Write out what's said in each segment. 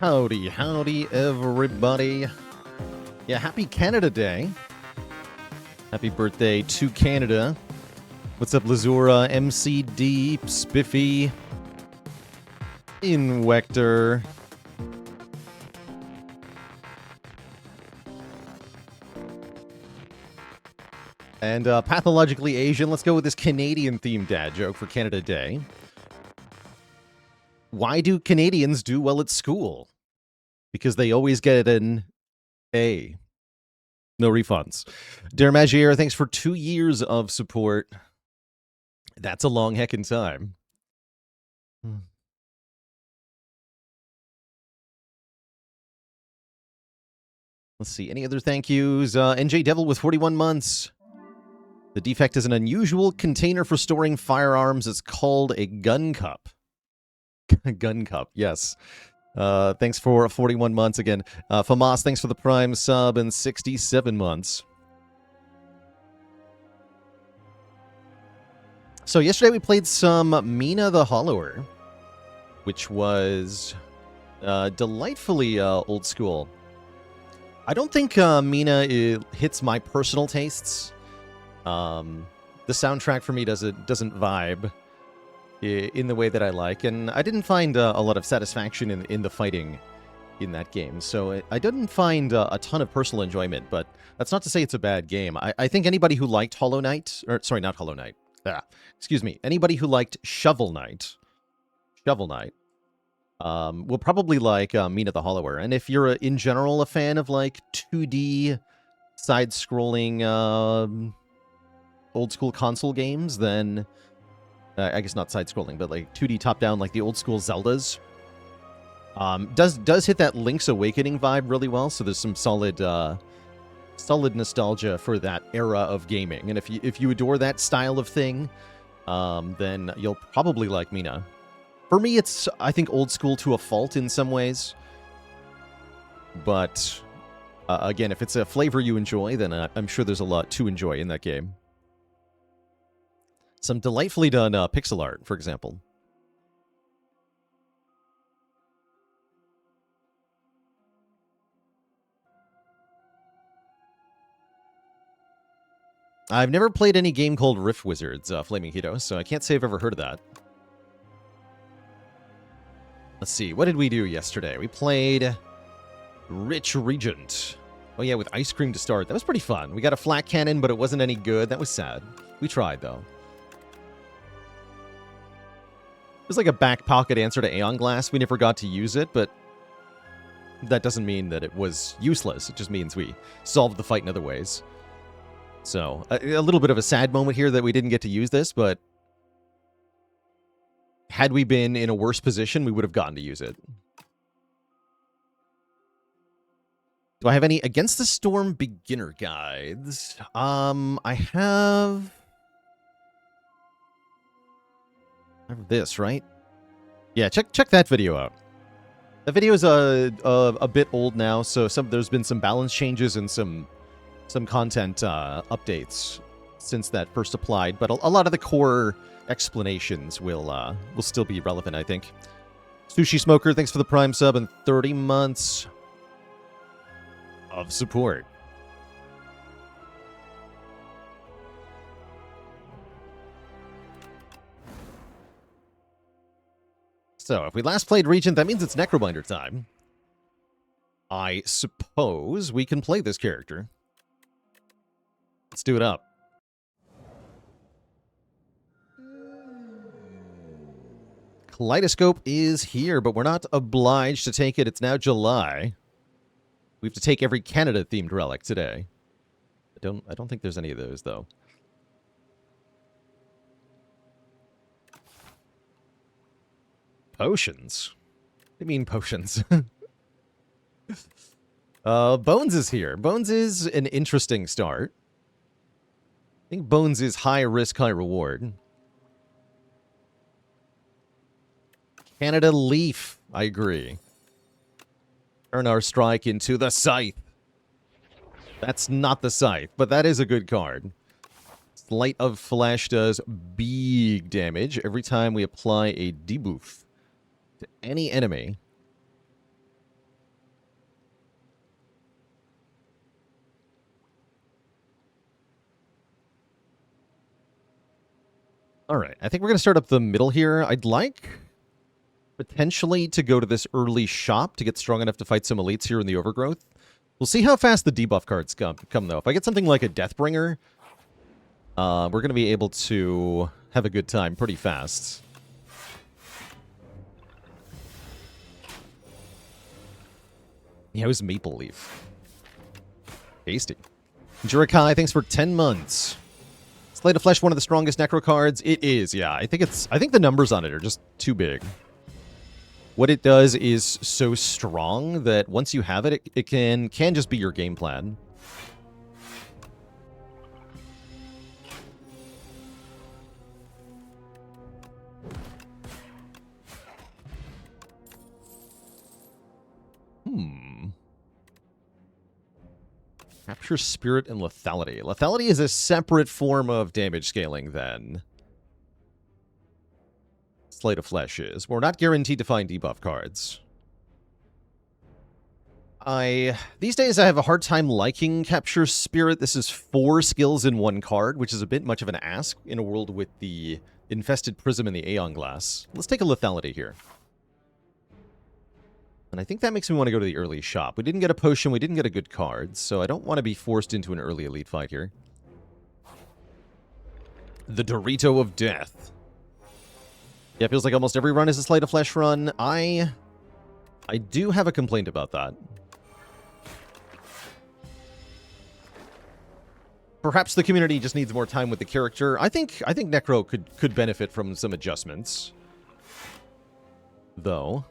Howdy, howdy, everybody. Yeah, happy Canada Day. Happy birthday to Canada. What's up, Lazura, MCD, Spiffy, Invector. And Pathologically Asian. Let's go with this Canadian-themed dad joke for Canada Day. Why do Canadians do well at school? Because they always get an A. No refunds. Dare Magier, thanks for 2 years of support. That's a long heckin' time. Let's see. Any other thank yous? NJ Devil with 41 months. The Defect is an unusual container for storing firearms. It's called a gun cup. Gun cup, yes. Thanks for 41 months again. Famas, thanks for the Prime sub and 67 months. So yesterday we played some Mina the Hollower, which was delightfully old school. I don't think Mina hits my personal tastes. The soundtrack for me doesn't vibe in the way that I like, and I didn't find a lot of satisfaction in the fighting in that game, so I didn't find a ton of personal enjoyment, but that's not to say it's a bad game. I think anybody who liked Hollow Knight, or sorry, not Hollow Knight, excuse me, anybody who liked Shovel Knight, will probably like Mina the Hollower, and if you're in general a fan of like 2D side-scrolling old school console games, then I guess not side-scrolling, but like 2D top-down, like the old-school Zeldas. Does hit that Link's Awakening vibe really well, so there's some solid nostalgia for that era of gaming. And if you adore that style of thing, then you'll probably like Mina. For me, it's, I think, old school to a fault in some ways. But, again, if it's a flavor you enjoy, then I'm sure there's a lot to enjoy in that game. Some delightfully done pixel art, for example. I've never played any game called Rift Wizards, Flaming Hito, so I can't say I've ever heard of that. Let's see, what did we do yesterday? We played Rich Regent. Oh yeah, with ice cream to start. That was pretty fun. We got a flat cannon, but it wasn't any good. That was sad. We tried, though. It was like a back pocket answer to Aeon Glass. We never got to use it, but that doesn't mean that it was useless. It just means we solved the fight in other ways. So, a little bit of a sad moment here that we didn't get to use this, but had we been in a worse position, we would have gotten to use it. Do I have any Against the Storm beginner guides? I have this, right? Yeah, check that video out. The video is a bit old now, so there's been some balance changes and some content updates since that first applied, but a lot of the core explanations will still be relevant, I think. Sushi Smoker, thanks for the Prime sub and 30 months of support. So, if we last played Regent, that means it's Necrobinder time. I suppose we can play this character. Let's do it up. Kaleidoscope is here, but we're not obliged to take it. It's now July. We have to take every Canada-themed relic today. I don't think there's any of those, though. Potions? What do you mean potions? Bones is here. Bones is an interesting start. I think Bones is high risk, high reward. Canada Leaf. I agree. Turn our strike into the Scythe. That's not the Scythe, but that is a good card. Sleight of Flesh does big damage every time we apply a debuff to any enemy. All right, I think we're going to start up the middle here. I'd like potentially to go to this early shop to get strong enough to fight some elites here in the Overgrowth. We'll see how fast the debuff cards come though. If I get something like a Deathbringer, we're going to be able to have a good time pretty fast. Yeah, it was Maple Leaf. Tasty. Jurakai, thanks for 10 months. Slate of Flesh, one of the strongest Necro cards. It is, yeah. I think the numbers on it are just too big. What it does is so strong that once you have it, it can just be your game plan. Capture Spirit and Lethality. Lethality is a separate form of damage scaling, then. Slate of Flesh is. We're not guaranteed to find debuff cards. These days I have a hard time liking Capture Spirit. This is 4 skills in 1 card, which is a bit much of an ask in a world with the Infested Prism and the Aeon Glass. Let's take a Lethality here. And I think that makes me want to go to the early shop. We didn't get a potion, we didn't get a good card, so I don't want to be forced into an early elite fight here. The Dorito of Death. Yeah, it feels like almost every run is a Slate of Flesh run. I do have a complaint about that. Perhaps the community just needs more time with the character. I think Necro could benefit from some adjustments, though.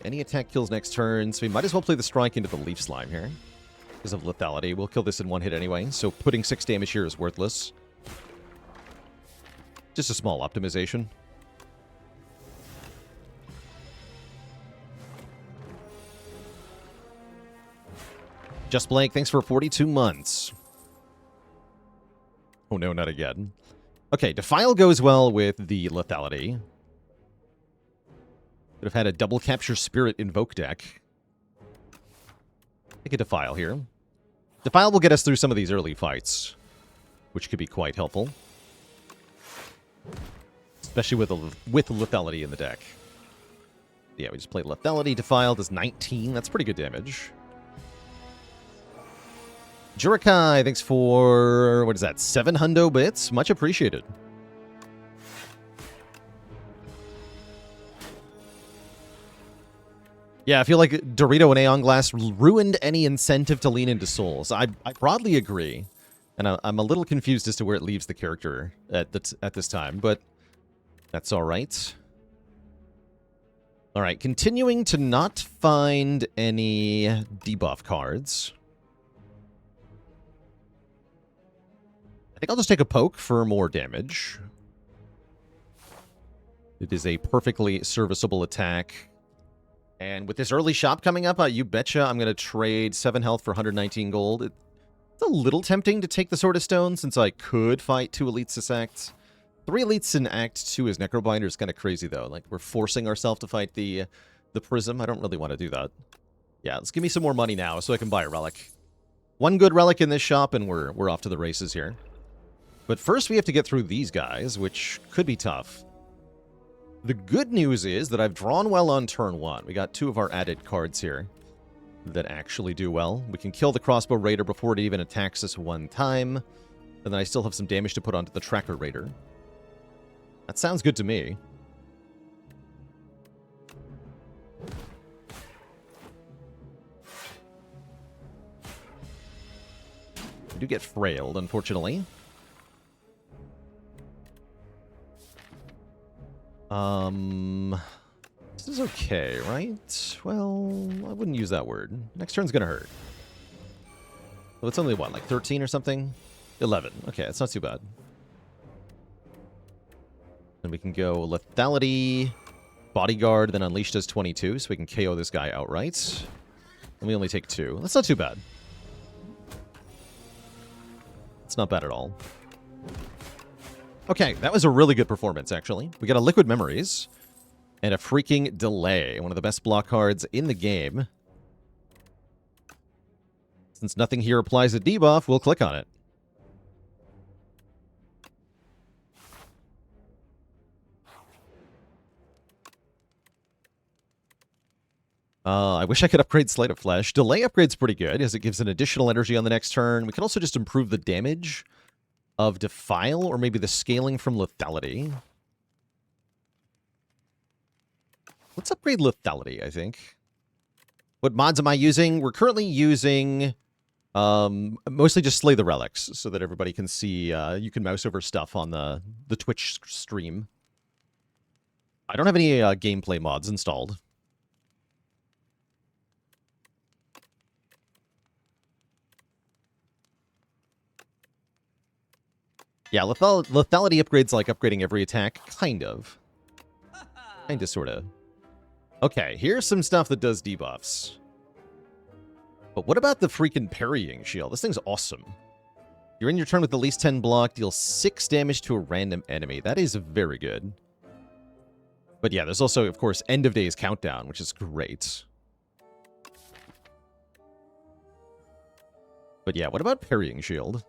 Any attack kills next turn, so we might as well play the strike into the Leaf Slime here. Because of lethality. We'll kill this in 1 hit anyway, so putting 6 damage here is worthless. Just a small optimization. Just Blank, thanks for 42 months. Oh no, not again. Okay, Defile goes well with the lethality. Could have had a double Capture Spirit Invoke deck. Take a Defile here. Defile will get us through some of these early fights, which could be quite helpful. Especially with lethality in the deck. Yeah, we just played lethality. Defile does 19. That's pretty good damage. Jurakai, thanks for, what is that, 700 bits? Much appreciated. Yeah, I feel like Dorito and Aeon Glass ruined any incentive to lean into Souls. I broadly agree, and I'm a little confused as to where it leaves the character at this time, but that's all right. All right, continuing to not find any debuff cards. I think I'll just take a poke for more damage. It is a perfectly serviceable attack. And with this early shop coming up, you betcha I'm going to trade 7 health for 119 gold. It's a little tempting to take the Sword of Stone, since I could fight 2 elites this act. 3 elites in Act 2 as Necrobinder is kind of crazy, though. Like, we're forcing ourselves to fight the Prism. I don't really want to do that. Yeah, let's give me some more money now so I can buy a relic. 1 good relic in this shop, and we're off to the races here. But first we have to get through these guys, which could be tough. The good news is that I've drawn well on turn 1. We got 2 of our added cards here that actually do well. We can kill the Crossbow Raider before it even attacks us 1 time. And then I still have some damage to put onto the Tracker Raider. That sounds good to me. I do get frailed, unfortunately. This is okay, right? Well, I wouldn't use that word. Next turn's gonna hurt. Well, it's only, what, like 13 or something? 11. Okay, that's not too bad. And we can go lethality, bodyguard, then unleash does 22, so we can KO this guy outright. And we only take 2. That's not too bad. It's not bad at all. Okay, that was a really good performance, actually. We got a Liquid Memories. And a freaking delay. One of the best block cards in the game. Since nothing here applies a debuff, we'll click on it. I wish I could upgrade Sleight of Flesh. Delay upgrade's pretty good, as it gives an additional energy on the next turn. We can also just improve the damage of Defile, or maybe the scaling from Lethality. Let's upgrade Lethality, I think. What mods am I using? We're currently using mostly just Slay the Relics, so that everybody can see, you can mouse over stuff on the Twitch stream. I don't have any gameplay mods installed. Yeah, lethality upgrades like upgrading every attack. Kind of. Kind of, sort of. Okay, here's some stuff that does debuffs. But what about the freaking parrying shield? This thing's awesome. You're in your turn with the least 10 block, deal 6 damage to a random enemy. That is very good. But yeah, there's also, of course, End of Days Countdown, which is great. But yeah, what about parrying shield?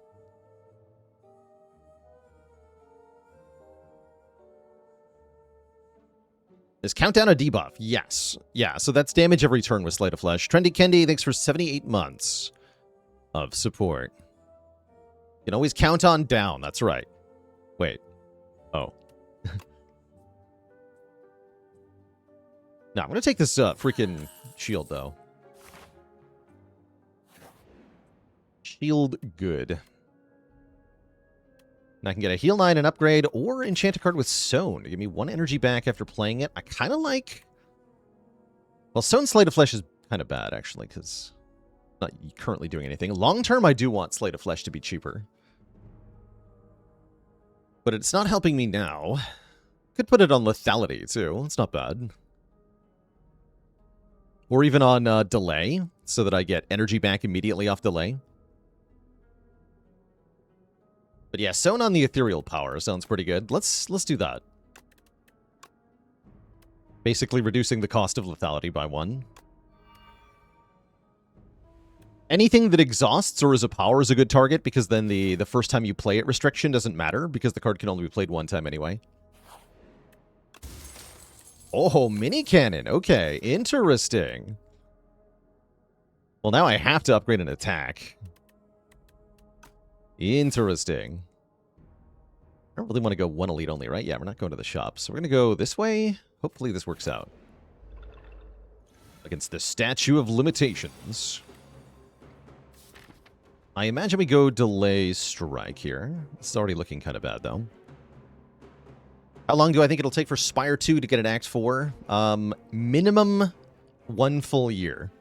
Is Countdown a debuff? Yes. Yeah, so that's damage every turn with Sleight of Flesh. Trendy Kendi, thanks for 78 months of support. You can always count on down. That's right. Wait. Oh. No, I'm going to take this freaking shield, though. Shield good. And I can get a Heal 9 and upgrade, or enchant a card with Sown to give me 1 energy back after playing it. I kind of like... Well, Sown Sleight of Flesh is kind of bad, actually, because not currently doing anything. Long term, I do want Sleight of Flesh to be cheaper. But it's not helping me now. Could put it on Lethality, too. It's not bad. Or even on Delay, so that I get energy back immediately off Delay. But yeah, Sown on the Ethereal Power sounds pretty good. Let's do that. Basically reducing the cost of lethality by 1. Anything that exhausts or is a power is a good target, because then the first time you play it restriction doesn't matter, because the card can only be played 1 time anyway. Oh, mini cannon. Okay, interesting. Well, now I have to upgrade an attack. Interesting. I don't really want to go 1 elite only, right? Yeah, we're not going to the shop. So we're going to go this way. Hopefully this works out. Against the Statue of Limitations. I imagine we go Delay Strike here. It's already looking kind of bad, though. How long do I think it'll take for Spire 2 to get an Act 4? Minimum 1 full year.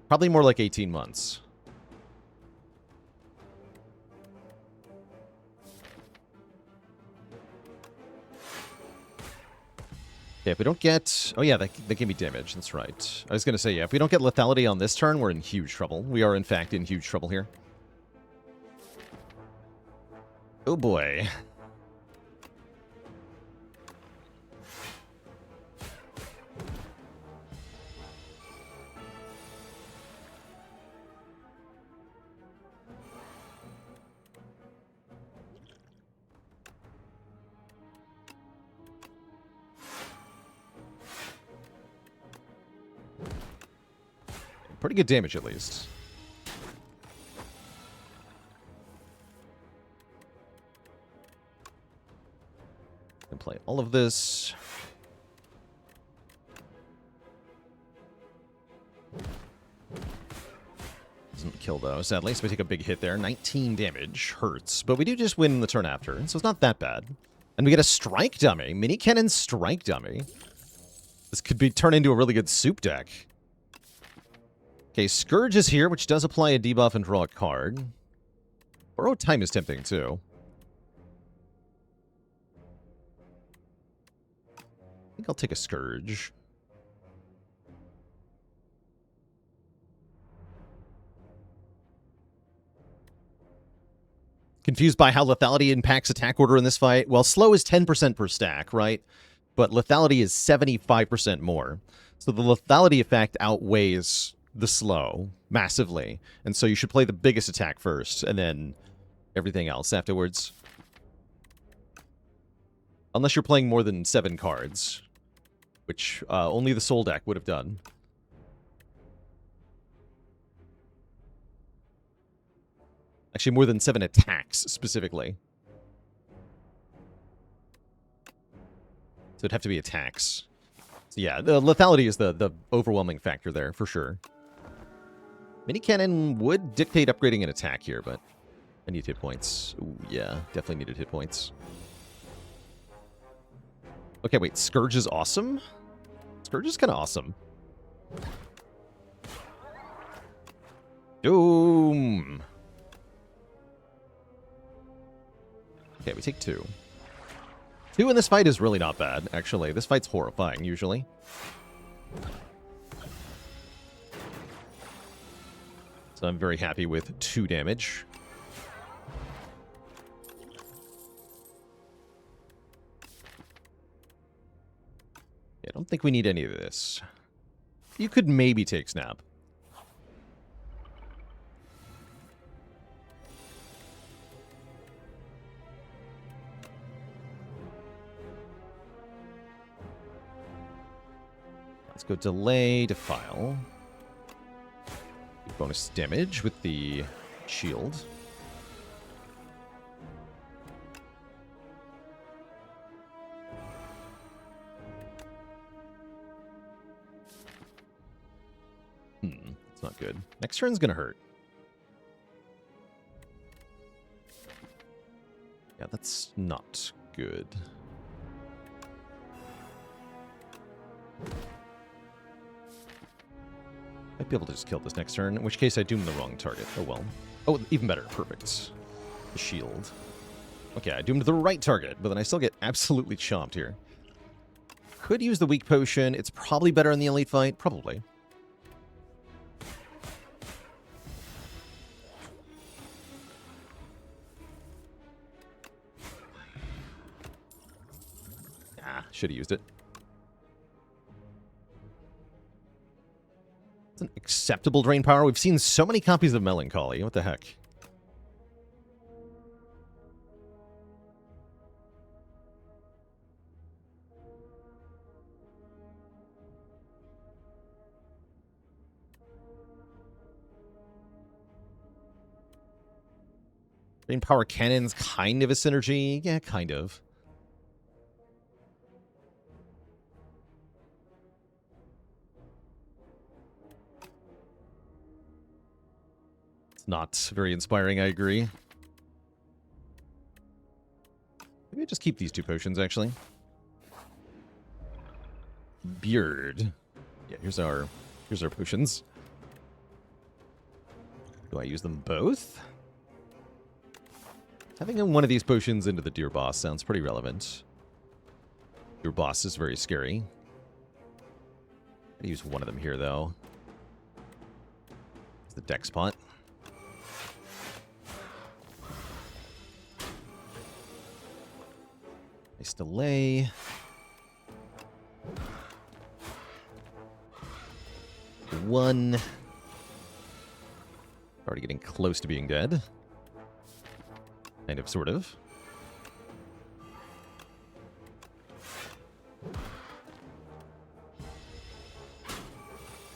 Probably more like 18 months. Okay, if we don't get... Oh yeah, they can be damaged. That's right. I was going to say, yeah, if we don't get lethality on this turn, we're in huge trouble. We are, in fact, in huge trouble here. Oh boy. Pretty good damage, at least. Can play all of this. Doesn't kill, though, sadly, so we take a big hit there. 19 damage. Hurts. But we do just win the turn after, so it's not that bad. And we get a Strike Dummy. Mini Cannon Strike Dummy. This could be turned into a really good soup deck. Okay, Scourge is here, which does apply a debuff and draw a card. Borrowed Time is tempting, too. I think I'll take a Scourge. Confused by how lethality impacts attack order in this fight? Well, slow is 10% per stack, right? but lethality is 75% more. So the lethality effect outweighs the slow massively. And so you should play the biggest attack first, and then everything else afterwards. Unless you're playing more than 7 cards, which only the Soul deck would have done. Actually, more than 7 attacks, specifically. So it'd have to be attacks. So yeah, the lethality is the overwhelming factor there, for sure. Mini Cannon would dictate upgrading an attack here, but I need hit points. Ooh, yeah, definitely needed hit points. Okay, wait, Scourge is awesome? Scourge is kind of awesome. Doom! Okay, we take 2. 2 in this fight is really not bad, actually. This fight's horrifying, usually. So I'm very happy with 2 damage. I don't think we need any of this. You could maybe take Snap. Let's go Delay, Defile. Bonus damage with the shield. It's not good. Next turn's gonna hurt. Yeah, that's not good. Might be able to just kill this next turn, in which case I doom the wrong target. Oh well. Oh, even better. Perfect. The shield. Okay, I doomed the right target, but then I still get absolutely chomped here. Could use the weak potion. It's probably better in the elite fight. Probably. Ah, should have used it. It's an acceptable drain power. We've seen so many copies of Melancholy. What the heck? Drain power cannon's kind of a synergy. Yeah, kind of. Not very inspiring, I agree. Maybe I just keep these 2 potions, actually. Beard. Yeah, here's our potions. Do I use them both? Having one of these potions into the Deer Boss sounds pretty relevant. Deer Boss is very scary. I use one of them here, though. It's the Dex Pot. Nice delay. One. Already getting close to being dead. Kind of, sort of.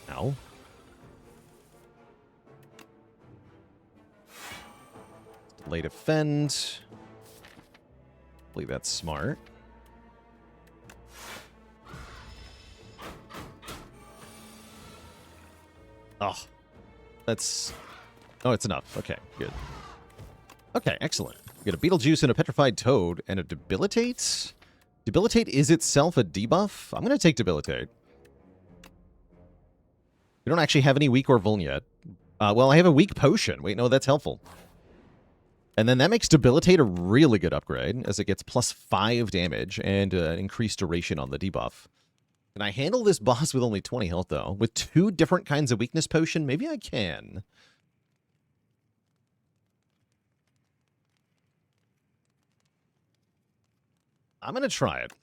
Ow. Delay defend. I believe that's smart. Oh. That's... Oh, it's enough. Okay, good. Okay, excellent. We got a Beetlejuice and a Petrified Toad and a Debilitate. Debilitate is itself a debuff? I'm going to take Debilitate. We don't actually have any weak or vuln yet. Well, I have a weak potion. Wait, no, that's helpful. And then that makes Debilitate a really good upgrade, as it gets +5 damage and increased duration on the debuff. Can I handle this boss with only 20 health, though? With 2 different kinds of weakness potion? Maybe I can. I'm going to try it.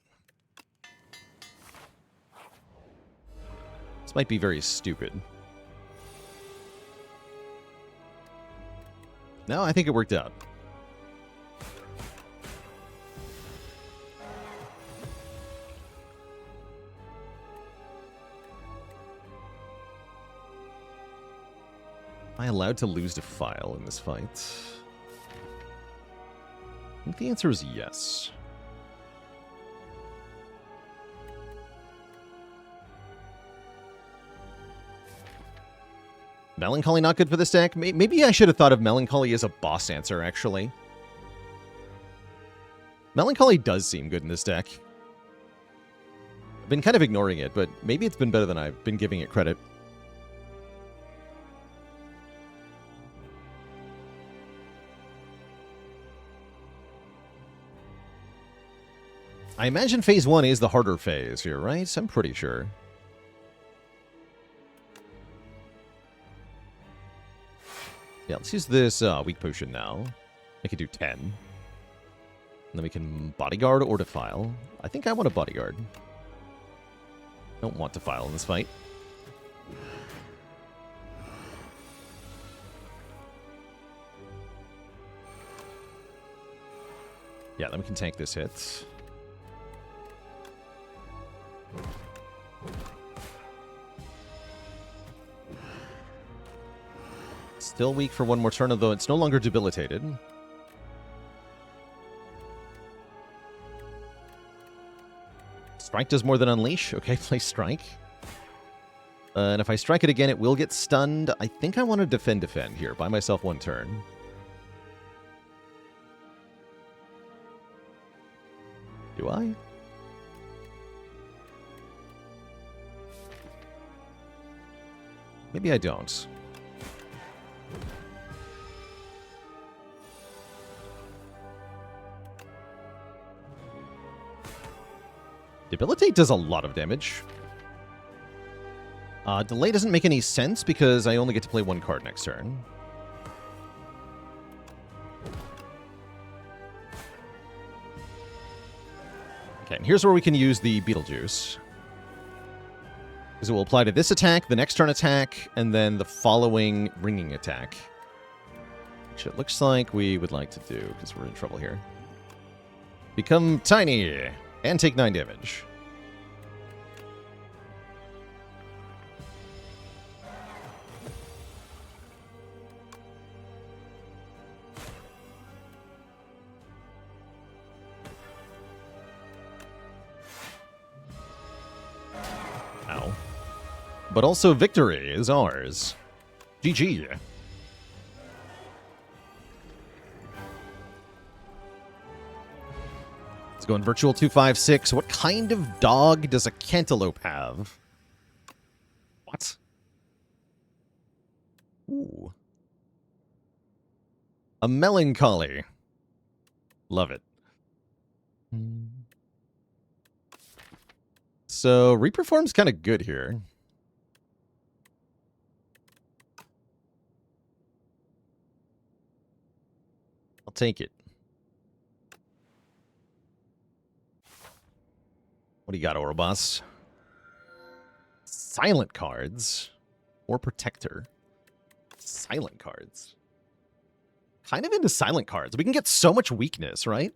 This might be very stupid. No, I think it worked out. Am I allowed to lose to File in this fight? I think the answer is yes. Melancholy not good for this deck? Maybe I should have thought of Melancholy as a boss answer, actually. Melancholy does seem good in this deck. I've been kind of ignoring it, but maybe it's been better than I've been giving it credit. I imagine phase 1 is the harder phase here, right? I'm pretty sure. Yeah, let's use this weak potion now. I could do 10. And then we can bodyguard or defile. I think I want a bodyguard. Don't want defile in this fight. Yeah, then we can tank this hit. Still weak for one more turn, although it's no longer debilitated. Strike does more than unleash. Okay, play strike. And if I strike it again, it will get stunned. I think I want to defend here. Buy myself one turn. Do I? Maybe I don't. Debilitate does a lot of damage. Delay doesn't make any sense because I only get to play one card next turn. Okay, and here's where we can use the Beetlejuice. Because it will apply to this attack, the next turn attack, and then the following ringing attack. Which it looks like we would like to do, because we're in trouble here. Become tiny, and take 9 damage. Ow. But also victory is ours. GG. Let's go in Virtual 256. What kind of dog does a cantaloupe have? What? Ooh. A melancholy. Love it. So, Reperform's kind of good here. I'll take it. What do you got, Ouroboros? Silent cards. Or Protector. Silent cards. Kind of into silent cards. We can get so much weakness, right?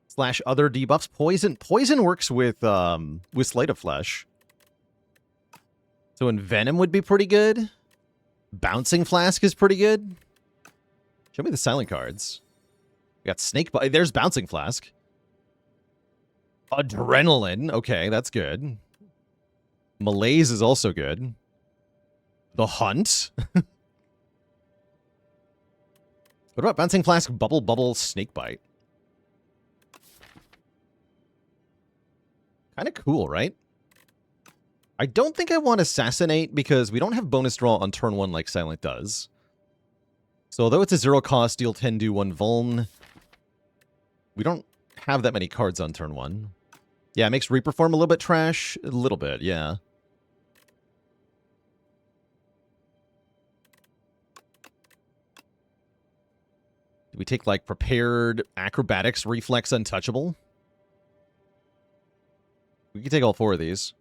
Slash other debuffs. Poison. Poison works with Slate of Flesh. So Envenom would be pretty good. Bouncing Flask is pretty good. Show me the silent cards. We got Snake Bite. There's Bouncing Flask. Adrenaline. Okay, that's good. Malaise is also good. The Hunt. What about Bouncing Flask, Bubble Bubble, Snake Bite? Kind of cool, right? I don't think I want Assassinate because we don't have bonus draw on turn 1 like Silent does. So although it's a 0 cost, deal 10, do 1 vuln, we don't have that many cards on turn 1. Yeah, it makes Reperform a little bit trash. A little bit, yeah. Do we take, like, Prepared, Acrobatics, Reflex, Untouchable? We can take all 4 of these.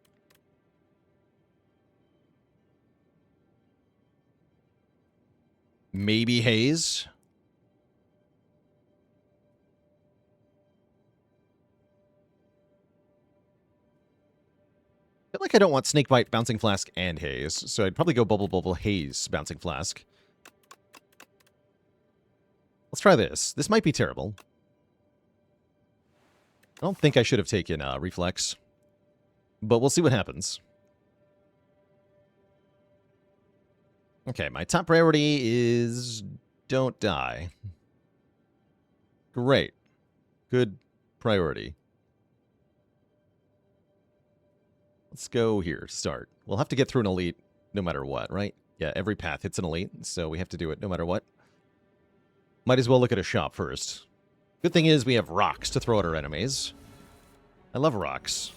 Maybe Haze. I feel like I don't want Snakebite, Bouncing Flask, and Haze, so I'd probably go Bubble Bubble, Haze, Bouncing Flask. Let's try this. This might be terrible. I don't think I should have taken Reflex, but we'll see what happens. Okay, my top priority is don't die. Great. Good priority. Let's go here to start. We'll have to get through an elite no matter what, right? Yeah, every path hits an elite, so we have to do it no matter what. Might as well look at a shop first. Good thing is we have rocks to throw at our enemies. I love rocks.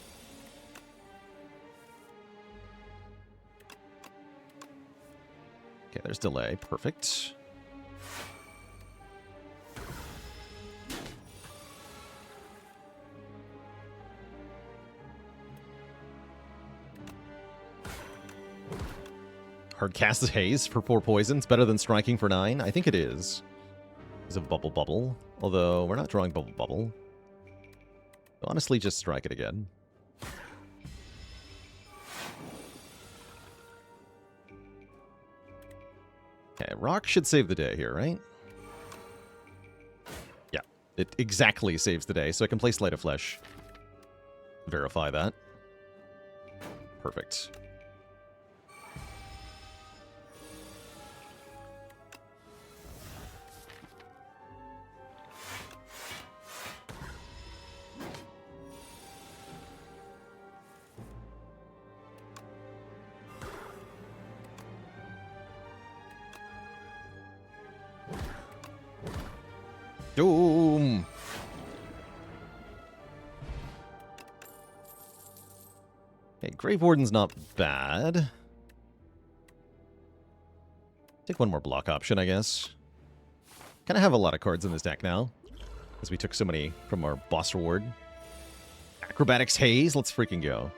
Okay, there's delay. Perfect. Hard cast Haze for 4 poisons. Better than striking for 9? I think it is. Because of Bubble Bubble. Although, we're not drawing Bubble Bubble. Honestly, just strike it again. Okay, Rock should save the day here, right? Yeah, it exactly saves the day, so I can play Sleight of Flesh. Verify that. Perfect. Doom! Okay, Grave Warden's not bad. Take one more block option, I guess. Kind of have a lot of cards in this deck now, as we took so many from our boss reward. Acrobatics Haze, let's freaking go.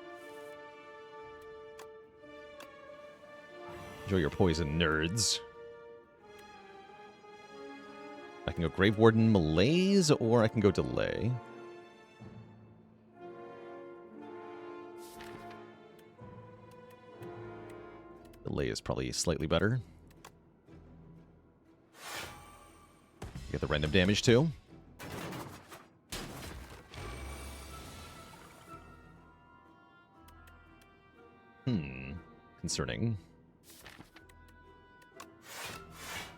Enjoy your poison, nerds. I can go Grave Warden Malaise, or I can go Delay. Delay is probably slightly better. Get the random damage too. Concerning.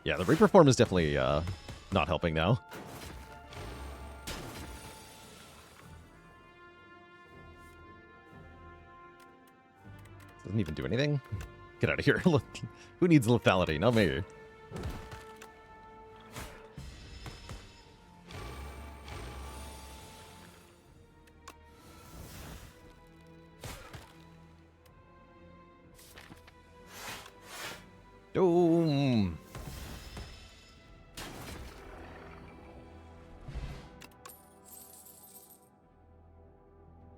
Yeah, the Reaper form is definitely not helping now. Doesn't even do anything. Get out of here. Who needs lethality? Not me. Doom.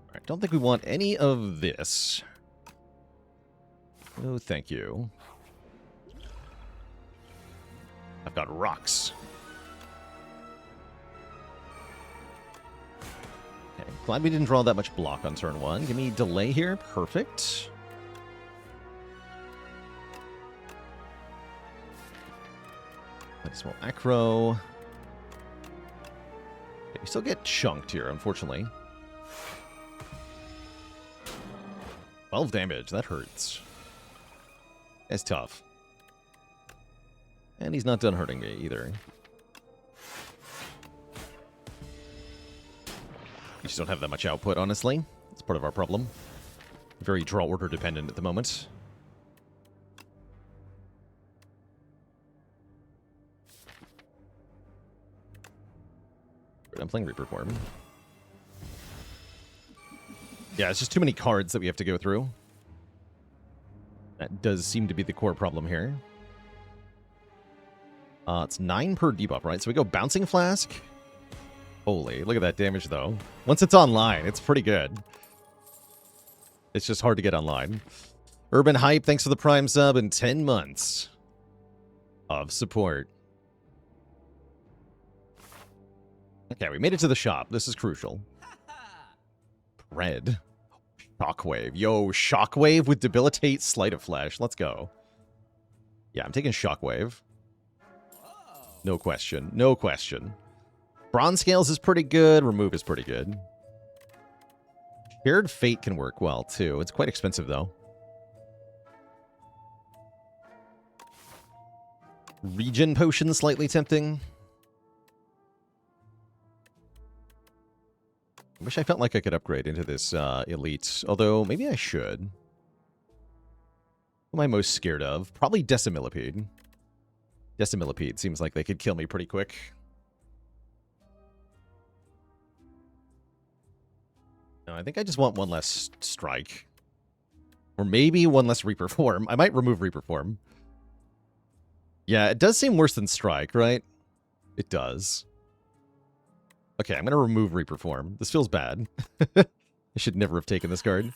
Alright, don't think we want any of this. No, thank you. I've got rocks. Okay, glad we didn't draw that much block on turn 1. Give me delay here. Perfect. Nice small acro. Okay, we still get chunked here, unfortunately. 12 damage. That hurts. That's tough. And he's not done hurting me either. We just don't have that much output, honestly. It's part of our problem. Very draw order dependent at the moment. I'm playing Reaper form. Yeah, it's just too many cards that we have to go through. That does seem to be the core problem here. It's 9 per debuff, right? So we go Bouncing Flask. Holy, look at that damage, though. Once it's online, it's pretty good. It's just hard to get online. Urban Hype, thanks for the Prime sub in 10 months. of support. Okay, we made it to the shop. This is crucial. Red. Shockwave. Yo, Shockwave with Debilitate, Sleight of Flesh. Let's go. Yeah, I'm taking Shockwave. No question. No question. Bronze Scales is pretty good. Remove is pretty good. Shared Fate can work well, too. It's quite expensive, though. Regen Potion, slightly tempting. I wish I felt like I could upgrade into this elite, although maybe I should. Who am I most scared of? Probably Decimillipede. Decimillipede seems like they could kill me pretty quick. No, I think I just want one less strike. Or maybe one less Reaper form. I might remove Reaper form. Yeah, it does seem worse than strike, right? It does. Okay, I'm going to remove Reaper form. This feels bad. I should never have taken this card.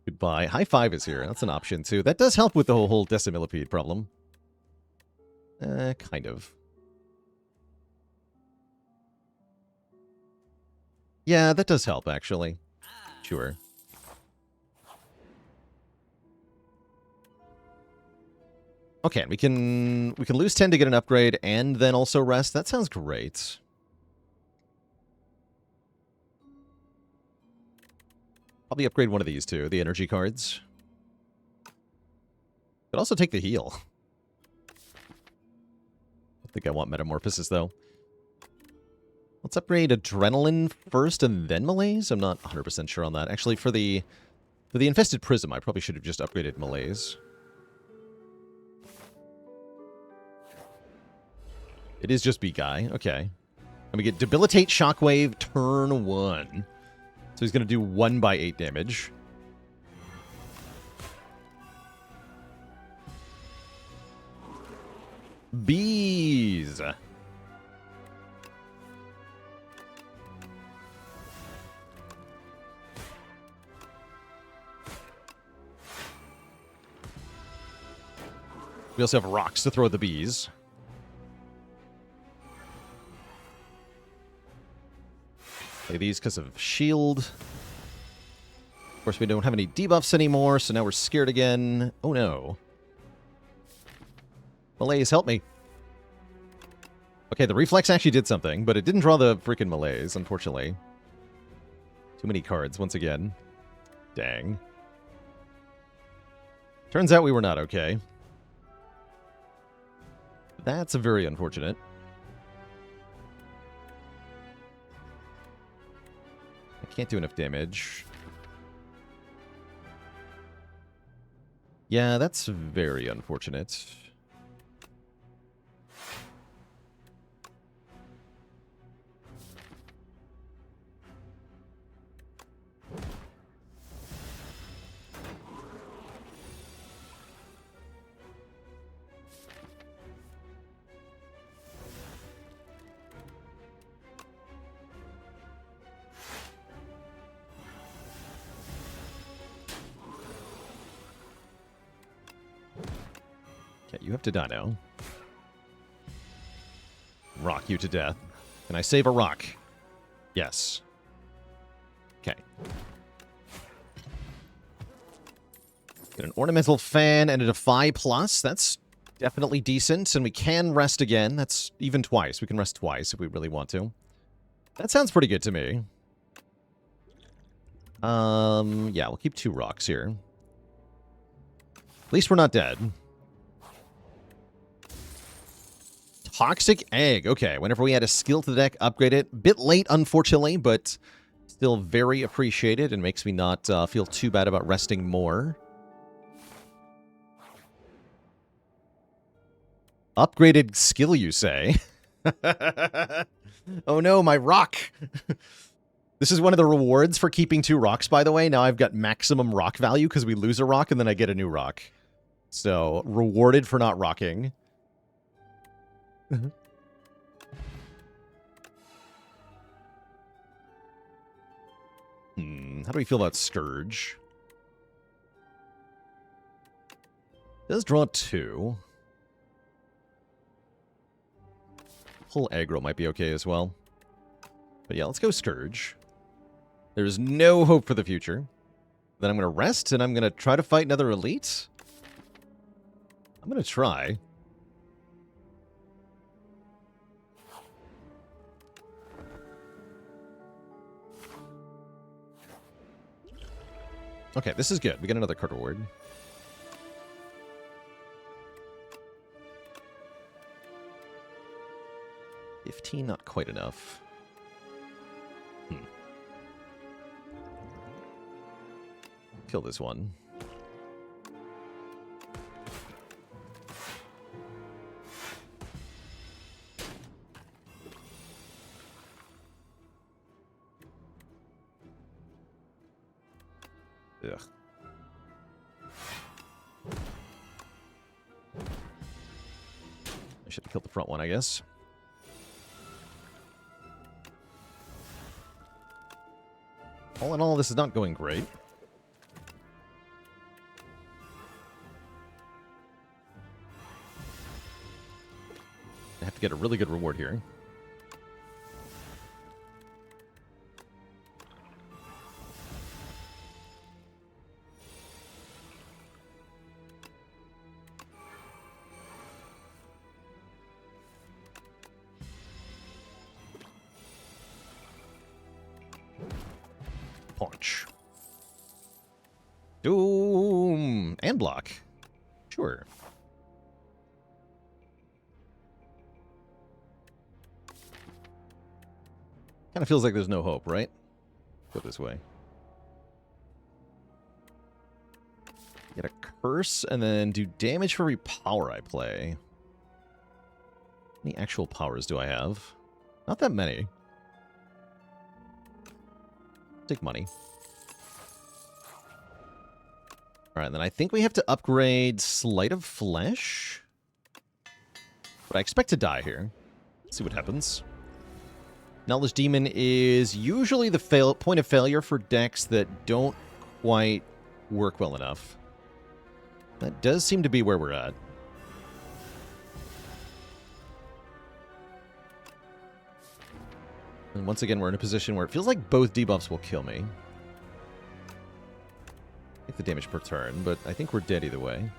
Goodbye. High Five is here. That's an option, too. That does help with the whole Decimillipede problem. Kind of. Yeah, that does help, actually. Sure. Okay, we can lose 10 to get an upgrade and then also rest. That sounds great. Probably upgrade one of these two, the energy cards. Could also take the heal. I think I want Metamorphosis, though. Let's upgrade Adrenaline first and then Malaise? I'm not 100% sure on that. Actually, for the Infested Prism, I probably should have just upgraded Malaise. It is just B-Guy. Okay. And we get Debilitate Shockwave turn 1. So he's going to do 1 by 8 damage. Bees! We also have rocks to throw the bees. Play these because of shield. Of course, we don't have any debuffs anymore, so now we're scared again. Oh no. Malaise, help me. Okay, the reflex actually did something, but it didn't draw the freaking Malaise, unfortunately. Too many cards, once again. Dang. Turns out we were not okay. That's very unfortunate. I can't do enough damage. Yeah, that's very unfortunate. Okay, you have to die now. Rock you to death. Can I save a rock? Yes. Okay. Get an Ornamental Fan and a Defy Plus. That's definitely decent. And we can rest again. That's even twice. We can rest twice if we really want to. That sounds pretty good to me. Yeah, we'll keep 2 rocks here. At least we're not dead. Toxic Egg. Okay, whenever we add a skill to the deck, upgrade it. Bit late, unfortunately, but still very appreciated and makes me not feel too bad about resting more. Upgraded skill, you say? Oh no, my rock! This is one of the rewards for keeping 2 rocks, by the way. Now I've got maximum rock value because we lose a rock and then I get a new rock. So, rewarded for not rocking. How do we feel about Scourge? Does draw 2. Full aggro might be okay as well. But yeah, let's go Scourge. There's no hope for the future. Then I'm going to rest, and I'm going to try to fight another Elite. I'm going to try. Okay, this is good. We get another card reward. $15, not quite enough. Kill this one. Ugh. I should have killed the front one, I guess. All in all, this is not going great. I have to get a really good reward here. Punch. Doom! And block. Sure. Kind of feels like there's no hope, right? Go this way. Get a curse and then do damage for every power I play. How many actual powers do I have? Not that many. Take money. Alright, then I think we have to upgrade Sleight of Flesh. But I expect to die here. Let's see what happens. Knowledge Demon is usually the point of failure for decks that don't quite work well enough. That does seem to be where we're at. And once again, we're in a position where it feels like both debuffs will kill me. Take the damage per turn, but I think we're dead either way.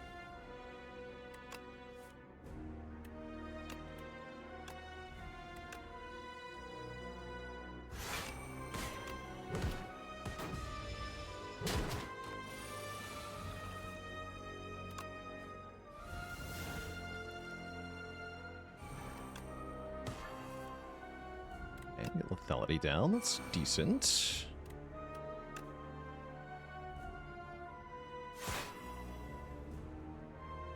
Get lethality down. That's decent.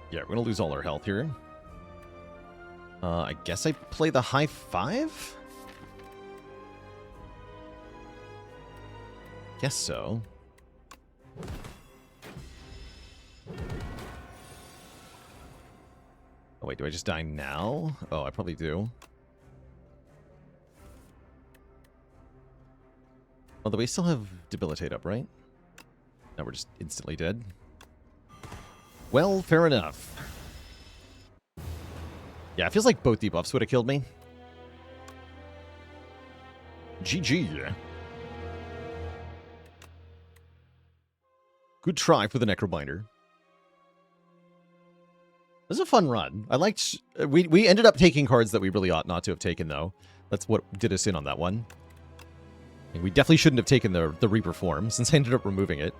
Yeah, we're going to lose all our health here. I guess I play the high 5? Guess so. Oh, wait, do I just die now? Oh, I probably do. Although we still have Debilitate up, right? No, we're just instantly dead. Well, fair enough. Yeah, it feels like both debuffs would have killed me. GG. Good try for the Necrobinder. This is a fun run. I liked... We ended up taking cards that we really ought not to have taken, though. That's what did us in on that one. And we definitely shouldn't have taken the Reaper form, since I ended up removing it.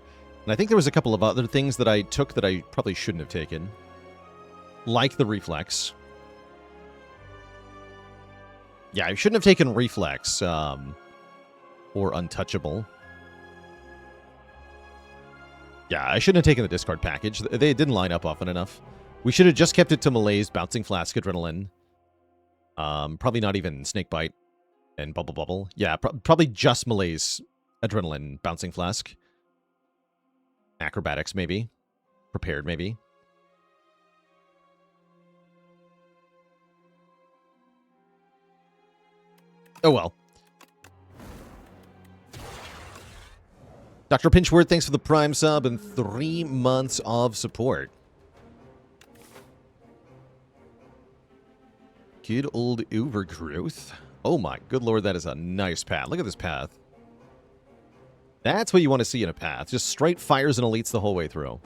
And I think there was a couple of other things that I took that I probably shouldn't have taken. Like the Reflex. Yeah, I shouldn't have taken Reflex, or Untouchable. Yeah, I shouldn't have taken the discard package. They didn't line up often enough. We should have just kept it to Malaise, Bouncing Flask, Adrenaline. Probably not even Snakebite and Bubble Bubble. Yeah, probably just Malaise, Adrenaline, Bouncing Flask. Acrobatics, maybe. Prepared, maybe. Oh well. Dr. Pinchword, thanks for the Prime sub and 3 months of support. Good old overgrowth. Oh my good lord, that is a nice path. Look at this path. That's what you want to see in a path. Just straight fires and elites the whole way through.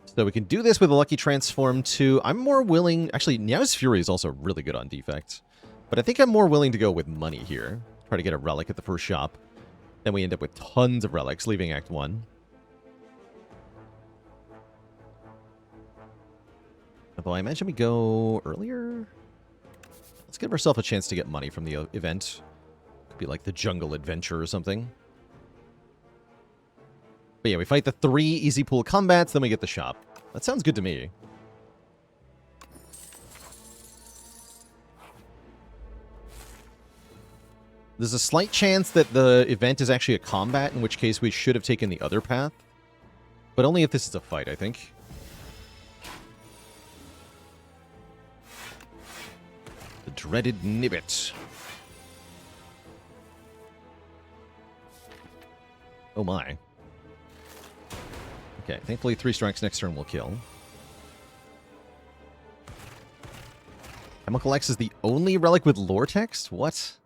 So we can do this with a Lucky Transform too. I'm more willing... Actually, Niao's Fury is also really good on Defect. But I think I'm more willing to go with money here. Try to get a relic at the first shop. Then we end up with tons of relics, leaving Act 1. Although I imagine we go earlier? Let's give ourselves a chance to get money from the event. Could be like the Jungle Adventure or something. But yeah, we fight the 3 easy pool combats, then we get the shop. That sounds good to me. There's a slight chance that the event is actually a combat, in which case we should have taken the other path. But only if this is a fight, I think. The dreaded Nibbit. Oh my. Okay, thankfully 3 strikes next turn will kill. Chemical X is the only relic with lore text? What?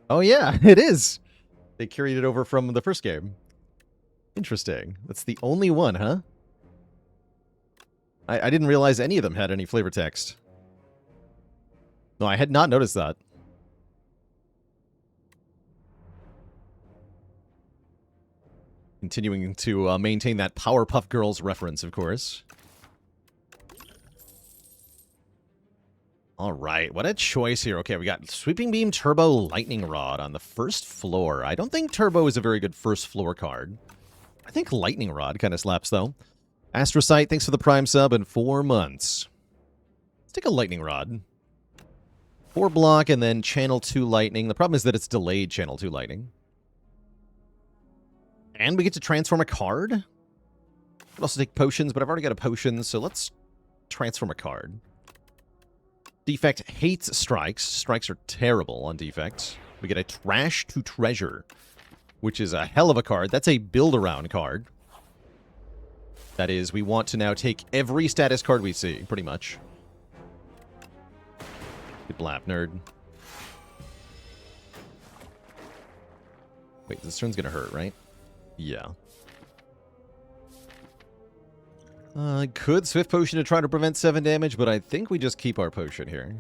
Oh yeah, it is! They carried it over from the first game. Interesting. That's the only one, huh? I didn't realize any of them had any flavor text. No, I had not noticed that. Continuing to maintain that Powerpuff Girls reference, of course. Alright, what a choice here. Okay, we got Sweeping Beam, Turbo, Lightning Rod on the first floor. I don't think Turbo is a very good first floor card. I think Lightning Rod kind of slaps, though. Astrocyte, thanks for the Prime sub in 4 months. Let's take a Lightning Rod. 4 block and then Channel 2 Lightning. The problem is that it's delayed Channel 2 Lightning. And we get to transform a card? Could also take potions, but I've already got a potion, so let's transform a card. Defect hates strikes. Strikes are terrible on Defect. We get a Trash to Treasure, which is a hell of a card. That's a build-around card. That is, we want to now take every status card we see, pretty much. Good blap, nerd. Wait, this turn's gonna hurt, right? Yeah. Could Swift Potion to try to prevent 7 damage, but I think we just keep our potion here.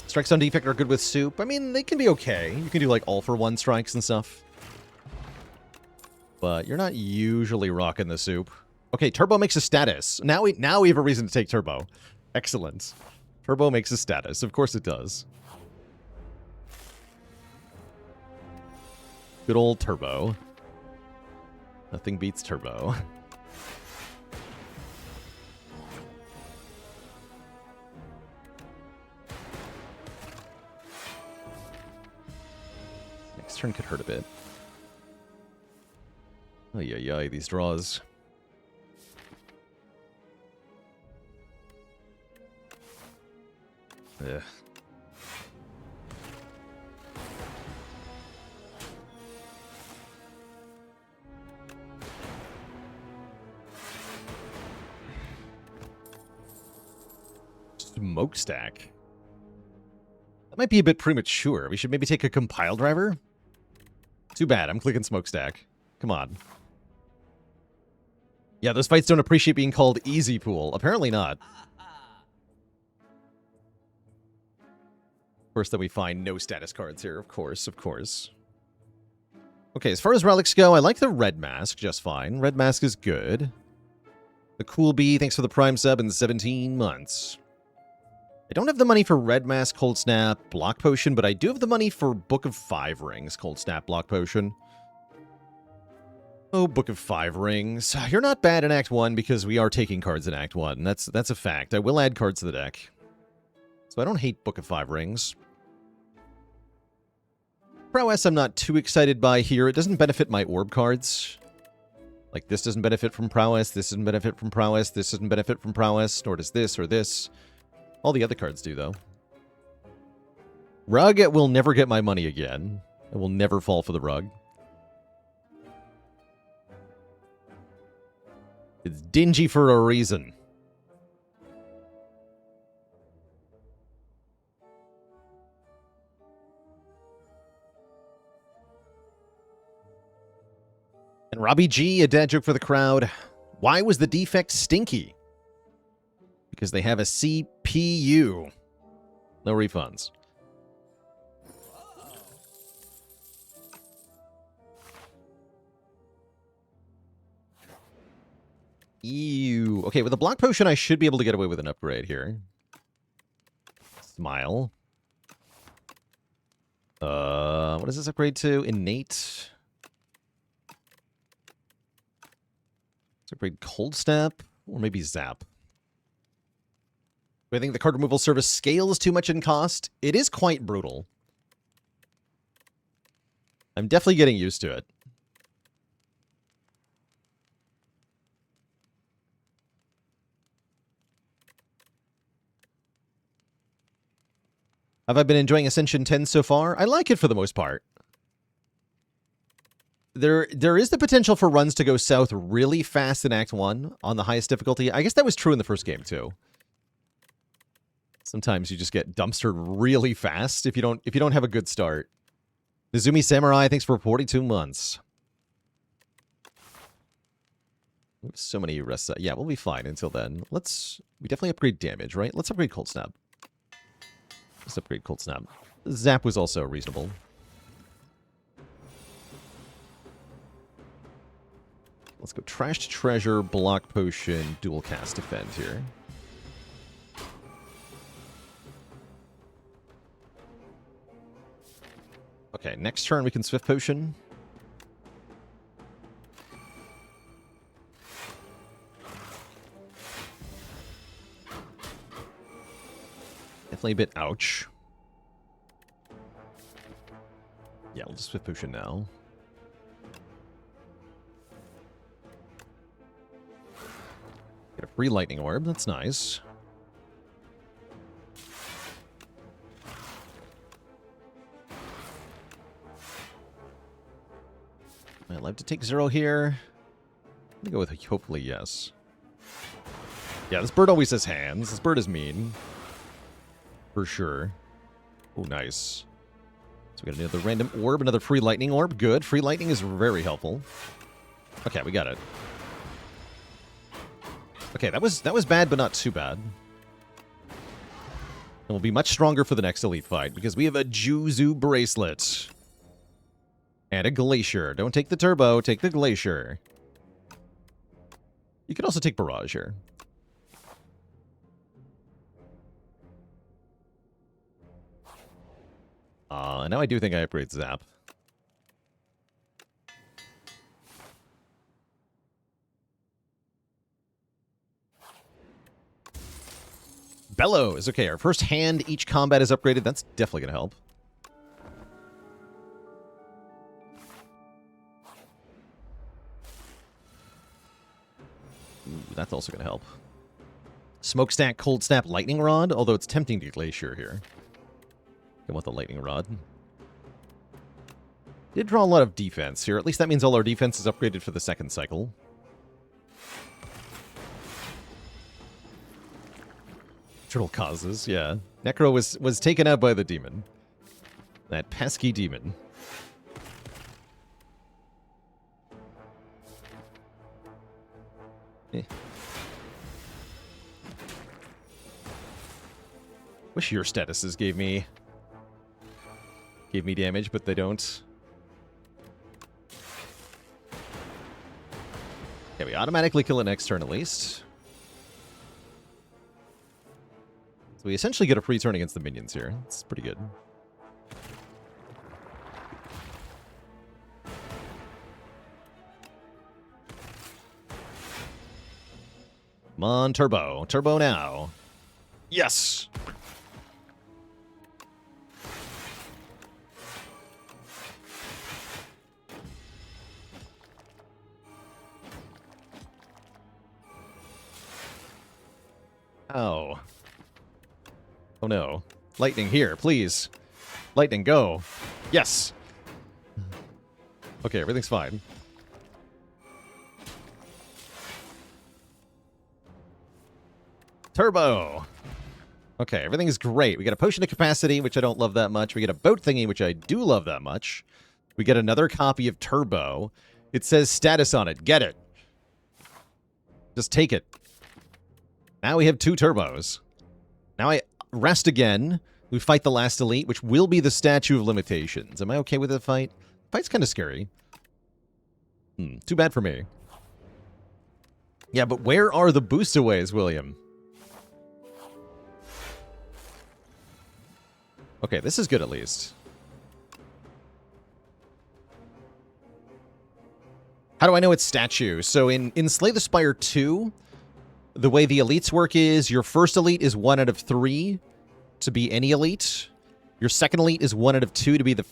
Strikes on Defect are good with soup. I mean, they can be okay. You can do like all-for-one strikes and stuff. But you're not usually rocking the soup. Okay, Turbo makes a status. Now we have a reason to take Turbo. Excellent. Turbo makes a status. Of course it does. Good old Turbo. Nothing beats Turbo. Next turn could hurt a bit. Oh yeah, these draws. Ugh. Smokestack. That might be a bit premature. We should maybe take a compile driver. Too bad. I'm clicking Smokestack. Come on. Yeah, those fights don't appreciate being called easy pool. Apparently not. Of course, that we find no status cards here. Of course, of course. Okay, as far as relics go, I like the Red Mask just fine. Red Mask is good. The Cool Bee, thanks for the Prime sub in 17 months. I don't have the money for Red Mask, Cold Snap, Block Potion, but I do have the money for Book of 5 Rings, Cold Snap, Block Potion. Oh, Book of 5 Rings. You're not bad in Act 1 because we are taking cards in Act 1. That's a fact. I will add cards to the deck. So I don't hate Book of 5 Rings. Prowess I'm not too excited by here. It doesn't benefit my orb cards. Like, this doesn't benefit from prowess, this doesn't benefit from prowess, this doesn't benefit from prowess, nor does this or this. All the other cards do, though. Rug will never get my money again. It will never fall for the rug. It's dingy for a reason. And Robbie G, a dad joke for the crowd. Why was the defect stinky? Because they have a CPU. No refunds. Ew. Okay, with a block potion, I should be able to get away with an upgrade here. Smile. What does this upgrade to? Innate. Let's upgrade Cold Snap, or maybe Zap. Do I think the card removal service scales too much in cost? It is quite brutal. I'm definitely getting used to it. Have I been enjoying Ascension 10 so far? I like it for the most part. There is the potential for runs to go south really fast in Act 1 on the highest difficulty. I guess that was true in the first game, too. Sometimes you just get dumpstered really fast if you don't have a good start. Nizumi Samurai, thanks for 42 months. So many rests. Yeah, we'll be fine until then. We definitely upgrade damage, right? Let's upgrade Cold Snap. Let's upgrade Cold Snap. Zap was also reasonable. Let's go Trashed Treasure, Block Potion, Dual Cast Defend here. Okay, next turn we can Swift Potion. Definitely a bit ouch. Yeah, we'll just Swift Potion now. Get a free Lightning Orb, that's nice. I'd like to take 0 here. I'm gonna go with hopefully yes. Yeah, this bird always has hands. This bird is mean. For sure. Oh, nice. So we got another random orb, another free lightning orb. Good. Free lightning is very helpful. Okay, we got it. Okay, that was bad, but not too bad. And we'll be much stronger for the next elite fight, because we have a Juzu bracelet. And a Glacier. Don't take the Turbo, take the Glacier. You could also take Barrage here. Now I do think I upgrade Zap. Bellows. Okay, our first hand, each combat is upgraded. That's definitely going to help. Ooh, that's also going to help. Smokestack, Cold Snap, Lightning Rod. Although it's tempting to Glacier here. Go with the Lightning Rod. Did draw a lot of defense here. At least that means all our defense is upgraded for the second cycle. Natural causes, yeah. Necro was taken out by the demon. That pesky demon. Wish your statuses gave me damage, but they don't. Okay, we automatically kill it next turn at least. So we essentially get a free turn against the minions here. It's pretty good. Come on, Turbo. Turbo now. Yes! Oh. Oh no. Lightning here, please. Lightning, go. Yes. Okay, everything's fine. Turbo. Okay, everything is great. We got a potion of capacity, which I don't love that much. We get a boat thingy, which I do love that much. We get another copy of Turbo. It says status on it. Get it. Just take it. Now we have 2 turbos. Now I rest again. We fight the last elite, which will be the Statue of Limitations. Am I okay with the fight? Fight's kind of scary. Too bad for me. Yeah, but where are the boostaways, William? Okay, this is good at least. How do I know it's statue? So in Slay the Spire 2, the way the elites work is your first elite is 1 out of 3 to be any elite. Your second elite is 1 out of 2 to be the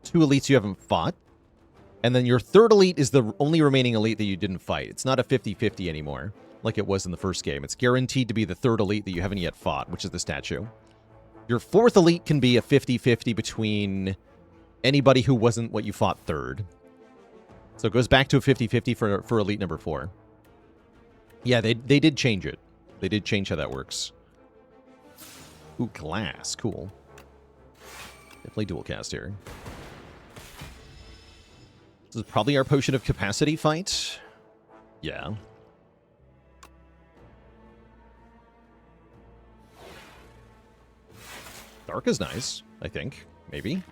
2 elites you haven't fought. And then your third elite is the only remaining elite that you didn't fight. It's not a 50-50 anymore, like it was in the first game. It's guaranteed to be the third elite that you haven't yet fought, which is the statue. Your fourth elite can be a 50-50 between anybody who wasn't what you fought third. So it goes back to a 50-50 for elite number 4. Yeah, they did change it. They did change how that works. Ooh, glass. Cool. Definitely dual cast here. This is probably our potion of capacity fight. Yeah. Dark is nice, I think. Maybe.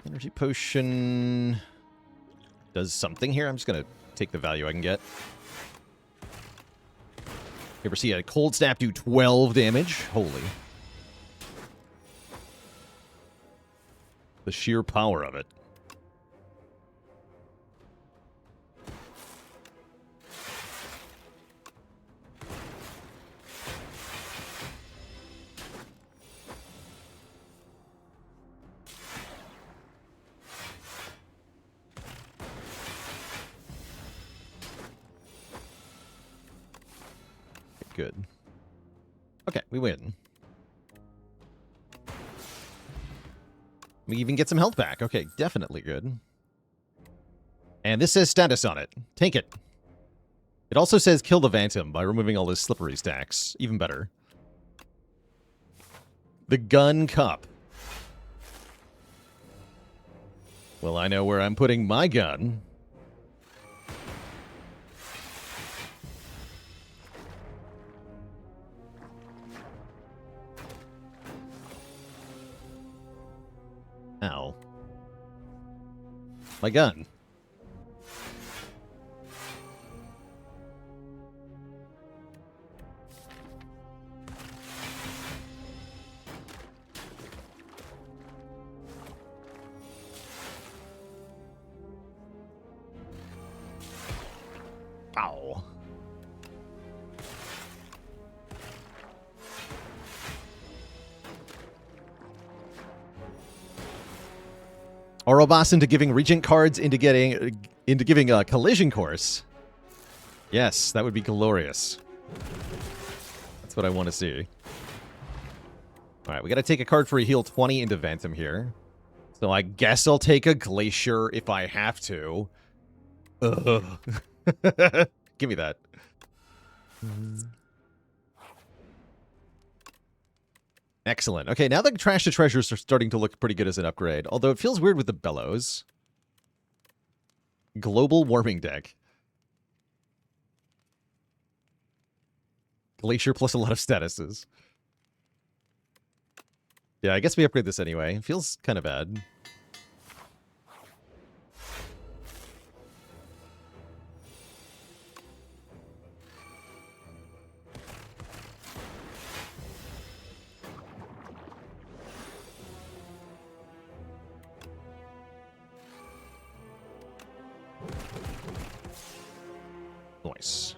Energy potion does something here. I'm just going to take the value I can get. You ever see a cold snap do 12 damage? Holy. The sheer power of it. Good. Okay, we win. We even get some health back. Okay, definitely good. And this says status on it. Take it. It also says kill the Phantom by removing all his slippery stacks. Even better. The gun cup. Well, I know where I'm putting my gun. Ow. My gun. Ow. Ouroboros into giving Regent cards into giving a collision course. Yes, that would be glorious. That's what I want to see. Alright, we gotta take a card for a heal 20 into Phantom here. So I guess I'll take a Glacier if I have to. Ugh. Give me that. Excellent. Okay, now the Trash to Treasures are starting to look pretty good as an upgrade. Although it feels weird with the Bellows. Global Warming Deck. Glacier plus a lot of statuses. Yeah, I guess we upgrade this anyway. It feels kind of bad. Nice.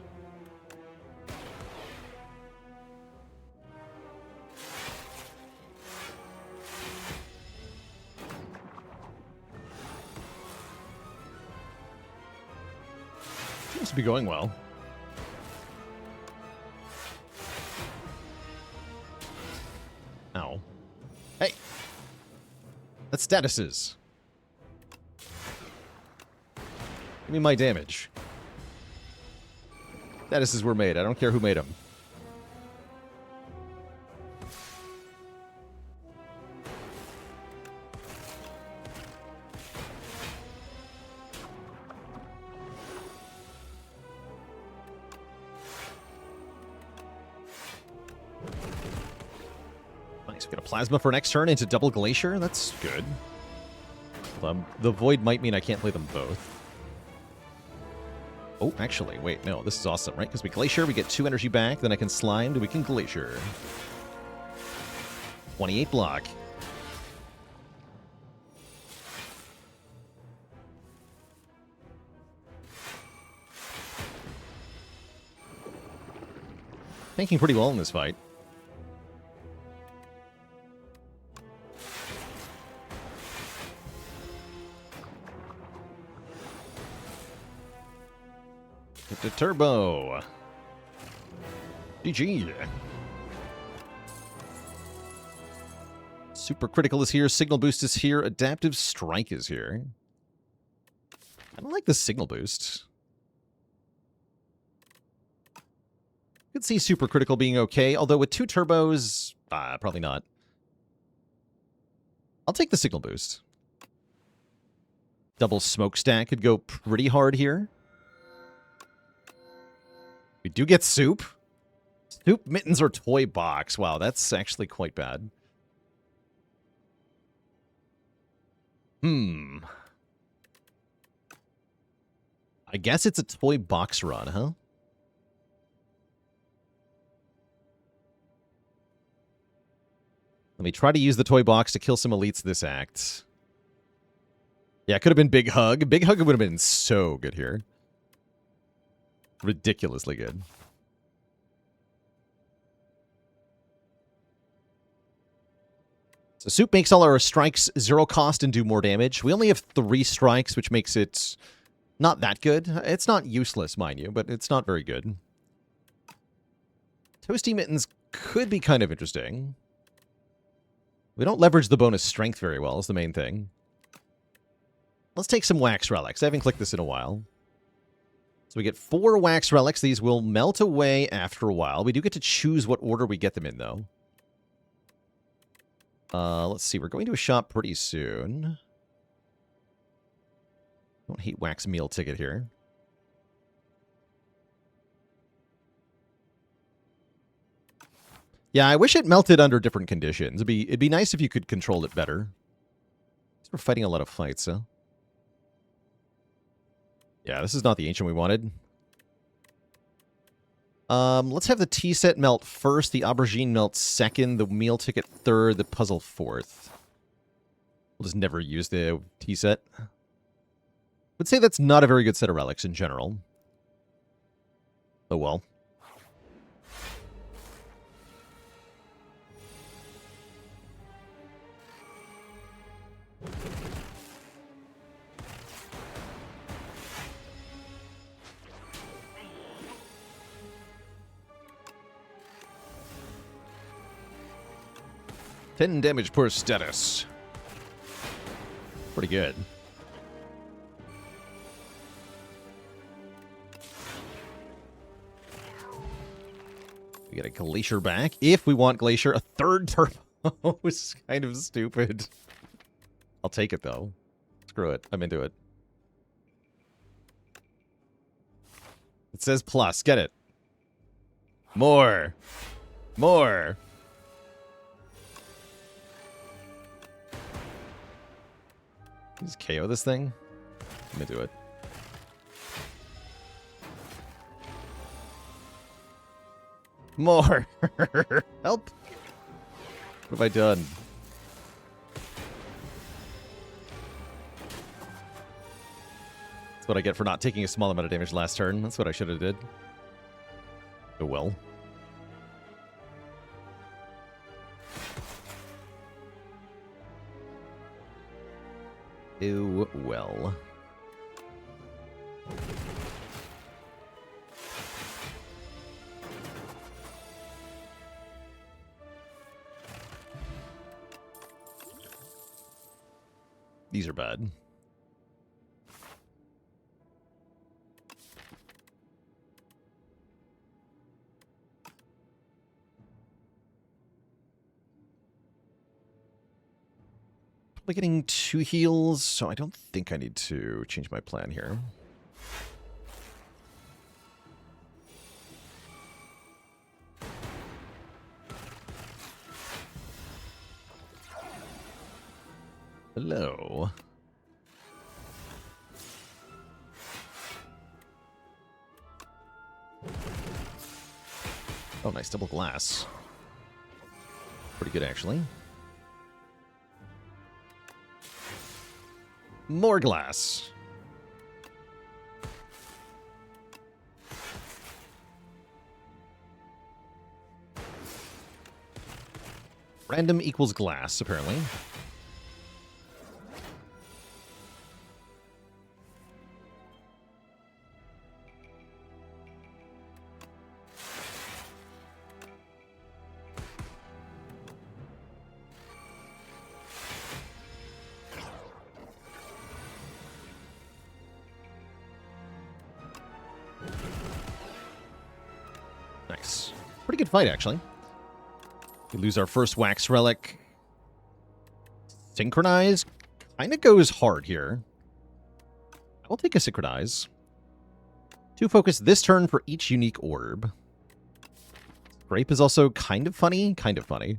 to be going well. Ow. Hey! That's statuses. Give me my damage. Statuses were made. I don't care who made them. Nice. We got a plasma for next turn into double glacier. That's good. The void might mean I can't play them both. Oh, actually, wait, no, this is awesome, right? Because we glacier, we get 2 energy back, then I can slime, then we can glacier. 28 block. Tanking pretty well in this fight. The turbo. GG. Super critical is here. Signal boost is here. Adaptive strike is here. I don't like the signal boost. Could see super critical being okay, although with 2 turbos, probably not. I'll take the signal boost. Double smokestack could go pretty hard here. We do get soup. Soup, mittens, or toy box. Wow, that's actually quite bad. I guess it's a toy box run, huh? Let me try to use the toy box to kill some elites this act. Yeah, it could have been Big Hug. Big Hug would have been so good here. Ridiculously good. So Soup makes all our strikes 0 cost and do more damage. We only have 3 strikes, which makes it not that good. It's not useless, mind you, but it's not very good. Toasty Mittens could be kind of interesting. We don't leverage the bonus strength very well, is the main thing. Let's take some wax relics. I haven't clicked this in a while. So we get 4 wax relics. These will melt away after a while. We do get to choose what order we get them in, though. Let's see. We're going to a shop pretty soon. Don't hate wax meal ticket here. Yeah, I wish it melted under different conditions. It'd be nice if you could control it better. We're fighting a lot of fights, huh? Yeah, this is not the ancient we wanted. Let's have the tea set melt first, the aubergine melt second, the meal ticket third, the puzzle fourth. We'll just never use the tea set. Would say that's not a very good set of relics in general. Oh well. $10 damage per status. Pretty good. We get a Glacier back. If we want Glacier, a 3rd turbo is kind of stupid. I'll take it, though. Screw it. I'm into it. It says plus. Get it. More. More. Just KO this thing. Let me do it. More! Help! What have I done? That's what I get for not taking a small amount of damage last turn. That's what I should have did. Oh well. Oh well. These are bad. Probably getting 2 heals, so I don't think I need to change my plan here. Hello. Oh, nice double glass. Pretty good, actually. More glass. Random equals glass, apparently. Nice. Pretty good fight, actually. We lose our first wax relic. Synchronize kind of goes hard here. I'll take a synchronize. 2 focus this turn for each unique orb. Grape is also kind of funny. Kind of funny.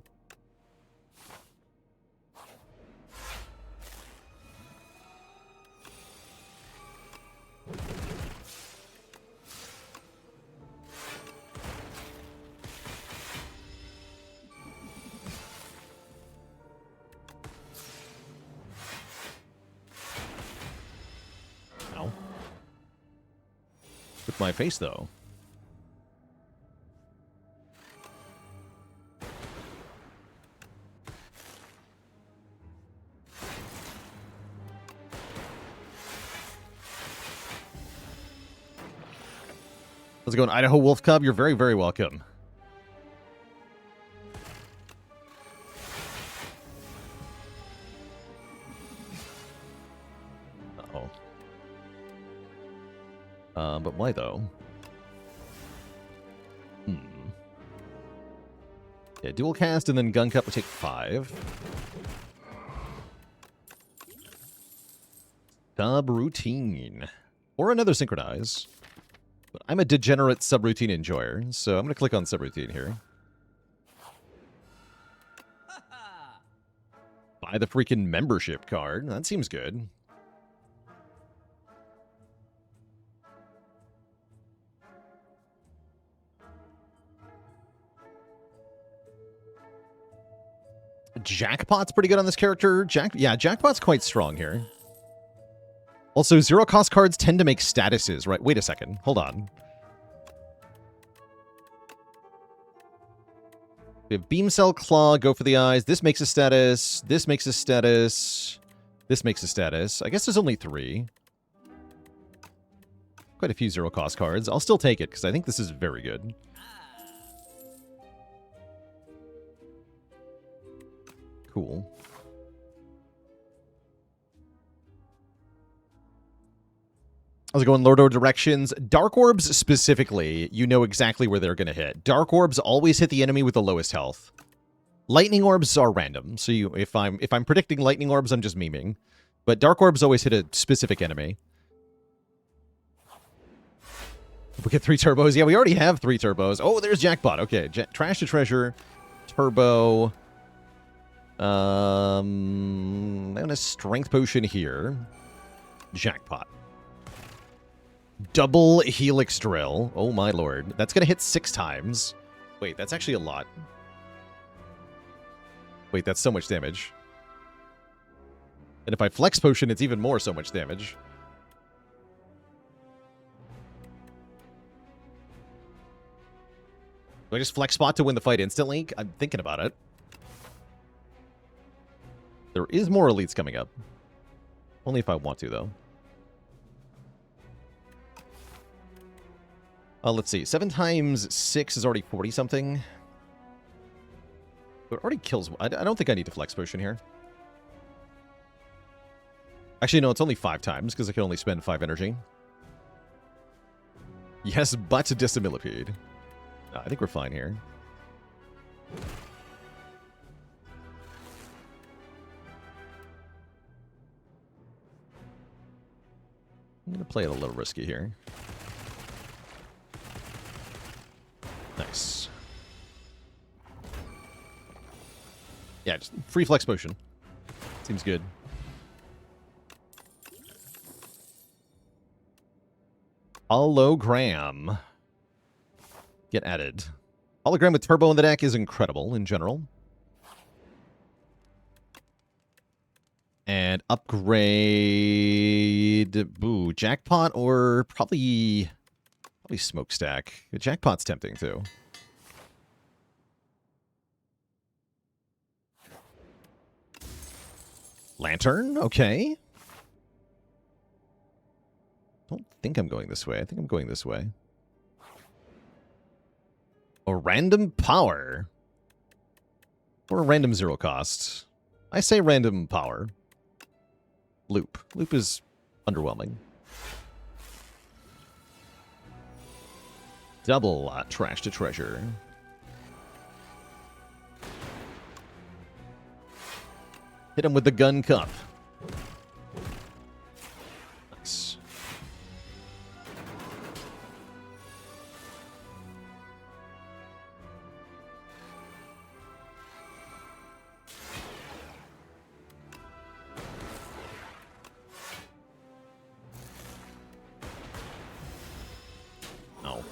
With my face, though. How's it going, Idaho Wolf Cub? You're very, very welcome. Uh-oh. But why, though? Yeah, dual cast and then gun cup would take 5. Subroutine. Or another synchronize. But I'm a degenerate subroutine enjoyer, so I'm going to click on subroutine here. Buy the freaking membership card. That seems good. Jackpot's pretty good on this character. Yeah, Jackpot's quite strong here. Also, 0-cost cards tend to make statuses, right? Wait a second. Hold on. We have Beam Cell Claw, go for the eyes. This makes a status. This makes a status. This makes a status. I guess there's only 3. Quite a few 0-cost cards. I'll still take it, because I think this is very good. Cool. How's it going, Lordo Directions? Dark Orbs specifically, you know exactly where they're going to hit. Dark Orbs always hit the enemy with the lowest health. Lightning Orbs are random, so if I'm predicting Lightning Orbs, I'm just memeing. But Dark Orbs always hit a specific enemy. We get 3 turbos. Yeah, we already have 3 turbos. Oh, there's Jackpot. Okay, Trash to Treasure, Turbo. I'm gonna Strength Potion here. Jackpot. Double Helix Drill. Oh my lord. That's gonna hit 6 times. Wait, that's actually a lot. Wait, that's so much damage. And if I Flex Potion, it's even more so much damage. Do I just Flex Spot to win the fight instantly? I'm thinking about it. There is more elites coming up. Only if I want to, though. Let's see. 7 times 6 is already 40-something. It already kills... I don't think I need to Flex Potion here. Actually, no, it's only 5 times, because I can only spend 5 energy. Yes, but Dissimillipede. I think we're fine here. I'm going to play it a little risky here. Nice. Yeah, just free flex potion. Seems good. Hologram. Get added. Hologram with turbo in the deck is incredible in general. And upgrade... Ooh, Jackpot or probably Smokestack. Jackpot's tempting too. Lantern, okay. Don't think I'm going this way. I think I'm going this way. A random power. Or a random 0 cost. I say random power. Loop. Loop is underwhelming. Double trash to treasure. Hit him with the gun cup. Nice. No.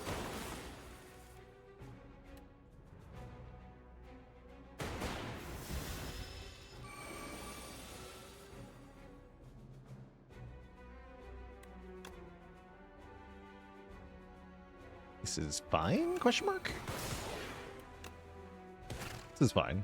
This is fine? Question mark? This is fine.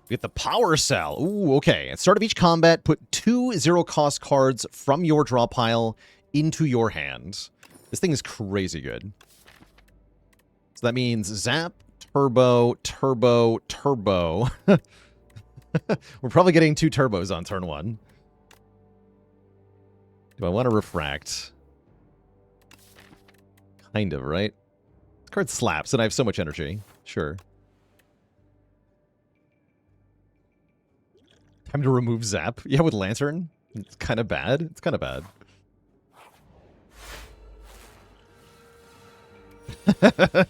We get the power cell. Ooh, okay. At the start of each combat, put 2 0-cost cards from your draw pile into your hand. This thing is crazy good. So that means zap, turbo, turbo, turbo. We're probably getting 2 turbos on turn 1. Do I want to refract? Kind of, right? This card slaps, and I have so much energy. Sure. Time to remove Zap. Yeah, with Lantern. It's kind of bad. It's kind of bad.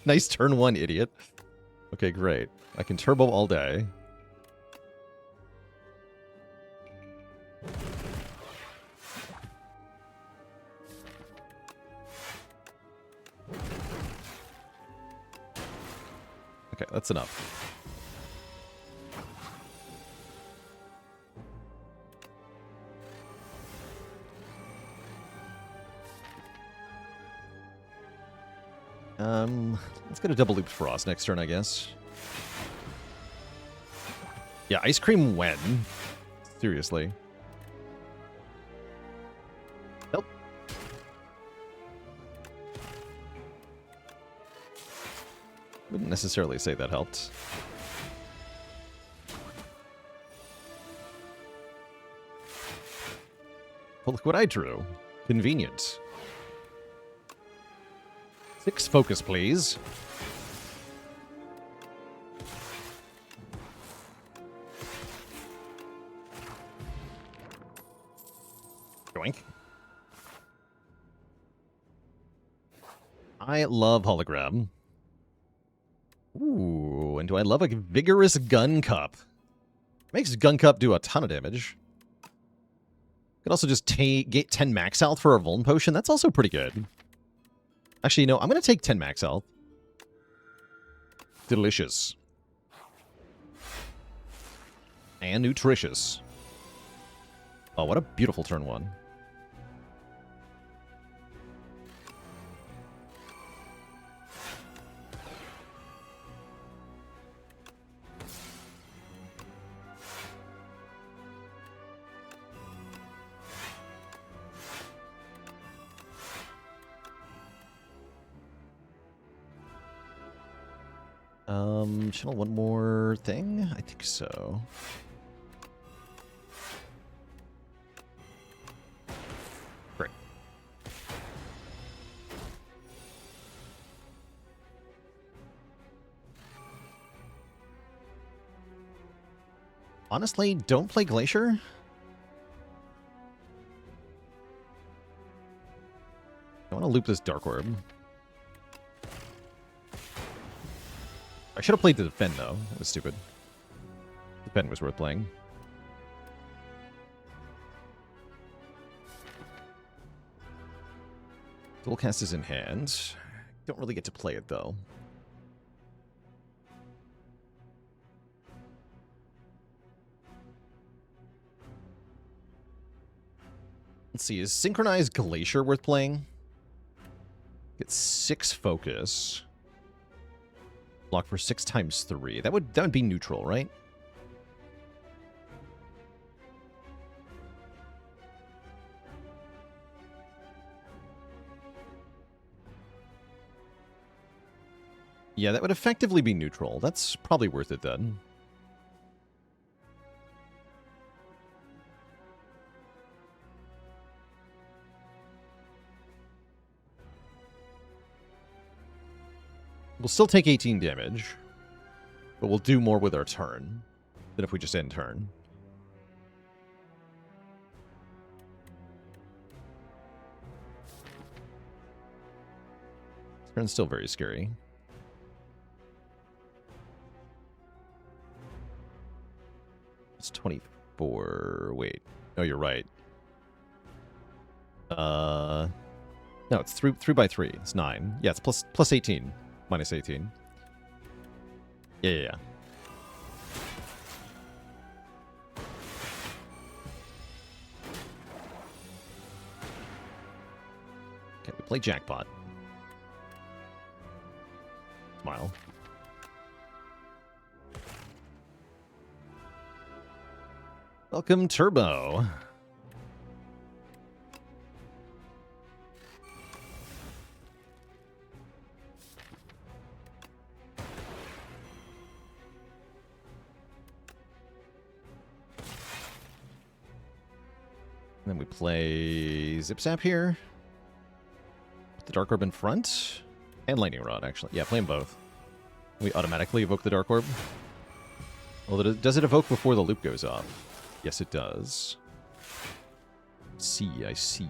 Nice turn 1, idiot. Okay, great. I can turbo all day. Okay, that's enough. Let's get a double loop frost next turn, I guess. Yeah, ice cream when? Seriously. Nope. Wouldn't necessarily say that helped. Well, look what I drew. Convenient. 6 focus, please. Doink. I love hologram. Ooh, and do I love a vigorous gun cup? Makes gun cup do a ton of damage. Could also just get 10 max health for a Vuln potion. That's also pretty good. Actually, no, I'm going to take 10 max health. Delicious. And nutritious. Oh, what a beautiful turn 1. Channel one more thing? I think so. Honestly, don't play Glacier. I want to loop this Dark Orb. I should have played the Defend, though. That was stupid. Defend was worth playing. Dual Cast is in hand. Don't really get to play it, though. Let's see, is Synchronized Glacier worth playing? Get 6 focus. Block for 6 times 3. That would be neutral, right? Yeah, that would effectively be neutral. That's probably worth it then. We'll still take 18 damage, but we'll do more with our turn than if we just end turn. Turn's still very scary. It's 24. Wait. No, you're right. No, it's 3 by 3. It's 9. Yeah, it's plus 18. Minus 18. Yeah. Okay, we play Jackpot. Smile. Welcome, Turbo. Then we play Zip Zap here. Put the Dark Orb in front. And Lightning Rod, actually. Yeah, play them both. We automatically evoke the Dark Orb. Well, does it evoke before the loop goes off? Yes, it does. I see.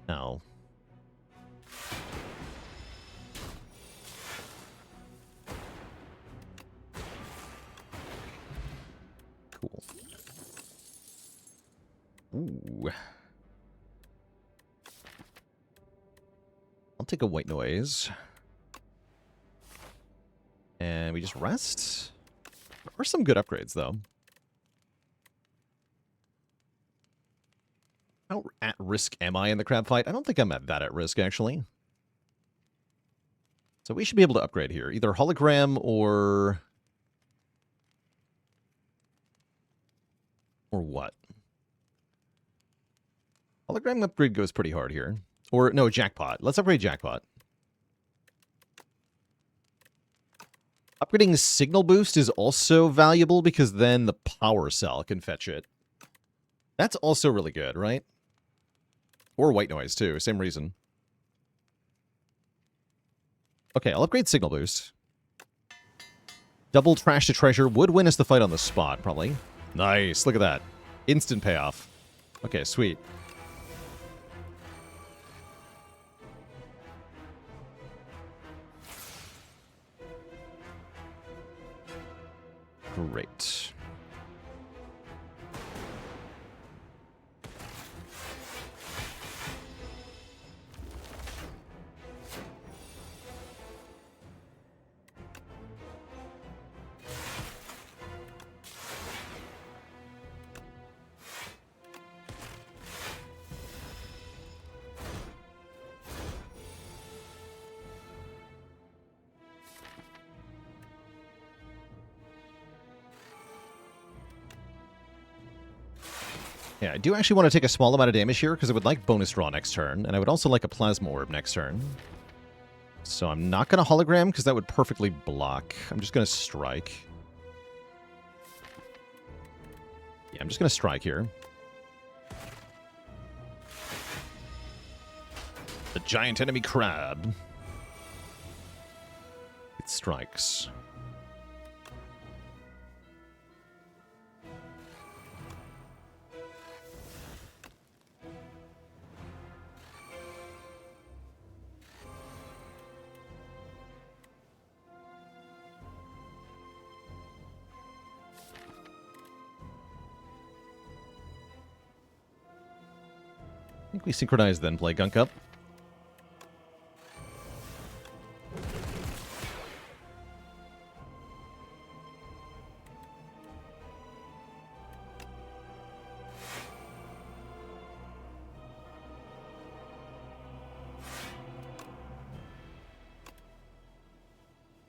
Now. Cool. Ooh. I'll take a white noise. And we just rest. There are some good upgrades, though. How at risk am I in the crab fight? I don't think I'm that at risk, actually. So we should be able to upgrade here. Either hologram or what? Hologram upgrade goes pretty hard here. Or, no, Jackpot. Let's upgrade Jackpot. Upgrading Signal Boost is also valuable because then the Power Cell can fetch it. That's also really good, right? Or White Noise, too. Same reason. Okay, I'll upgrade Signal Boost. Double Trash to Treasure would win us the fight on the spot, probably. Nice, look at that. Instant payoff. Okay, sweet. Great. Yeah, I do actually want to take a small amount of damage here because I would like bonus draw next turn, and I would also like a Plasma Orb next turn. So I'm not going to hologram because that would perfectly block. I'm just going to strike. Yeah, I'm just going to strike here. The giant enemy crab. It strikes. I think we synchronize then play Gunk Up.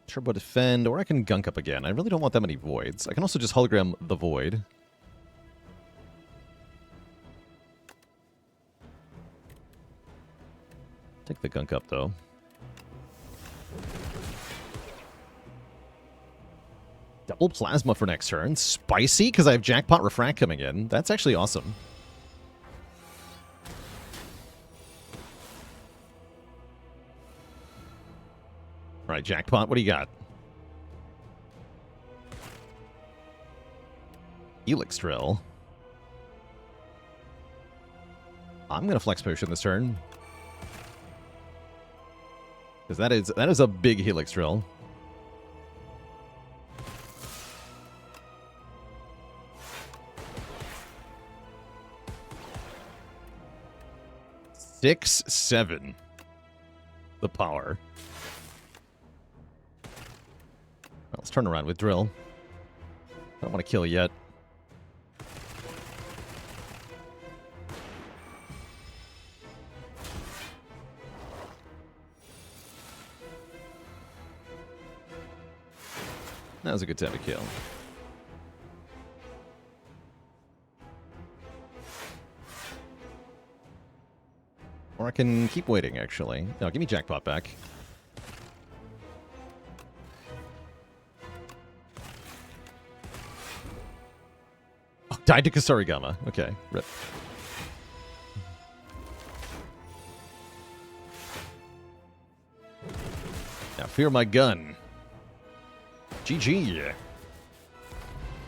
Turbo Defend, or I can Gunk Up again. I really don't want that many Voids. I can also just hologram the Void. Take the Gunk Up, though. Double Plasma for next turn. Spicy, because I have Jackpot Refract coming in. That's actually awesome. All right, Jackpot, what do you got? Helix Drill. I'm going to Flex Potion this turn. Because that is a big Helix Drill. Six, 7. The power. Well, let's turn around with Drill. I don't want to kill yet. That was a good time to kill. Or I can keep waiting, actually. No, give me Jackpot back. Oh, died to Kasarigama. Okay, rip. Now fear my gun. GG.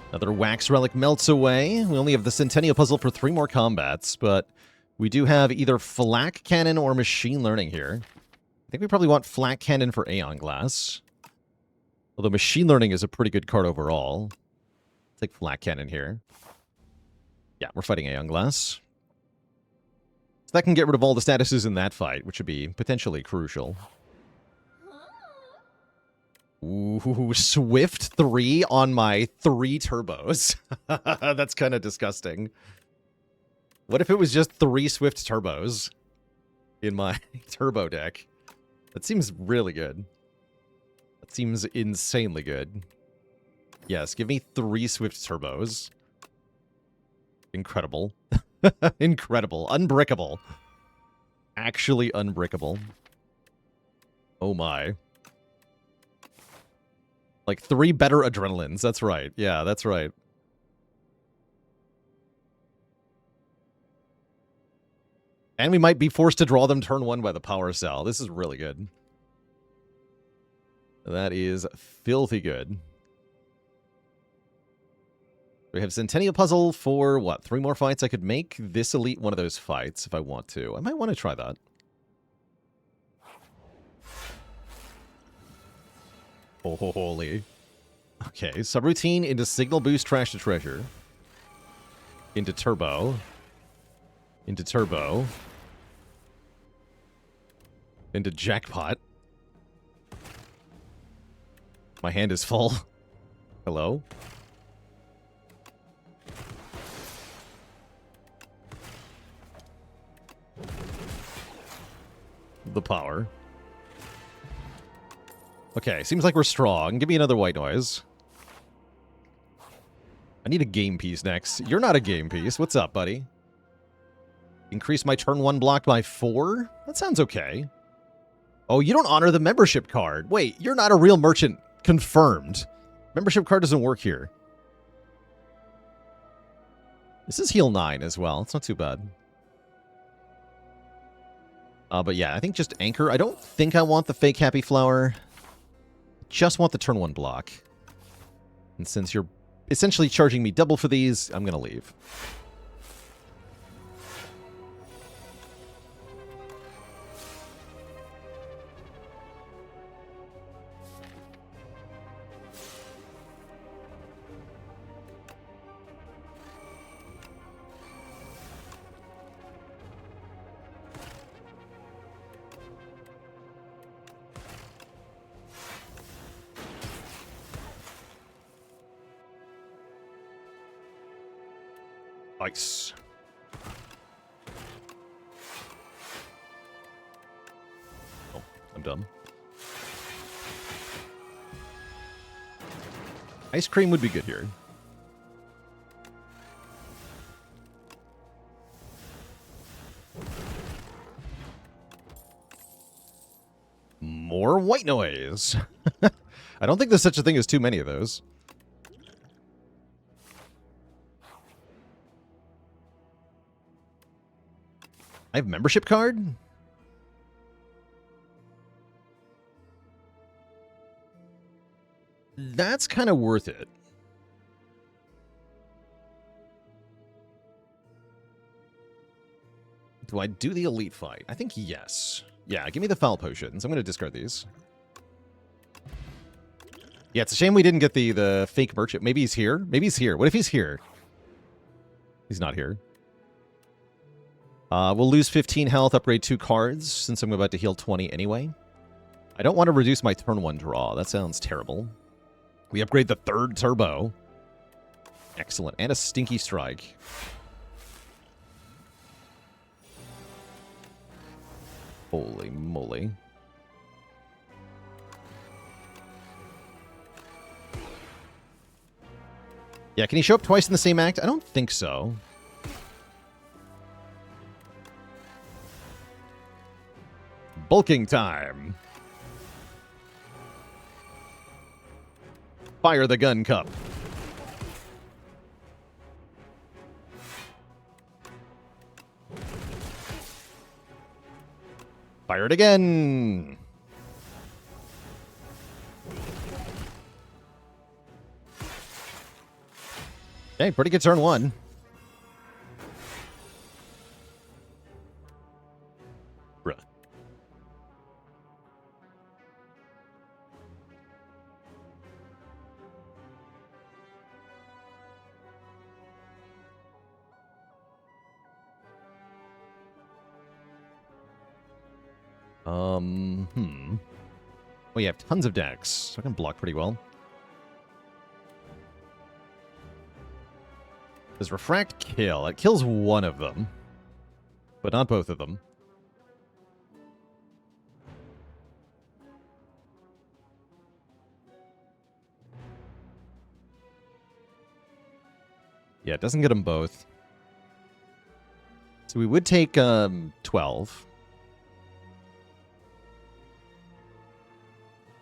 Another Wax Relic melts away. We only have the Centennial Puzzle for 3 more combats, but we do have either Flak Cannon or Machine Learning here. I think we probably want Flak Cannon for Aeon Glass. Although Machine Learning is a pretty good card overall. Take Flak Cannon here. Yeah, we're fighting Aeon Glass. So that can get rid of all the statuses in that fight, which would be potentially crucial. Ooh, Swift 3 on my 3 turbos. That's kind of disgusting. What if it was just 3 Swift turbos in my turbo deck? That seems really good. That seems insanely good. Yes, give me 3 Swift turbos. Incredible. Incredible. Unbreakable. Actually unbreakable. Oh my. Like 3 better adrenalines. That's right. Yeah, that's right. And we might be forced to draw them turn 1 by the power cell. This is really good. That is filthy good. We have Centennial Puzzle for, what, 3 more fights? I could make this elite one of those fights if I want to. I might want to try that. Oh, holy. Okay, subroutine into Signal Boost, Trash to Treasure. Into Turbo. Into Turbo. Into Jackpot. My hand is full. Hello? The power. Okay, seems like we're strong. Give me another white noise. I need a game piece next. You're not a game piece. What's up, buddy? Increase my turn 1 block by 4? That sounds okay. Oh, you don't honor the membership card. Wait, you're not a real merchant. Confirmed. Membership card doesn't work here. This is heal 9 as well. It's not too bad. But yeah, I think just Anchor. I don't think I want the fake Happy Flower. Just want the turn 1 block. And since you're essentially charging me double for these, I'm going to leave. Nice. Oh, I'm done. Ice cream would be good here. More white noise. I don't think there's such a thing as too many of those. I have membership card? That's kind of worth it. Do I do the elite fight? I think yes. Yeah, give me the foul potions. I'm going to discard these. Yeah, it's a shame we didn't get the fake merchant. Maybe he's here. Maybe he's here. What if he's here? He's not here. We'll lose 15 health, upgrade 2 cards, since I'm about to heal 20 anyway. I don't want to reduce my turn 1 draw. That sounds terrible. We upgrade the 3rd turbo. Excellent. And a stinky strike. Holy moly. Yeah, can he show up twice in the same act? I don't think so. Bulking time. Fire the gun cup. Fire it again. Okay, pretty good turn 1. Bruh. Oh, you have tons of decks, so I can block pretty well. Does Refract kill? It kills one of them, but not both of them. Yeah, it doesn't get them both. So we would take 12.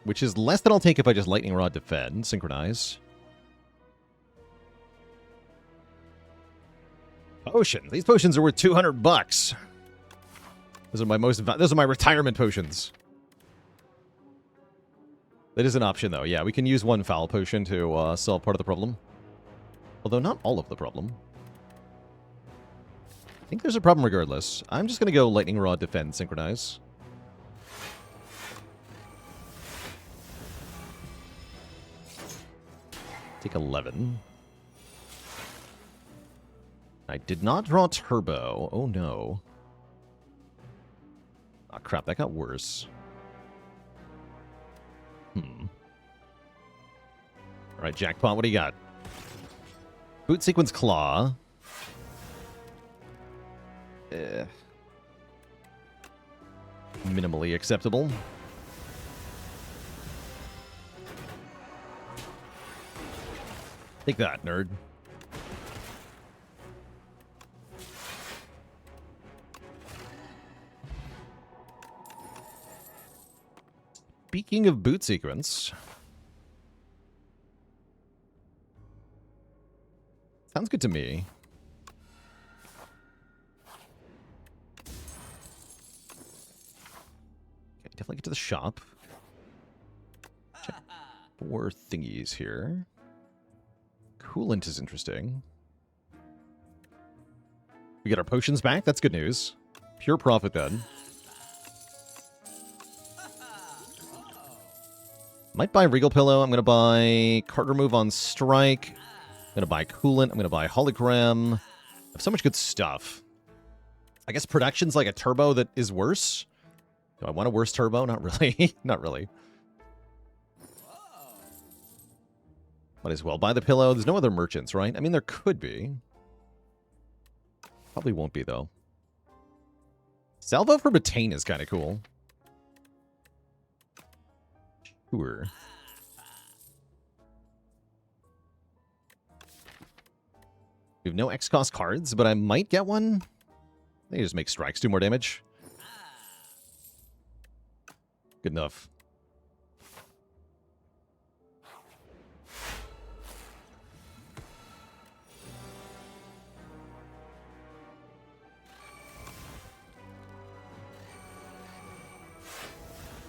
Which is less than I'll take if I just Lightning Rod defend, synchronize. Potions. These potions are worth $200. Those are my retirement potions. That is an option though. Yeah, we can use one foul potion to solve part of the problem. Although not all of the problem. I think there's a problem regardless. I'm just going to go Lightning Rod defend, synchronize. Take 11. I did not draw turbo. Oh no. Ah, crap, that got worse. Alright, Jackpot, what do you got? Boot Sequence Claw. Minimally acceptable. Take that, nerd. Speaking of boot sequence... Sounds good to me. definitely get to the shop. Check 4 thingies here. Coolant is interesting. We get our potions back. That's good news. Pure profit then. Might buy Regal Pillow. I'm going to buy Card Remove on Strike. I'm going to buy Coolant. I'm going to buy Hologram. I have so much good stuff. I guess Production's like a turbo that is worse. Do I want a worse turbo? Not really. Not really. Might as well buy the pillow. There's no other merchants, right? I mean, there could be. Probably won't be, though. Salvo for Botane is kind of cool. Sure. We have no X-Cost cards, but I might get one. They just make strikes do more damage. Good enough.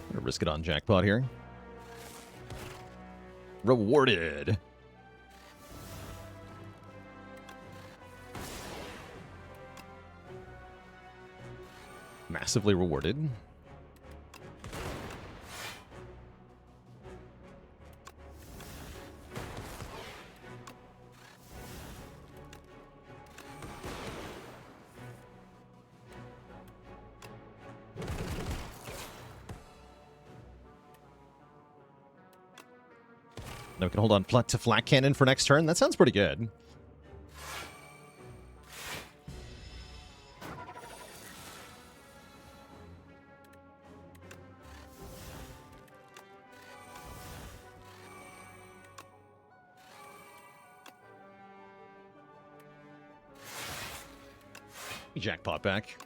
I'm gonna risk it on jackpot here. Rewarded. Massively rewarded. Now we can hold on to Flak Cannon for next turn. That sounds pretty good. Jackpot back.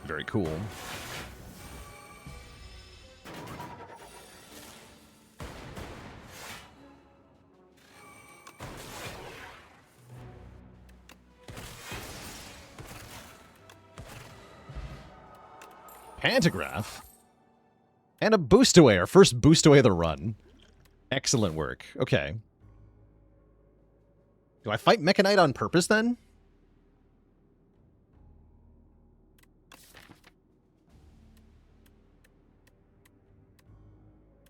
Very cool. Pantograph. And a boost away. Our first boost away of the run. Excellent work. Okay. Do I fight Mechanite on purpose then?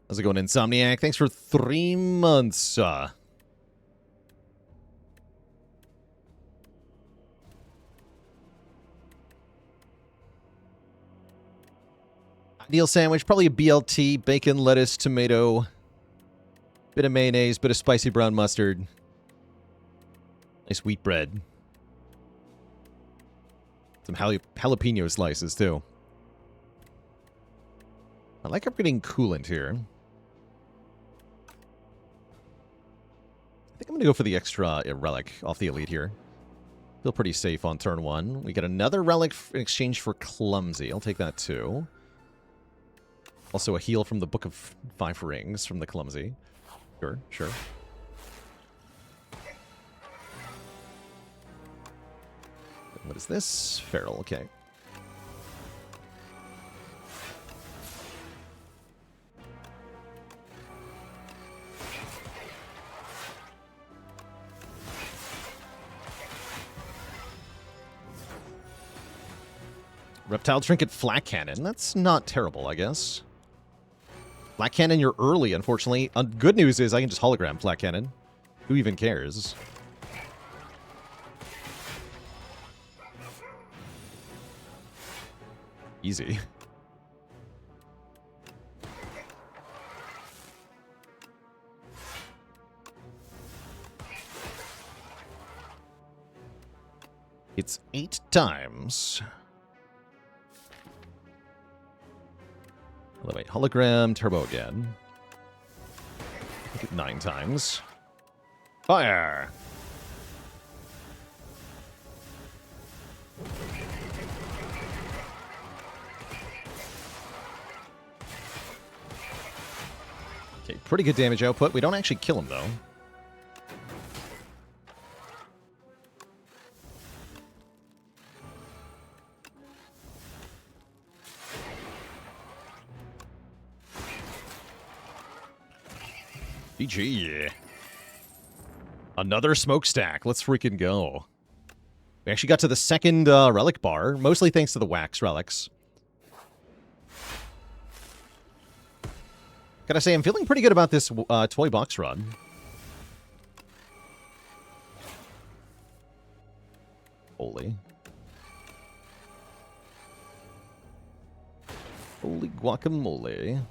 How's it going, Insomniac? Thanks for 3 months. Ideal sandwich, probably a BLT, bacon, lettuce, tomato, bit of mayonnaise, bit of spicy brown mustard. Nice wheat bread. Some jalapeno slices, too. I like upgrading coolant here. I think I'm going to go for the extra relic off the elite here. Feel pretty safe on turn 1. We get another relic in exchange for Clumsy. I'll take that, too. Also a heal from the Book of 5 Rings from the Clumsy. Sure, sure. What is this? Feral, okay. Reptile Trinket Flak Cannon. That's not terrible, I guess. Flak Cannon, you're early, unfortunately. Good news is I can just hologram Flak Cannon. Who even cares? Easy. It's 8 times. Wait, hologram, turbo again. Make it 9 times. Fire! Okay, pretty good damage output. We don't actually kill him, though. GG. Another smokestack. Let's freaking go. We actually got to the second relic bar, mostly thanks to the wax relics. Gotta say, I'm feeling pretty good about this toy box run. Holy. Holy guacamole.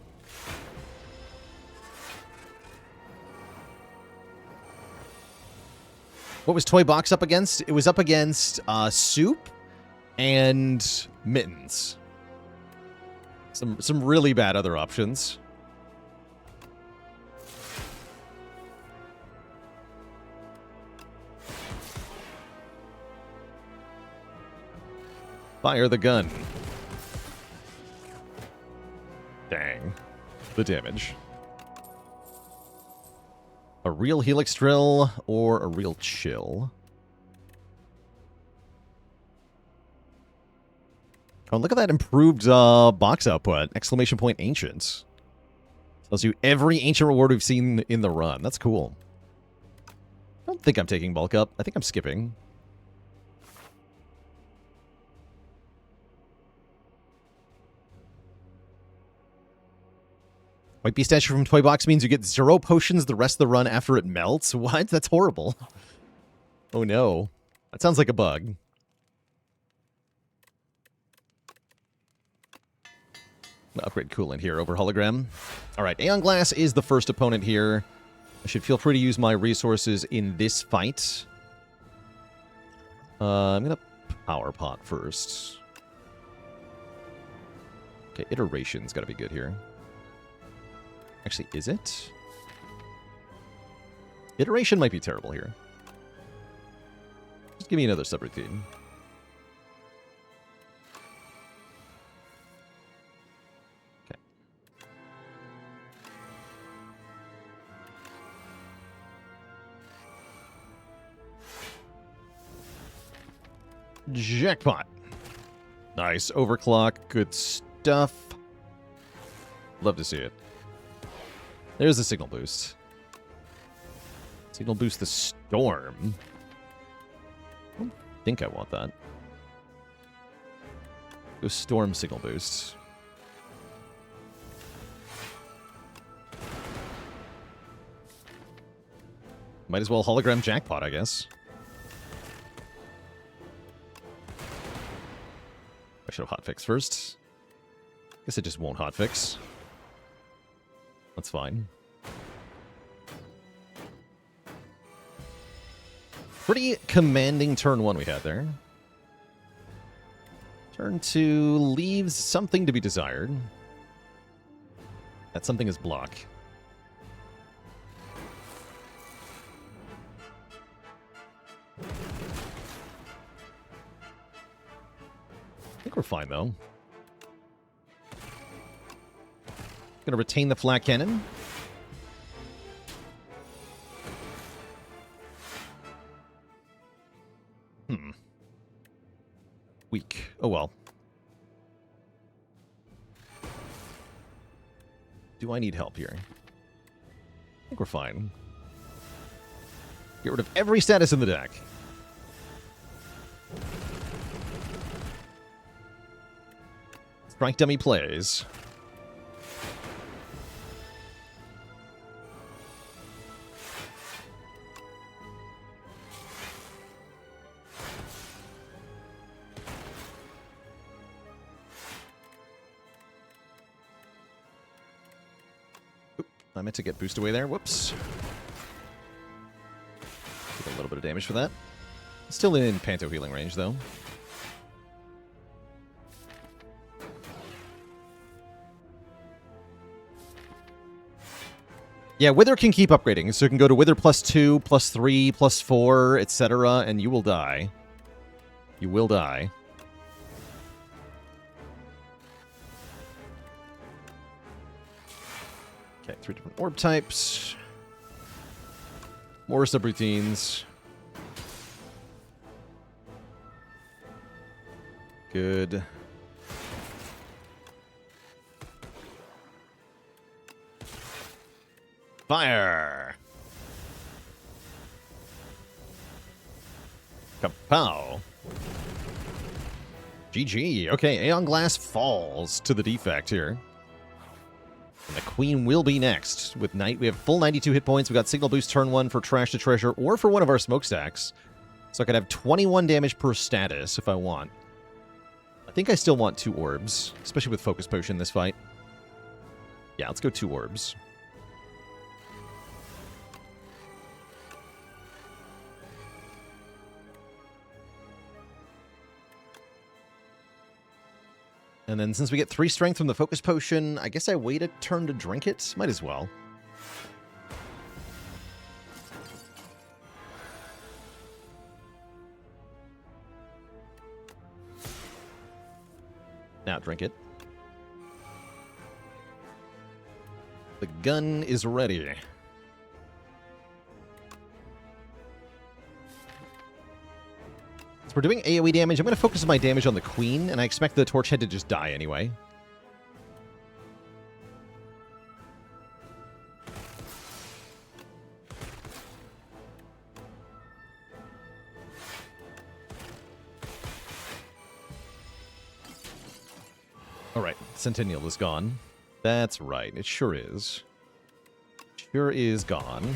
What was Toy Box up against? It was up against Soup and Mittens. Some really bad other options. Fire the gun. Dang. The damage. A real Helix Drill or a real Chill? Oh, look at that improved box output. Exclamation point Ancient. Tells you every Ancient reward we've seen in the run. That's cool. I don't think I'm taking bulk up. I think I'm skipping. White Beast statue from Toy Box means you get 0 potions the rest of the run after it melts? What? That's horrible. Oh no. That sounds like a bug. Upgrade coolant here over hologram. Alright, Aeon Glass is the first opponent here. I should feel free to use my resources in this fight. I'm gonna power pot first. Okay, Iteration's gotta be good here. Actually, is it? Iteration might be terrible here. Just give me another subroutine. Okay. Jackpot. Nice. Overclock. Good stuff. Love to see it. There's the signal boost. Signal boost the storm. I don't think I want that. Go storm signal boost. Might as well hologram jackpot, I guess. I should have hotfix first. Guess it just won't hotfix. That's fine. Pretty commanding turn 1 we had there. Turn 2 leaves something to be desired. That something is block. I think we're fine, though. Gonna retain the flat cannon. Weak. Oh well. Do I need help here? I think we're fine. Get rid of every status in the deck. Strike dummy plays. I meant to get boost away there. Whoops. Took a little bit of damage for that. Still in Panto healing range, though. Yeah, Wither can keep upgrading, so it can go to Wither +2, +3, +4, etc., and you will die. You will die. Okay, 3 different orb types. More subroutines. Good. Spire. Kapow. GG. Okay, Aeon Glass falls to the Defect here. And the Queen will be next. With Knight, we have full 92 hit points. We got Signal Boost turn 1 for Trash to Treasure or for one of our smokestacks. So I could have 21 damage per status if I want. I think I still want 2 orbs, especially with Focus Potion in this fight. Yeah, let's go 2 orbs. And then since we get 3 strength from the Focus Potion, I guess I wait a turn to drink it? Might as well. Now drink it. The gun is ready. So we're doing AoE damage. I'm going to focus my damage on the Queen, and I expect the Torch Head to just die anyway. Alright, Centennial is gone. That's right, it sure is. Sure is gone.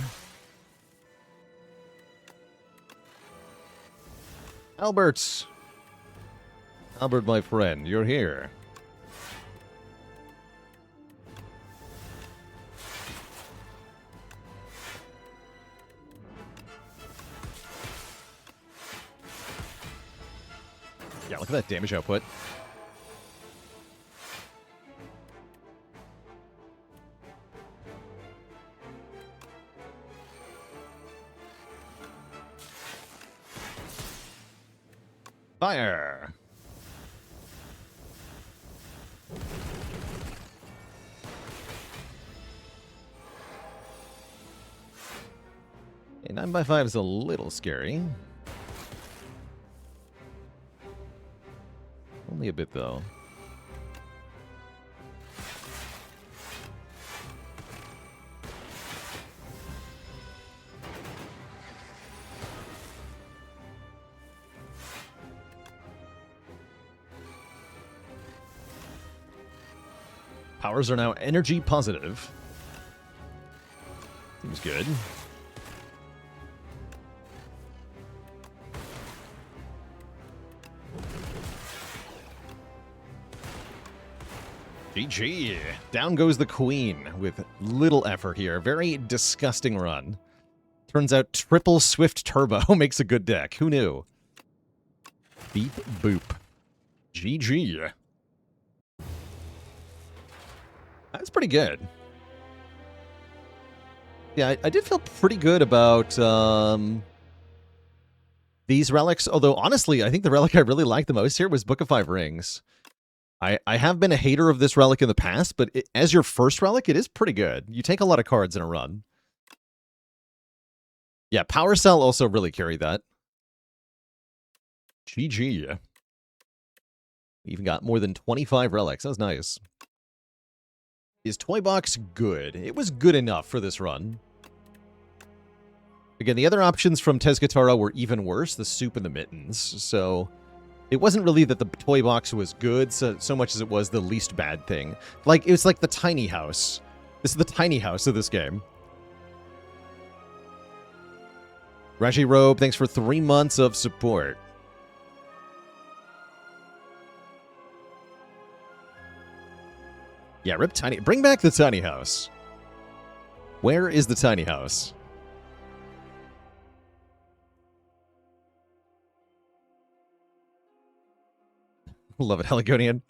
Albert! Albert, my friend, you're here. Yeah, look at that damage output. Fire! A 9x5 is a little scary. Only a bit, though. Powers are now energy positive. Seems good. GG. Down goes the Queen with little effort here. Very disgusting run. Turns out triple Swift Turbo makes a good deck. Who knew? Beep boop. GG. That's pretty good. Yeah, I did feel pretty good about these relics. Although, honestly, I think the relic I really liked the most here was Book of 5 Rings. I have been a hater of this relic in the past, but as your first relic, it is pretty good. You take a lot of cards in a run. Yeah, Power Cell also really carried that. GG. We even got more than 25 relics. That was nice. Is Toy Box good? It was good enough for this run. Again, the other options from Tezcataro were even worse, the soup and the mittens. So it wasn't really that the Toy Box was good so much as it was the least bad thing. Like, it was like the tiny house. This is the tiny house of this game. Raji Robe, thanks for 3 months of support. Yeah, rip tiny. Bring back the tiny house. Where is the tiny house? Love it, Heliconian.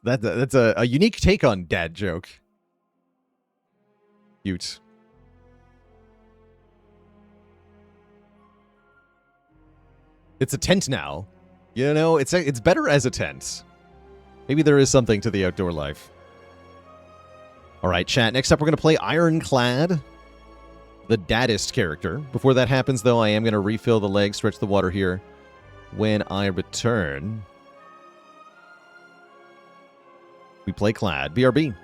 That's a unique take on dad joke. Cute. It's a tent now. You know, it's better as a tent. Maybe there is something to the outdoor life. All right, chat. Next up, we're going to play Ironclad, the daddest character. Before that happens, though, I am going to refill the leg, stretch the water here when I return. We play Clad. BRB.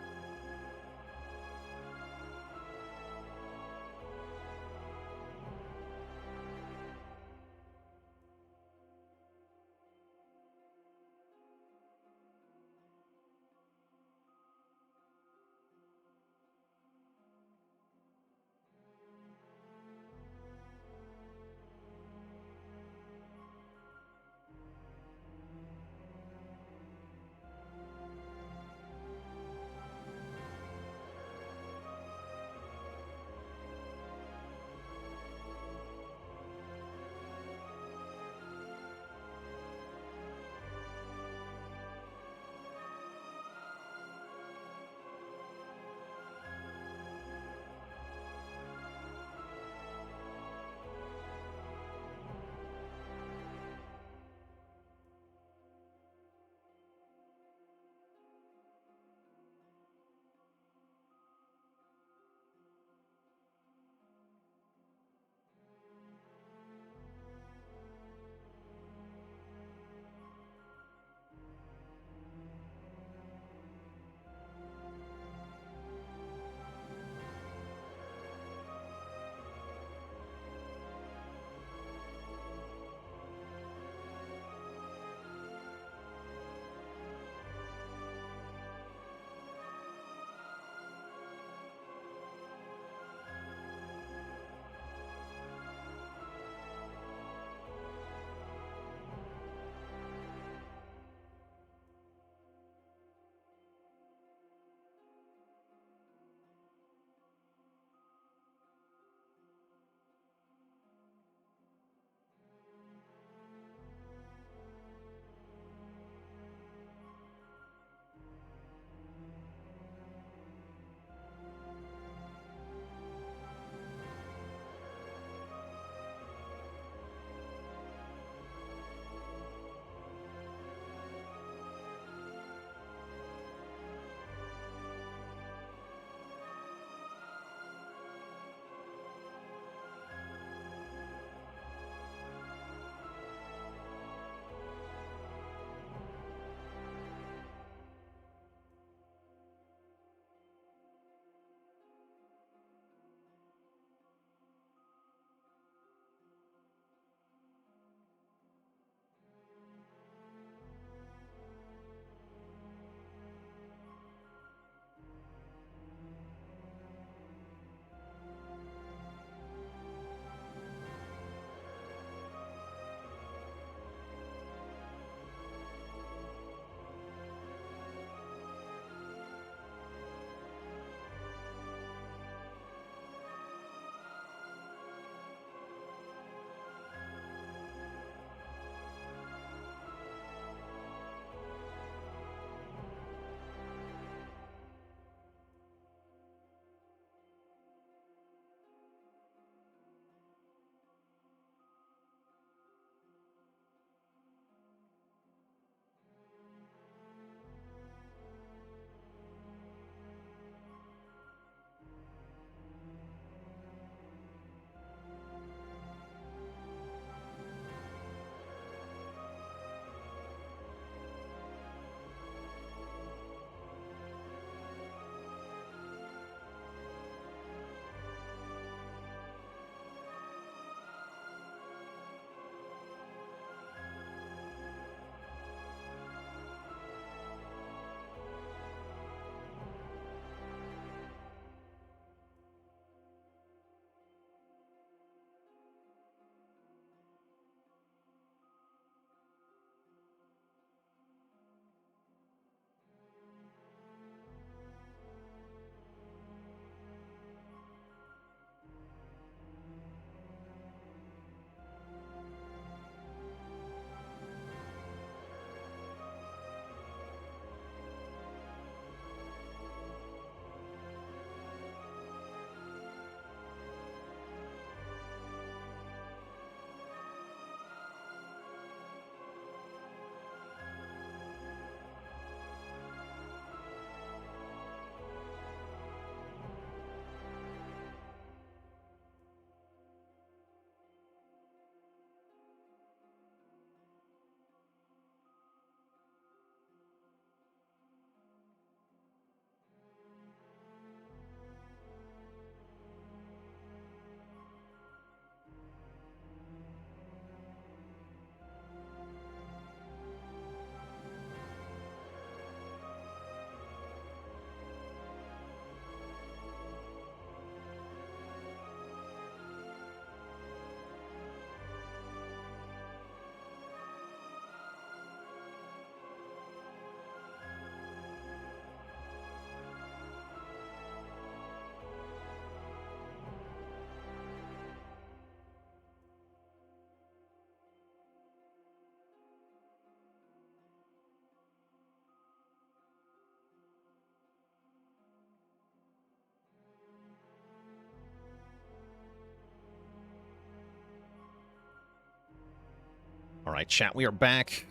right, chat, we are back.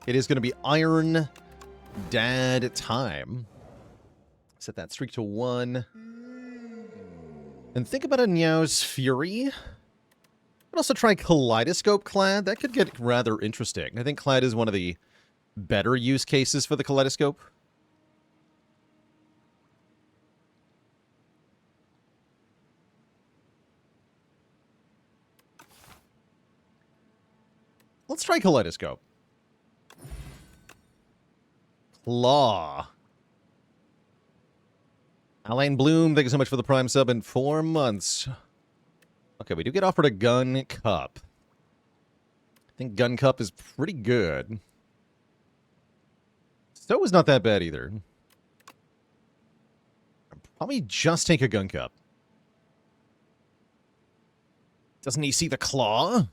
It is going to be Iron Dad time. Set that streak to 1. And think about a Niao's Fury. I'd also try Kaleidoscope Clad. That could get rather interesting. I think Clad is one of the better use cases for the Kaleidoscope. Let's try Kaleidoscope. Claw. Alain Bloom, thank you so much for the Prime sub in 4 months. Okay, we do get offered a Gun Cup. I think Gun Cup is pretty good. So is not that bad either. I'll probably just take a Gun Cup. Doesn't he see the claw?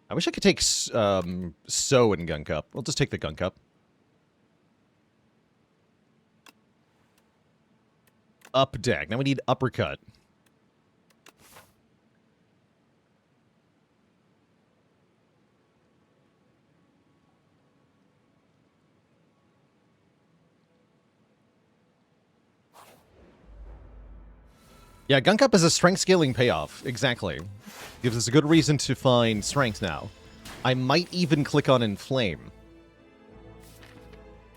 I wish I could take So and Gun Cup. We'll just take the Gun Cup. Up deck. Now we need Uppercut. Yeah, Gun Cup is a strength scaling payoff. Exactly. Gives us a good reason to find strength now. I might even click on Inflame.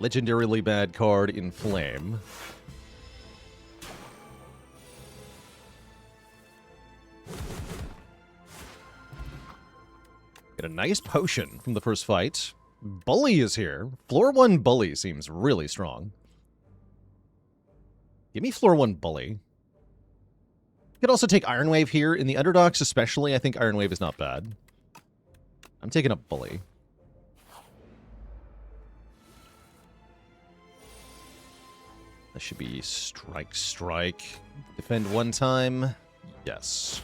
Legendarily bad card, Inflame. Get a nice potion from the first fight. Bully is here. Floor 1 Bully seems really strong. Give me Floor 1 Bully. You could also take Iron Wave here. In the underdogs especially, I think Iron Wave is not bad. I'm taking a Bully. That should be Strike, Strike. Defend 1 time. Yes.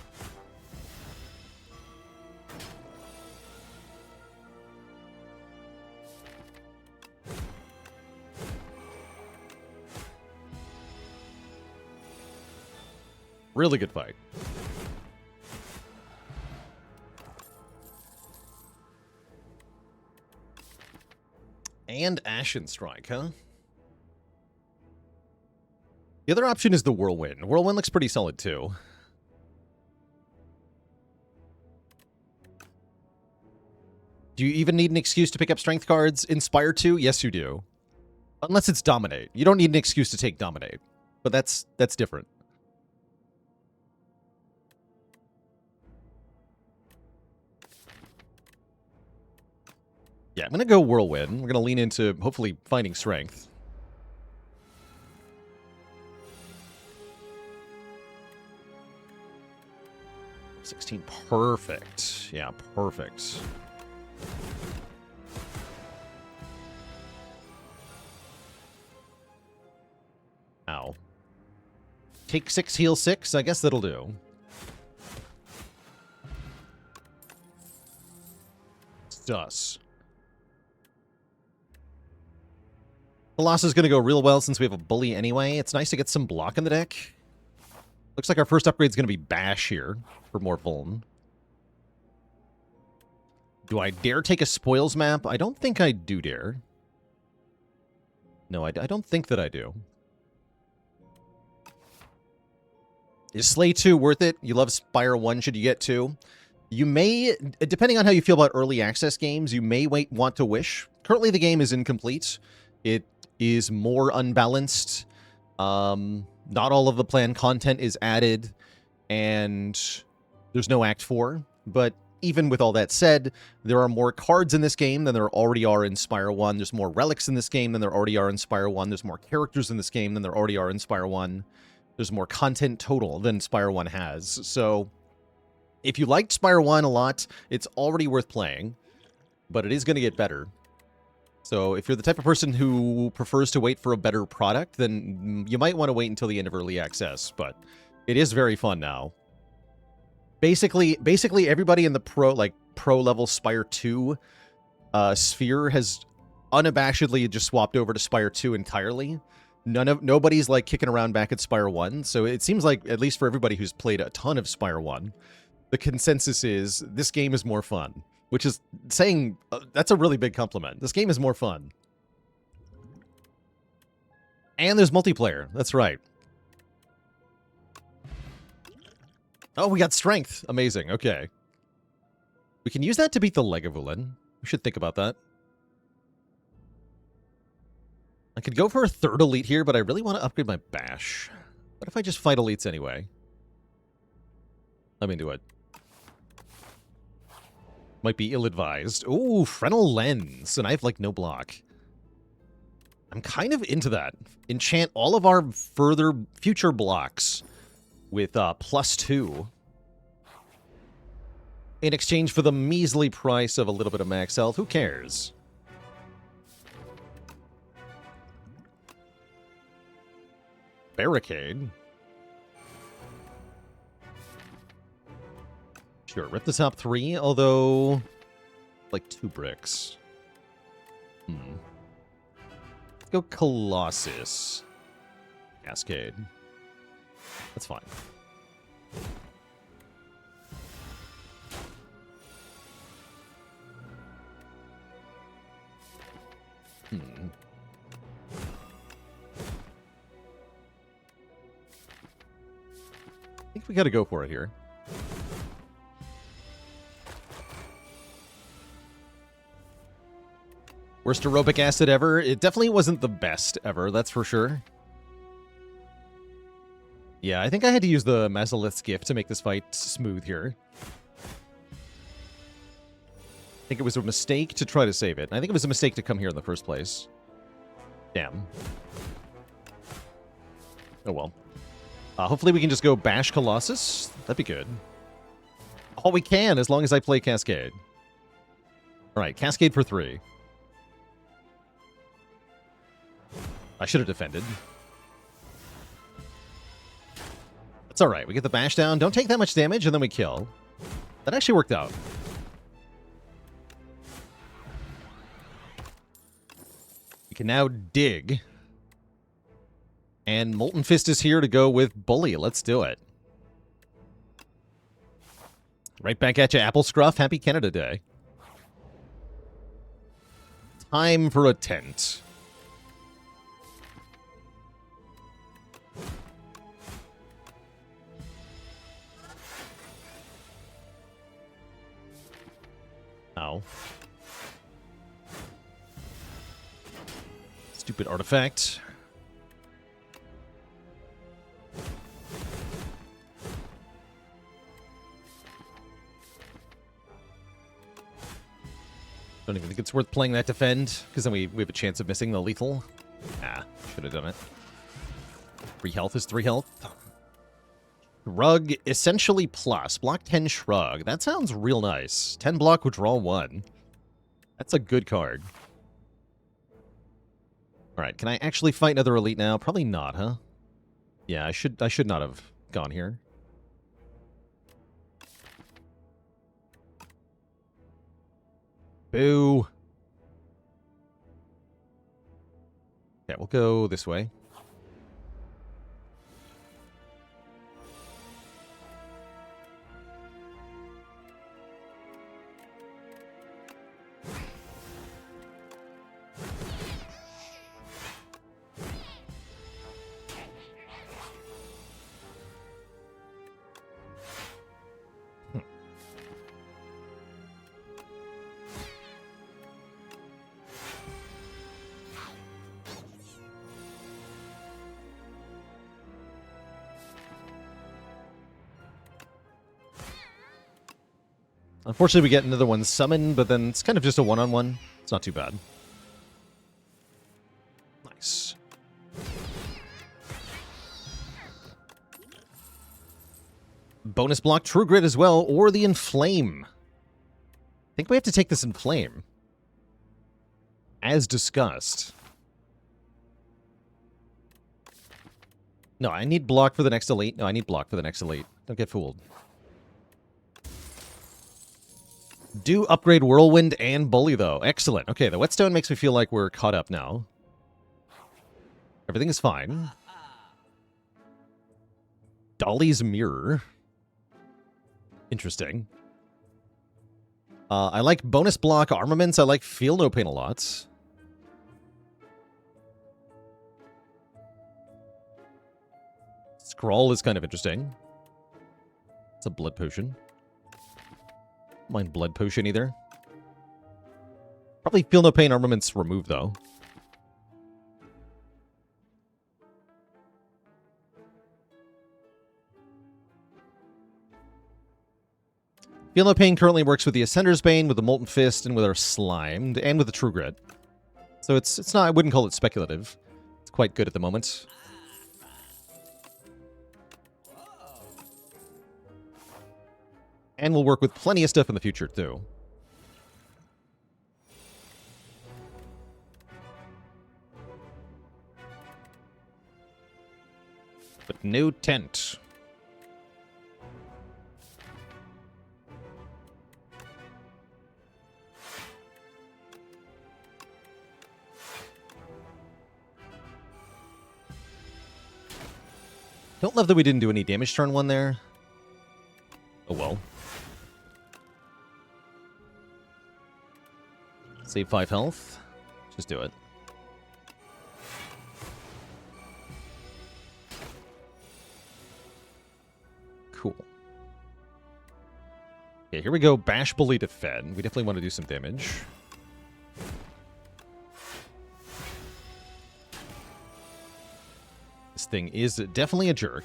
Really good fight. And Ashen Strike, huh? The other option is the Whirlwind. Whirlwind looks pretty solid, too. Do you even need an excuse to pick up strength cards in Spire 2? Yes, you do. Unless it's Dominate. You don't need an excuse to take Dominate. But that's different. Yeah, I'm going to go Whirlwind. We're going to lean into, hopefully, finding strength. $16. Perfect. Yeah, perfect. Ow. Take 6, heal 6. I guess that'll do. Sus. Colossus is going to go real well since we have a Bully anyway. It's nice to get some block in the deck. Looks like our first upgrade is going to be Bash here for more Vuln. Do I dare take a Spoils map? I don't think I do dare. No, I don't think that I do. Is Slay 2 worth it? You love Spire 1, should you get 2? You may, depending on how you feel about early access games, you may want to wish. Currently the game is incomplete. It is more unbalanced. Not all of the planned content is added, and there's no Act 4. But even with all that said, there are more cards in this game than there already are in Spire 1. There's more relics in this game than there already are in Spire 1. There's more characters in this game than there already are in Spire 1. There's more content total than Spire 1 has. So if you liked Spire 1 a lot, it's already worth playing, but it is going to get better. So if you're the type of person who prefers to wait for a better product, then you might want to wait until the end of early access, but it is very fun now. Basically everybody in the pro level Spire 2 sphere has unabashedly just swapped over to Spire 2 entirely. Nobody's like kicking around back at Spire 1, so it seems like, at least for everybody who's played a ton of Spire 1, the consensus is this game is more fun, which is saying that's a really big compliment. This game is more fun. And there's multiplayer. That's right. Oh, we got strength. Amazing. Okay. We can use that to beat the Lagavulin. We should think about that. I could go for a third elite here, but I really want to upgrade my bash. What if I just fight elites anyway? I'm into it. Might be ill-advised. Ooh, Fresnel Lens, and I have, like, no block. I'm kind of into that. Enchant all of our future blocks with +2 in exchange for the measly price of a little bit of max health. Who cares? Barricade. Sure, rip the top 3, although like 2 bricks. Let's go Colossus. Cascade. That's fine. I think we gotta go for it here. Worst aerobic acid ever? It definitely wasn't the best ever, that's for sure. Yeah, I think I had to use the Mazalith's gift to make this fight smooth here. I think it was a mistake to try to save it. I think it was a mistake to come here in the first place. Damn. Oh well. Hopefully we can just go bash Colossus. That'd be good. Oh, we can, as long as I play Cascade. Alright, Cascade for 3. I should have defended. That's alright. We get the bash down. Don't take that much damage, and then we kill. That actually worked out. We can now dig. And Molten Fist is here to go with Bully. Let's do it. Right back at you, Apple Scruff. Happy Canada Day. Time for a tent. Ow. Stupid artifact. Don't even think it's worth playing that defend, because then we have a chance of missing the lethal. Ah, should have done it. 3 health is 3 health. Shrug, essentially plus. Block 10 Shrug. That sounds real nice. 10 block, withdraw 1. That's a good card. Alright, can I actually fight another elite now? Probably not, huh? Yeah, I should not have gone here. Boo. Yeah, we'll go this way. Unfortunately, we get another one summoned, but then it's kind of just a one-on-one. It's not too bad. Nice. Bonus block True Grit as well, or the Inflame. I think we have to take this Inflame. As discussed. No, I need block for the next elite. No, I need block for the next elite. Don't get fooled. Do upgrade Whirlwind and Bully, though. Excellent. Okay, the Whetstone makes me feel like we're caught up now. Everything is fine. Dolly's Mirror. Interesting. I like bonus block armaments. I like feel no pain a lot. Scroll is kind of interesting. It's a blood potion. Don't mind blood potion either. Probably feel no pain armaments removed though. Feel no pain currently works with the Ascender's Bane, with the Molten Fist, and with our Slimed, and with the True Grit. So it's not, I wouldn't call it speculative. It's quite good at the moment. And we'll work with plenty of stuff in the future, too. But no tent. Don't love that we didn't do any damage turn one there. Oh well. Save 5 health. Just do it. Cool. Okay, here we go. Bash, Bully, Defend. We definitely want to do some damage. This thing is definitely a jerk.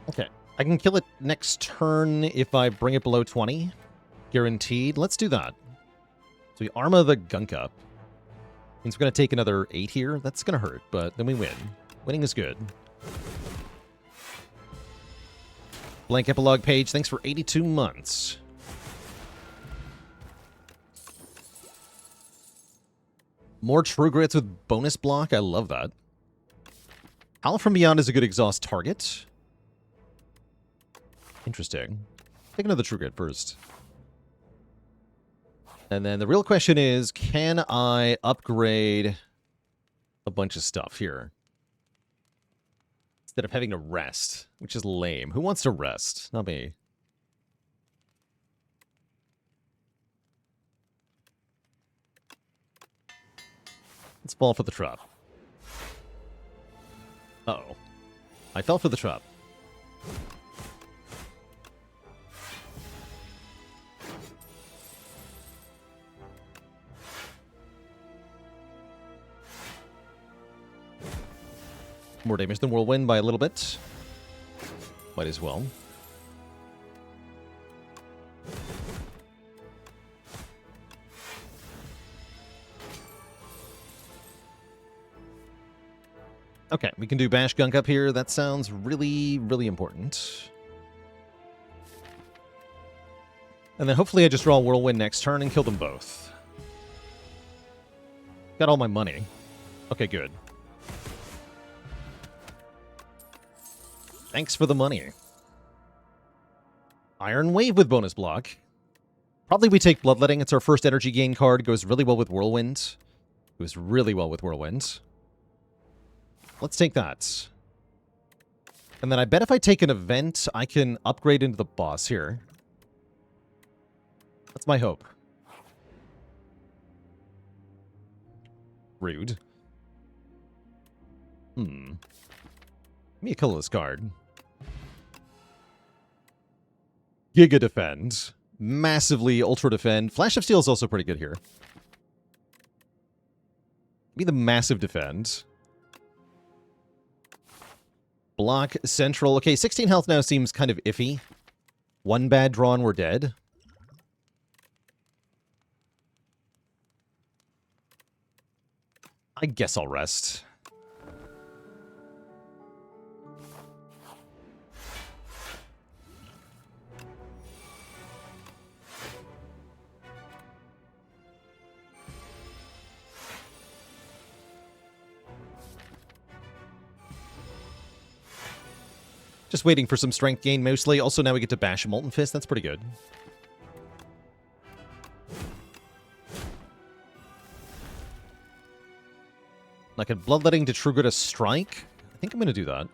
Okay, I can kill it next turn if I bring it below 20. Guaranteed. Let's do that. So we Arma the Gunk up. Means we're going to take another 8 here. That's going to hurt, but then we win. Winning is good. Blank epilogue page. Thanks for 82 months. More True Grits with bonus block. I love that. Howl from Beyond is a good exhaust target. Interesting. Take another True Grit first. And then the real question is, can I upgrade a bunch of stuff here? Instead of having to rest, which is lame. Who wants to rest? Not me. Let's fall for the trap. Uh-oh. I fell for the trap. More damage than Whirlwind by a little bit. Might as well. Okay, we can do Bash Gunk up here. That sounds really, really important. And then hopefully I just draw Whirlwind next turn and kill them both. Got all my money. Okay, good. Thanks for the money. Iron Wave with bonus block. Probably we take Bloodletting. It's our first energy gain card. Goes really well with Whirlwind. Goes really well with Whirlwind. Let's take that. And then I bet if I take an event, I can upgrade into the boss here. That's my hope. Rude. Give me a colorless card. Giga Defend. Massively Ultra Defend. Flash of Steel is also pretty good here. Give me the Massive Defend. Block Central. Okay, 16 health now seems kind of iffy. One bad draw and we're dead. I guess I'll rest. Just waiting for some strength gain mostly. Also, now we get to bash Molten Fist. That's pretty good. Like a Bloodletting to trigger a strike. I think I'm going to do that.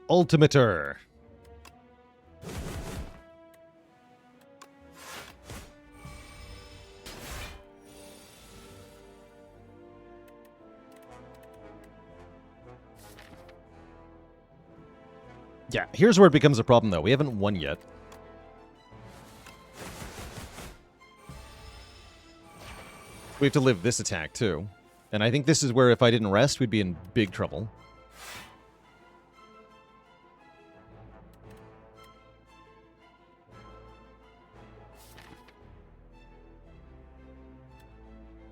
Ultimator. Yeah, here's where it becomes a problem, though. We haven't won yet. We have to live this attack, too. And I think this is where if I didn't rest, we'd be in big trouble.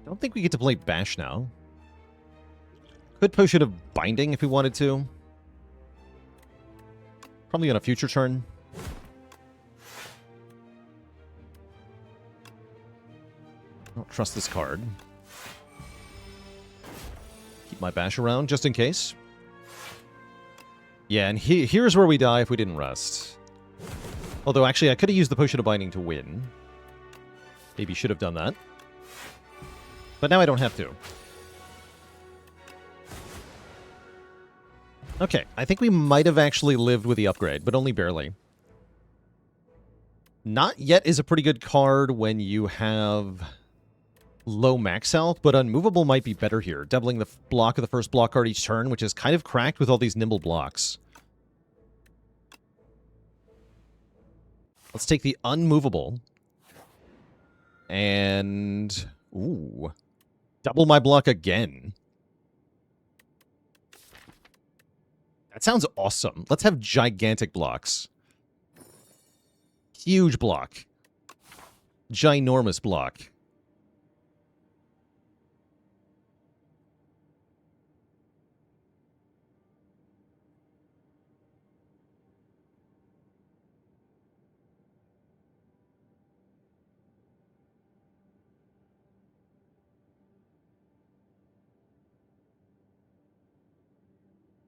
I don't think we get to play Bash now. Could Potion of Binding if we wanted to. Probably on a future turn. I don't trust this card. Keep my Bash around just in case. Yeah, and here's where we die if we didn't rest. Although, actually, I could have used the Potion of Binding to win. Maybe should have done that. But now I don't have to. Okay, I think we might have actually lived with the upgrade, but only barely. Not Yet is a pretty good card when you have low max health, but Unmovable might be better here. Doubling the block of the first block card each turn, which is kind of cracked with all these nimble blocks. Let's take the Unmovable. And... ooh. Double my block again. That sounds awesome. Let's have gigantic blocks. Huge block. Ginormous block.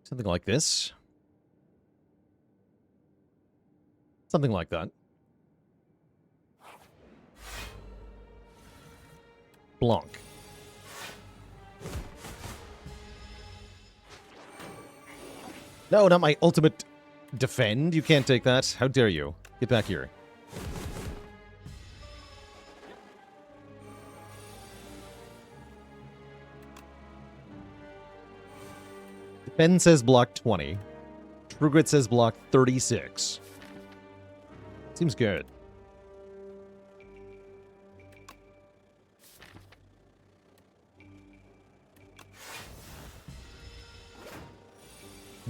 Something like this. Something like that. Blanc. No, not my ultimate defend. You can't take that. How dare you? Get back here. Ben says block 20. Trugrit says block 36. Seems good.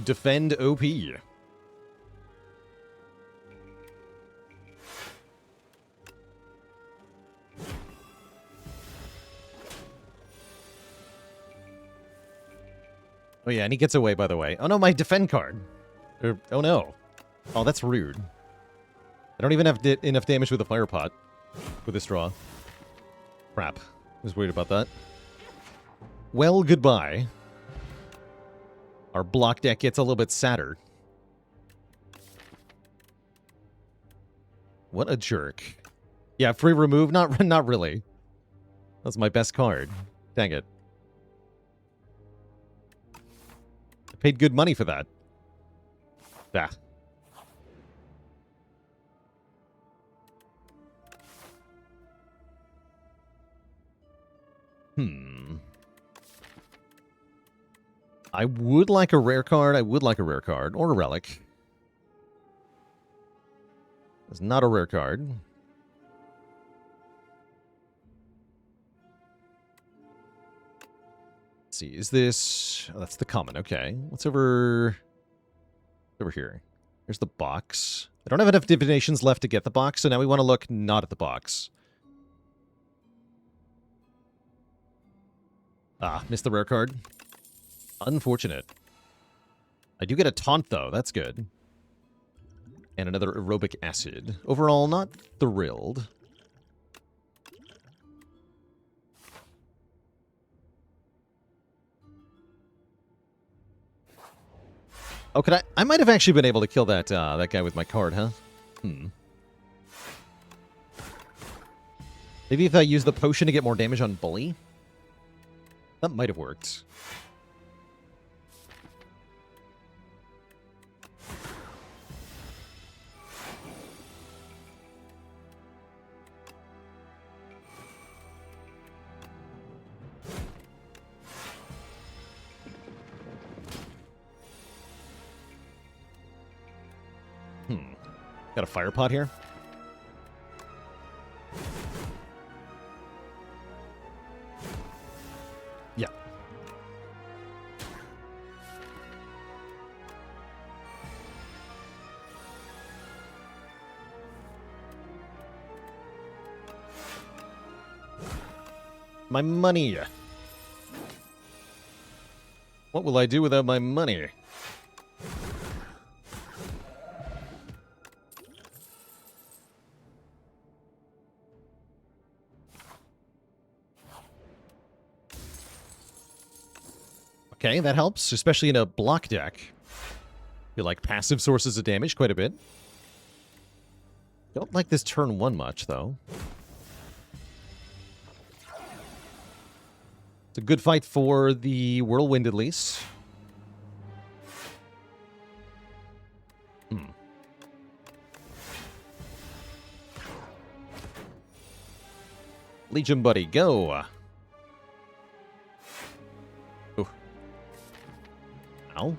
Defend OP. Oh yeah, and he gets away, by the way. Oh no, my defend card. Oh no. Oh, that's rude. I don't even have enough damage with the fire pot with this draw. Crap. I was worried about that. Well, goodbye. Our block deck gets a little bit sadder. What a jerk. Yeah, free remove? Not really. That's my best card. Dang it. I paid good money for that. Ah. I would like a rare card. I would like a rare card. Or a relic. It's not a rare card. Let's see. Is this... oh, that's the common. Okay. What's over here? Here's the box. I don't have enough divinations left to get the box, so now we want to look not at the box. Ah, missed the rare card. Unfortunate. I do get a taunt, though. That's good. And another aerobic acid. Overall, not thrilled. Oh, could I might have actually been able to kill that that guy with my card, huh? Maybe if I use the potion to get more damage on Bully? That might have worked. Got a fire pot here? Yeah. My money. What will I do without my money? Okay, that helps, especially in a block deck. You like passive sources of damage quite a bit. Don't like this turn 1 much, though. It's a good fight for the Whirlwind, at least. Legion Buddy, go! Ooh. Ow.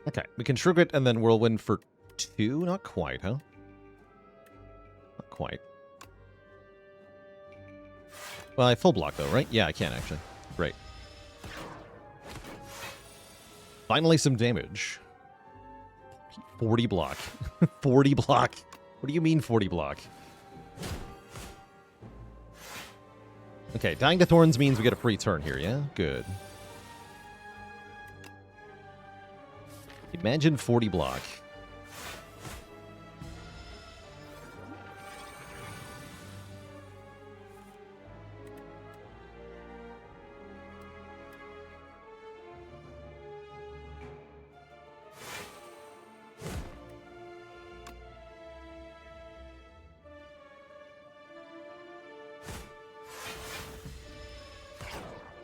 Okay, we can Shrug it and then Whirlwind for 2? Not quite, huh? Not quite. Well, I full block though, right? Yeah, I can actually. Great. Finally some damage. 40 block. 40 block. What do you mean 40 block? Okay, dying to Thorns means we get a free turn here, yeah? Good. Imagine 40 block.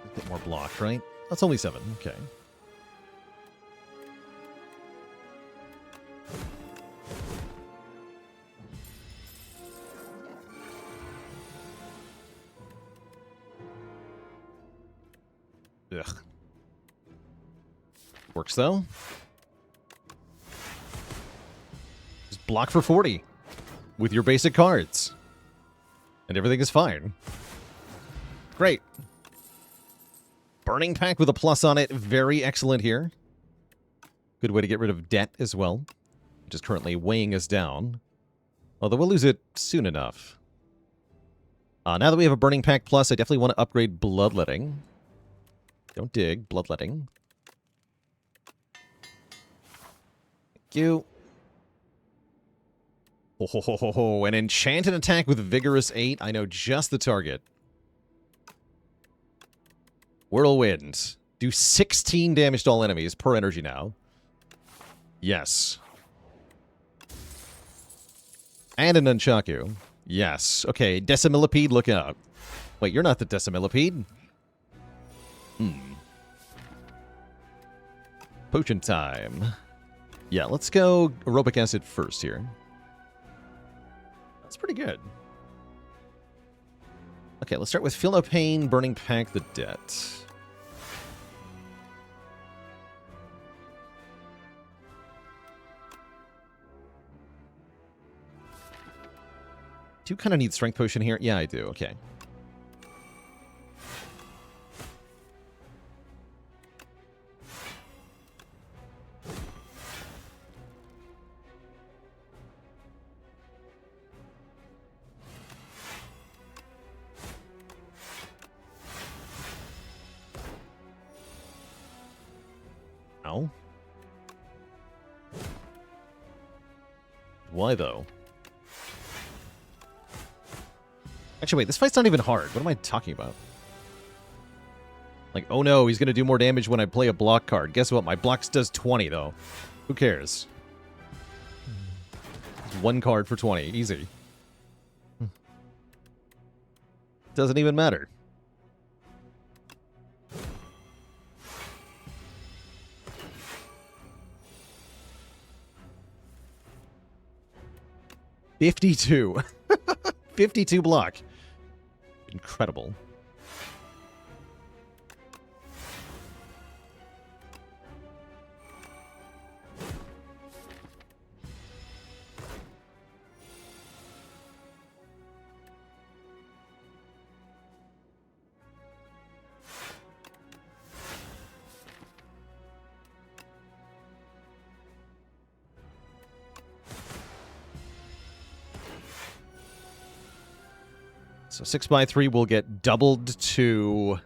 A bit more block, right? That's only 7. Okay. Ugh. Works though. Just block for 40 with your basic cards. And everything is fine. Great. Burning Pack with a plus on it. Very excellent here. Good way to get rid of debt as well, which is currently weighing us down. Although we'll lose it soon enough. Now that we have a Burning Pack plus, I definitely want to upgrade Bloodletting. Don't dig. Bloodletting. Thank you. Oh, an enchanted attack with Vigorous 8. I know just the target. Whirlwind. Do 16 damage to all enemies per energy now. Yes. And an Nunchaku. Yes. Okay, Decimillipede, look out. Wait, you're not the Decimillipede. Potion time. Yeah, let's go Aerobic Acid first here. That's pretty good. Okay, let's start with Feel No Pain, Burning Pack, the Debt. Do you kind of need Strength Potion here? Yeah, I do. Okay. Ow. Why, though? Actually, wait, this fight's not even hard. What am I talking about? Like, oh no, he's going to do more damage when I play a block card. Guess what? My blocks does 20, though. Who cares? One card for 20. Easy. Doesn't even matter. $52. 52 block. Incredible. So 6x3 will get doubled to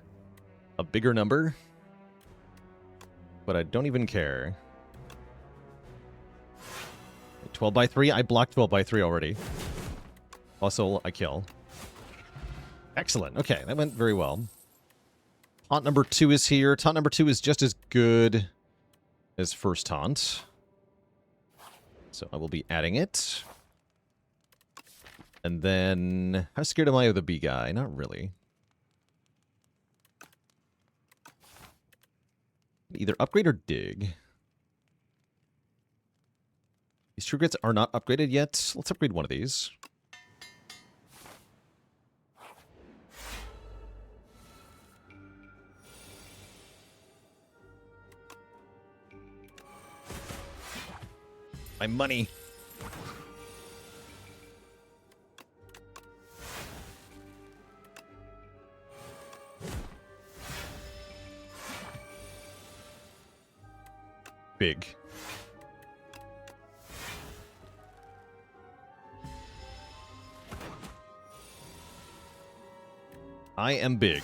a bigger number. But I don't even care. 12x3? I blocked 12x3 already. Also, I kill. Excellent. Okay, that went very well. Taunt number 2 is here. Taunt number 2 is just as good as first taunt. So I will be adding it. And then, how scared am I of the bee guy? Not really. Either upgrade or dig. These true grits are not upgraded yet. Let's upgrade one of these. My money. Big. I am big.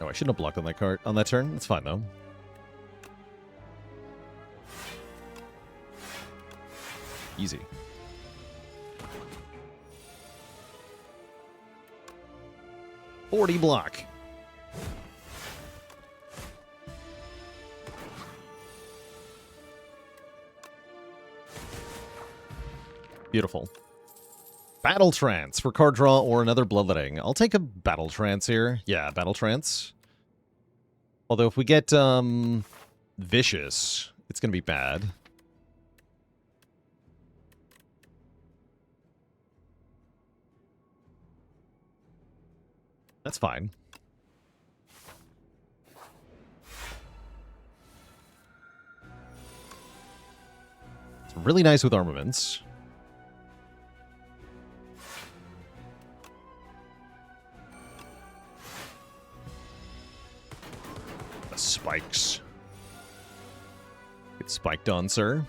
Oh, I shouldn't have blocked on that card on that turn. It's fine though. Easy. $40 block. Beautiful. Battle Trance for card draw or another bloodletting. I'll take a Battle Trance here. Yeah, Battle Trance. Although if we get Vicious, it's going to be bad. That's fine. It's really nice with armaments. The spikes. Get spiked on, sir.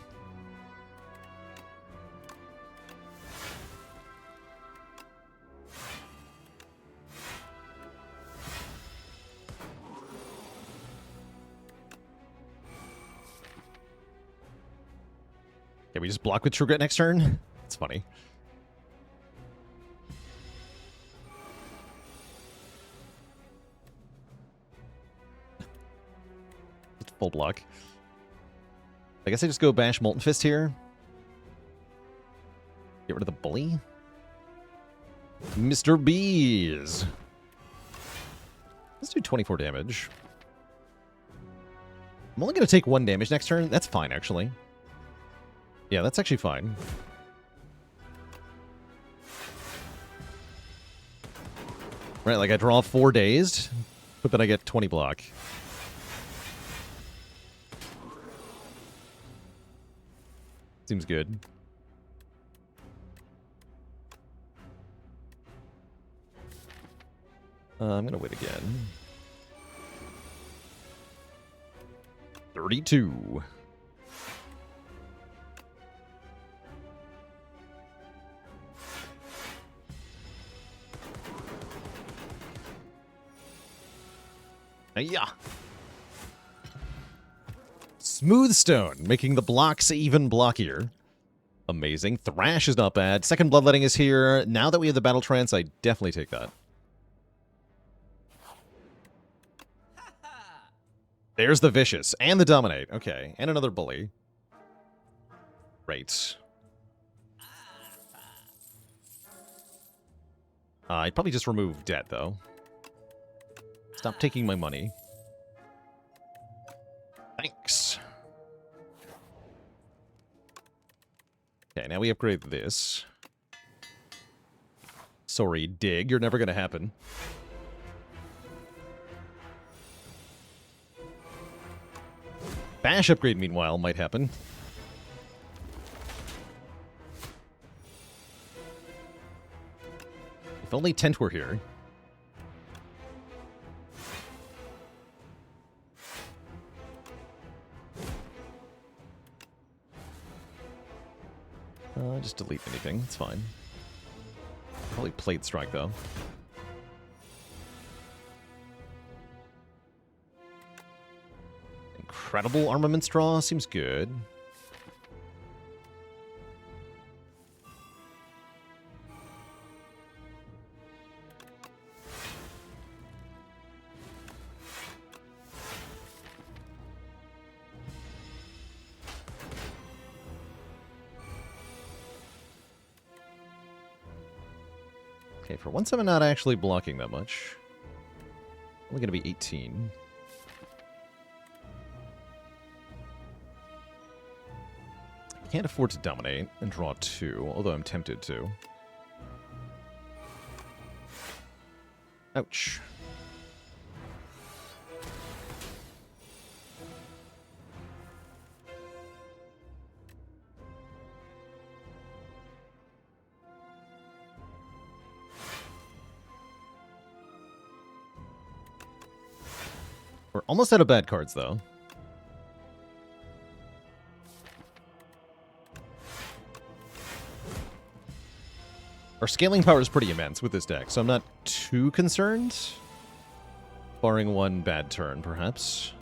Can we just block with True Grit next turn? It's funny. Just full block. I guess I just go bash Molten Fist here. Get rid of the bully. Mr. Bees. Let's do 24 damage. I'm only going to take 1 damage next turn. That's fine, actually. Yeah, that's actually fine. Right, like I draw 4 dazed, but then I get 20 block. Seems good. I'm gonna wait again. 32. Yeah. Smooth Stone, making the blocks even blockier. Amazing. Thrash is not bad. Second Bloodletting is here. Now that we have the Battle Trance, I definitely take that. There's the Vicious and the Dominate. Okay, and another Bully. Great. I'd probably just remove debt, though. Stop taking my money. Thanks. Okay, now we upgrade this. Sorry, Dig, you're never gonna happen. Bash upgrade, meanwhile, might happen. If only Tent were here. Just delete anything. It's fine. Probably Plate Strike, though. Incredible Armaments draw. Seems good. Okay, for once I'm not actually blocking that much. Only going to be 18. Can't afford to dominate and draw 2, although I'm tempted to. Ouch. We're almost out of bad cards, though. Our scaling power is pretty immense with this deck, so I'm not too concerned. Barring one bad turn, perhaps.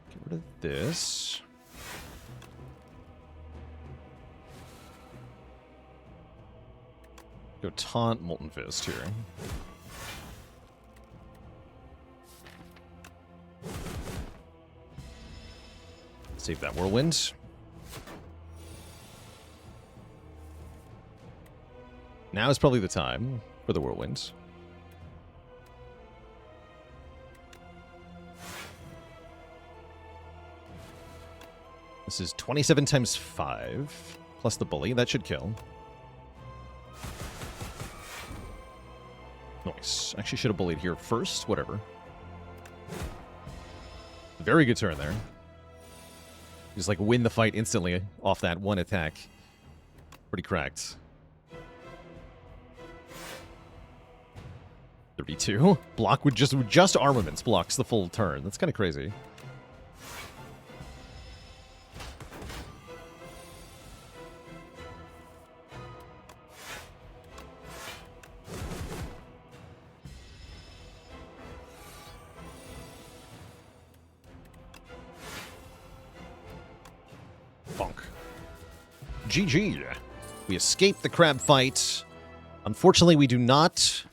Get rid of this. Go taunt Molten Fist here. Save that Whirlwind. Now is probably the time for the Whirlwind. This is 27 times 5, plus the Bully. That should kill. Nice. Actually should have bullied here first. Whatever. Very good turn there. Just like win the fight instantly off that one attack. Pretty cracked. 32. Block with just armaments blocks the full turn. That's kind of crazy. GG. We escaped the crab fight. Unfortunately, we do not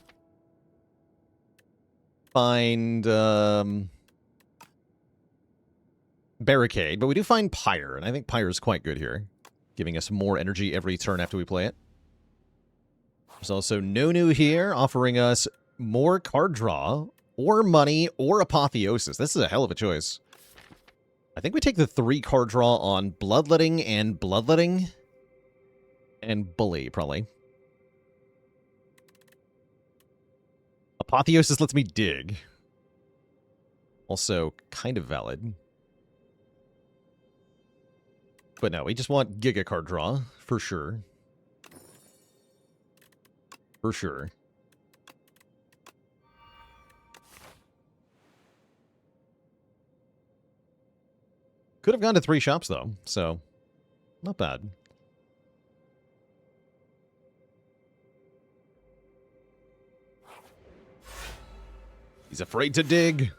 find Barricade, but we do find Pyre, and I think Pyre is quite good here, giving us more energy every turn after we play it. There's also Nonu here, offering us more card draw, or money, or Apotheosis. This is a hell of a choice. I think we take the 3 card draw on Bloodletting, and Bully, probably. Apotheosis lets me dig. Also, kind of valid. But no, we just want Giga card draw, for sure. For sure. Could have gone to 3 shops, though, so not bad. He's afraid to dig.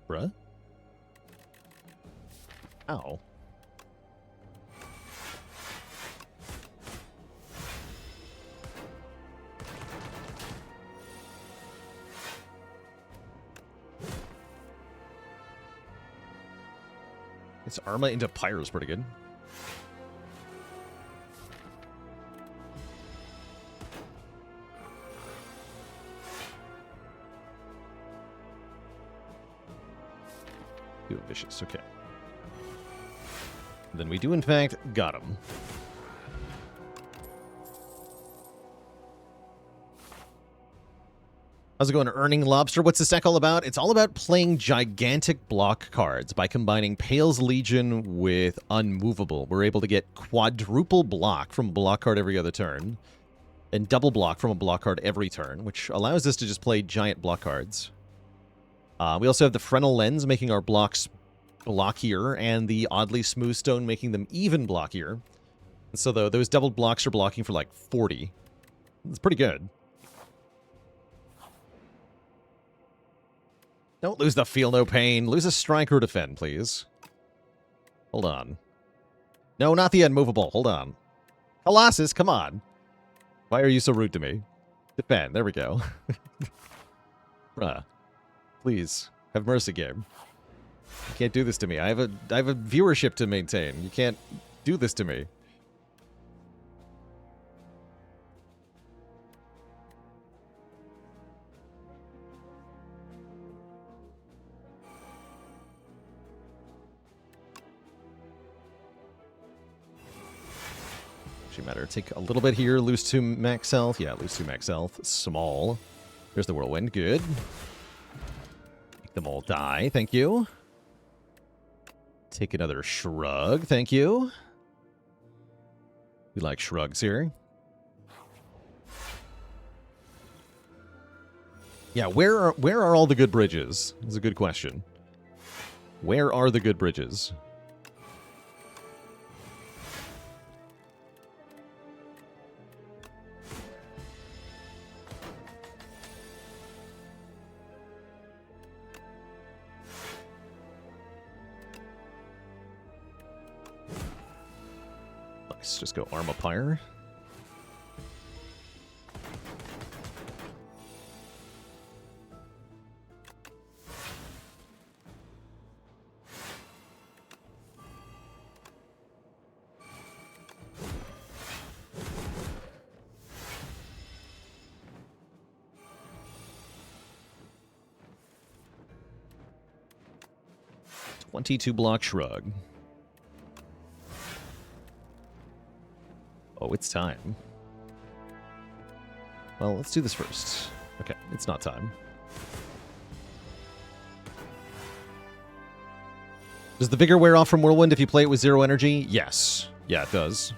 Bruh. Ow. This Arma into Pyre is pretty good. Too vicious, okay. Then we do, in fact, got him. How's it going, Earning Lobster? What's this deck all about? It's all about playing gigantic block cards. By combining Pale's Legion with Unmovable, we're able to get quadruple block from a block card every other turn, and double block from a block card every turn, which allows us to just play giant block cards. We also have the Fresnel Lens, making our blocks blockier, and the Oddly Smooth Stone, making them even blockier. And so, though, those double blocks are blocking for like 40. It's pretty good. Don't lose the Feel No Pain. Lose a Strike or Defend, please. Hold on. No, not the Unmovable. Hold on. Colossus, come on. Why are you so rude to me? Defend. There we go. Bruh. Please. Have mercy, game. You can't do this to me. I have a viewership to maintain. You can't do this to me. Matter. Take a little bit here, lose 2 max health. Yeah, lose 2 max health. Small. There's the Whirlwind. Good. Make them all die. Thank you. Take another Shrug. Thank you. We like shrugs here. Yeah, where are all the good bridges? That's a good question. Where are the good bridges? Let's just go Arma Pyre. $22 block Shrug. Oh, it's time. Well, let's do this first. Okay, it's not time. Does the Vigor wear off from Whirlwind if you play it with 0 energy? Yes. Yeah, it does.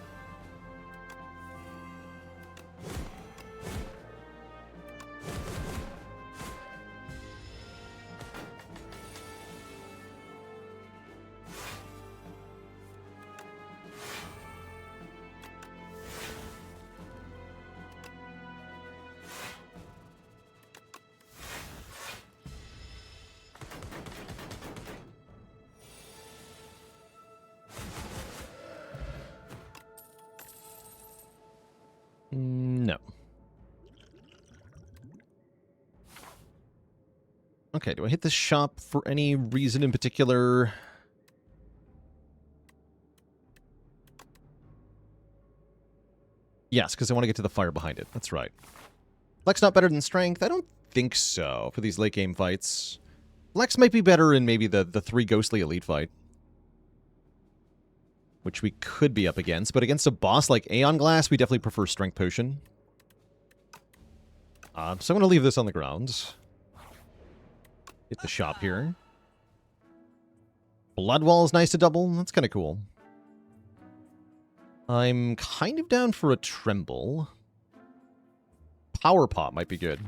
Okay, do I hit this shop for any reason in particular? Yes, because I want to get to the fire behind it. That's right. Flex not better than strength? I don't think so for these late game fights. Flex might be better in maybe the 3 ghostly elite fight, which we could be up against. But against a boss like Aeon Glass, we definitely prefer strength potion. So I'm going to leave this on the ground. Hit the shop here. Blood Wall is nice to double. That's kind of cool. I'm kind of down for a Tremble. Power Pot might be good.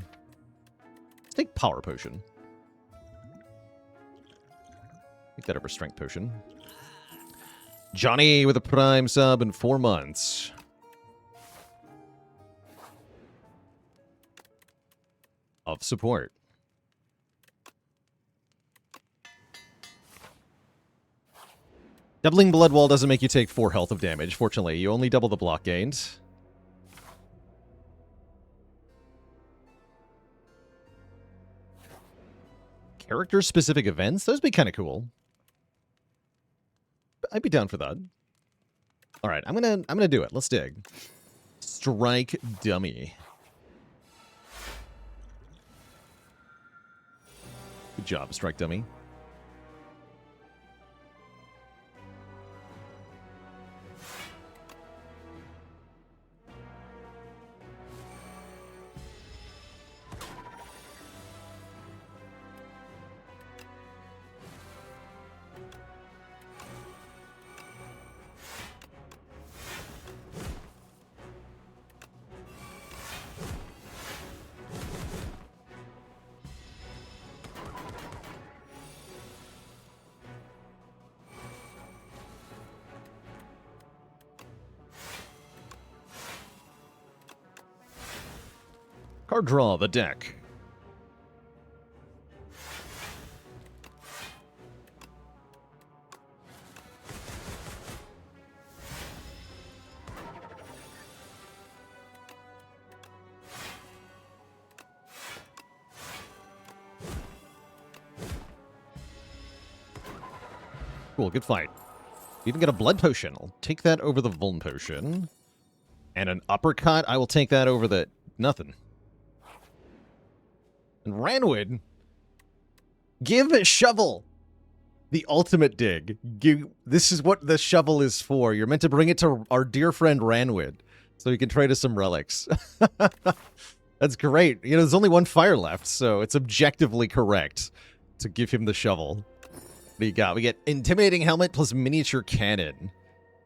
Let's take Power Potion. Take that over Strength Potion. Johnny with a Prime sub in 4 months. Of support. Doubling Blood Wall doesn't make you take 4 health of damage, fortunately. You only double the block gained. Character-specific events? Those would be kind of cool. I'd be down for that. Alright, I'm gonna do it. Let's dig. Strike Dummy. Good job, Strike Dummy. Card draw the deck. Cool, good fight. You even get a blood potion. I'll take that over the Vuln potion. And an uppercut, I will take that over the nothing. And Ranwood, give a shovel the ultimate dig. This is what the shovel is for. You're meant to bring it to our dear friend Ranwood so he can trade us some relics. That's great. You know, there's only 1 fire left, so it's objectively correct to give him the shovel. What do you got? We get Intimidating Helmet plus Miniature Cannon.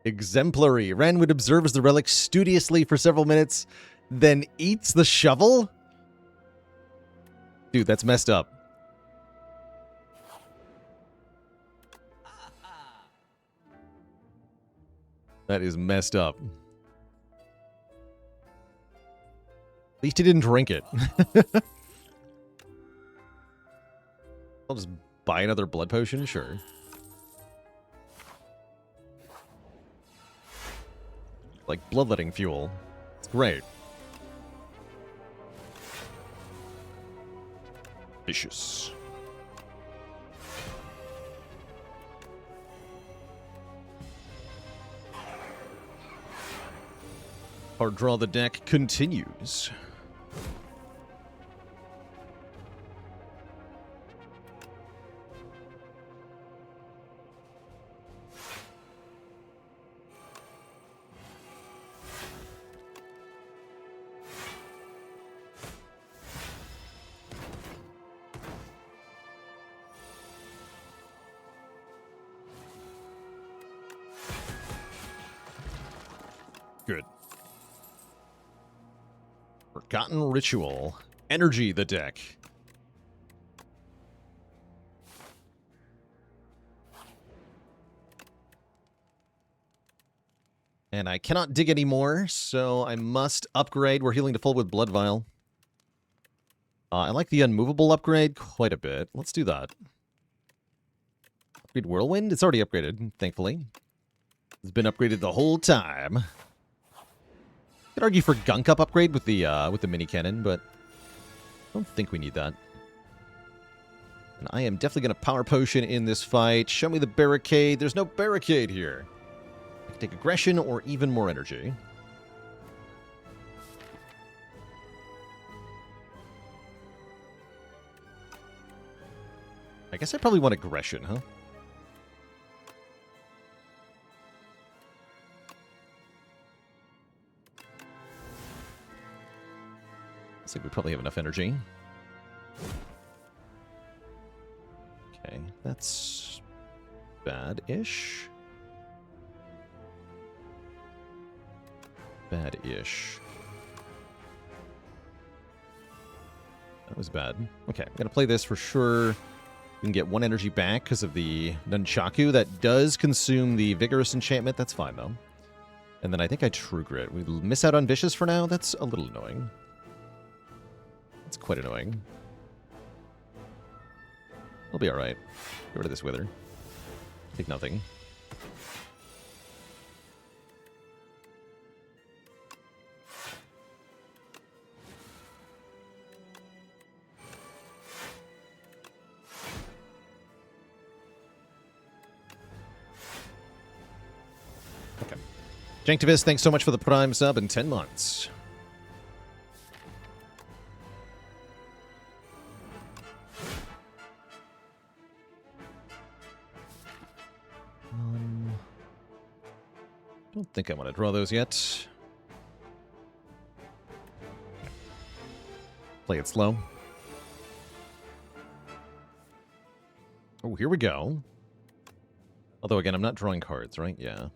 Exemplary. Ranwood observes the relic studiously for several minutes, then eats the shovel? Dude, that's messed up. That is messed up. At least he didn't drink it. I'll just buy another blood potion, sure. Like bloodletting fuel. It's great. Vicious. Our draw the deck continues. Good. Forgotten Ritual. Energy the deck. And I cannot dig anymore, so I must upgrade. We're healing to full with Blood Vial. I like the unmovable upgrade quite a bit. Let's do that. Upgrade Whirlwind? It's already upgraded, thankfully. It's been upgraded the whole time. Could argue for Gunk Up upgrade with the mini cannon, but I don't think we need that. And I am definitely going to power potion in this fight. Show me the barricade. There's no barricade here. I can take aggression or even more energy. I guess I probably want aggression, huh? Looks like we probably have enough energy. Okay, that's bad-ish. Bad-ish. That was bad. Okay, I'm going to play this for sure. We can get 1 energy back because of the Nunchaku. That does consume the Vigorous enchantment. That's fine, though. And then I think I True Grit. We miss out on Vicious for now. That's a little annoying. That's quite annoying. We'll be alright. Get rid of this Wither. Take nothing. Okay. Janktivist, thanks so much for the Prime sub in 10 months. Don't think I want to draw those yet. Play it slow. Oh, here we go. Although, again, I'm not drawing cards, right? Yeah.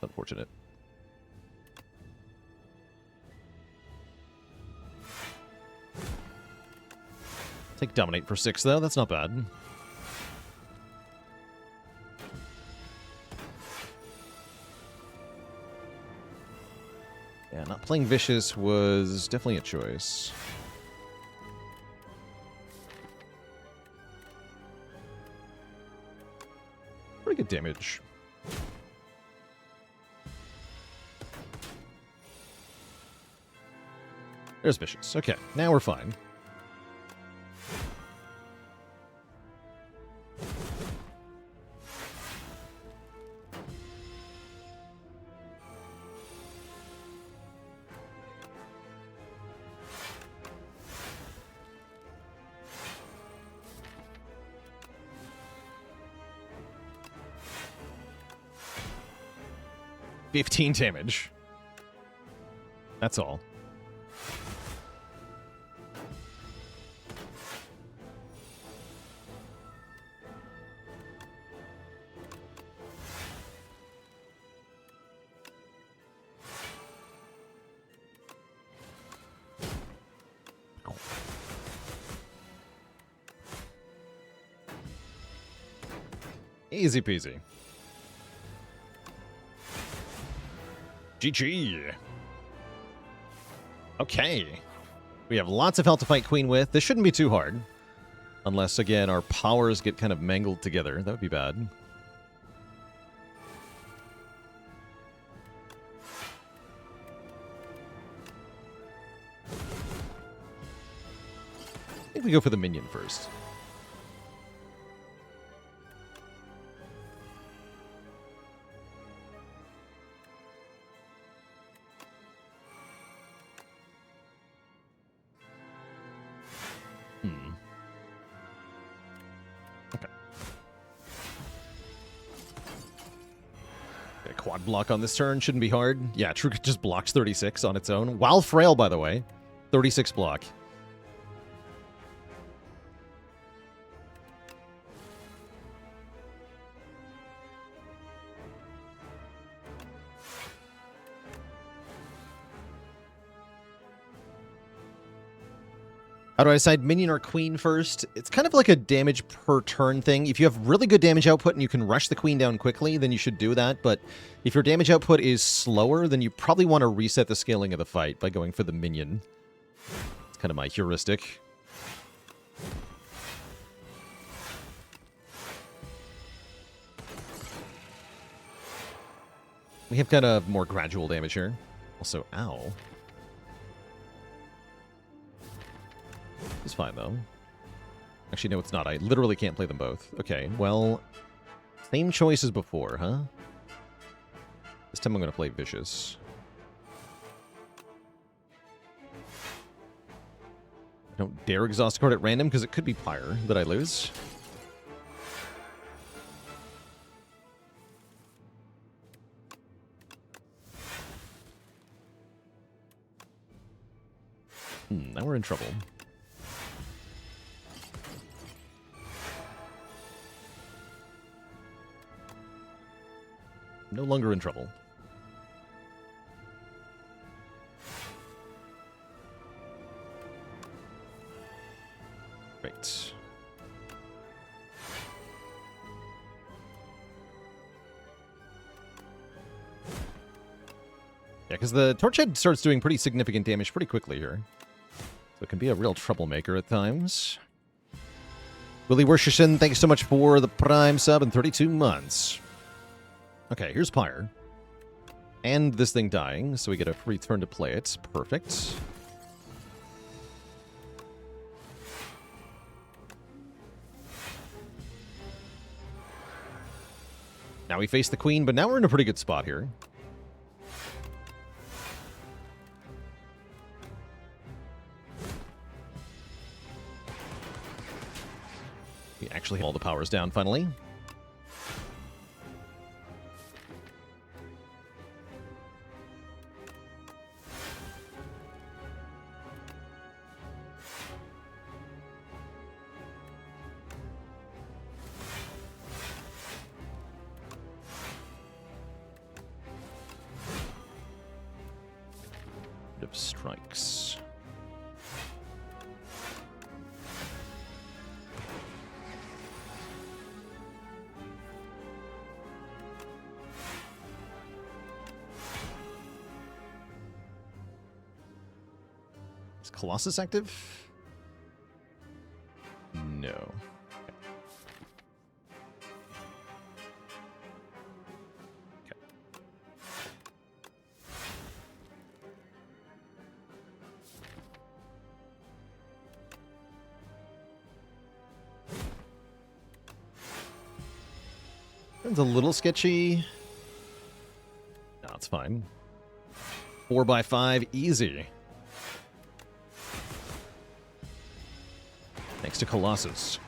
Unfortunate. Take Dominate for 6, though. That's not bad. Yeah, not playing Vicious was definitely a choice. Pretty good damage. There's Vicious. Okay, now we're fine. $15 damage. That's all. Easy peasy. GG. Okay. We have lots of health to fight Queen with. This shouldn't be too hard. Unless, again, our powers get kind of mangled together. That would be bad. I think we go for the minion first. Quad block on this turn shouldn't be hard. Yeah, True just blocks 36 on its own. While frail, by the way. 36 block. How do I decide minion or queen first? It's kind of like a damage per turn thing. If you have really good damage output and you can rush the queen down quickly, then you should do that. But if your damage output is slower, then you probably want to reset the scaling of the fight by going for the minion. It's kind of my heuristic. We have kind of more gradual damage here. Also, ow. It's fine, though. Actually, no, it's not. I literally can't play them both. Okay, well, same choice as before, huh? This time I'm going to play Vicious. I don't dare exhaust a card at random because it could be Pyre that I lose. Now we're in trouble. No longer in trouble. Right. Yeah, because the Torchhead starts doing pretty significant damage pretty quickly here. So it can be a real troublemaker at times. Willie Worshison, thank you so much for the Prime sub in 32 months. Okay, here's Pyre. And this thing dying, so we get a free turn to play it. Perfect. Now we face the Queen, but now we're in a pretty good spot here. We actually have all the powers down, finally. Of strikes. Is Colossus active? No. It's a little sketchy. No, it's fine. 4x5, easy. Thanks to Colossus.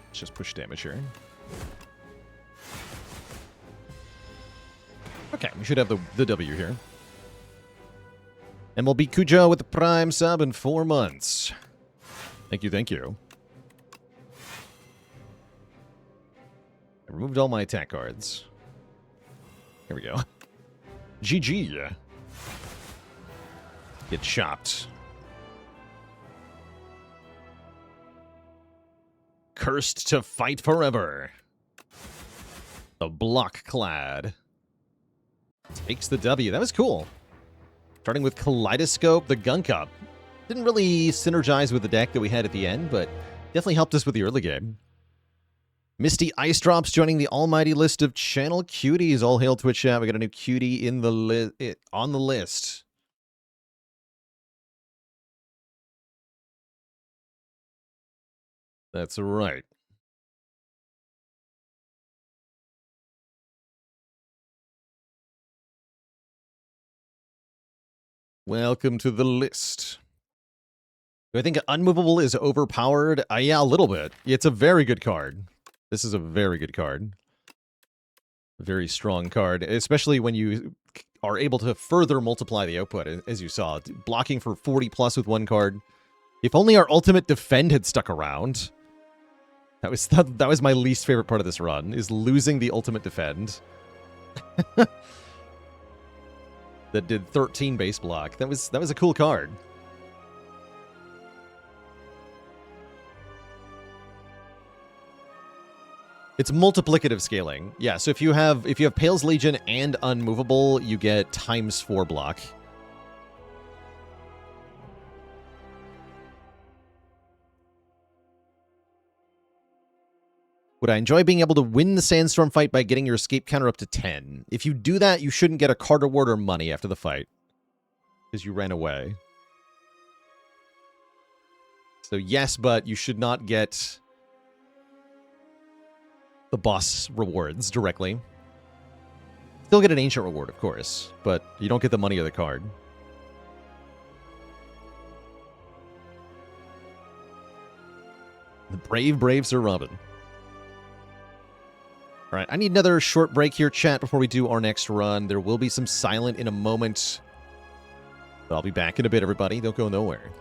Let's just push damage here. Okay, we should have the W here. MLB Cujo with the Prime sub in 4 months. Thank you, thank you. I removed all my attack cards. Here we go. GG. Get chopped. Cursed to fight forever. The Block Clad takes the W. That was cool. Starting with Kaleidoscope, the Gun Cup. Didn't really synergize with the deck that we had at the end, but definitely helped us with the early game. Misty Ice Drops joining the almighty list of channel cuties. All hail Twitch chat. We got a new cutie in the on the list. That's right. Welcome to the list. Do I think Unmovable is overpowered? Yeah, a little bit. It's a very good card. This is a very good card. Very strong card, especially when you are able to further multiply the output, as you saw. Blocking for 40 plus with one card. If only our ultimate defend had stuck around. That was my least favorite part of this run, is losing the ultimate defend. That did 13 base block. That was a cool card. It's multiplicative scaling. Yeah, so if you have Pale's Legion and Unmovable, you get ×4 block. Would I enjoy being able to win the Sandstorm fight by getting your escape counter up to 10? If you do that, you shouldn't get a card reward or money after the fight. Because you ran away. So yes, but you should not get the boss rewards directly. Still get an ancient reward, of course, but you don't get the money or the card. The brave Sir Robin. All right, I need another short break here, chat, before we do our next run. There will be some silent in a moment. But I'll be back in a bit, everybody. Don't go nowhere.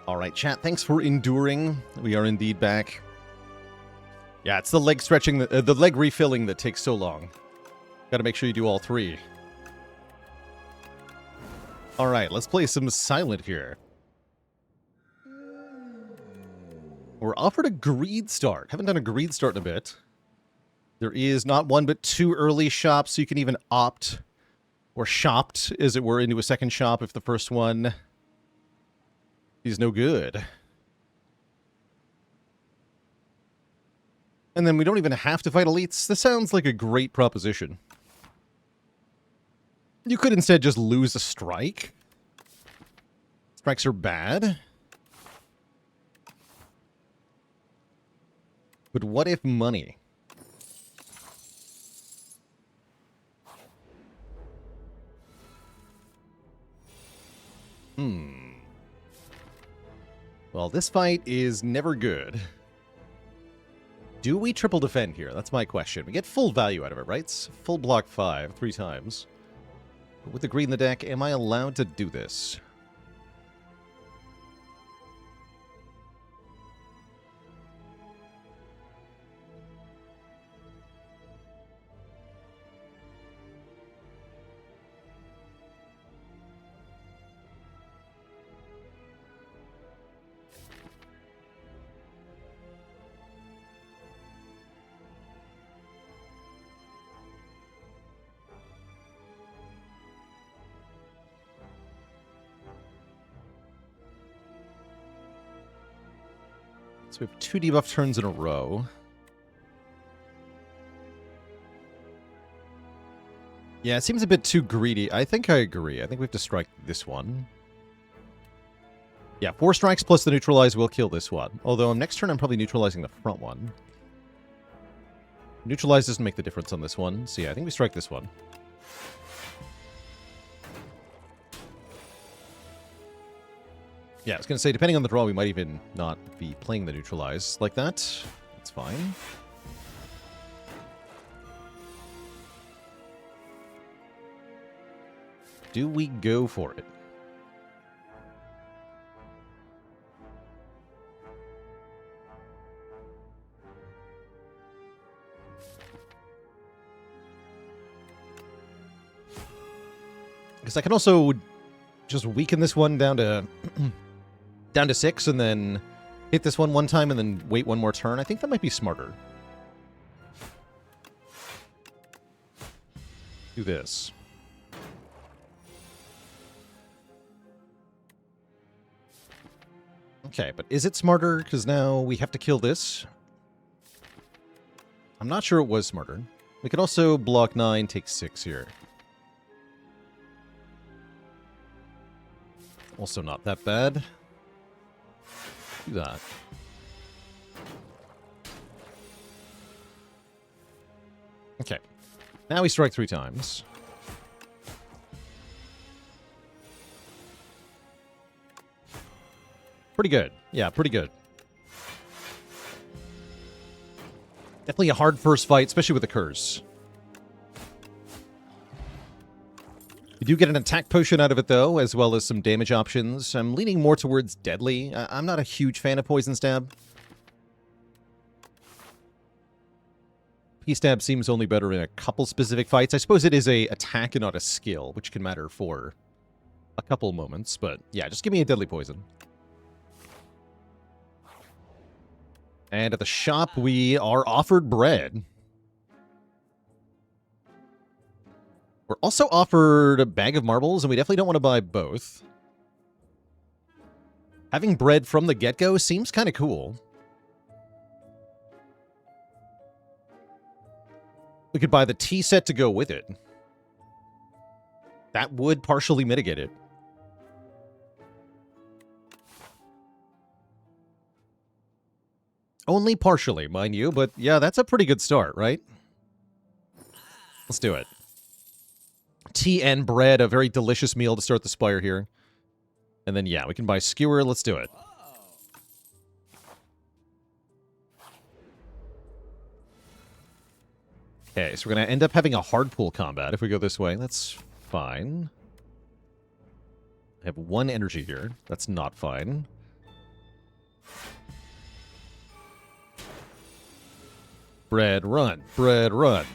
All right, chat, thanks for enduring. We are indeed back. Yeah, it's the leg stretching, the leg refilling that takes so long. Gotta make sure you do all three. All right, let's play some Silent here. We're offered a greed start. Haven't done a greed start in a bit. There is not one but two early shops, so you can even opt, or shopped, as it were, into a second shop if the first one is no good. And then we don't even have to fight elites. This sounds like a great proposition. You could instead just lose a strike. Strikes are bad. But what if money? Well, this fight is never good. Do we triple defend here? That's my question. We get full value out of it, right? Full block 5, 3 times. But with the green in the deck, am I allowed to do this? So we have 2 debuff turns in a row. Yeah, it seems a bit too greedy. I think I agree. I think we have to strike this one. Yeah, 4 strikes plus the neutralize will kill this one. Although next turn I'm probably neutralizing the front one. Neutralize doesn't make the difference on this one. So yeah, I think we strike this one. Yeah, I was going to say, depending on the draw, we might even not be playing the neutralize like that. That's fine. Do we go for it? Because I can also just weaken this one down to down to 6 and then hit this one time and then wait one more turn. I think that might be smarter. Do this. Okay, but is it smarter? Because now we have to kill this. I'm not sure it was smarter. We could also block 9, take 6 here. Also not that bad. Do that. Okay. Now we strike 3 times. Pretty good. Yeah, pretty good. Definitely a hard first fight, especially with the curse. You do get an attack potion out of it, though, as well as some damage options. I'm leaning more towards deadly. I'm not a huge fan of poison stab. P-stab seems only better in a couple specific fights. I suppose it is a attack and not a skill, which can matter for a couple moments. But yeah, just give me a deadly poison. And at the shop, we are offered bread. We're also offered a bag of marbles, and we definitely don't want to buy both. Having bread from the get-go seems kind of cool. We could buy the tea set to go with it. That would partially mitigate it. Only partially, mind you, but yeah, that's a pretty good start, right? Let's do it. Tea and bread, a very delicious meal to start the Spire here. And then, yeah, we can buy skewer. Let's do it. Okay, so we're going to end up having a hard pull combat if we go this way. That's fine. I have 1 energy here. That's not fine. Bread, run. Bread, run.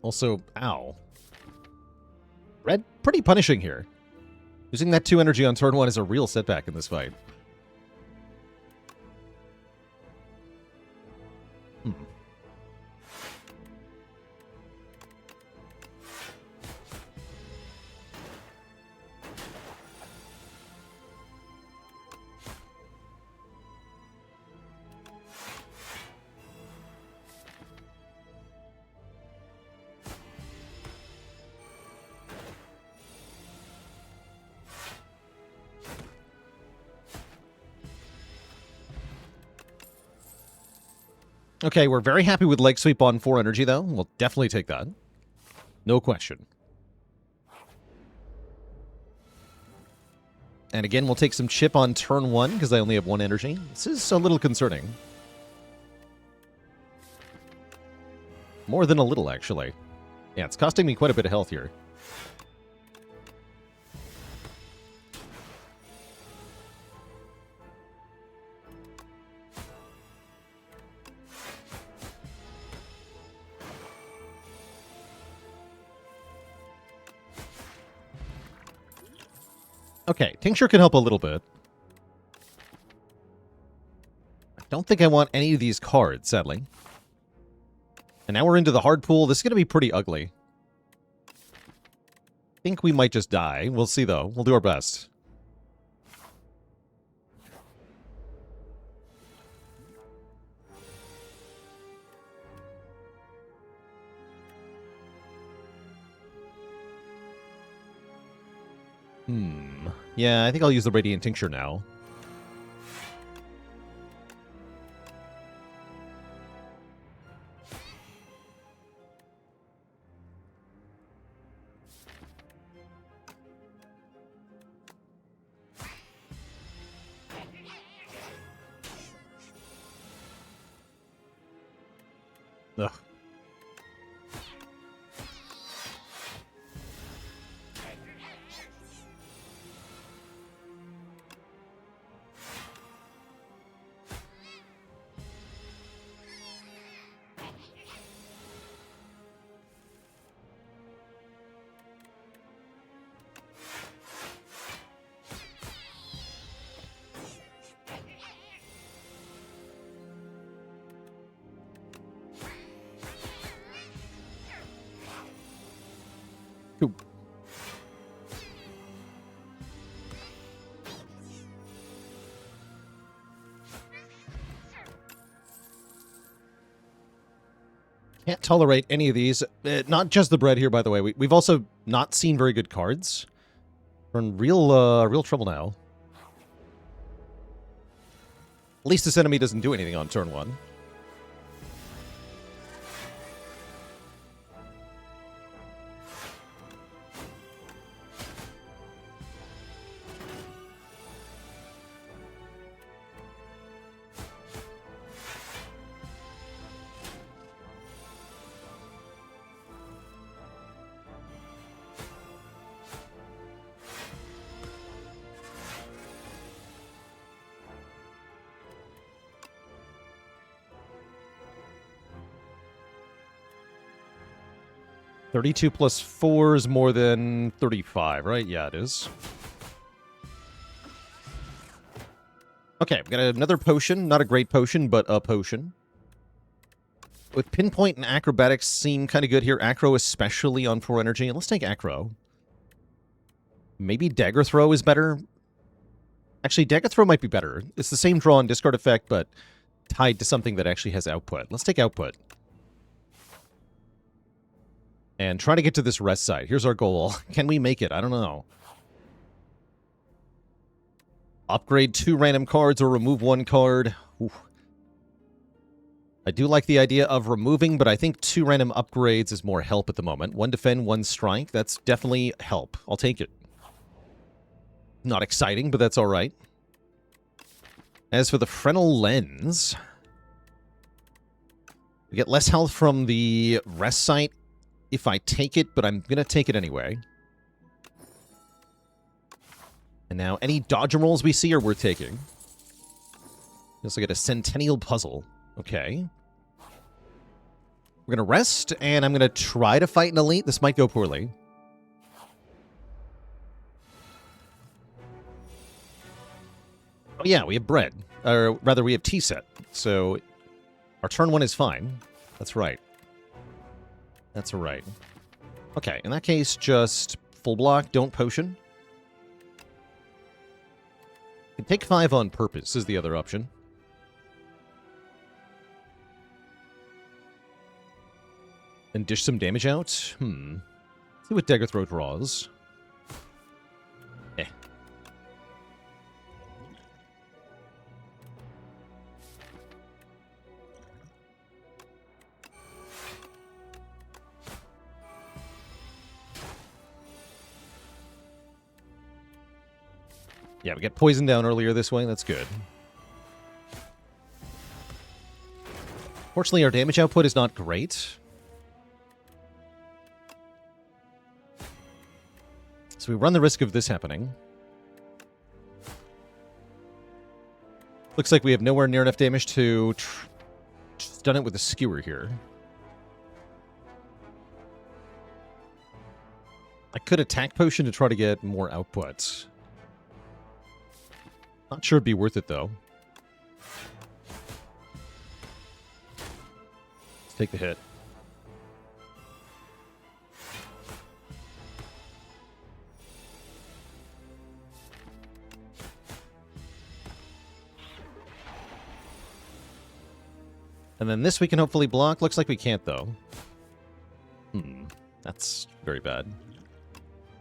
Also, ow. Red, pretty punishing here. Using that 2 energy on turn 1 is a real setback in this fight. Okay, we're very happy with Leg Sweep on 4 energy, though. We'll definitely take that. No question. And again, we'll take some chip on turn 1, because I only have 1 energy. This is a little concerning. More than a little, actually. Yeah, it's costing me quite a bit of health here. Okay, Tincture can help a little bit. I don't think I want any of these cards, sadly. And now we're into the hard pool. This is going to be pretty ugly. I think we might just die. We'll see, though. We'll do our best. Yeah, I think I'll use the Radiant Tincture now. Ugh. Cool. Can't tolerate any of these. Not just the bread here, by the way. We've also not seen very good cards. We're in real trouble now. At least this enemy doesn't do anything on turn 1. $32 plus 4 is more than 35, right? Yeah, it is. Okay, we've got another potion. Not a great potion, but a potion. With Pinpoint and Acrobatics seem kind of good here. Acro especially on 4 energy. Let's take Acro. Maybe Dagger Throw is better. Actually, Dagger Throw might be better. It's the same draw and discard effect, but tied to something that actually has output. Let's take Output. And try to get to this rest site. Here's our goal. Can we make it? I don't know. Upgrade 2 random cards or remove 1 card. Ooh. I do like the idea of removing, but I think 2 random upgrades is more help at the moment. 1 defend, 1 strike. That's definitely help. I'll take it. Not exciting, but that's alright. As for the Fresnel Lens, we get less health from the rest site if I take it, but I'm going to take it anyway. And now any dodge rolls we see are worth taking. We also get a Centennial Puzzle. Okay. We're going to rest, and I'm going to try to fight an elite. This might go poorly. Oh yeah, we have bread. Or rather, we have tea set. So our turn 1 is fine. That's right. That's right. Okay, in that case, just full block, don't potion. You can take 5 on purpose is the other option. And dish some damage out? See what Dagger Throw draws. Eh. Yeah, we get poisoned down earlier this way. That's good. Fortunately, our damage output is not great. So we run the risk of this happening. Looks like we have nowhere near enough damage to stun it with a skewer here. I could attack potion to try to get more output. Not sure it'd be worth it, though. Let's take the hit. And then this we can hopefully block. Looks like we can't, though. That's very bad.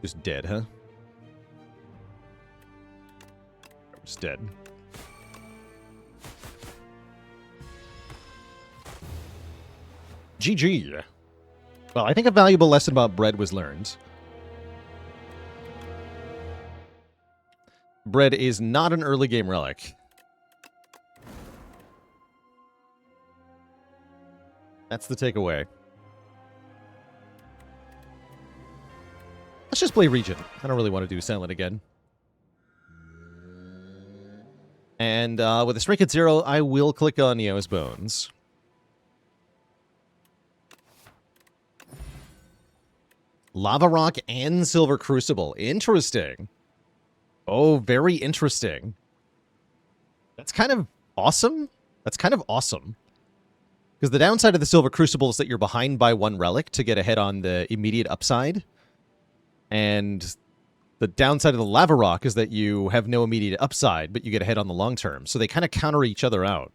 Just dead, huh? Just dead. GG. Well, I think a valuable lesson about bread was learned. Bread is not an early game relic. That's the takeaway. Let's just play Regent. I don't really want to do Silent again. And with a strength at 0, I will click on Neo's Bones. Lava Rock and Silver Crucible. Interesting. Oh, very interesting. That's kind of awesome. That's kind of awesome. Because the downside of the Silver Crucible is that you're behind by 1 relic to get ahead on the immediate upside. And the downside of the Lava Rock is that you have no immediate upside, but you get ahead on the long term. So they kind of counter each other out,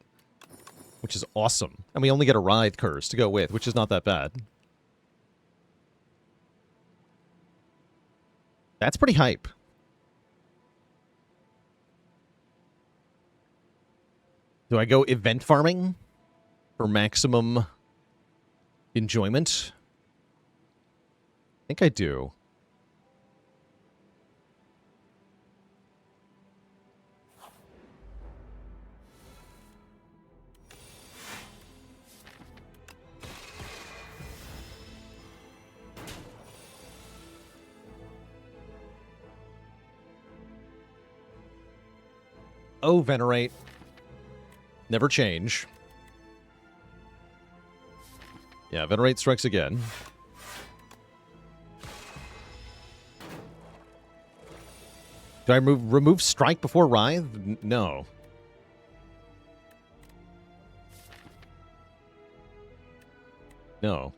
which is awesome. And we only get a Writhe Curse to go with, which is not that bad. That's pretty hype. Do I go event farming for maximum enjoyment? I think I do. Oh, Venerate. Never change. Yeah, Venerate strikes again. Do I remove Strike before Writhe? No. No.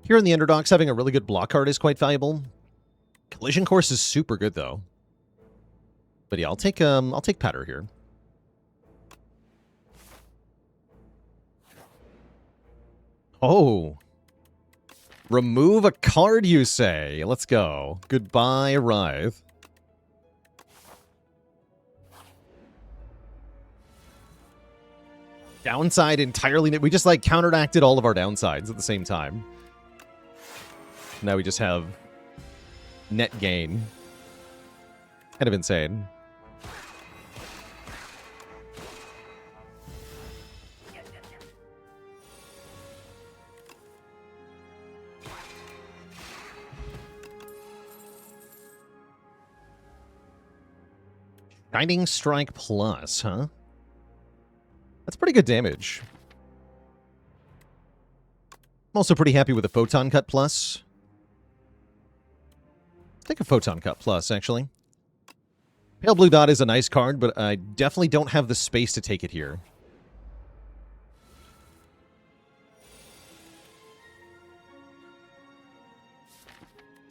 Here in the Underdogs, having a really good block card is quite valuable. Collision Course is super good, though. But yeah, I'll take Patter here. Oh. Remove a card, you say? Let's go. Goodbye, Writhe. Downside entirely. We just, like, counteracted all of our downsides at the same time. Now we just have net gain. Kind of insane. Shining Strike Plus, huh? That's pretty good damage. I'm also pretty happy with the Photon Cut Plus. Take a Photon Cut Plus, actually. Pale Blue Dot is a nice card, but I definitely don't have the space to take it here.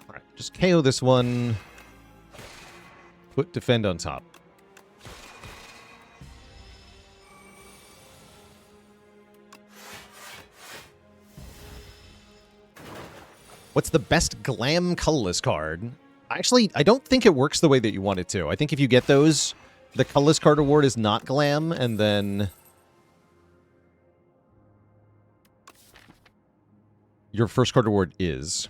Alright, just KO this one. Put Defend on top. What's the best glam colorless card? Actually, I don't think it works the way that you want it to. I think if you get those, the colorless card award is not glam, and then your first card award is.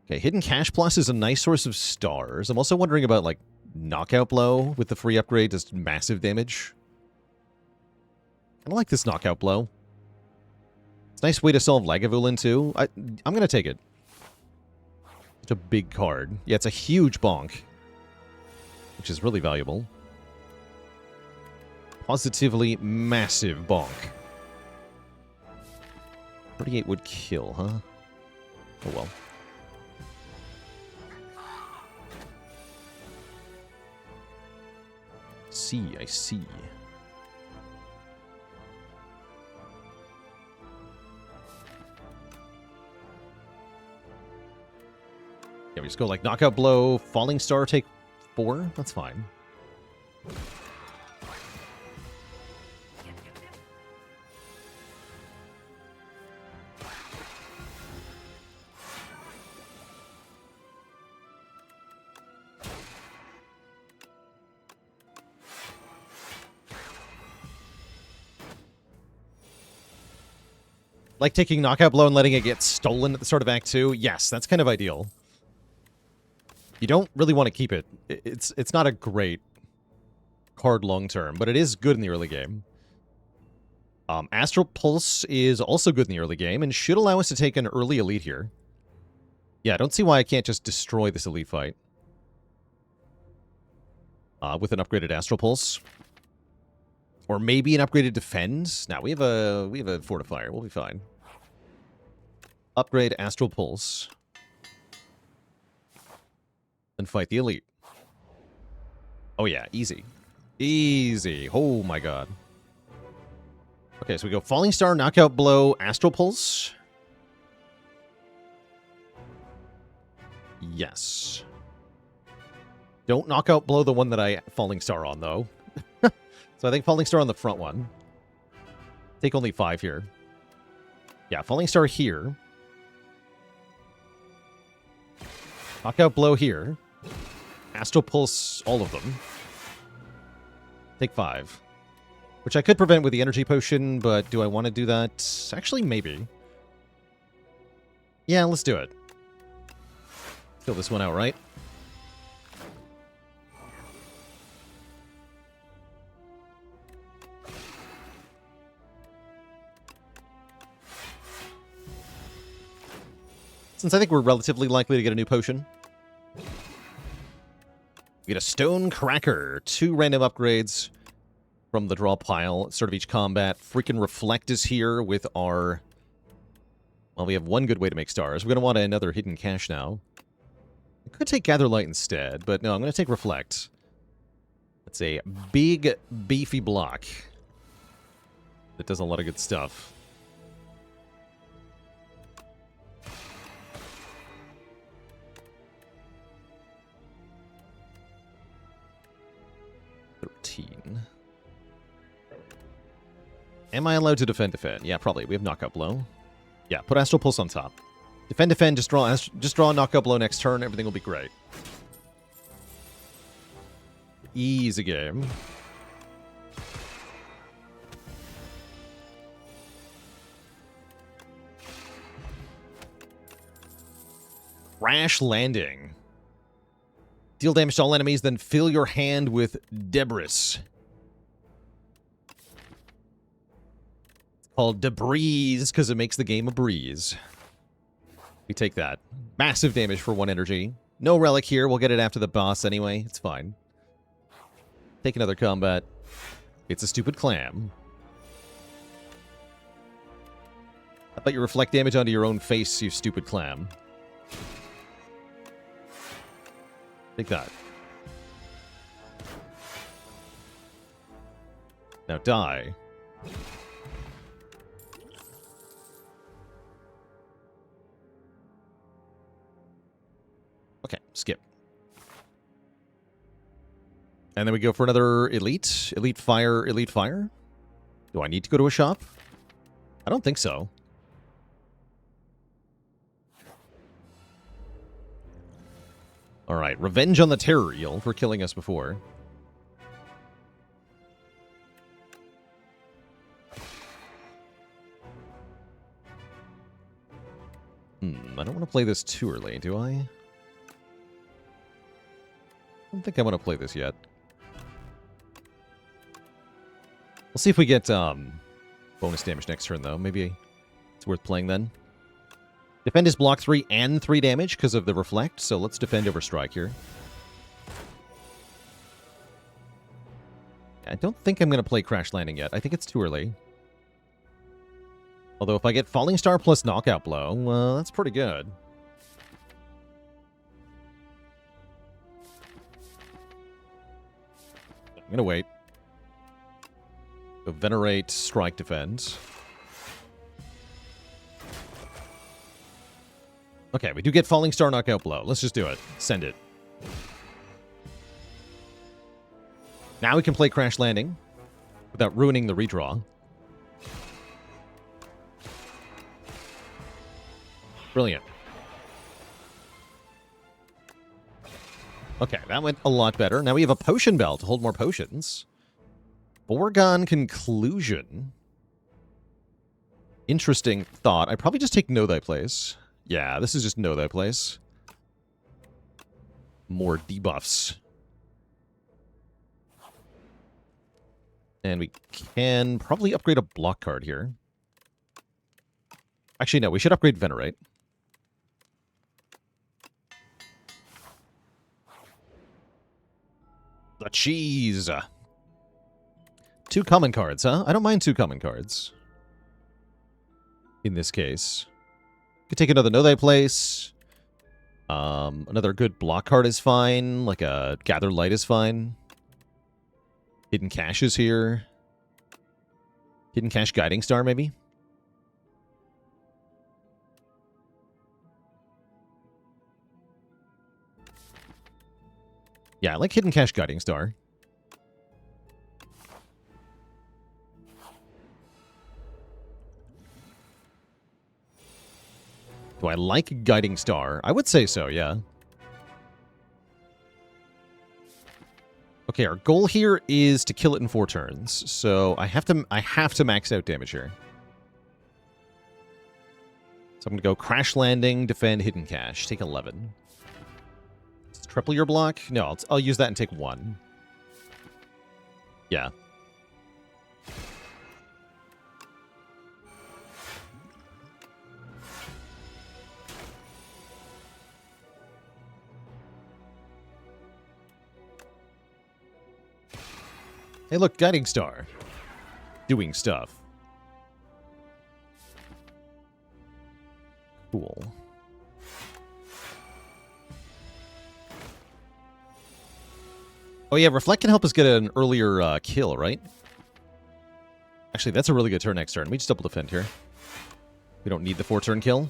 Okay, Hidden Cash Plus is a nice source of stars. I'm also wondering about, like, Knockout Blow with the free upgrade does massive damage. I like this Knockout Blow. Nice way to solve Lagavulin, too. I'm going to take it. It's a big card. Yeah, it's a huge bonk. Which is really valuable. Positively massive bonk. 38 would kill, huh? Oh well. I see. Yeah, we just go like Knockout Blow, Falling Star, take 4. That's fine. Like taking Knockout Blow and letting it get stolen at the start of Act 2? Yes, that's kind of ideal. You don't really want to keep it. It's not a great card long-term, but it is good in the early game. Astral Pulse is also good in the early game and should allow us to take an early elite here. Yeah, I don't see why I can't just destroy this elite fight. With an upgraded Astral Pulse. Or maybe an upgraded Defend. Now, we have a Fortifier. We'll be fine. Upgrade Astral Pulse. And fight the elite. Oh yeah, easy. Easy. Oh my god. Okay, so we go Falling Star, Knockout Blow, Astral Pulse. Yes. Don't Knockout Blow the one that I Falling Star on, though. So I think Falling Star on the front one. Take only 5 here. Yeah, Falling Star here. Knockout Blow here. Astral Pulse, all of them. Take 5. Which I could prevent with the Energy Potion, but do I want to do that? Actually, maybe. Yeah, let's do it. Kill this one outright. Since I think we're relatively likely to get a new potion. We get a Stone Cracker. 2 random upgrades from the draw pile at start of each combat. Freaking Reflect is here with our... Well, we have one good way to make stars. We're going to want another Hidden Cache now. I could take Gather Light instead, but no, I'm going to take Reflect. It's a big, beefy block that does a lot of good stuff. Am I allowed to defend? Yeah, probably. We have Knockout Blow. Yeah, put Astral Pulse on top. Defend, just draw a Knockout Blow next turn. Everything will be great. Easy game. Crash Landing. Deal damage to all enemies, then fill your hand with debris. It's called debris because it makes the game a breeze. We take that. Massive damage for 1 energy. No relic here. We'll get it after the boss anyway. It's fine. Take another combat. It's a stupid clam. How about you reflect damage onto your own face, you stupid clam? Take that. Now die. Okay, skip. And then we go for another elite. Elite fire, elite fire. Do I need to go to a shop? I don't think so. Alright, revenge on the terror eel for killing us before. I don't want to play this too early, do I? I don't think I want to play this yet. We'll see if we get bonus damage next turn, though. Maybe it's worth playing then. Defend is block 3 and 3 damage because of the reflect, so let's defend over strike here. I don't think I'm going to play Crash Landing yet. I think it's too early. Although if I get Falling Star plus Knockout Blow, well, that's pretty good. I'm going to wait. Go Venerate, Strike, Defend. Okay, we do get Falling Star Knockout Blow. Let's just do it. Send it. Now we can play Crash Landing without ruining the redraw. Brilliant. Okay, that went a lot better. Now we have a Potion Belt to hold more potions. Foregone Conclusion. Interesting thought. I'd probably just take Know Thy Place. Yeah, this is just Know Thy Place. More debuffs. And we can probably upgrade a block card here. Actually, no, we should upgrade Venerate. The cheese! 2 common cards, huh? I don't mind 2 common cards. In this case. Could take another Know Thy Place. Another good block card is fine. Like a Gather Light is fine. Hidden Cache is here. Hidden Cache Guiding Star, maybe? Yeah, I like Hidden Cache Guiding Star. Do I like Guiding Star? I would say so, yeah. Okay, our goal here is to kill it in 4 turns. So I have to max out damage here. So I'm going to go Crash Landing, Defend, Hidden Cache. Take 11. Triple your block? No, I'll use that and take 1. Yeah. Hey, look, Guiding Star. Doing stuff. Cool. Oh yeah, Reflect can help us get an earlier kill, right? Actually, that's a really good turn next turn. We just double defend here. We don't need the 4-turn kill.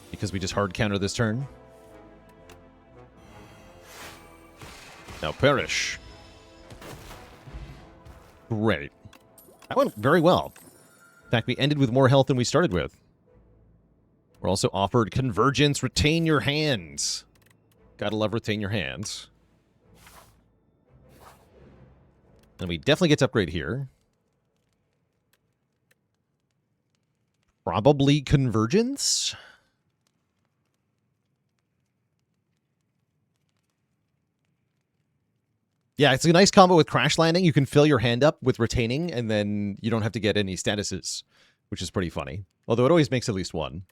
Because we just hard counter this turn. Now perish. Great. That went very well. In fact, we ended with more health than we started with. We're also offered Convergence, Retain Your Hands. Gotta love Retain Your Hands. And we definitely get to upgrade here. Probably Convergence? Yeah, it's a nice combo with Crash Landing. You can fill your hand up with Retaining, and then you don't have to get any statuses, which is pretty funny. Although it always makes at least one.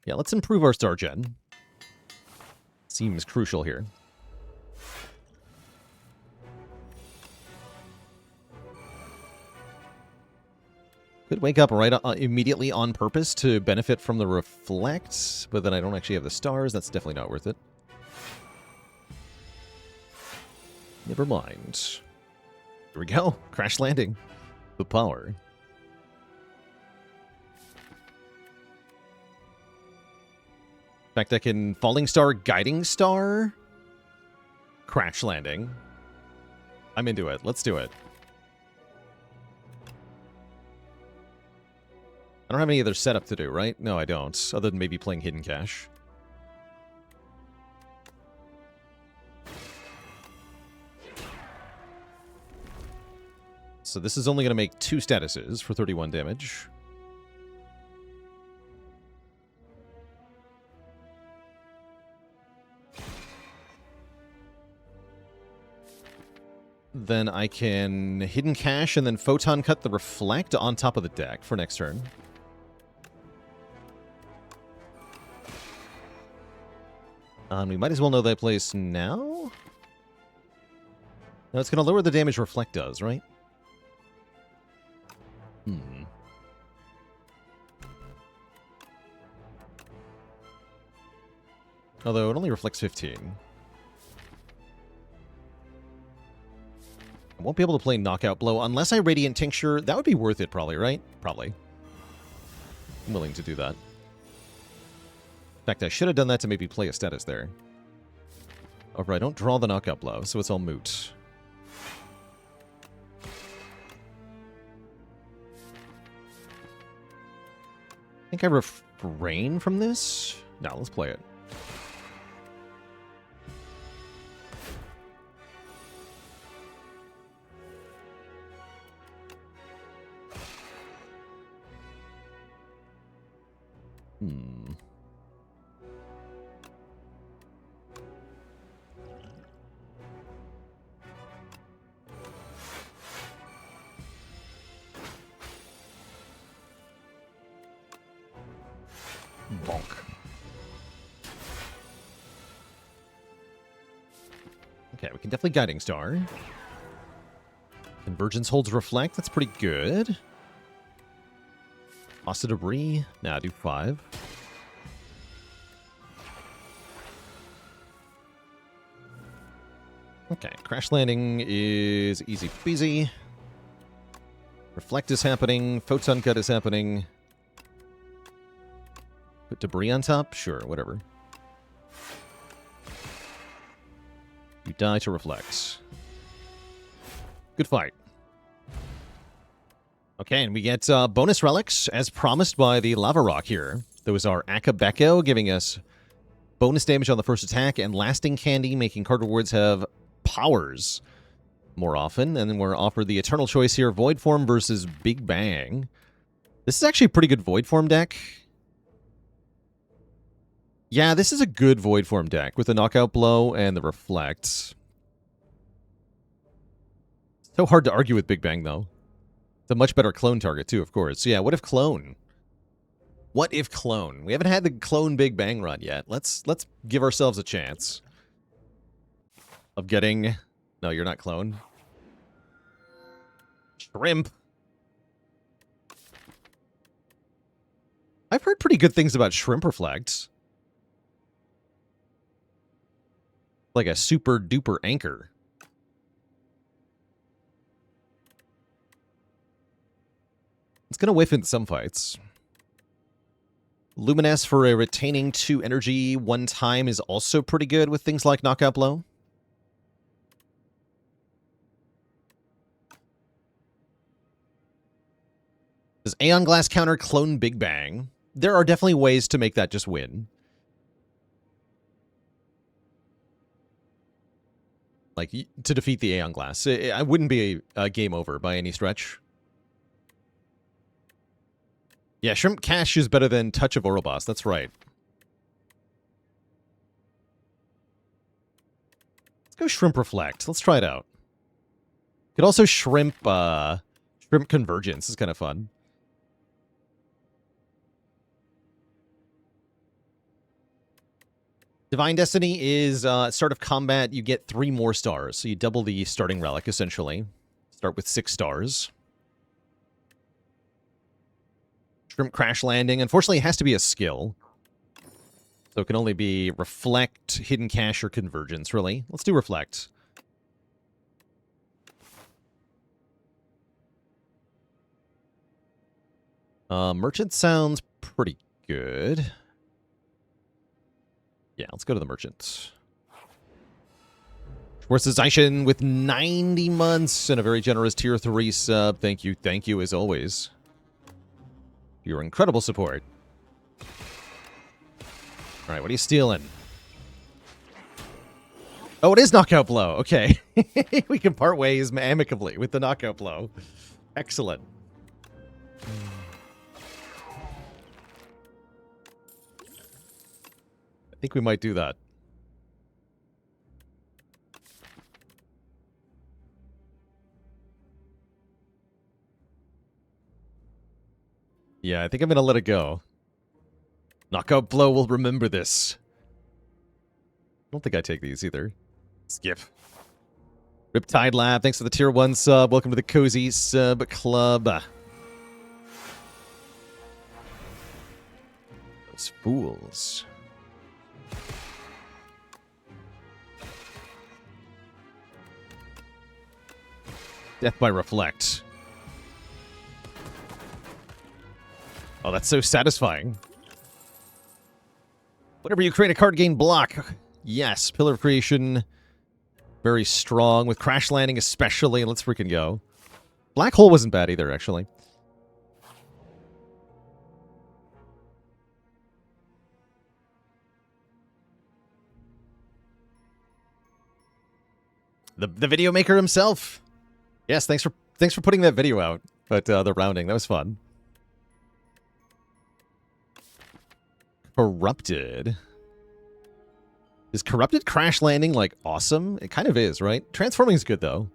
Yeah, let's improve our Star Gen. Seems crucial here. Could wake up right immediately on purpose to benefit from the Reflect, but then I don't actually have the stars. That's definitely not worth it. Never mind. Here we go. Crash Landing. The power. In fact, I can Falling Star, Guiding Star, Crash Landing. I'm into it. Let's do it. I don't have any other setup to do, right? No, I don't. Other than maybe playing Hidden Cache. So this is only going to make 2 statuses for 31 damage. Then I can Hidden Cache and then Photon Cut the Reflect on top of the deck for next turn. We might as well know that place now. No, it's going to lower the damage Reflect does, right? Although it only reflects 15. I won't be able to play Knockout Blow unless I Radiant Tincture. That would be worth it probably, right? Probably. I'm willing to do that. In fact, I should have done that to maybe play a status there. However, I don't draw the Knockout Blow, so it's all moot. I think I refrain from this? No, let's play it. Bonk. Okay, we can definitely Guiding Star. Convergence holds Reflect. That's pretty good. Toss of Debris. Nah, do 5. Okay, Crash Landing is easy peasy. Reflect is happening. Photon Cut is happening. Put Debris on top? Sure, whatever. You die to Reflect. Good fight. Okay, and we get bonus relics, as promised by the Lava Rock here. Those are Akabeko, giving us bonus damage on the first attack, and Lasting Candy, making card rewards have powers more often. And then we're offered the Eternal choice here, Void Form versus Big Bang. This is actually a pretty good Void Form deck. Yeah, this is a good Void Form deck with the Knockout Blow and the Reflect. So hard to argue with Big Bang, though. It's a much better clone target, too, of course. So yeah, what if clone? What if clone? We haven't had the clone Big Bang run yet. Let's give ourselves a chance of getting... No, you're not clone. Shrimp. I've heard pretty good things about Shrimp Reflect. Like a super duper anchor. It's going to whiff in some fights. Luminous for a retaining 2 energy 1 time is also pretty good with things like Knockout Blow. Does Aeon Glass counter clone Big Bang? There are definitely ways to make that just win. Like, to defeat the Aeon Glass. It wouldn't be a game over by any stretch. Yeah, Shrimp Cache is better than Touch of Ouroboros. That's right. Let's go Shrimp Reflect. Let's try it out. Could also Shrimp Convergence. It's kind of fun. Divine Destiny is start of combat, you get 3 more stars. So you double the starting relic, essentially. Start with 6 stars. Shrimp Crash Landing. Unfortunately, it has to be a skill. So it can only be Reflect, Hidden Cache, or Convergence, really. Let's do Reflect. Merchant sounds pretty good. Yeah, let's go to the Merchant. Ascension with 90 months and a very generous tier 3 sub. Thank you as always. Your incredible support. Alright, what are you stealing? Oh, it is Knockout Blow. Okay. We can part ways amicably with the Knockout Blow. Excellent. I think we might do that. Yeah, I think I'm going to let it go. Knockout Blow will remember this. I don't think I take these either. Skip. Riptide Lab, thanks for the tier 1 sub. Welcome to the Cozy Sub Club. Those fools. Death by Reflect. Oh, that's so satisfying. Whenever you create a card, gain block. Yes, Pillar of Creation. Very strong. With Crash Landing especially. Let's freaking go. Black Hole wasn't bad either, actually. The video maker himself. Yes, thanks for putting that video out. But the rounding, that was fun. Corrupted. Is Corrupted Crash Landing, like, awesome? It kind of is, right? Transforming is good, though.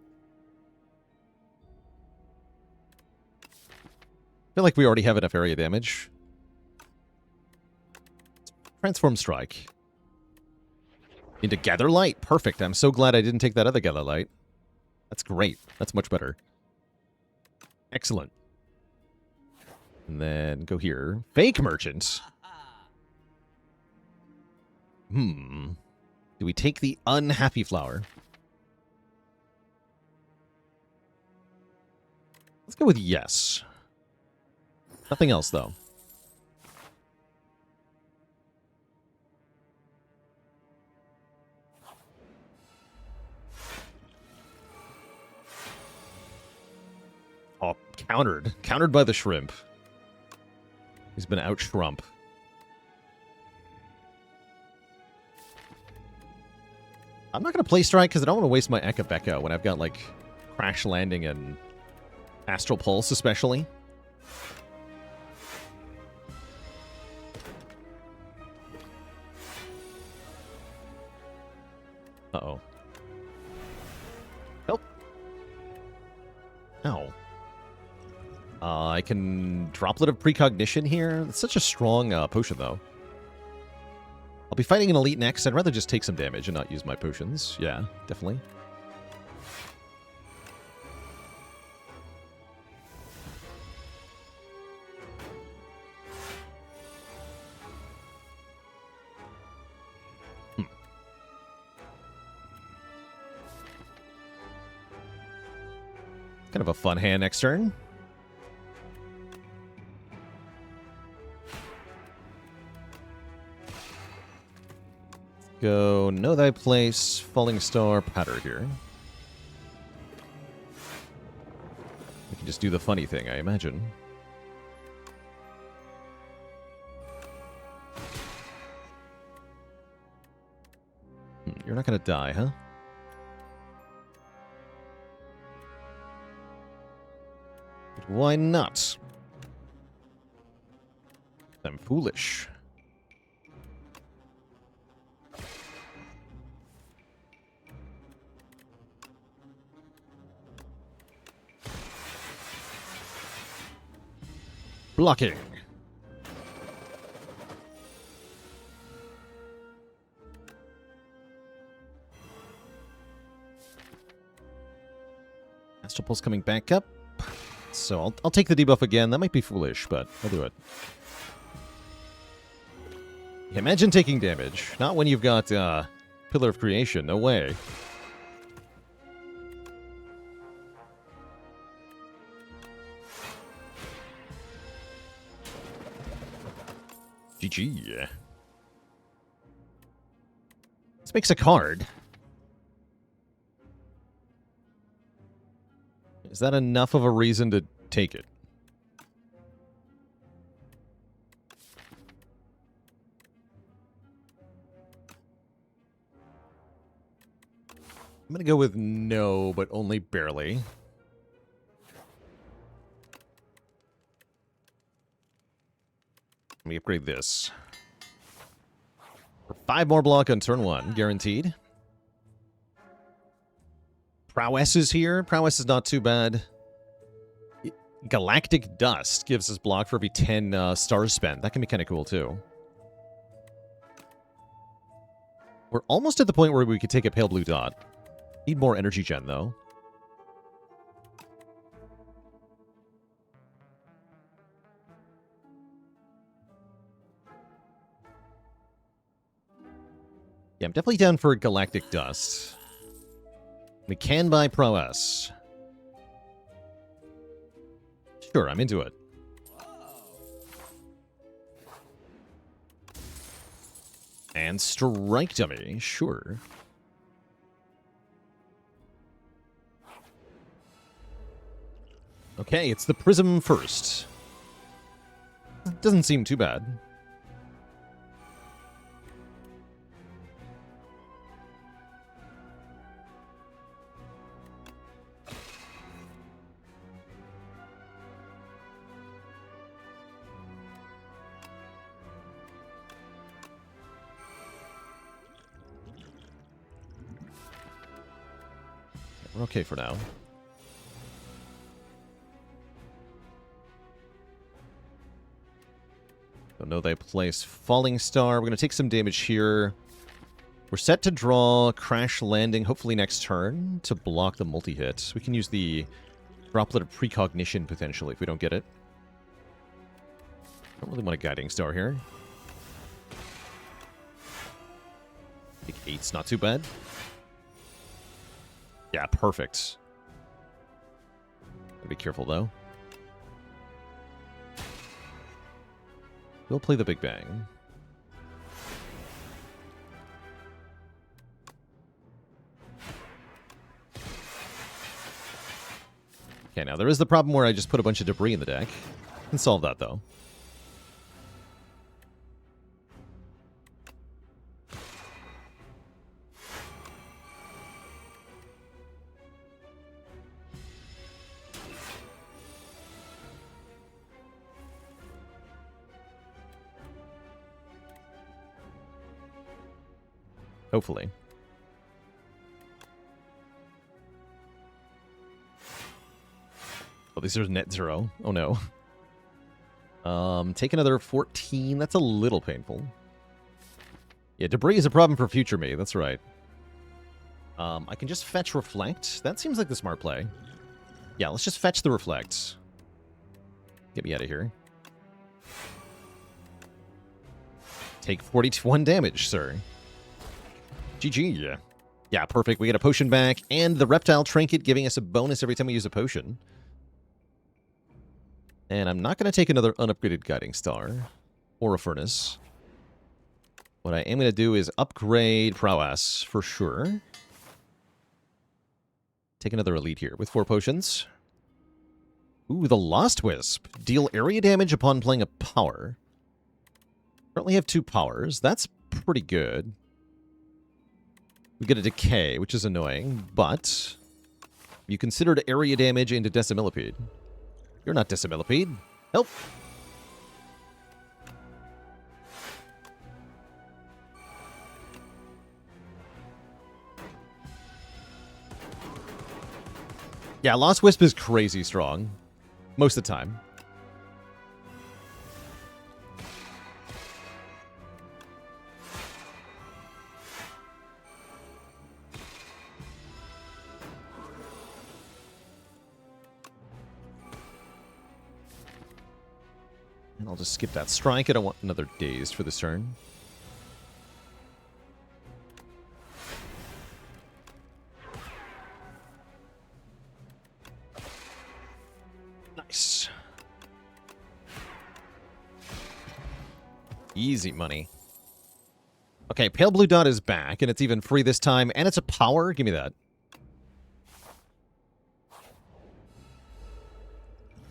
I feel like we already have enough area damage. Transform Strike. Into Gather Light. Perfect. I'm so glad I didn't take that other Gather Light. That's great. That's much better. Excellent. And then go here. Fake Merchant. Do we take the Unhappy Flower? Let's go with yes. Nothing else, though. Oh, countered. Countered by the Shrimp. He's been out-shrump. I'm not going to play Strike because I don't want to waste my Eka when I've got, like, Crash Landing and Astral Pulse, especially. Uh-oh. Help. Ow. I can Droplet of Precognition here. It's such a strong potion, though. I'll be fighting an elite next. I'd rather just take some damage and not use my potions. Yeah, definitely. Kind of a fun hand next turn. Go Know Thy Place, Falling Star, Patter here. We can just do the funny thing, I imagine. You're not going to die, huh? But why not? I'm foolish. Blocking. Astral Pulse coming back up. So I'll take the debuff again. That might be foolish, but I'll do it. Imagine taking damage. Not when you've got Pillar of Creation. No way. GG. This makes a card. Is that enough of a reason to take it? I'm going to go with no, but only barely. Let me upgrade this. 5 more block on turn 1, guaranteed. Prowess is here. Prowess is not too bad. Galactic Dust gives us block for every 10 stars spent. That can be kind of cool, too. We're almost at the point where we could take a Pale Blue Dot. Need more energy gen, though. Yeah, I'm definitely down for Galactic Dust. We can buy Prowess. Sure, I'm into it. And Strike Dummy, sure. Okay, it's the Prism first. Doesn't seem too bad. We're okay for now. Don't know they place Falling Star. We're going to take some damage here. We're set to draw Crash Landing, hopefully next turn, to block the multi-hit. We can use the Droplet of Precognition, potentially, if we don't get it. Don't really want a Guiding Star here. I think 8's not too bad. Yeah, perfect. Be careful, though. We'll play the Big Bang. Okay, now there is the problem where I just put a bunch of debris in the deck. Can solve that, though. Hopefully. Oh, these are net 0. Oh, no. Take another 14. That's a little painful. Yeah, debris is a problem for future me. That's right. I can just fetch Reflect. That seems like the smart play. Yeah, let's just fetch the Reflect. Get me out of here. Take 41 damage, sir. GG. Yeah, perfect. We get a potion back, and the Reptile Trinket giving us a bonus every time we use a potion. And I'm not going to take another unupgraded Guiding Star or a Furnace. What I am going to do is upgrade Prowess for sure. Take another Elite here with 4 potions. Ooh, the Lost Wisp. Deal area damage upon playing a power. Currently have 2 powers. That's pretty good. We get a Decay, which is annoying, but you considered area damage into Decimillipede. You're not Decimillipede. Help! Yeah, Lost Wisp is crazy strong. Most of the time. And I'll just skip that strike. I don't want another dazed for this turn. Nice. Easy money. Okay, Pale Blue Dot is back, and it's even free this time, and it's a power. Give me that.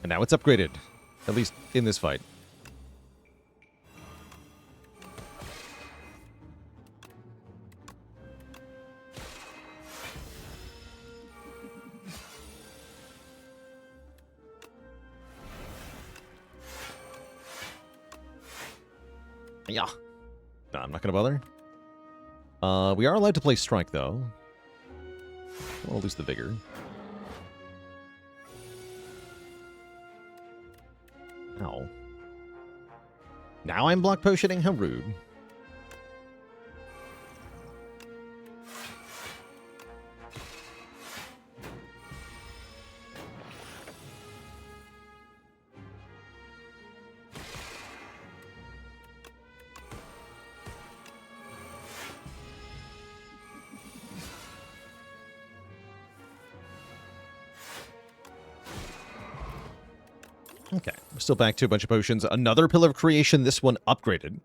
And now it's upgraded, at least in this fight. Yeah. No, I'm not going to bother. We are allowed to play Strike, though. We'll lose the Vigor. Ow. Now I'm block potioning? How rude. Okay, we're still back to a bunch of potions. Another Pillar of Creation, this one upgraded.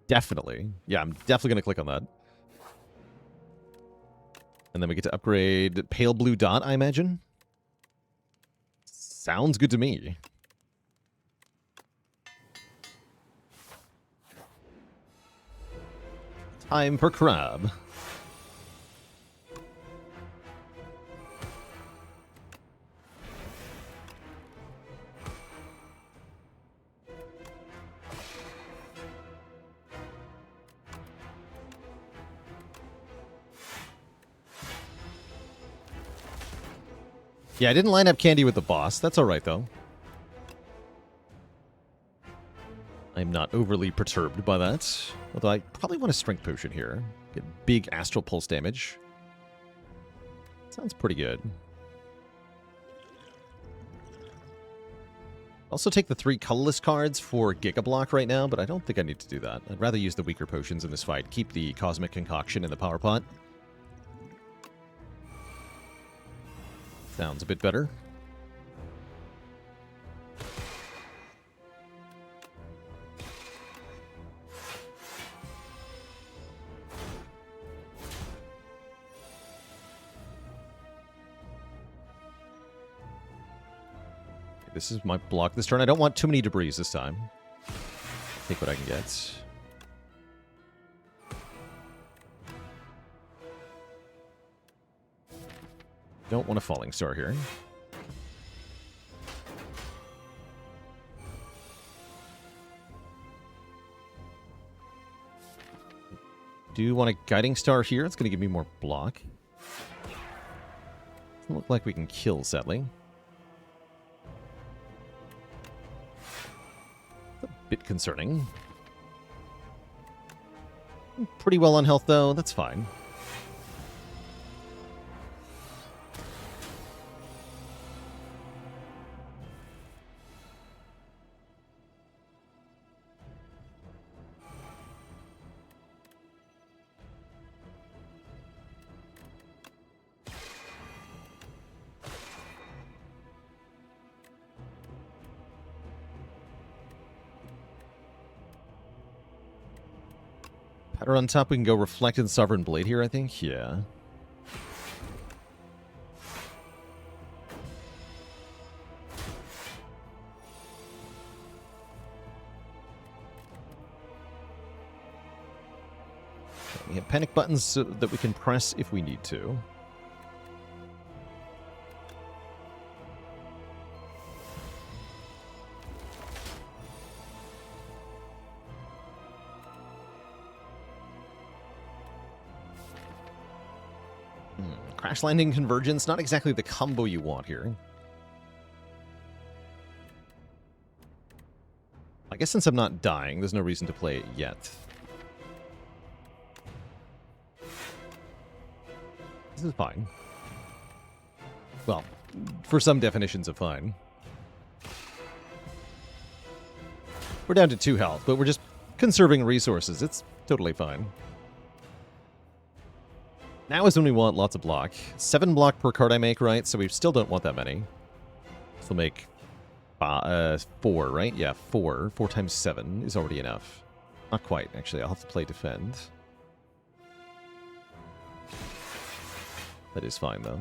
Definitely. Yeah, I'm definitely going to click on that. And then we get to upgrade Pale Blue Dot, I imagine. Sounds good to me. Time for Crab. Yeah, I didn't line up Candy with the boss. That's alright, though. I'm not overly perturbed by that. Although I probably want a Strength Potion here. Get big Astral Pulse damage. Sounds pretty good. Also take the 3 colorless cards for Giga Block right now, but I don't think I need to do that. I'd rather use the weaker potions in this fight. Keep the Cosmic Concoction in the Power Pot. Sounds a bit better. This is my block this turn. I don't want too many debris this time. Take what I can get. Don't want a Falling Star here. Do want a Guiding Star here. It's going to give me more block. Doesn't look like we can kill, sadly. A bit concerning. Pretty well on health, though. That's fine. Powder on top, we can go Reflected Sovereign Blade here, I think. Yeah. We have panic buttons so that we can press if we need to. Crash Landing Convergence, not exactly the combo you want here. I guess since I'm not dying, there's no reason to play it yet. This is fine. Well, for some definitions of fine. We're down to 2 health, but we're just conserving resources. It's totally fine. Now is when we want lots of block. 7 block per card I make, right? So we still don't want that many. So we'll make 4, right? Yeah, 4. 4 times 7 is already enough. Not quite, actually. I'll have to play defend. That is fine, though.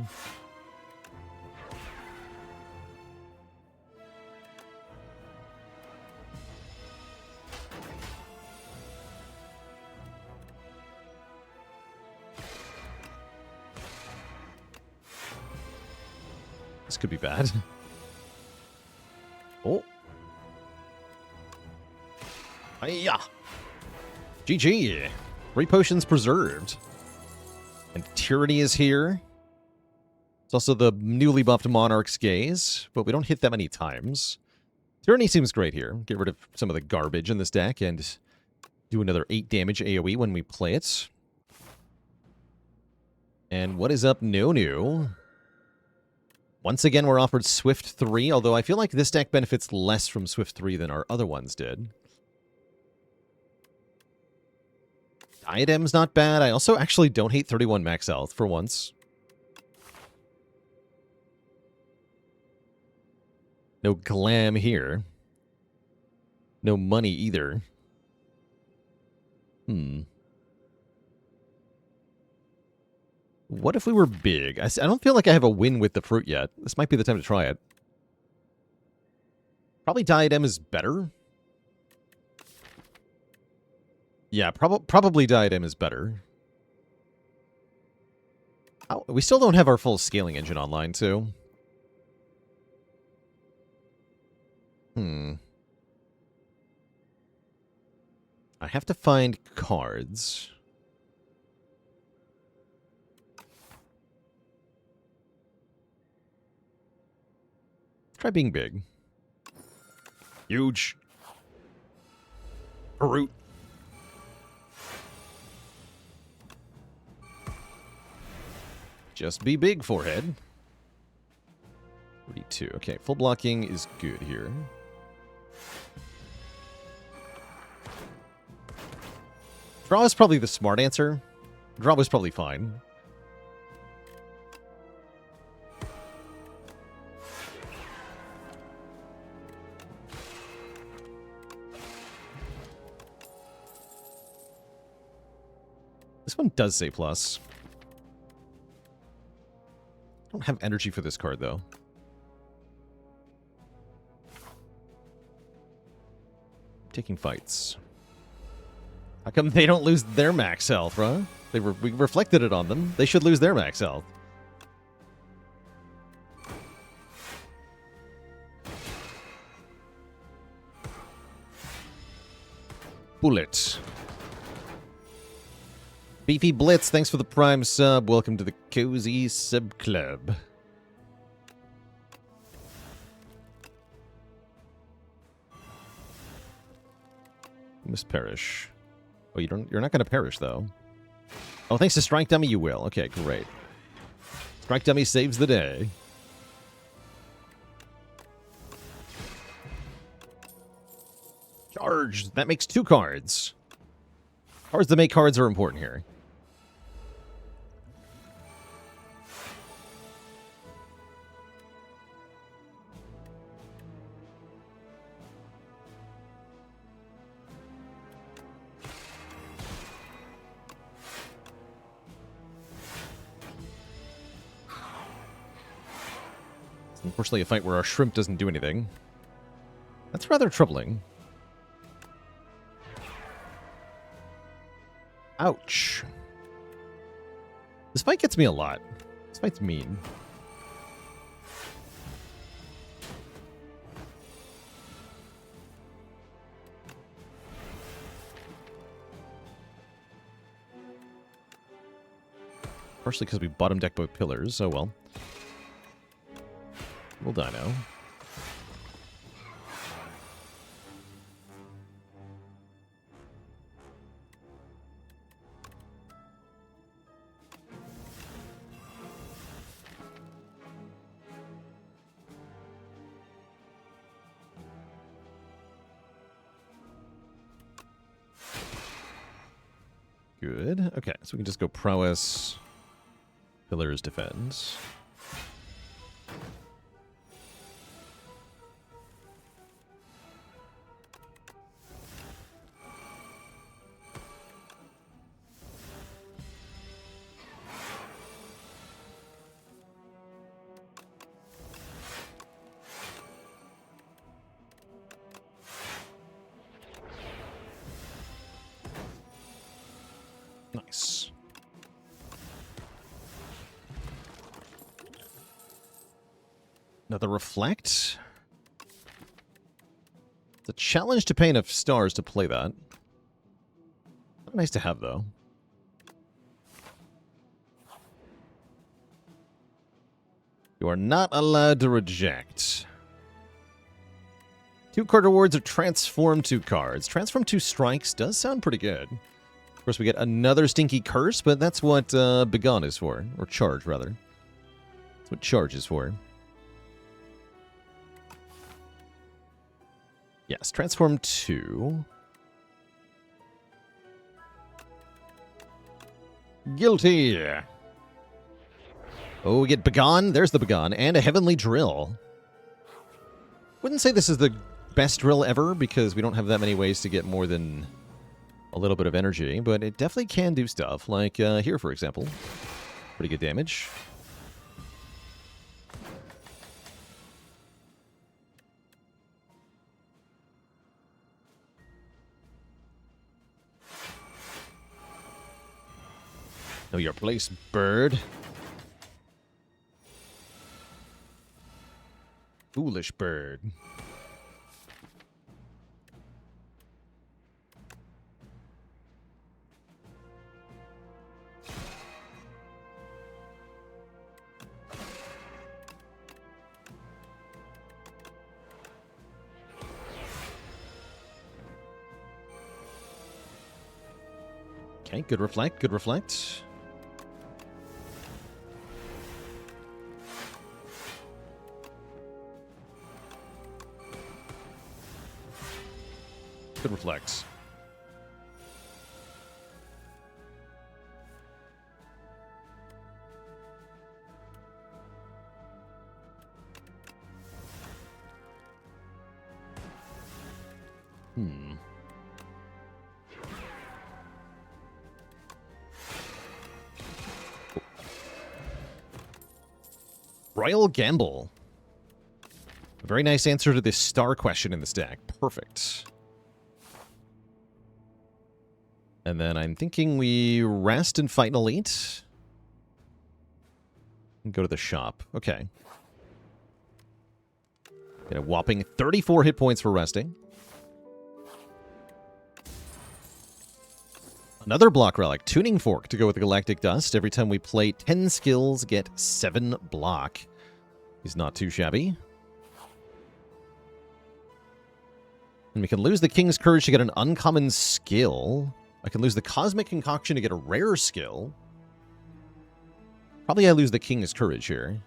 This could be bad. Oh. Hiya! GG! 3 potions preserved. And Tyranny is here. It's also the newly buffed Monarch's Gaze, but we don't hit that many times. Tyranny seems great here. Get rid of some of the garbage in this deck and do another 8 damage AoE when we play it. And what is up, No? Once again, we're offered Swift 3, although I feel like this deck benefits less from Swift 3 than our other ones did. Diadem's not bad. I also actually don't hate 31 max health for once. No glam here. No money either. What if we were big? I don't feel like I have a win with the fruit yet. This might be the time to try it. Probably Diadem is better. Yeah, probably Diadem is better. Oh, we still don't have our full scaling engine online, too. I have to find cards. Try being big. Huge. Brute. Just be big, forehead. 42. Okay, full blocking is good here. Draw is probably the smart answer. Draw was probably fine. This one does say plus. I don't have energy for this card, though. I'm taking fights. How come they don't lose their max health, huh? We reflected it on them. They should lose their max health. Bullet. Beefy Blitz, thanks for the Prime sub. Welcome to the Cozy Sub Club. You must perish. Oh, you're not going to perish, though. Oh, thanks to Strike Dummy, you will. Okay, great. Strike Dummy saves the day. Charge! That makes 2 cards. Cards that make cards are important here. Unfortunately, a fight where our shrimp doesn't do anything. That's rather troubling. Ouch. This fight gets me a lot. This fight's mean. Partially because we bottom deck both pillars, oh well. We'll die now. good. Okay, so we can just go prowess, pillars, defense. Nice. Another reflect. It's a challenge to pay enough stars to play that. Nice to have, though. You are not allowed to reject. 2 card rewards are transform 2 cards. Transform 2 strikes does sound pretty good. Of course, we get another stinky curse, but that's what Begone is for. Or charge, rather. That's what charge is for. Yes, transform 2. Guilty. Oh, we get Begone. There's the Begone. And a Heavenly Drill. Wouldn't say this is the best drill ever, because we don't have that many ways to get more than a little bit of energy, but it definitely can do stuff, like here, for example. Pretty good damage. Know your place, bird. Foolish bird. Okay, good reflect, good reflect. Good reflects. Royal Gamble. A very nice answer to this star question in this deck. Perfect. And then I'm thinking we rest and fight an elite. And go to the shop. Okay. Get a whopping 34 hit points for resting. Another block relic, Tuning Fork, to go with the Galactic Dust. Every time we play 10 skills, get 7 block. He's not too shabby. And we can lose the King's Courage to get an uncommon skill. I can lose the Cosmic Concoction to get a rare skill. Probably I lose the King's Courage here.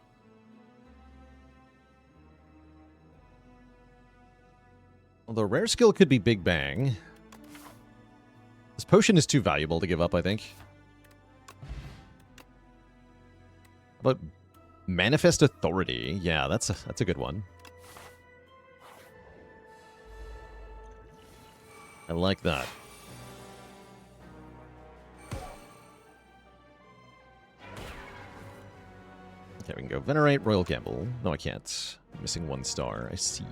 Although rare skill could be Big Bang. This potion is too valuable to give up, I think. But Manifest Authority. Yeah, that's a good one. I like that. Okay, we can go Venerate, Royal Gamble. No, I can't. I'm missing 1 star. I see.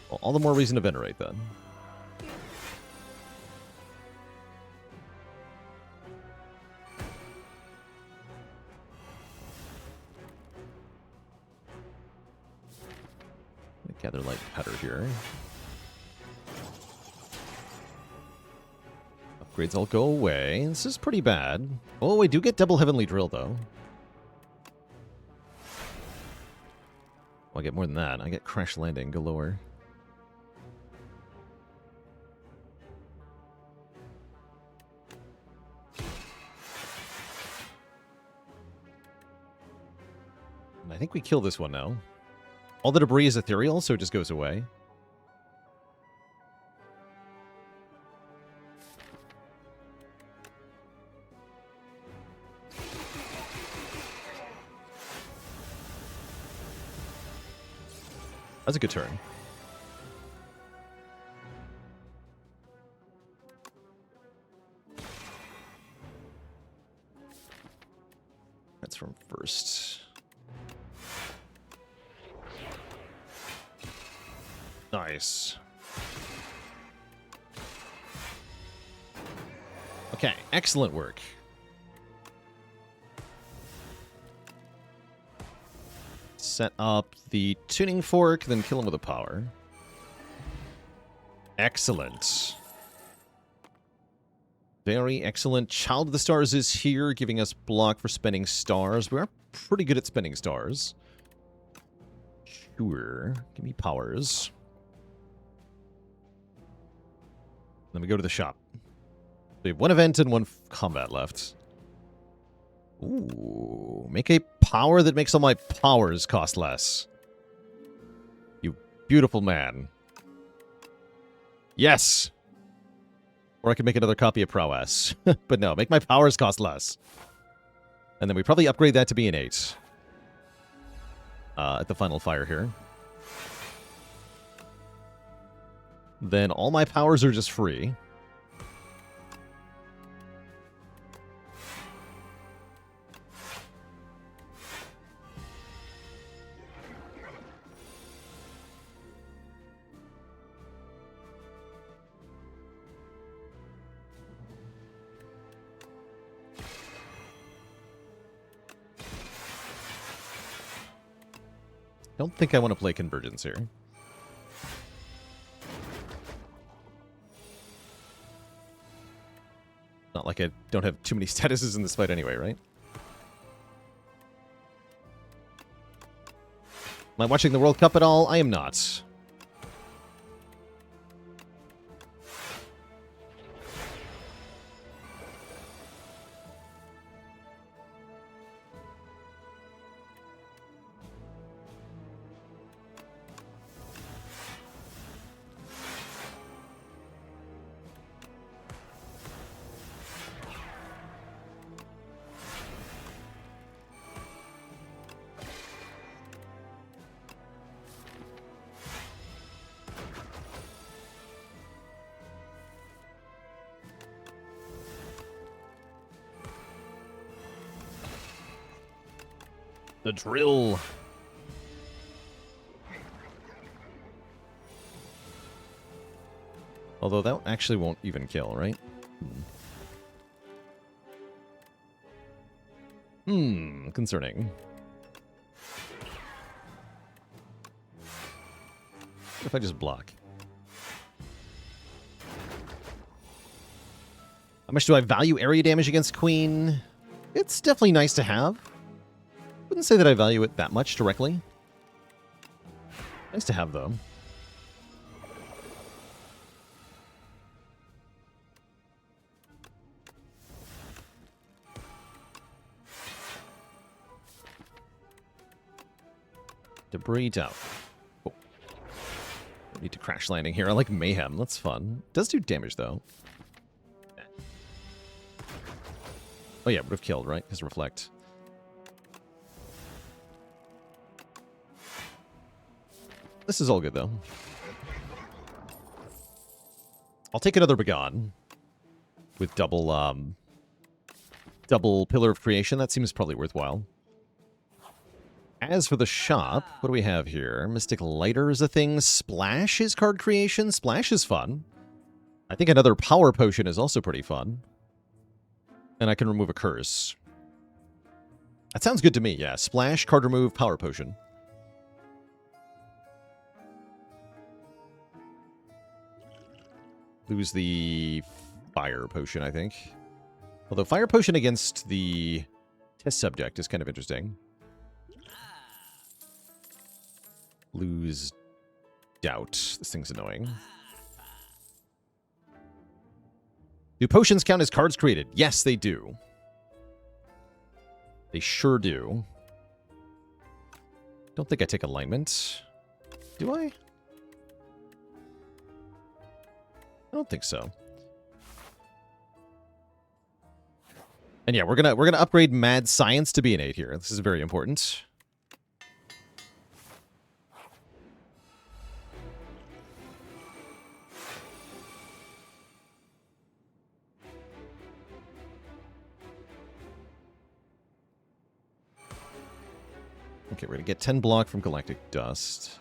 Well, all the more reason to Venerate, then. Gather Light Powder here. Upgrades all go away. This is pretty bad. Oh, we do get double Heavenly Drill, though. Well, I get more than that. I get Crash Landing galore. And I think we kill this one now. All the debris is ethereal, so it just goes away. That's a good turn. That's from first. Nice. Okay, excellent work. Set up the tuning fork, then kill him with a power. Excellent. Very excellent. Child of the Stars is here, giving us block for spending stars. We are pretty good at spending stars. Sure. Give me powers. Then we go to the shop. We have one event and one combat left. Ooh. Make a power that makes all my powers cost less. You beautiful man. Yes! Or I could make another copy of Prowess. But no, make my powers cost less. And then we probably upgrade that to be an 8. At the final fire here. Then all my powers are just free. Don't think I want to play Convergence here. Not like I don't have too many statuses in this fight anyway, right? Am I watching the World Cup at all? I am not. The drill. Although that actually won't even kill, right? Concerning. What if I just block? How much do I value area damage against Queen? It's definitely nice to have. Wouldn't say that I value it that much directly. Nice to have, though. Debris out. Oh. Don't need to crash landing here. I like Mayhem. That's fun. Does do damage, though. Oh, yeah, would have killed, right? Because Reflect. This is all good, though. I'll take another Begone. With double Pillar of Creation. That seems probably worthwhile. As for the shop, what do we have here? Mystic Lighter is a thing. Splash is card creation. Splash is fun. I think another Power Potion is also pretty fun. And I can remove a curse. That sounds good to me, yeah. Splash, card remove, Power Potion. Lose the Fire Potion, I think. Although Fire Potion against the test subject is kind of interesting. Lose Doubt. This thing's annoying. Do potions count as cards created? Yes, they do. They sure do. Don't think I take alignment. Do I? I don't think so. And yeah, we're gonna upgrade Mad Science to be an 8 here. This is very important. Okay, we're going to get 10 block from Galactic Dust.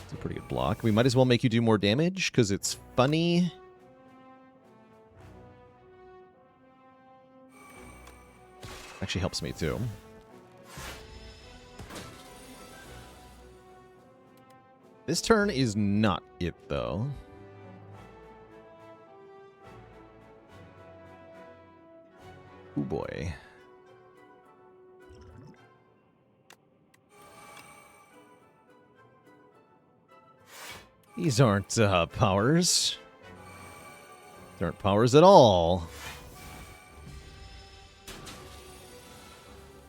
It's a pretty good block. We might as well make you do more damage, because it's funny. Actually helps me, too. This turn is not it, though. Oh boy. These aren't powers. They aren't powers at all.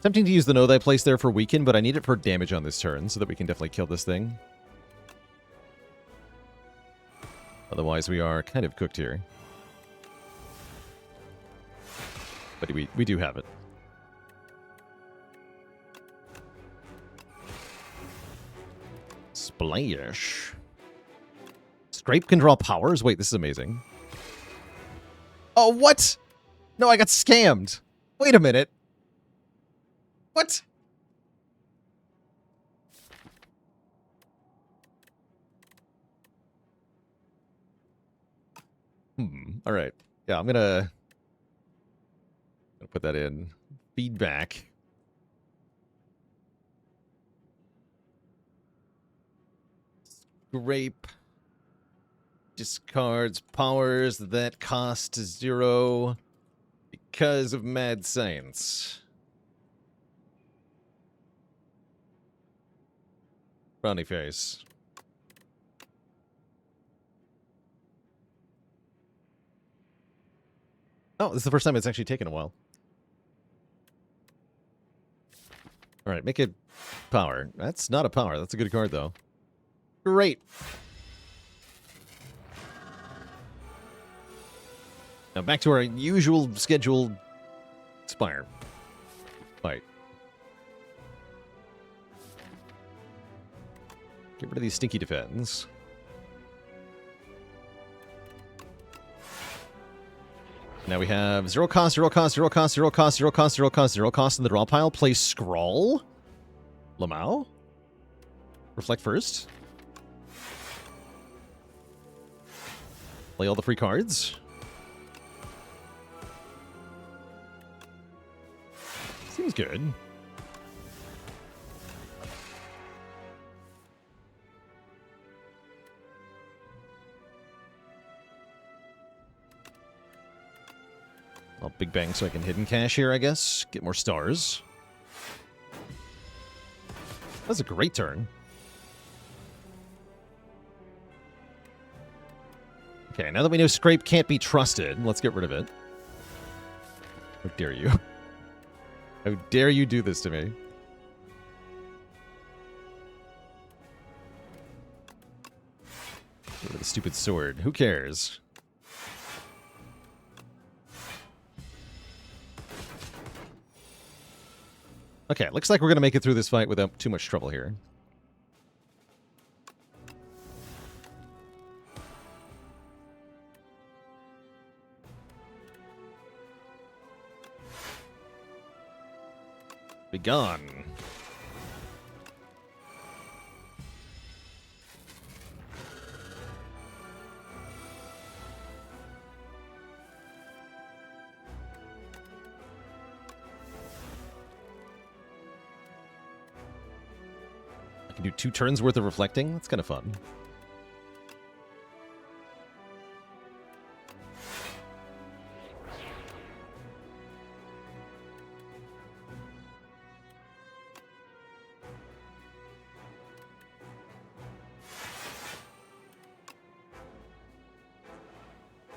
Tempting to use the node I placed there for weaken, but I need it for damage on this turn so that we can definitely kill this thing. Otherwise, we are kind of cooked here. But we do have it. Splash. Scrape can draw powers? Wait, this is amazing. Oh, what? No, I got scammed. Wait a minute. What? All right. Yeah, I'm gonna put that in. Feedback. Scrape. Discards powers that cost 0 because of mad science. Brownie face. Oh, this is the first time it's actually taken a while. Alright, make it power. That's not a power. That's a good card, though. Great. Now back to our usual scheduled Spire fight. Get rid of these stinky defends. Now we have 0 cost, 0 cost, 0 cost, 0 cost, 0 cost, 0 cost, 0 cost in the draw pile. Play Scrawl. Lamau. Reflect first. Play all the free cards. Seems good. I'll Big Bang so I can hidden cache here, I guess. Get more stars. That's a great turn. Okay, now that we know Scrape can't be trusted, let's get rid of it. How dare you? How dare you do this to me? Get rid of the stupid sword. Who cares? Okay, looks like we're going to make it through this fight without too much trouble here. Be gone. I can do 2 turns worth of reflecting. That's kind of fun.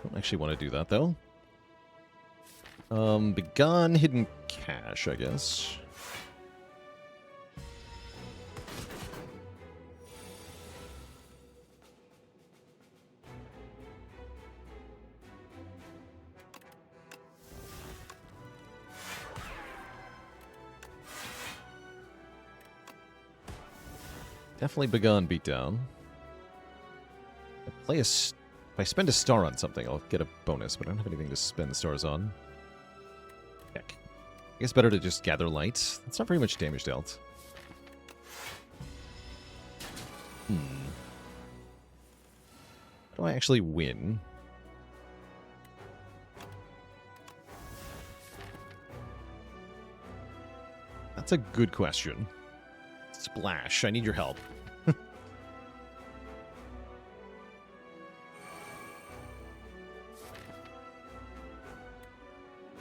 Don't actually want to do that, though. Begone hidden cache, I guess. Definitely Begone beatdown. If I spend a star on something, I'll get a bonus, but I don't have anything to spend stars on. Heck. I guess better to just gather light. That's not very much damage dealt. How do I actually win? That's a good question. Splash, I need your help.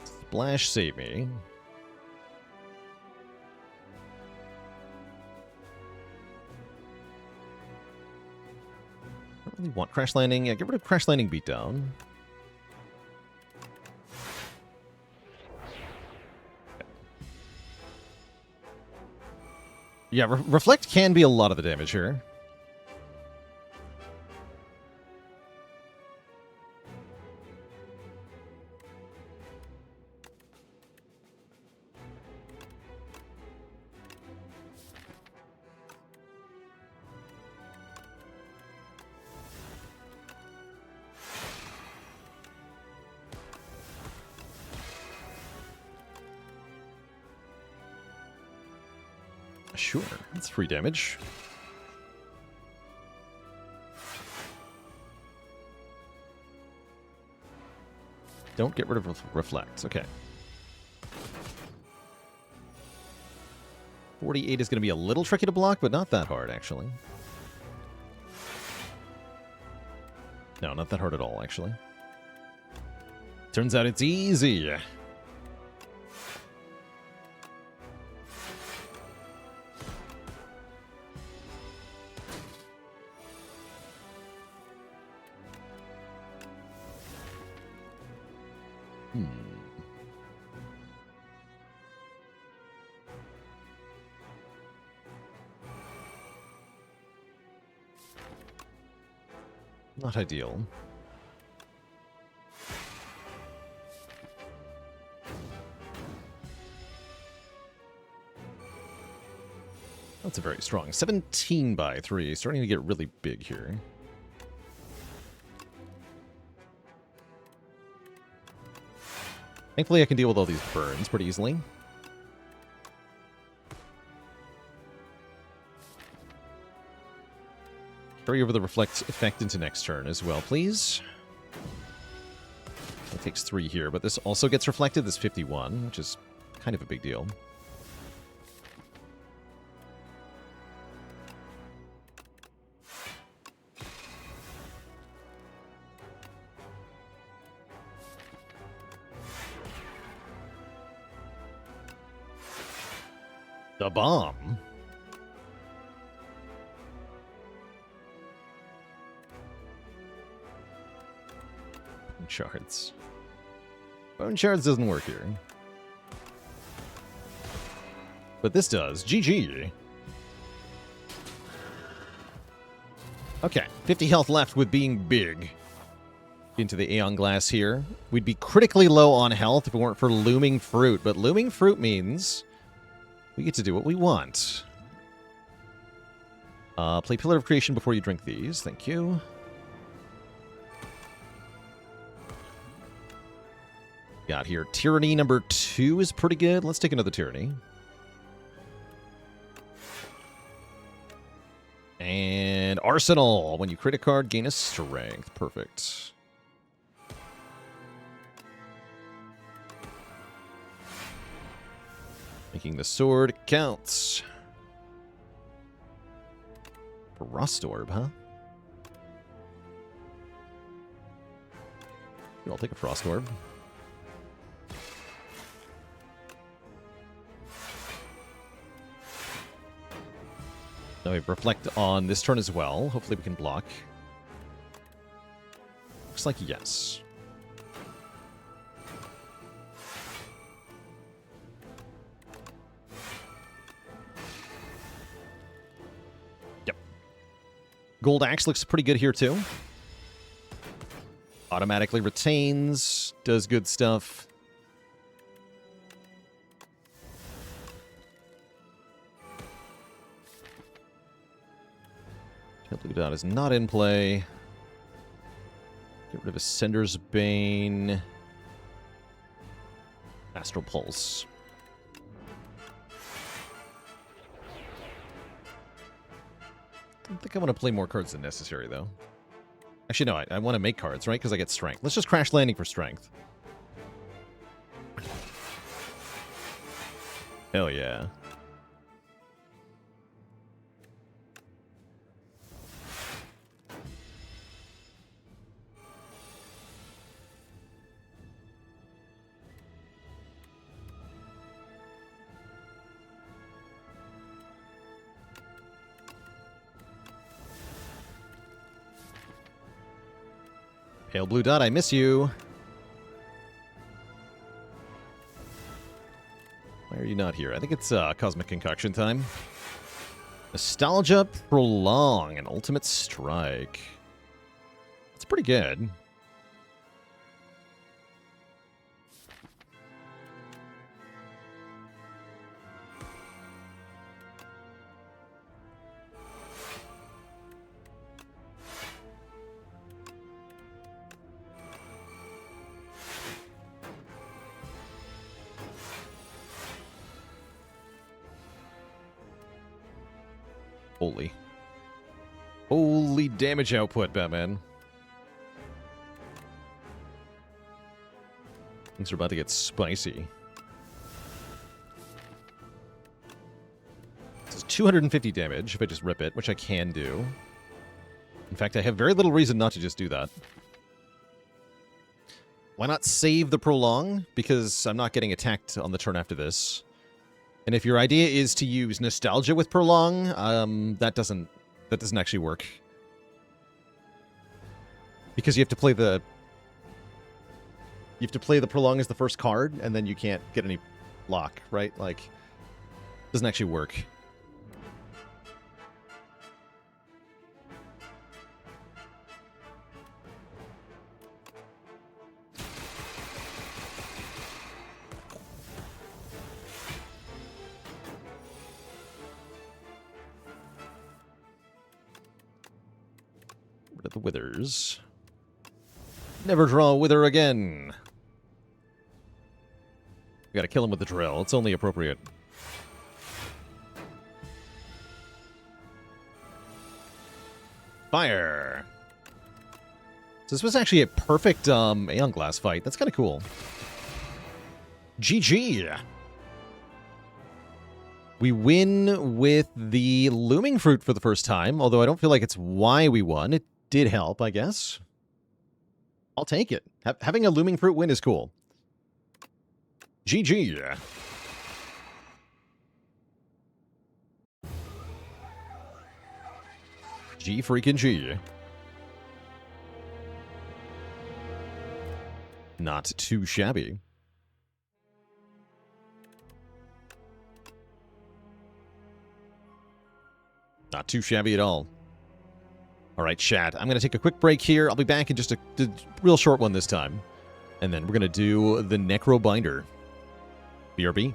Splash, save me. I don't really want Crash Landing. Yeah, get rid of Crash Landing Beatdown. Yeah, Reflect can be a lot of the damage here. Sure, that's free damage. Don't get rid of Reflect. Okay. 48 is going to be a little tricky to block, but not that hard, actually. No, not that hard at all, actually. Turns out it's easy. Not ideal. That's a very strong 17 by 3. Starting to get really big here. Thankfully, I can deal with all these burns pretty easily. Carry over the Reflect effect into next turn as well, please. It takes 3 here, but this also gets reflected. This 51, which is kind of a big deal. The bomb. Shards. Bone shards doesn't work here. But this does. GG. Okay, 50 health left with being big. Into the Aeon Glass here. We'd be critically low on health if it weren't for Looming Fruit. But Looming Fruit means we get to do what we want. Play Pillar of Creation before you drink these. Thank you. Got here. Tyranny number 2 is pretty good. Let's take another Tyranny. And Arsenal. When you crit a card, gain a strength. Perfect. Making the sword counts. Rust Orb, huh? I'll take a Frost Orb. Now we reflect on this turn as well. Hopefully we can block. Looks like yes. Yep. Gold Axe looks pretty good here too. Automatically retains, does good stuff. Blue Dot is not in play. Get rid of Ascender's Bane. Astral Pulse. don't think I want to play more cards than necessary, though. Actually, no, I want to make cards, right? Because I get strength. Let's just crash landing for strength. Hell yeah. Pale blue dot, I miss you. Why are you not here? I think it's Cosmic Concoction time. Nostalgia Prolong, an Ultimate Strike. That's pretty good. Holy damage output, Batman. Things are about to get spicy. This is 250 damage if I just rip it, which I can do. In fact, I have very little reason not to just do that. Why not save the Prolong? Because I'm not getting attacked on the turn after this. And if your idea is to use Nostalgia with Prolong, that doesn't actually work. Because you have to play the Prolong as the first card, and then you can't get any block, right? Like, doesn't actually work. Rid of the withers. Never draw a wither again. We gotta kill him with the drill. It's only appropriate. Fire. So this was actually a perfect Aeon Glass fight. That's kind of cool. GG. We win with the Looming Fruit for the first time, although I don't feel like it's why we won. It did help, I guess. I'll take it. Having a Looming Fruit win is cool. GG. G freaking G. Not too shabby. Not too shabby at all. All right, chat. I'm going to take a quick break here. I'll be back in just a real short one this time. And then we're going to do the Necrobinder. BRB.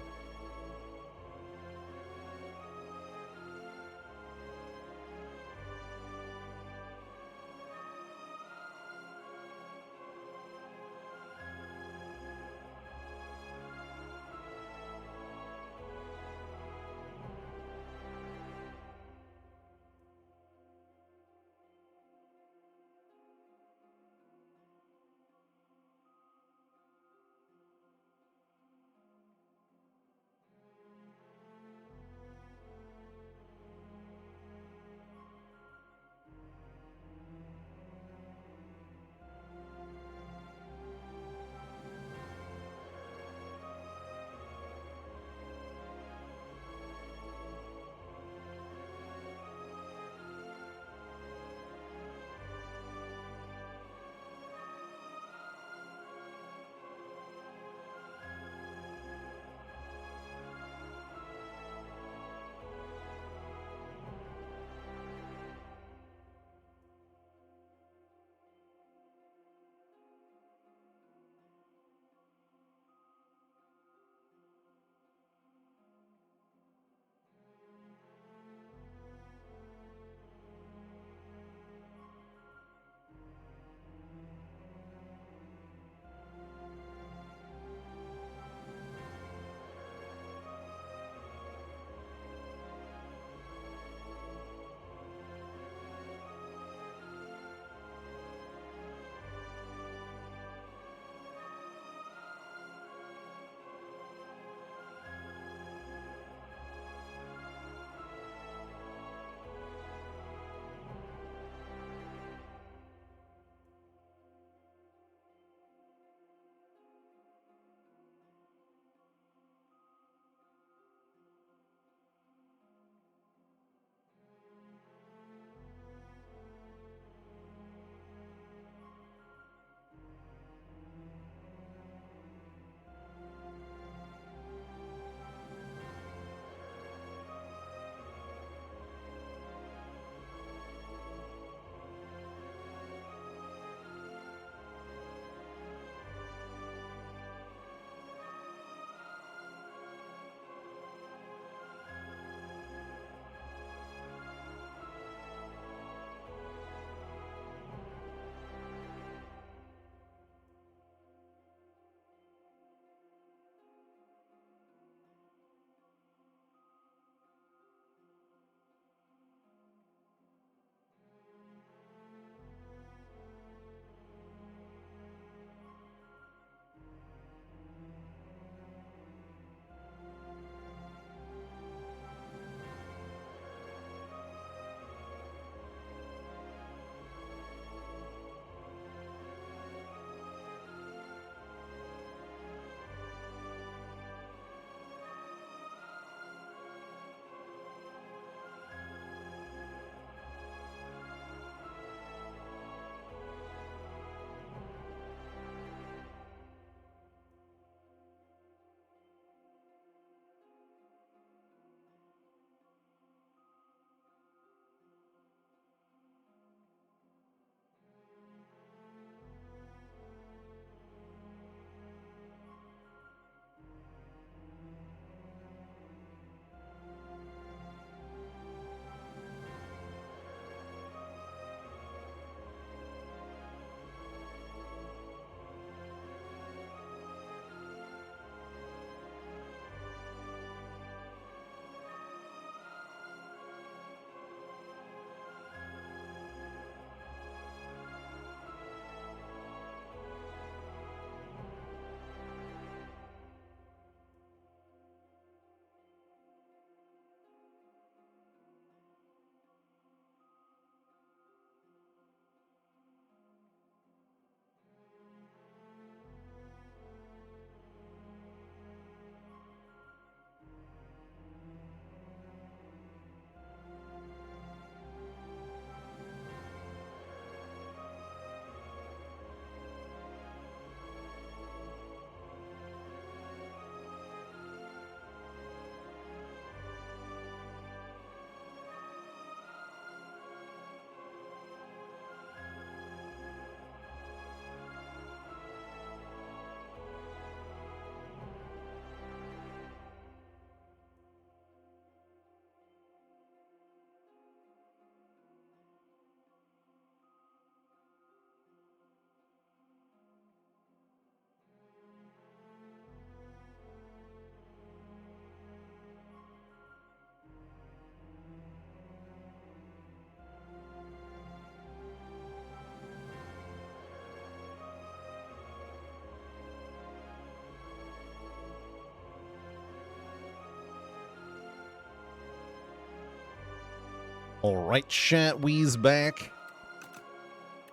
Alright, chat, we's back.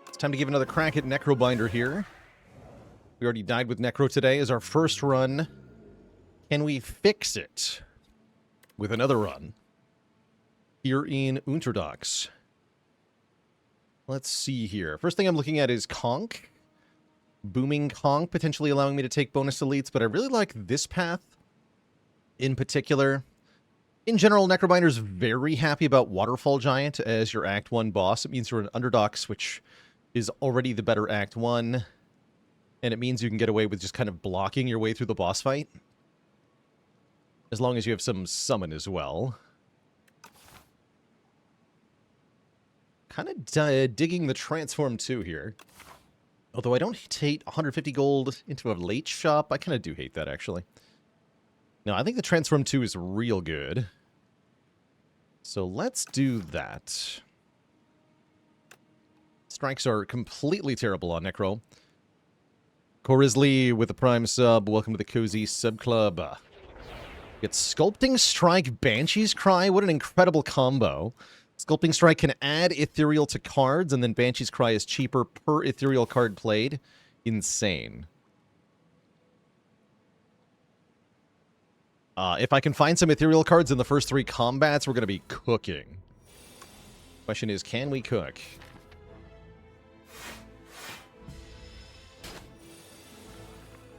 It's time to give another crack at Necrobinder here. We already died with Necro today as our first run. Can we fix it with another run here in Unterdox? Let's see here. First thing I'm looking at is Conch. Booming Conch, potentially allowing me to take bonus elites, but I really like this path in particular. In general, Necrobinder's very happy about Waterfall Giant as your Act 1 boss. It means you're an Underdox, which is already the better Act 1. And it means you can get away with just kind of blocking your way through the boss fight. As long as you have some summon as well. Kind of digging the Transform 2 here. Although I don't hate 150 gold into a late shop. I kind of do hate that, actually. No, I think the Transform 2 is real good. So let's do that. Strikes are completely terrible on Necro. Corisley with the Prime sub. Welcome to the Cozy Sub Club. Get Sculpting Strike, Banshee's Cry. What an incredible combo. Sculpting Strike can add Ethereal to cards, and then Banshee's Cry is cheaper per Ethereal card played. Insane. If I can find some Ethereal cards in the first 3 combats, we're going to be cooking. Question is, can we cook?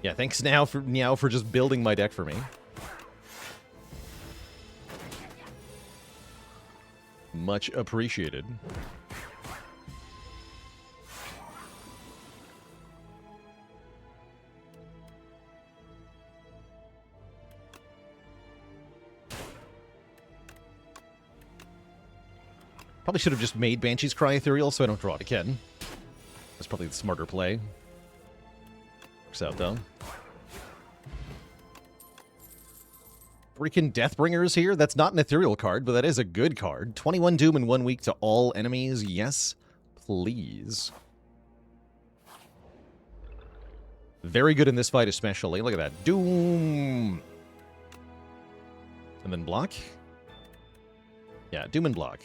Yeah, thanks now for just building my deck for me. Much appreciated. Probably should have just made Banshee's Cry Ethereal so I don't draw it again. That's probably the smarter play. Works out, though. Freaking Deathbringers here. That's not an Ethereal card, but that is a good card. 21 Doom in 1 week to all enemies. Yes, please. Very good in this fight especially. Look at that. Doom! And then block. Yeah, Doom and block.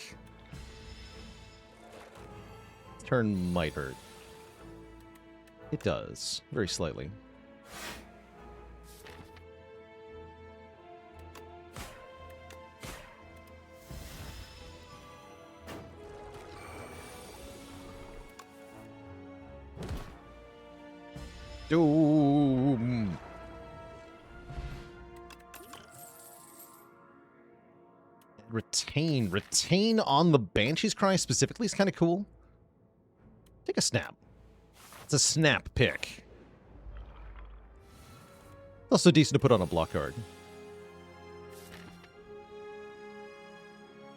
Turn might hurt. It does. Very slightly. Doom! Retain. Retain on the Banshee's Cry specifically is kind of cool. Take a snap. It's a snap pick. Also decent to put on a block card.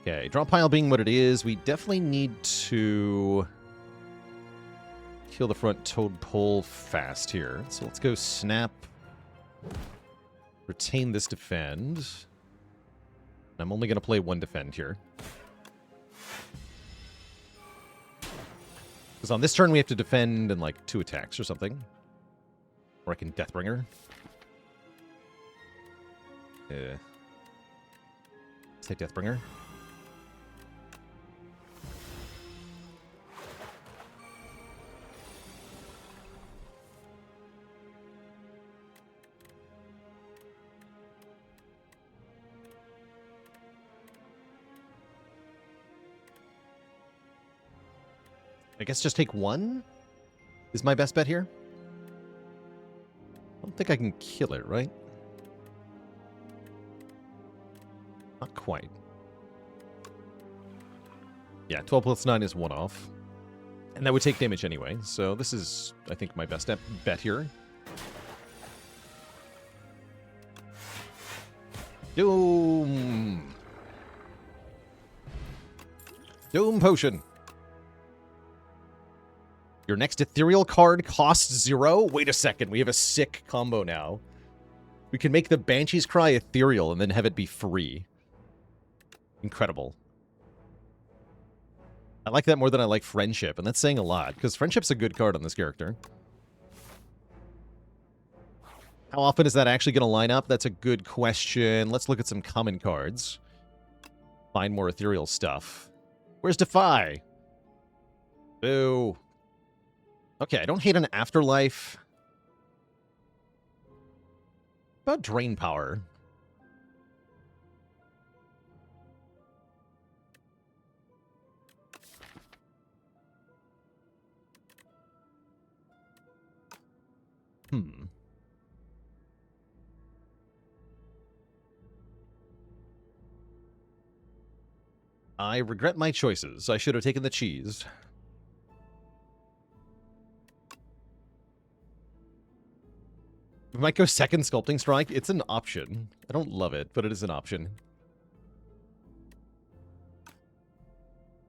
Okay, draw pile being what it is, we definitely need to kill the front Toadpole fast here. So let's go snap. Retain this defend. I'm only going to play 1 defend here. Because on this turn we have to defend in like 2 attacks or something. Or I can Deathbringer. Say Deathbringer. I guess just take 1 is my best bet here. I don't think I can kill it, right? Not quite. Yeah, 12 plus 9 is 1 off. And that would take damage anyway, so this is, I think, my best bet here. Doom! Doom Potion! Your next Ethereal card costs 0? Wait a second, we have a sick combo now. We can make the Banshee's Cry Ethereal and then have it be free. Incredible. I like that more than I like Friendship, and that's saying a lot, because Friendship's a good card on this character. How often is that actually going to line up? That's a good question. Let's look at some common cards. Find more ethereal stuff. Where's Defy? Boo. Okay, I don't hate an Afterlife. What about Drain Power? I regret my choices. I should have taken the cheese. We might go second Sculpting Strike. It's an option. I don't love it, but it is an option.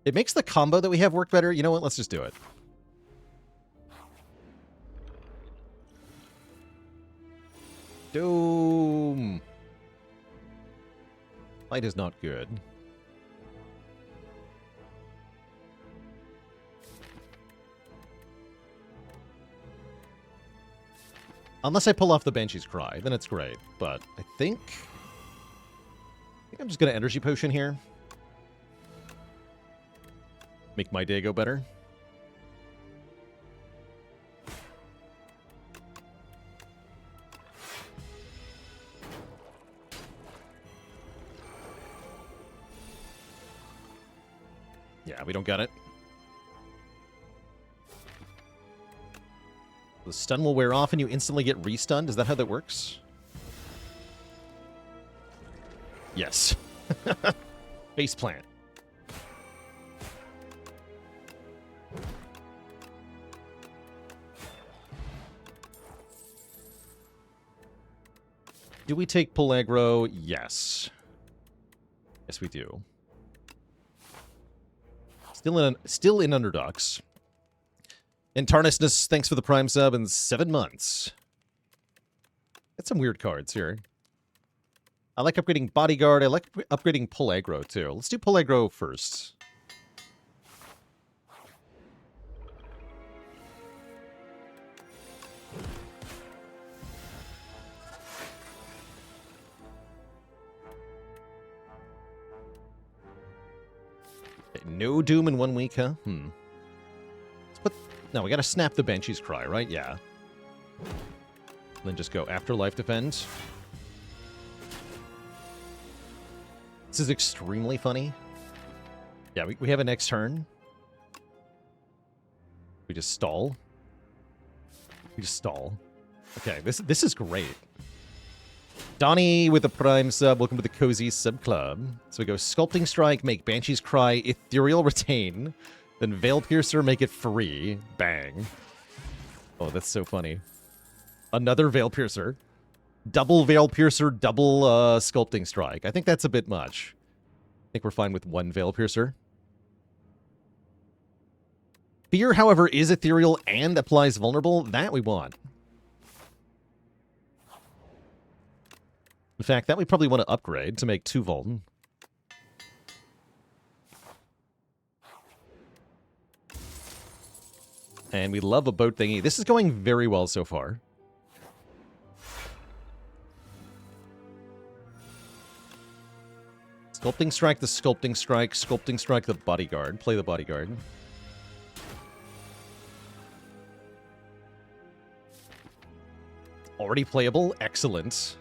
It makes the combo that we have work better. You know what? Let's just do it. Doom. Light is not good. Unless I pull off the Banshee's Cry, then it's great. But I think I'm just going to Energy Potion here. Make my day go better. Yeah, we don't got it. The stun will wear off and you instantly get restunned. Is that how that works? Yes. Face plant. Do we take pull aggro? Yes. Yes, we do. Still in Underdogs. And Tarnisness, thanks for the Prime sub in 7 months. Got some weird cards here. I like upgrading Bodyguard. I like upgrading Pull Aggro, too. Let's do Pull Aggro first. Okay, no Doom in 1 week, huh? Let's put... No, we gotta snap the Banshee's Cry, right? Yeah. And then just go Afterlife Defend. This is extremely funny. Yeah, we have a next turn. We just stall. We just stall. Okay, this is great. Donnie with the Prime sub. Welcome to the Cozy Sub Club. So we go Sculpting Strike, make Banshee's Cry, Ethereal Retain. Then Veil Piercer, make it free. Bang. Oh, that's so funny. Another Veil Piercer. Double Veil Piercer, double Sculpting Strike. I think that's a bit much. I think we're fine with 1 Veil Piercer. Fear, however, is ethereal and applies vulnerable. That we want. In fact, that we probably want to upgrade to make 2 Vuln. And we love a boat thingy. This is going very well so far. Sculpting Strike the Sculpting Strike. Sculpting Strike the Bodyguard. Play the Bodyguard. Already playable. Excellent.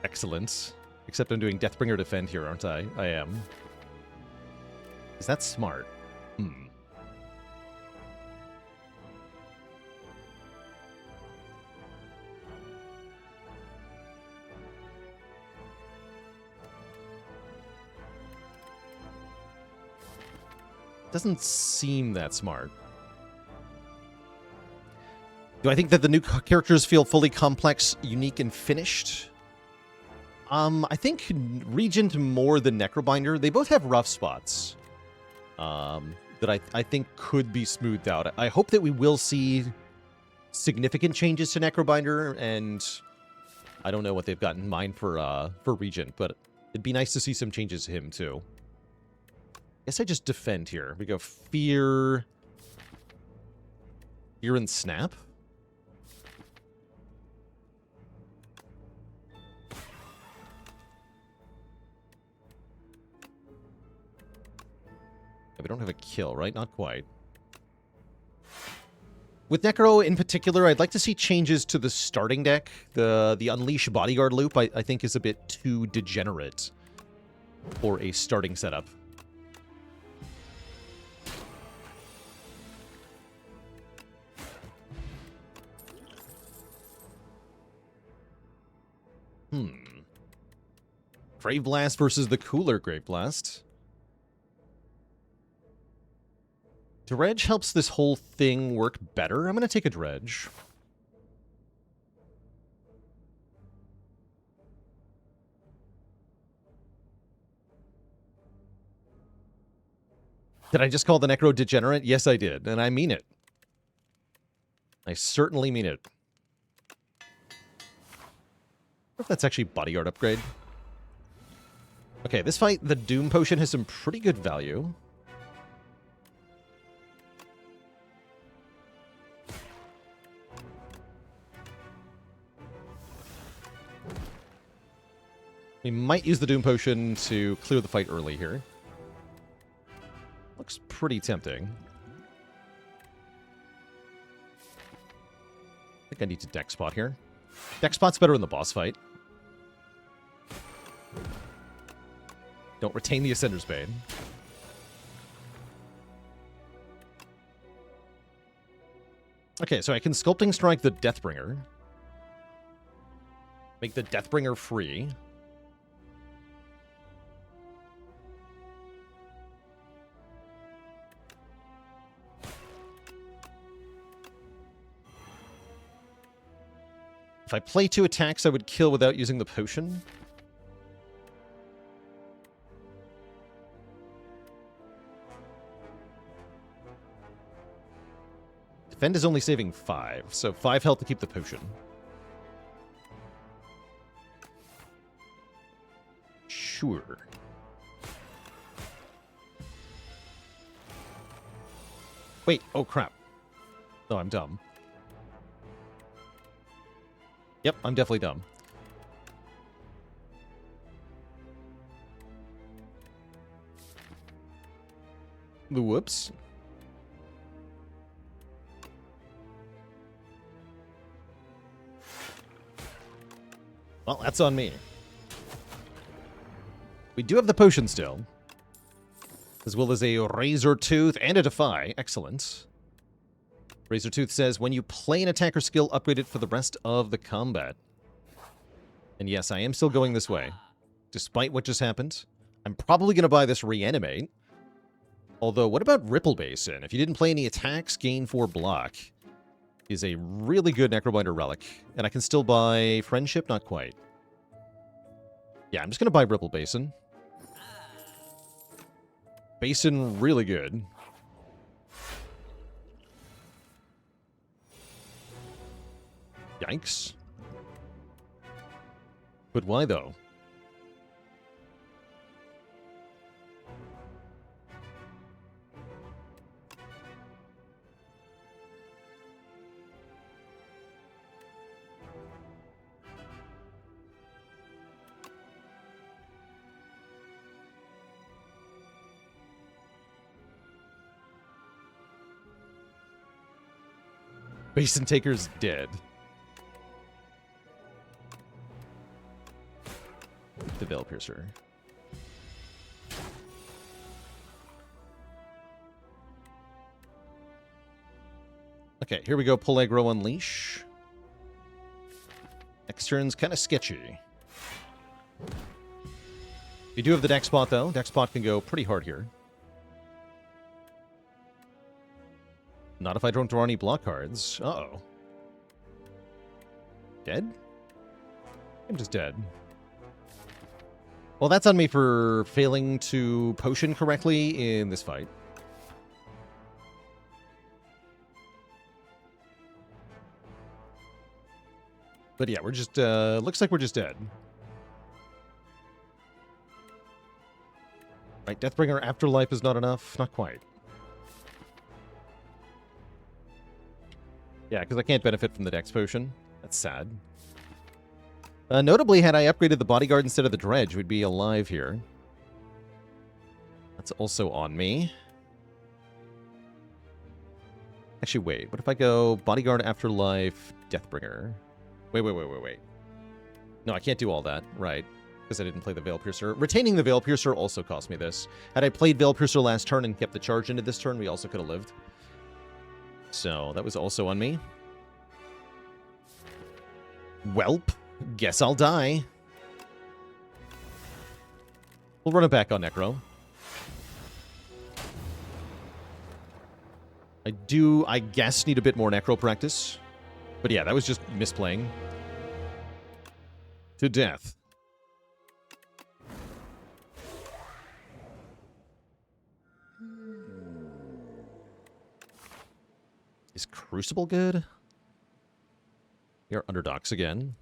Excellent. Except I'm doing Deathbringer Defend here, aren't I? I am. Is that smart? Doesn't seem that smart. Do I think that the new characters feel fully complex, unique, and finished? I think Regent more than Necrobinder. They both have rough spots that I think could be smoothed out. I hope that we will see significant changes to Necrobinder, and I don't know what they've got in mind for Regent, but it'd be nice to see some changes to him too. Guess I just defend here. We go Fear and Snap. We don't have a kill, right? Not quite. With Necro in particular, I'd like to see changes to the starting deck. The Unleash Bodyguard loop, I think, is a bit too degenerate for a starting setup. Grave Blast versus the cooler Grave Blast. Dredge helps this whole thing work better. I'm going to take a Dredge. Did I just call the Necro degenerate? Yes, I did, and I mean it. I certainly mean it. I wonder if that's actually bodyguard upgrade. Okay, this fight, the Doom Potion has some pretty good value. We might use the Doom Potion to clear the fight early here. Looks pretty tempting. I think I need to deck spot here. Deck spot's better in the boss fight. Don't retain the Ascender's Bane. Okay, so I can Sculpting Strike the Deathbringer. Make the Deathbringer free. If I play 2 attacks, I would kill without using the potion. Defend is only saving 5, so 5 health to keep the potion. Sure. Wait, oh crap. No, I'm dumb. Yep, I'm definitely dumb. Whoops. Well, that's on me. We do have the potion still. As well as a Razor Tooth and a Defy. Excellent. Razor Tooth says, when you play an attacker skill, upgrade it for the rest of the combat. And yes, I am still going this way. Despite what just happened. I'm probably going to buy this Reanimate. Although, what about Ripple Basin? If you didn't play any attacks, gain 4 block. Is a really good Necrobinder relic. And I can still buy Friendship? Not quite. Yeah, I'm just going to buy Ripple Basin. Basin, really good. Yikes. But why, though? Basin Taker's dead. The Veil Piercer. Okay, here we go. Pull aggro, unleash. Next turn's kind of sketchy. We do have the deck spot, though. Deck spot can go pretty hard here. Not if I don't draw any block cards. Uh-oh. Dead? I'm just dead. Well, that's on me for failing to potion correctly in this fight. But yeah, we're just, looks like we're just dead. Right, Deathbringer Afterlife is not enough. Not quite. Yeah, because I can't benefit from the Dex Potion. That's sad. Notably, had I upgraded the Bodyguard instead of the Dredge, we'd be alive here. That's also on me. Actually, wait. What if I go Bodyguard, Afterlife, Deathbringer? Wait. No, I can't do all that. Right. Because I didn't play the Veil Piercer. Retaining the Veil Piercer also cost me this. Had I played Veil Piercer last turn and kept the charge into this turn, we also could have lived. So, that was also on me. Welp. Guess I'll die. We'll run it back on Necro. I guess, need a bit more Necro practice. But yeah, that was just misplaying. To death. Is Crucible good? We are underdogs again.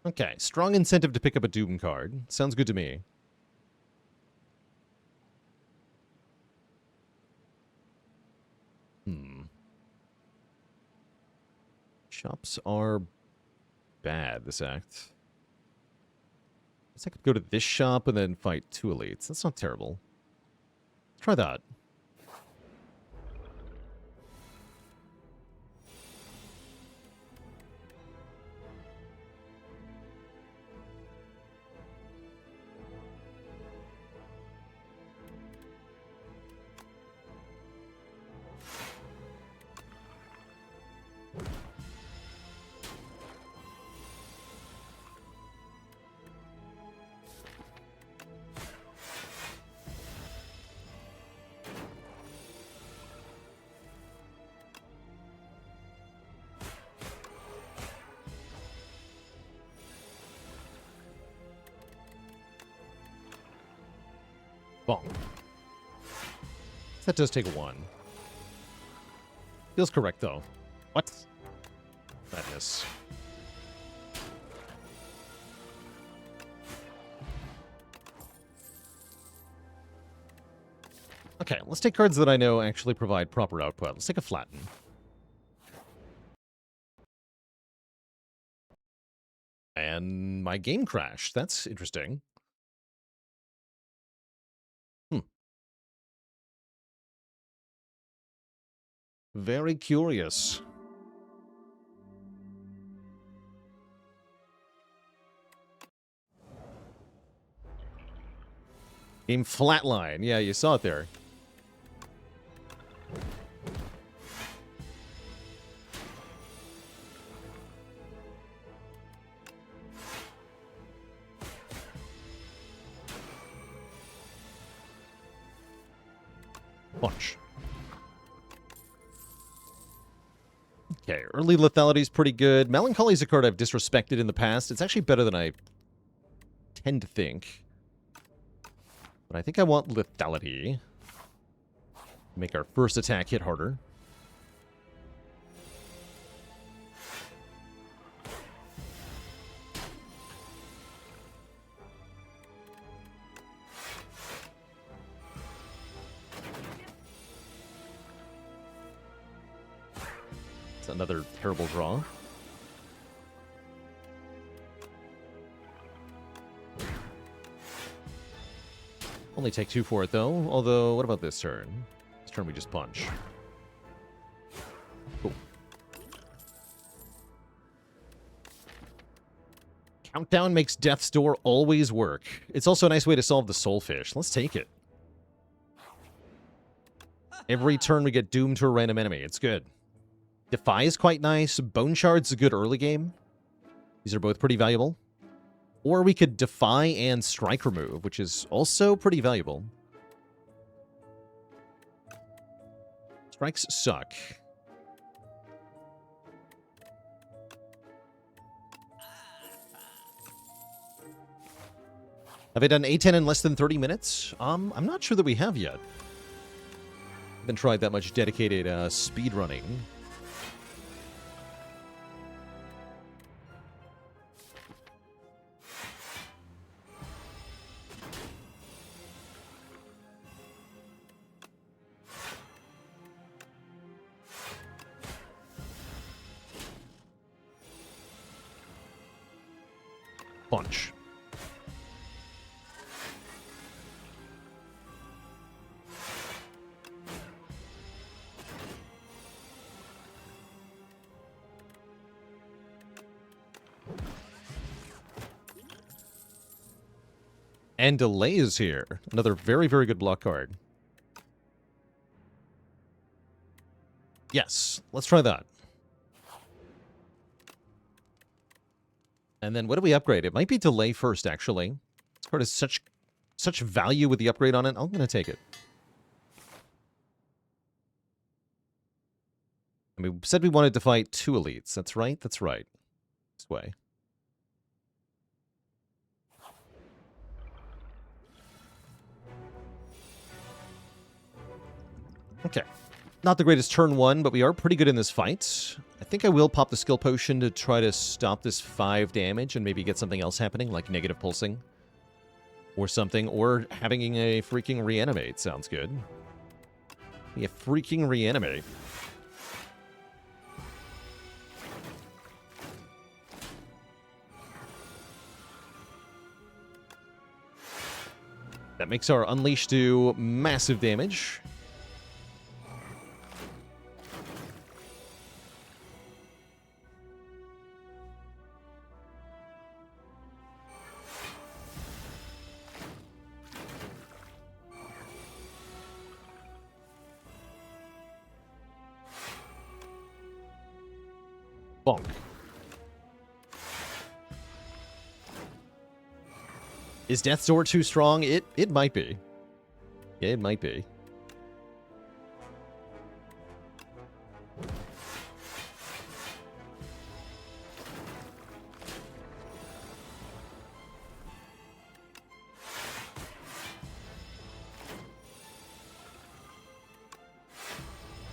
Okay, strong incentive to pick up a Doom card. Sounds good to me. Shops are bad, this act. Guess I could go to this shop and then fight 2 elites. That's not terrible. Try that. Bonk. That does take 1. Feels correct, though. What? Madness. Okay, let's take cards that I know actually provide proper output. Let's take a Flatten. And my game crashed. That's interesting. Very curious. Game flatline. Yeah, you saw it there. Watch. Okay, early lethality is pretty good. Melancholy is a card I've disrespected in the past. It's actually better than I tend to think. But I think I want lethality. Make our first attack hit harder. Another terrible draw. Only take 2 for it, though. Although, what about this turn? This turn we just punch. Cool. Countdown makes Death's Door always work. It's also a nice way to solve the Soulfish. Let's take it. Every turn we get doomed to a random enemy. It's good. Defy is quite nice. Bone Shard's a good early game. These are both pretty valuable. Or we could Defy and Strike Remove, which is also pretty valuable. Strikes suck. Have I done A10 in less than 30 minutes? I'm not sure that we have yet. Haven't tried that much dedicated speed running. bunch. And Delay is here. Another very, very good block card. Yes, let's try that. And then what do we upgrade? It might be Delay first, actually. This card has such value with the upgrade on it. I'm going to take it. And we said we wanted to fight 2 elites. That's right. That's right. This way. Okay. Not the greatest turn 1, but we are pretty good in this fight. I think I will pop the skill potion to try to stop this 5 damage and maybe get something else happening, like negative pulsing. Or something, or having a freaking reanimate. Sounds good. A freaking reanimate. That makes our Unleash do massive damage. Bonk. Is Death's Door too strong? It might be. Yeah, it might be.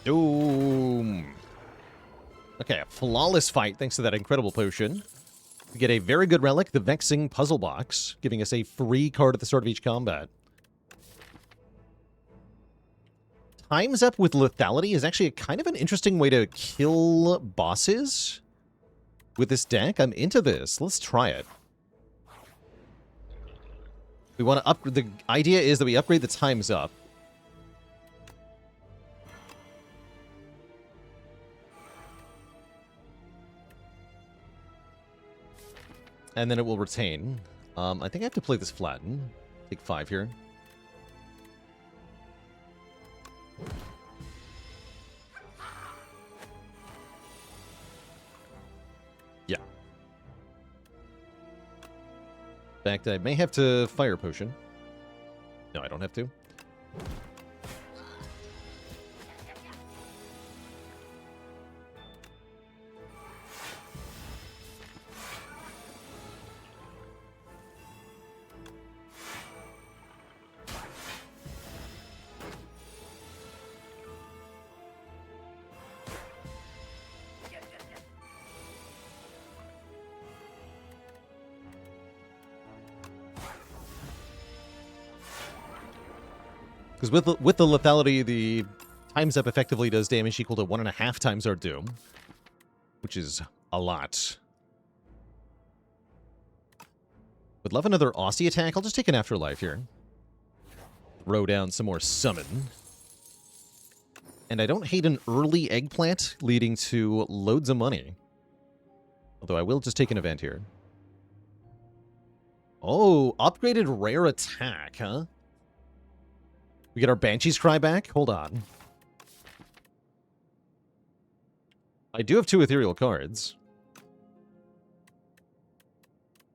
Doom. Okay, a flawless fight thanks to that incredible potion. We get a very good relic, the Vexing Puzzle Box, giving us a free card at the start of each combat. Times Up with Lethality is actually kind of an interesting way to kill bosses with this deck. I'm into this. Let's try it. We want to upgrade. The idea is that we upgrade the Times Up. And then it will retain. I think I have to play this flatten. Take 5 here. Yeah. In fact, I may have to Fire Potion. No, I don't have to. Because with the lethality, the Times Up effectively does damage equal to 1.5 times our Doom, which is a lot. Would love another Aussie attack. I'll just take an Afterlife here. Throw down some more Summon. And I don't hate an early Eggplant leading to loads of money. Although I will just take an event here. Oh, upgraded rare attack, huh? We get our Banshee's Cry back? Hold on. I do have 2 ethereal cards.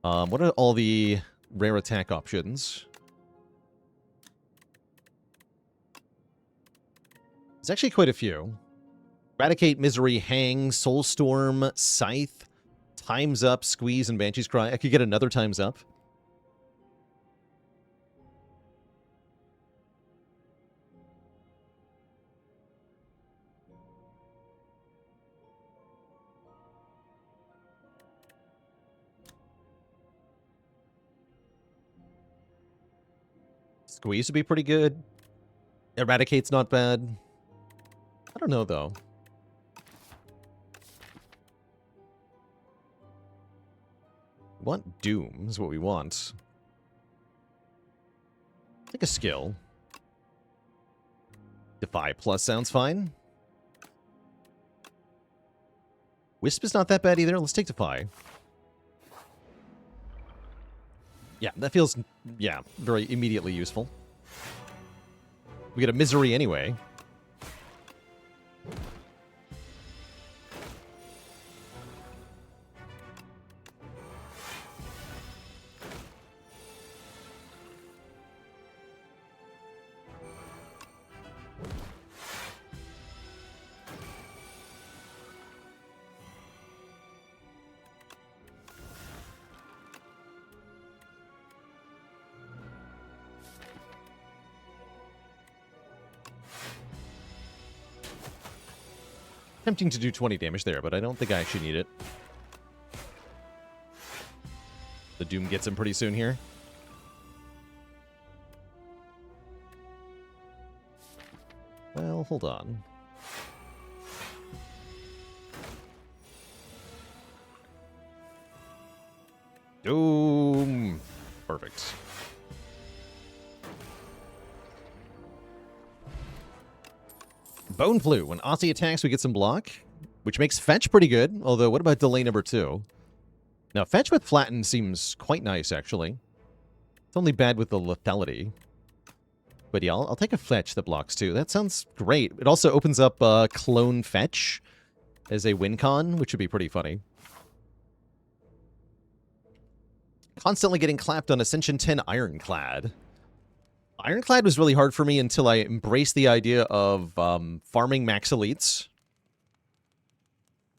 What are all the rare attack options? There's actually quite a few. Eradicate, Misery, Hang, Soulstorm, Scythe, Times Up, Squeeze, and Banshee's Cry. I could get another Times Up. Squeeze would be pretty good. Eradicate's not bad. I don't know, though. want Doom is what we want. I think a skill. Defy plus sounds fine. Wisp is not that bad either. Let's take Defy. Yeah, that feels, very immediately useful. We get a Misery anyway. Tempting to do 20 damage there, but I don't think I actually need it. The Doom gets him pretty soon here. Well, hold on. Doom! Perfect. Bone Flu. When Aussie attacks, we get some block, which makes Fetch pretty good. Although, what about delay number 2? Now, Fetch with Flatten seems quite nice, actually. It's only bad with the lethality. But yeah, I'll take a Fetch that blocks too. That sounds great. It also opens up Clone Fetch as a win con, which would be pretty funny. Constantly getting clapped on Ascension 10 Ironclad. Ironclad was really hard for me until I embraced the idea of farming max elites.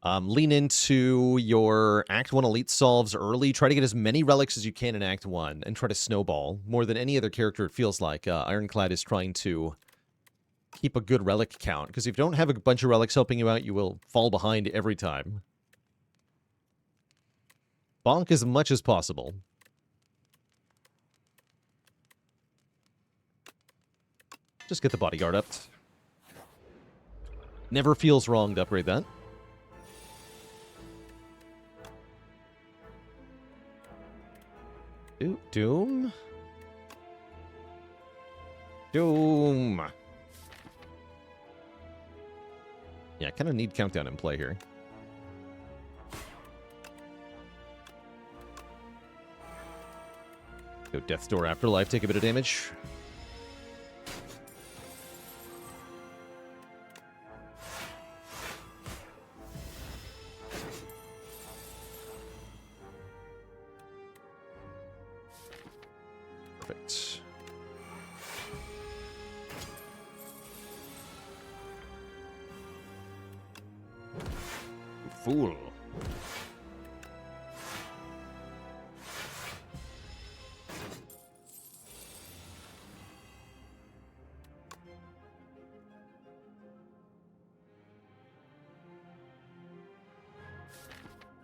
Lean into your Act 1 elite solves early. Try to get as many relics as you can in Act 1 and try to snowball. More than any other character, it feels like. Ironclad is trying to keep a good relic count. Because if you don't have a bunch of relics helping you out, you will fall behind every time. Bonk as much as possible. Just get the bodyguard up. Never feels wrong to upgrade that. Doom? Doom! Yeah, I kind of need Countdown in play here. Go Death's Door Afterlife, take a bit of damage. Perfect. Fool.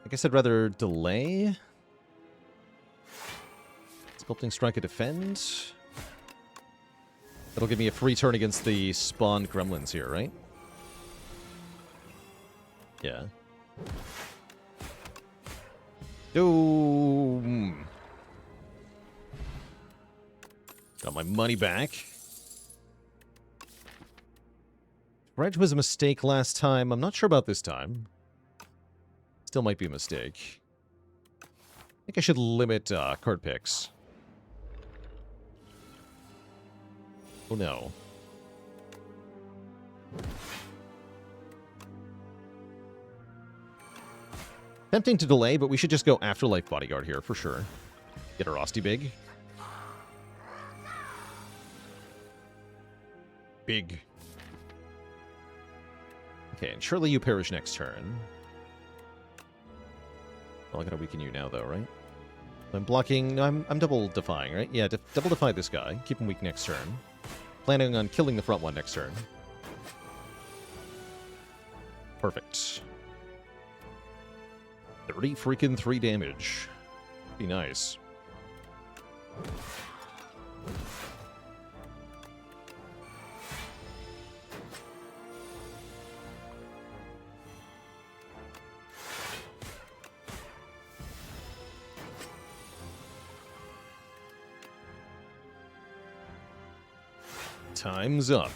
I guess I'd rather delay. Sculpting Strike a defend. That'll give me a free turn against the spawned gremlins here, right? Yeah. Doom! Got my money back. Reg was a mistake last time. I'm not sure about this time. Still might be a mistake. I think I should limit card picks. Oh no. Tempting to delay, but we should just go Afterlife Bodyguard here for sure. Get a Rosty big. Big. Okay, and surely you perish next turn. Well, I gotta weaken you now, though, right? I'm blocking... No, I'm double defying, right? Yeah, double defy this guy. Keep him weak next turn. Planning on killing the front one next turn. Perfect. 30 freaking 3 damage. Be nice. Time's up.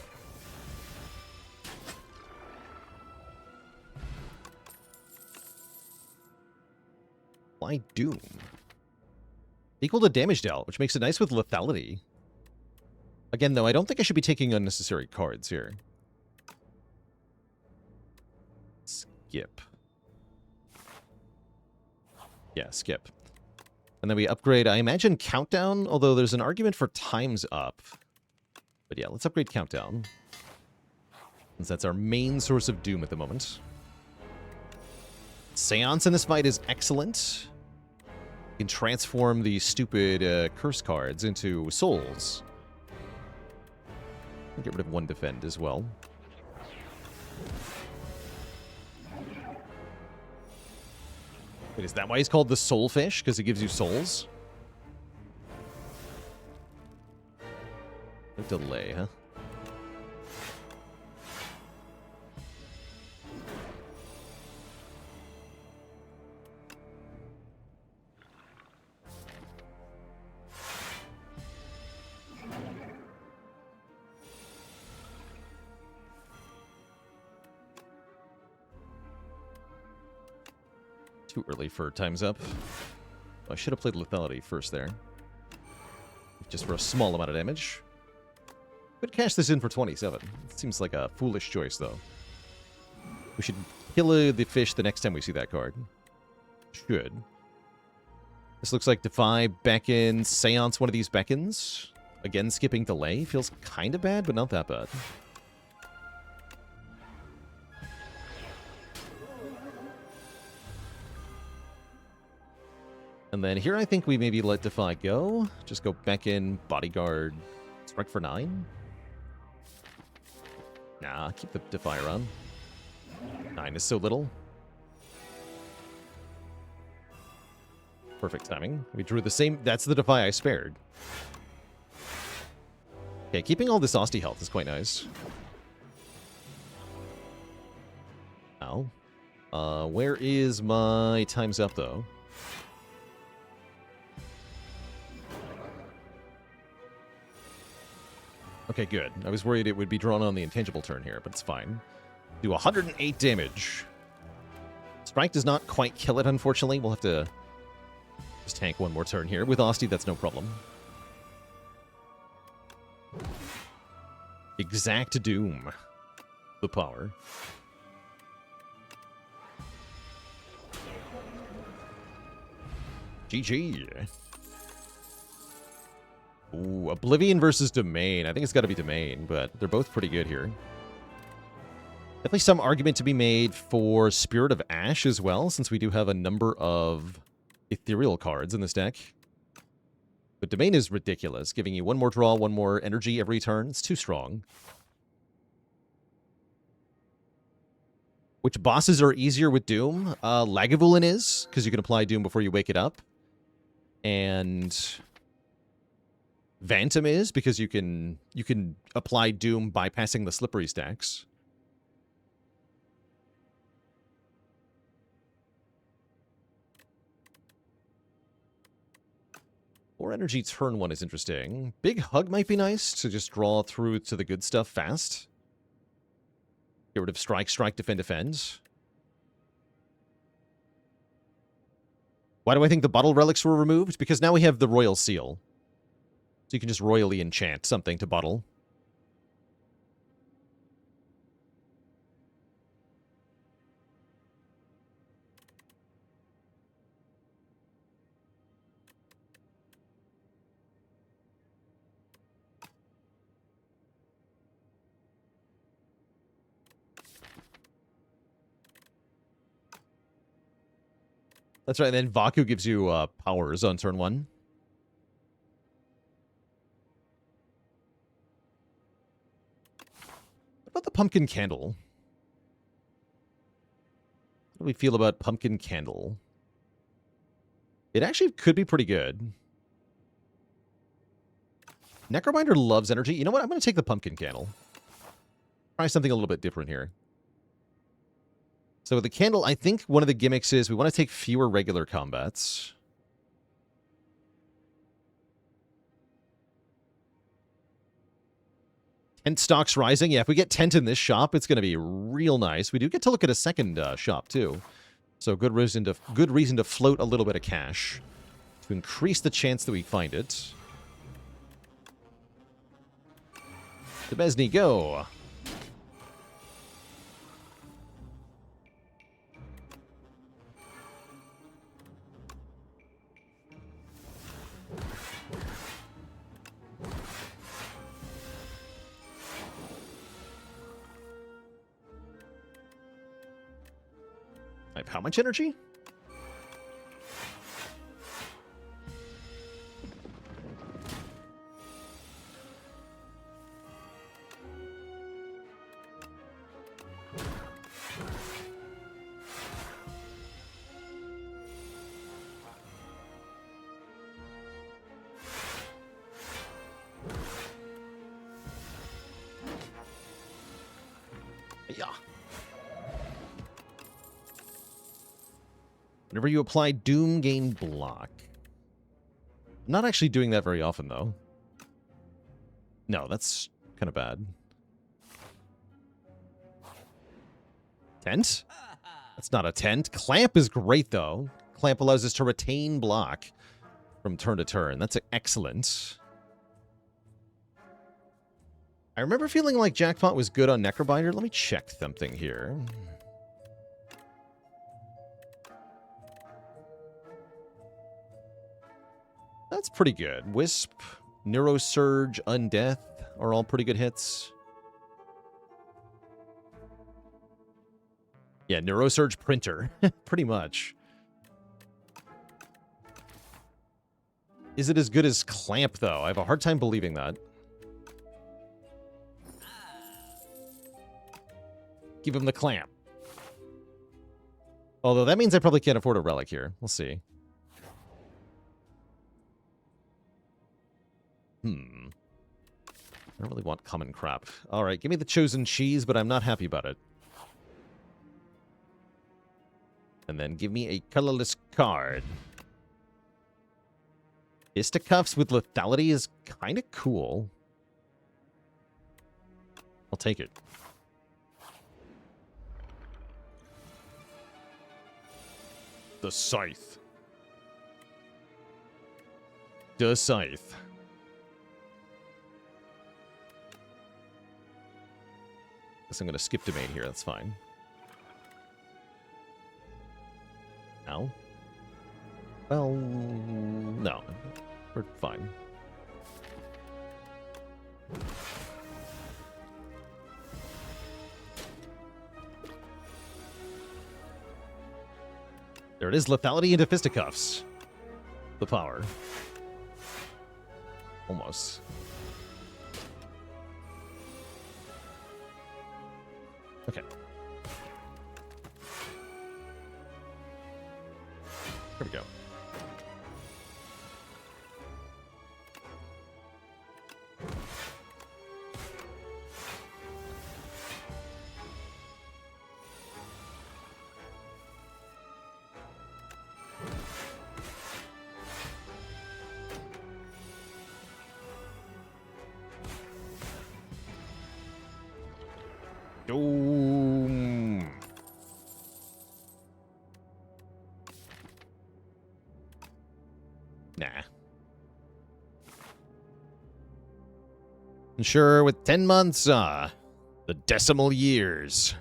Apply Doom. Equal to damage dealt, which makes it nice with lethality. Again, though, I don't think I should be taking unnecessary cards here. Skip. Yeah, skip. And then we upgrade, I imagine, Countdown, although there's an argument for Time's Up. But yeah, let's upgrade Countdown, since that's our main source of Doom at the moment. Seance in this fight is excellent. You can transform the stupid curse cards into souls. Get rid of one defend as well. Wait, is that why he's called the Soulfish? Because it gives you souls? No delay, huh? Too early for Time's Up. I should have played Lethality first there. Just for a small amount of damage. Could cash this in for 27. It seems like a foolish choice, though. We should kill the fish the next time we see that card. Should. This looks like Defy, Beckon, Seance, one of these beckons. Again, skipping Delay. Feels kind of bad, but not that bad. And then here I think we maybe let Defy go. Just go Beckon, Bodyguard, Strike for 9. Nah, keep the Defier on. 9 is so little. Perfect timing. We drew the same... That's the Defy I spared. Okay, keeping all this Austie health is quite nice. Ow. Where is my Time's Up, though? Okay, good. I was worried it would be drawn on the intangible turn here, but it's fine. Do 108 damage. Strike does not quite kill it, unfortunately. We'll have to just tank one more turn here. With Austie, that's no problem. Exact Doom. The power. GG. Ooh, Oblivion versus Domain. I think it's got to be Domain, but they're both pretty good here. Definitely some argument to be made for Spirit of Ash as well, since we do have a number of ethereal cards in this deck. But Domain is ridiculous, giving you one more draw, one more energy every turn. It's too strong. Which bosses are easier with Doom? Lagavulin is, because you can apply Doom before you wake it up. And Vantum is, because you can apply Doom bypassing the slippery stacks. Or energy turn 1 is interesting. Big Hug might be nice to just draw through to the good stuff fast. Get rid of Strike, Strike, Defend, Defend. Why do I think the Bottle Relics were removed? Because now we have the Royal Seal. So you can just royally enchant something to bottle. That's right, and then Vaku gives you powers on turn 1. What about the Pumpkin Candle? How do we feel about Pumpkin Candle? It actually could be pretty good. Necrobinder loves energy. You know what? I'm going to take the Pumpkin Candle. Try something a little bit different here. So with the candle, I think one of the gimmicks is we want to take fewer regular combats. Tent stocks rising. Yeah, if we get tent in this shop, it's going to be real nice. We do get to look at a second shop, too. So good reason to float a little bit of cash to increase the chance that we find it. To Besney, go! I have how much energy? Yeah. Whenever you apply Doom, gain block. I'm not actually doing that very often, though. No, that's kind of bad. Tent? That's not a tent. Clamp is great, though. Clamp allows us to retain block from turn to turn. That's excellent. I remember feeling like Jackpot was good on Necrobinder. Let me check something here. That's pretty good. Wisp, Neurosurge, Undeath are all pretty good hits. Yeah, Neurosurge Printer. Pretty much. Is it as good as Clamp, though? I have a hard time believing that. Give him the Clamp. Although that means I probably can't afford a relic here. We'll see. I don't really want common crap. Alright, give me the chosen cheese, but I'm not happy about it. And then give me a colorless card. Fisticuffs with lethality is kind of cool. I'll take it. The Scythe. The Scythe. Guess I'm going to skip domain here. That's fine. No? Well, no. We're fine. There it is. Lethality into Fisticuffs. The power. Almost. Okay. Here we go. Doom. Nah. And sure, with 10 months, the decimal years.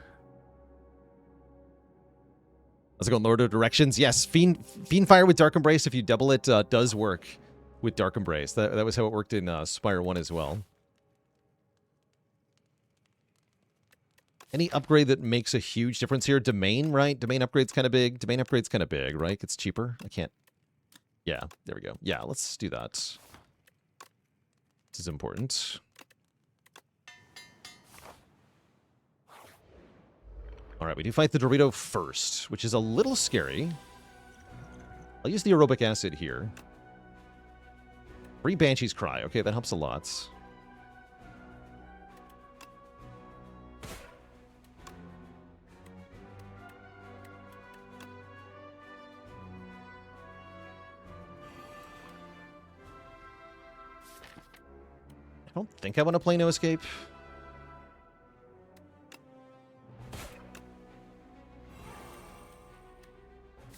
Let's go, Lord of Directions. Yes, Fiendfire with Dark Embrace, if you double it, does work with Dark Embrace. That was how it worked in Spire 1 as well. Any upgrade that makes a huge difference here? Domain, right? Domain upgrade's kind of big. Domain upgrade's kind of big, right? It's cheaper. I can't. Yeah, there we go. Yeah, let's do that. This is important. All right, we do fight the Dorito first, which is a little scary. I'll use the aerobic acid here. Free Banshee's Cry. Okay, that helps a lot. I don't think I want to play No Escape.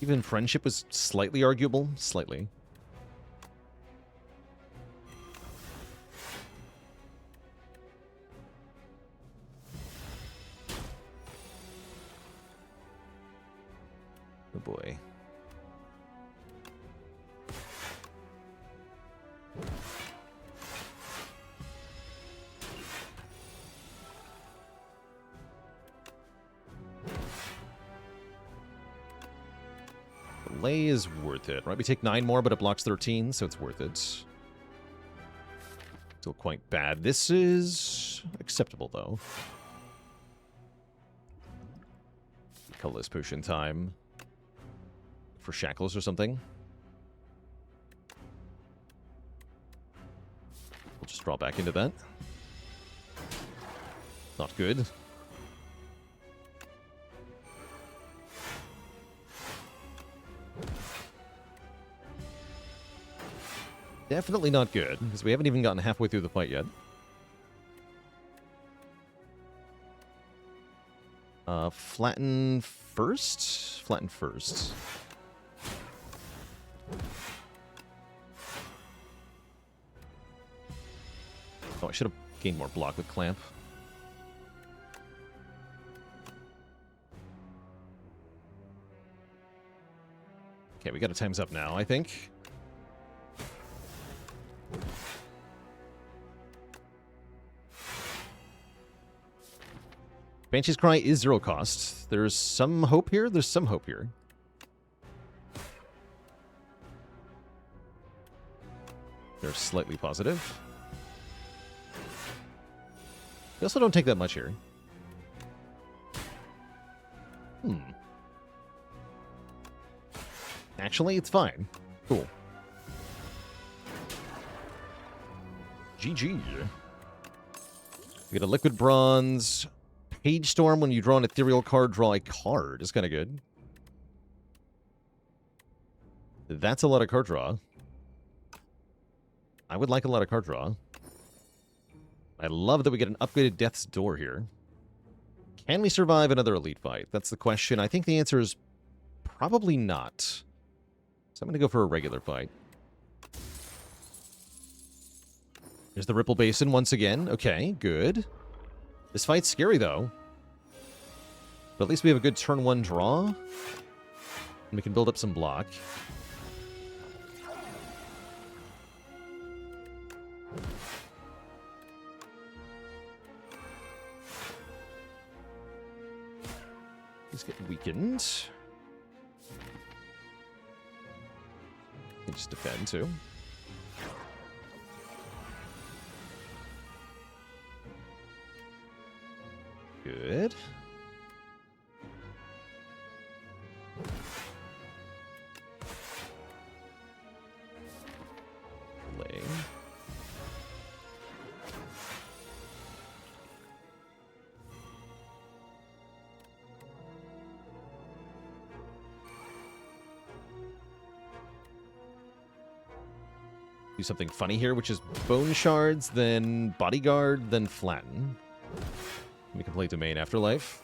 Even friendship was slightly arguable. Slightly. Oh boy. Delay is worth it, right? We take 9 more, but it blocks 13, so it's worth it. Still quite bad. This is acceptable, though. Colorless potion time. For shackles or something. We'll just draw back into that. Not good. Definitely not good, because we haven't even gotten halfway through the fight yet. Flatten first? Flatten first. Oh, I should have gained more block with Clamp. Okay, we got a time's up now, I think. Banshee's Cry is 0 cost. There's some hope here. There's some hope here. They're slightly positive. We also don't take that much here. Actually, it's fine. Cool. GG. We get a Liquid Bronze. Page Storm, when you draw an ethereal card, draw a card. Is kind of good. That's a lot of card draw. I would like a lot of card draw. I love that we get an upgraded Death's Door here. Can we survive another elite fight? That's the question. I think the answer is probably not. So I'm going to go for a regular fight. There's the Ripple Basin once again. Okay, good. This fight's scary, though. But at least we have a good turn 1 draw. And we can build up some block. He's getting weakened. Can just defend, too. Good. Play. Do something funny here, which is Bone Shards, then Bodyguard, then Flatten. We can play Domain Afterlife.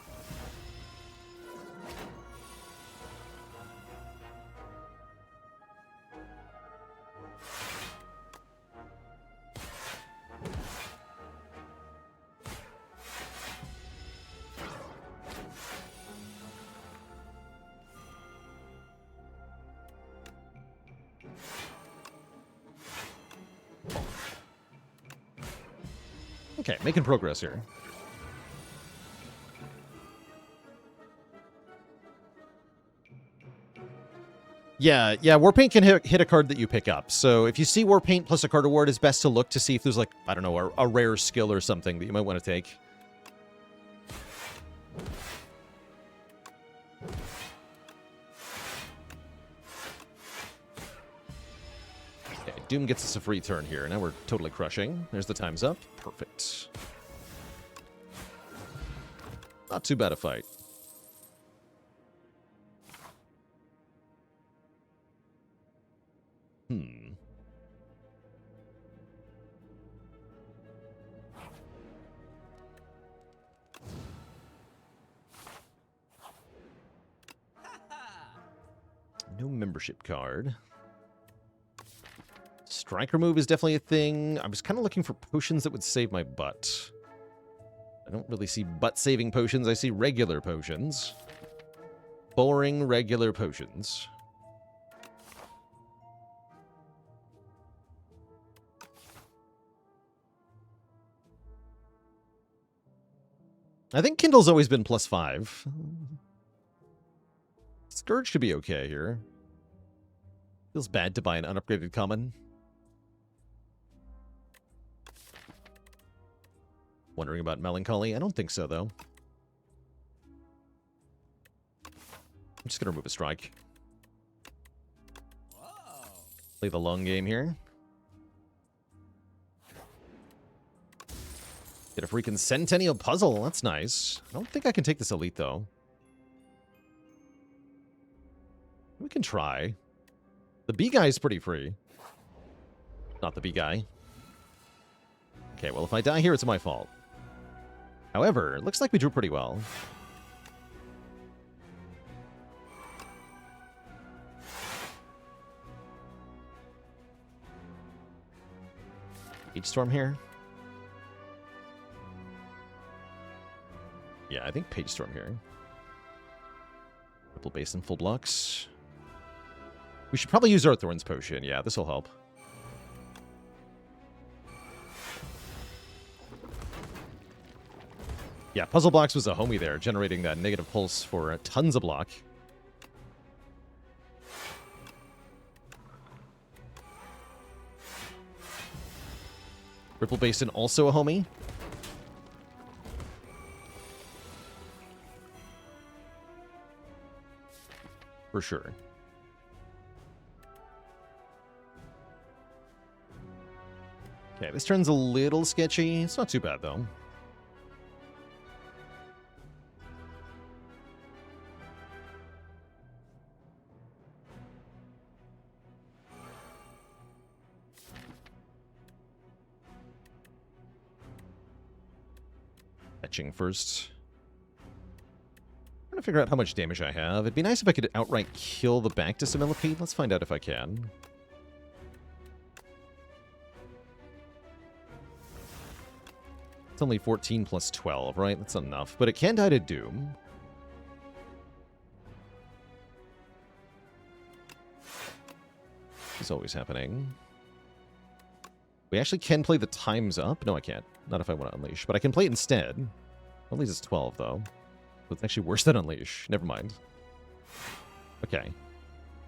Okay, making progress here. Yeah, Warpaint can hit a card that you pick up. So if you see Warpaint plus a card award, it's best to look to see if there's, like, I don't know, a rare skill or something that you might want to take. Okay, Doom gets us a free turn here. Now we're totally crushing. There's the time's up. Perfect. Not too bad a fight. membership card. Strike remove is definitely a thing. I was kind of looking for potions that would save my butt. I don't really see butt-saving potions. I see regular potions. Boring, regular potions. I think Kindle's always been +5. Scourge should be okay here. Feels bad to buy an unupgraded common. Wondering about Melancholy? I don't think so, though. I'm just going to remove a strike. Play the long game here. Get a freaking Centennial Puzzle. That's nice. I don't think I can take this elite, though. We can try. The B guy is pretty free. Not the B guy. Okay, well, if I die here, it's my fault. However, it looks like we drew pretty well. Page Storm here. Yeah, I think Page Storm here. Ripple Basin full blocks. We should probably use our Thorns Potion. Yeah, this will help. Yeah, Puzzle Blocks was a homie there, generating that negative pulse for tons of block. Ripple Basin also a homie. For sure. Okay, this turn's a little sketchy. It's not too bad, though. Fetching first. I'm trying to figure out how much damage I have. It'd be nice if I could outright kill the back to Millipede. Let's find out if I can. It's only 14 plus 12, right? That's enough. But it can die to Doom. It's always happening. We actually can play the Time's Up. No, I can't. Not if I want to Unleash. But I can play it instead. Unleash is 12, though. So it's actually worse than Unleash. Never mind. Okay.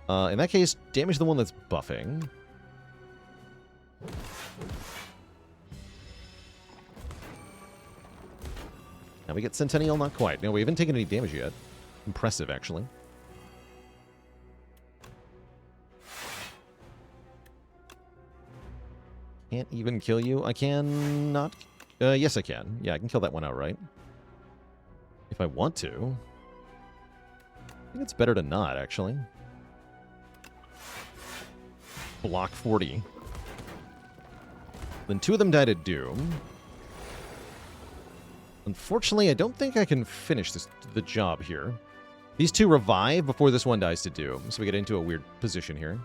In that case, damage the one that's buffing. Now we get Centennial? Not quite. No, we haven't taken any damage yet. Impressive, actually. Can't even kill you. I can not... yes, I can. Yeah, I can kill that one outright. If I want to. I think it's better to not, actually. Block 40. Then two of them died at Doom. Unfortunately, I don't think I can finish the job here. These two revive before this one dies to Doom, so we get into a weird position here.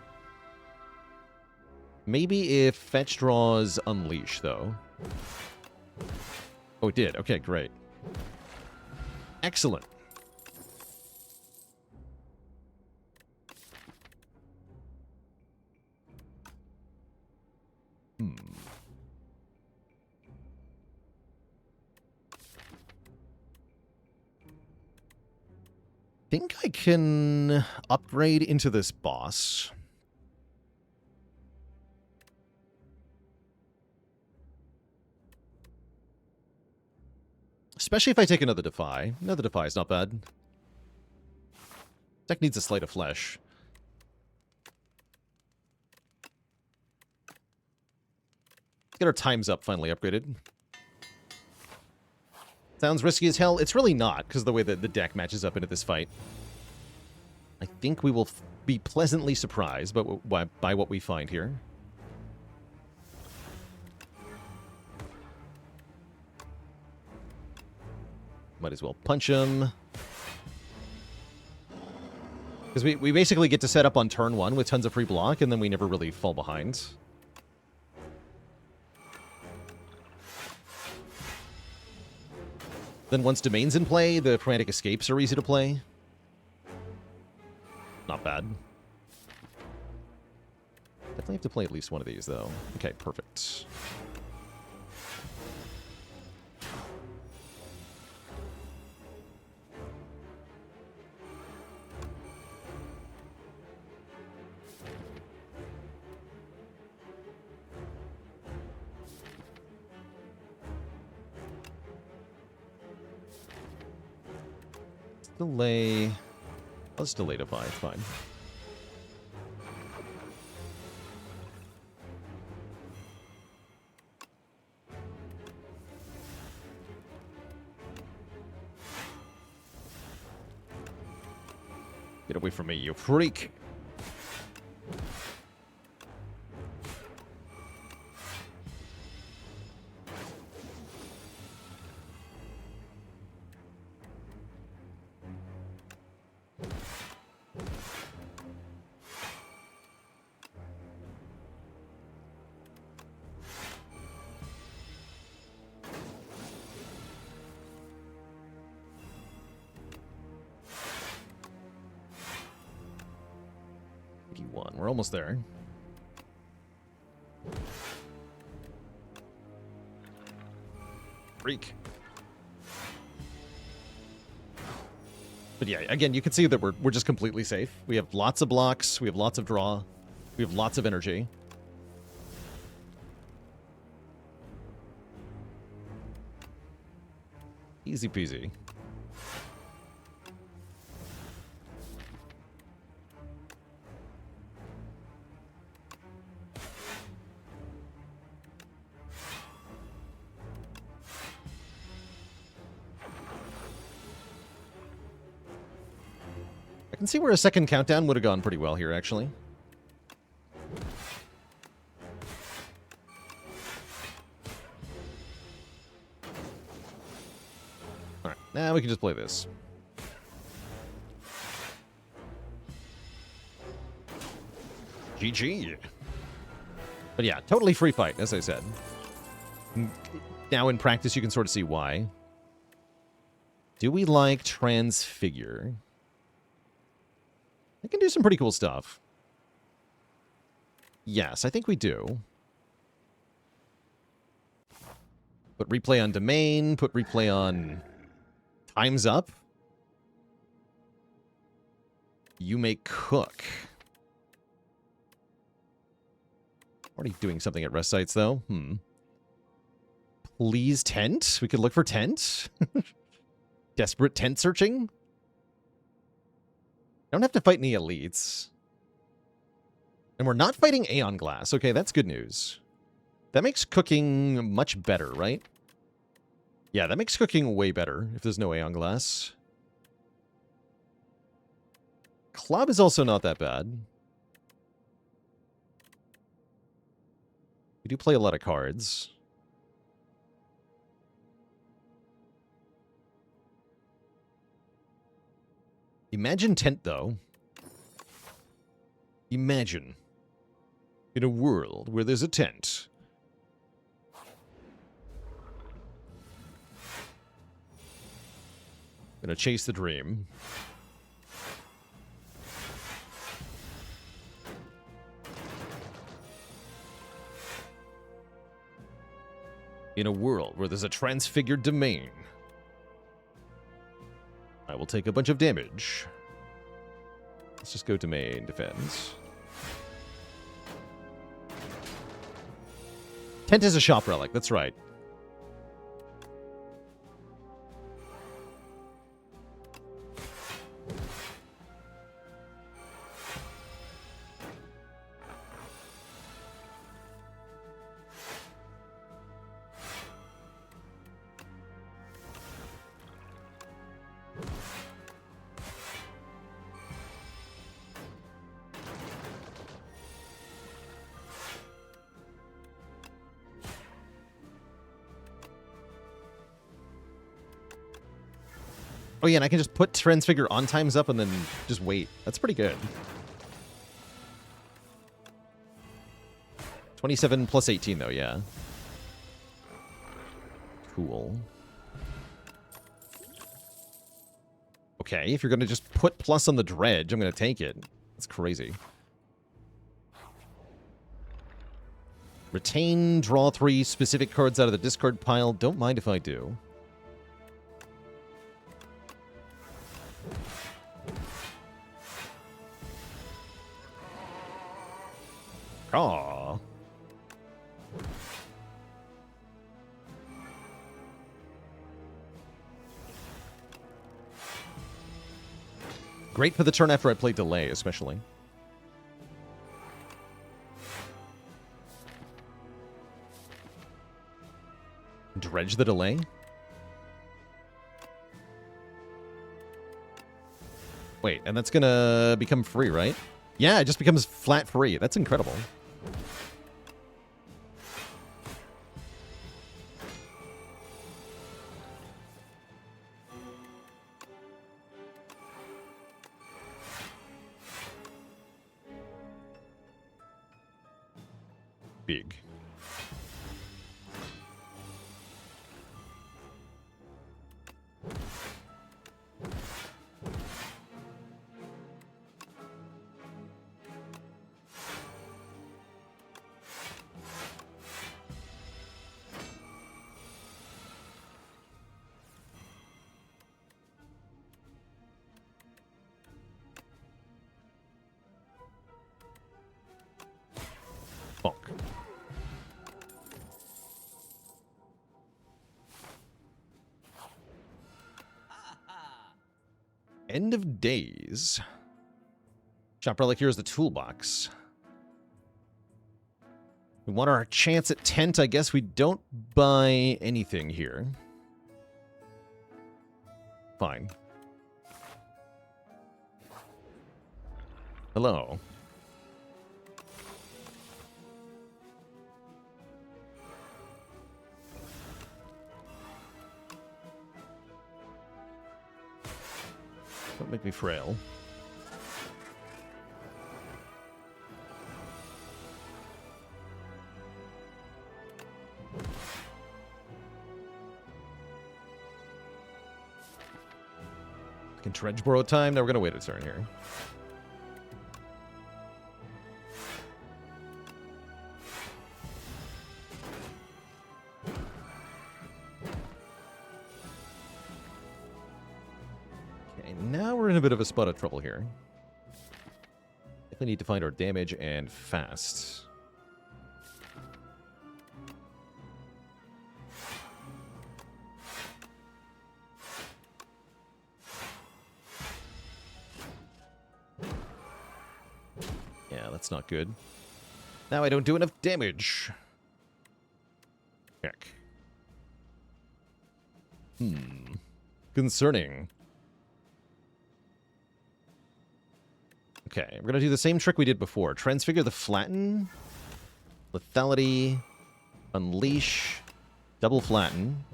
Maybe if Fetch draws Unleash, though. Oh, it did. Okay, great. Excellent. Think I can upgrade into this boss. Especially if I take another Defy. Another Defy is not bad. Deck needs a Sleight of Flesh. Let's get our Times Up finally upgraded. Sounds risky as hell. It's really not, because of the way that the deck matches up into this fight. I think we will be pleasantly surprised by what we find here. Might as well punch him. Because we basically get to set up on turn 1 with tons of free block, and then we never really fall behind. Then once Domain's in play, the Chromatic Escapes are easy to play. Not bad. Definitely have to play at least one of these, though. Okay, perfect. Delay. Let's delay to 5. Fine. Get away from me, you freak. We're almost there. Freak. But yeah, again, you can see that we're just completely safe. We have lots of blocks, we have lots of draw, we have lots of energy. Easy peasy. I can see where a second countdown would have gone pretty well here, actually. Alright, now we can just play this. GG. But yeah, totally free fight, as I said. Now in practice, you can sort of see why. Do we like Transfigure? It can do some pretty cool stuff. Yes, I think we do. Put replay on Domain, put replay on Time's Up. You may cook. Already doing something at rest sites, though. Please tent? We could look for tent? Desperate tent searching? Don't have to fight any elites. And we're not fighting Aeon Glass. Okay, that's good news. That makes cooking much better, right? Yeah, that makes cooking way better if there's no Aeon Glass. Club is also not that bad. We do play a lot of cards. Imagine tent, though. Imagine. In a world where there's a tent. Gonna chase the dream. In a world where there's a transfigured domain. I will take a bunch of damage. Let's just go Domain Defense. Tent is a shop relic, that's right. Oh, yeah, and I can just put Transfigure on times up and then just wait. That's pretty good. 27 plus 18, though, yeah. Cool. Okay, if you're going to just put plus on the dredge, I'm going to take it. That's crazy. Retain, draw 3 specific cards out of the discard pile. Don't mind if I do. Aww. Great for the turn after I play Delay, especially. Dredge the Delay? Wait, and that's gonna become free, right? Yeah, it just becomes flat free. That's incredible. Big. Bonk. End of days. Shop relic here is the toolbox. We want our chance at tent. I guess we don't buy anything here. Fine. Hello. Don't make me frail. Can Dredge borrow time? No, we're going to wait a turn here. Okay, now we're in a bit of a spot of trouble here. Definitely need to find our damage and fast. That's not good. Now I don't do enough damage. Heck. Concerning. Okay, we're going to do the same trick we did before. Transfigure the Flatten. Lethality. Unleash. Double Flatten.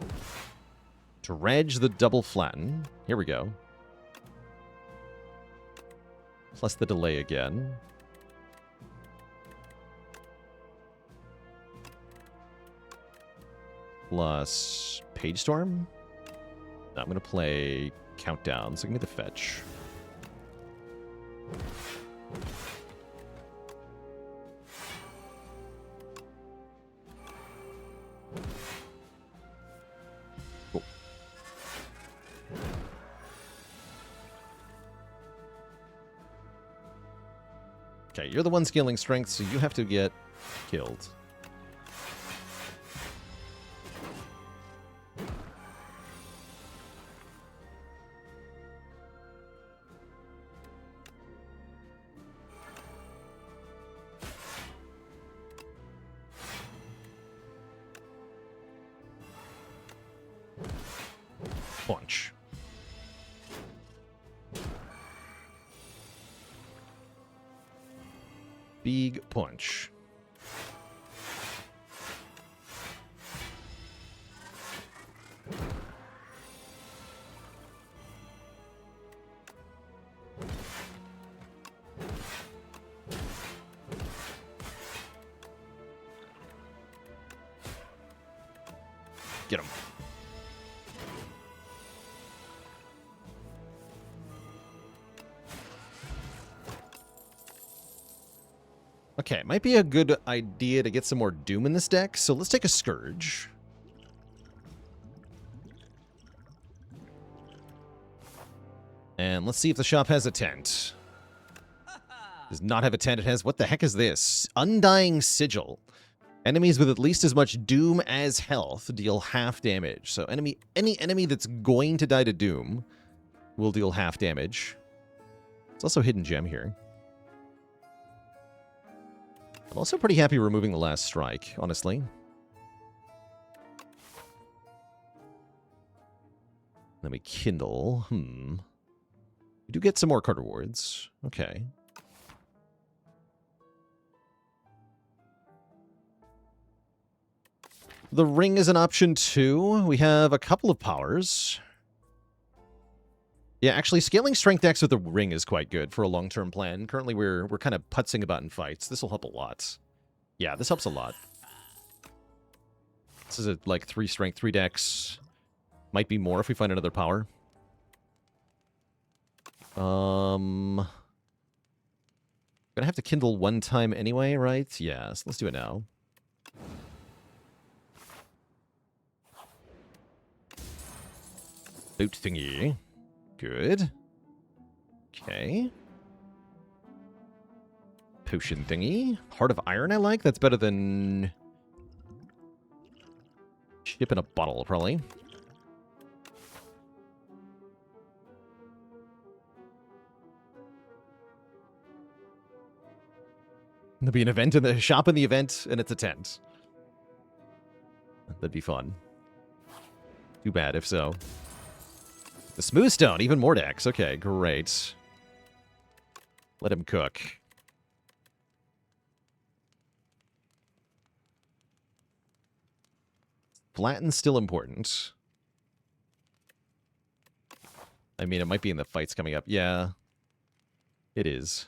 Dredge the Double Flatten. Here we go. Plus the delay again. Plus Page Storm. I'm going to play Countdown, so give me the fetch. Cool. Okay, you're the one scaling strength, so you have to get killed. Punch. Big punch. Okay, might be a good idea to get some more Doom in this deck, so let's take a Scourge. And let's see if the shop has a tent. Does not have a tent. It has, what the heck is this? Undying Sigil. Enemies with at least as much Doom as health deal half damage. So any enemy that's going to die to Doom will deal half damage. There's also a hidden gem here. I'm also pretty happy removing the last strike, honestly. Then we kindle. We do get some more card rewards. Okay. The ring is an option too. We have a couple of powers. Yeah, actually, scaling strength decks with the ring is quite good for a long-term plan. Currently, we're kind of putzing about in fights. This will help a lot. Yeah, this helps a lot. This is like 3 strength, 3 decks. Might be more if we find another power. Gonna have to kindle 1 time anyway, right? Yeah, so let's do it now. Boot thingy. Good. Okay. Potion thingy. Heart of Iron I like. That's better than ship in a bottle, probably. There'll be an event in the shop in the event, and it's a tent. That'd be fun. Too bad if so. The Smooth Stone, even more decks. Okay, great. Let him cook. Flatten's still important. I mean, it might be in the fights coming up. Yeah, it is.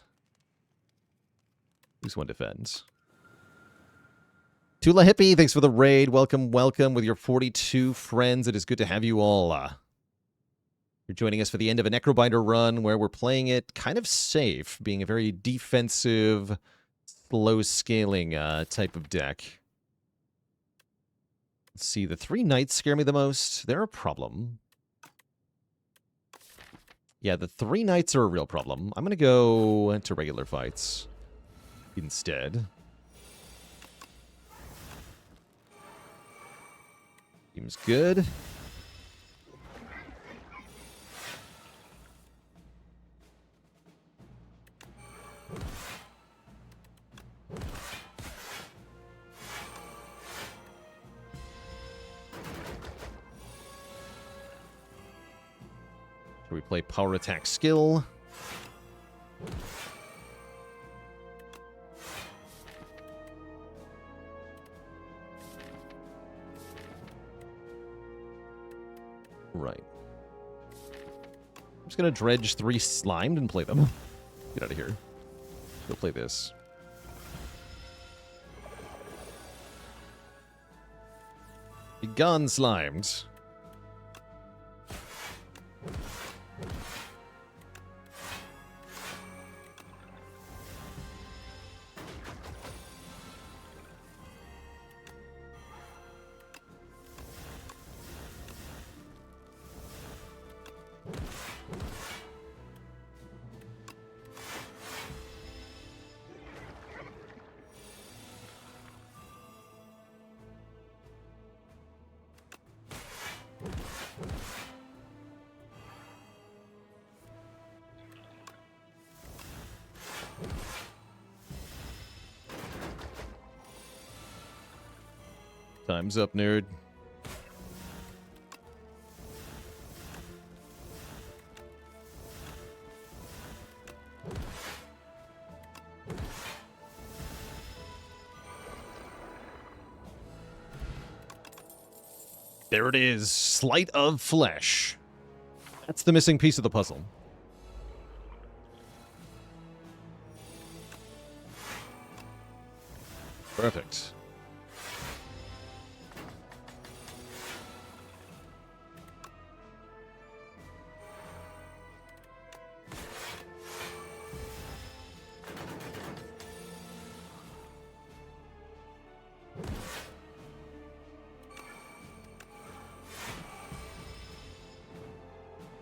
Who's one defends? Tula Hippie, thanks for the raid. Welcome, welcome with your 42 friends. It is good to have you all. You're joining us for the end of a Necrobinder run where we're playing it kind of safe, being a very defensive, slow-scaling type of deck. Let's see, the 3 knights scare me the most. They're a problem. Yeah, the 3 knights are a real problem. I'm going to go into regular fights instead. Seems good. We play power attack skill. Right. I'm just gonna dredge 3 slimed and play them. Get out of here. Go play this. Be gone, slimed. Time's up, nerd. There it is. Sleight of Flesh. That's the missing piece of the puzzle. Perfect.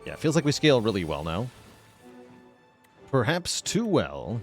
Yeah, it feels like we scale really well now. Perhaps too well.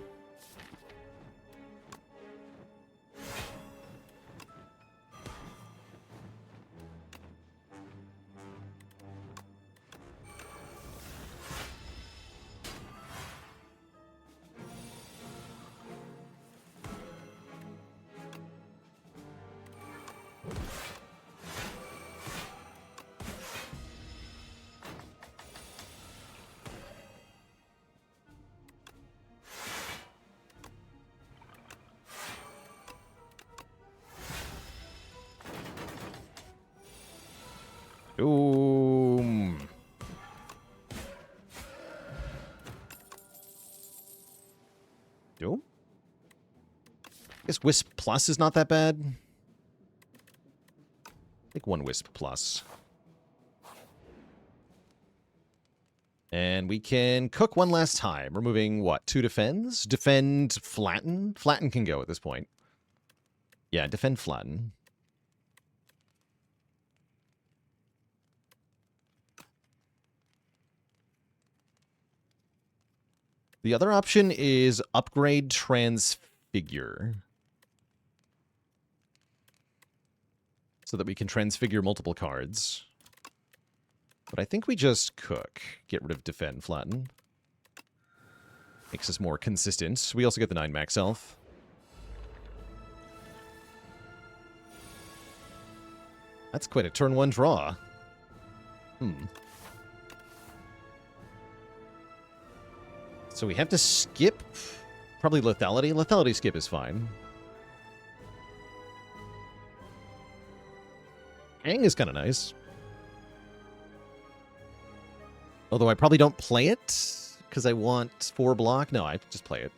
Boom. Doom? I guess Wisp Plus is not that bad. I think 1 Wisp Plus. And we can cook one last time. Removing, what, 2 defends? Defend, flatten? Flatten can go at this point. Yeah, defend, flatten. The other option is upgrade transfigure. So that we can transfigure multiple cards. But I think we just cook. Get rid of defend, flatten. Makes us more consistent. We also get the 9 max health. That's quite a turn 1 draw. So we have to skip probably lethality. Lethality skip is fine. Hang is kind of nice. Although I probably don't play it because I want 4 block. No, I just play it.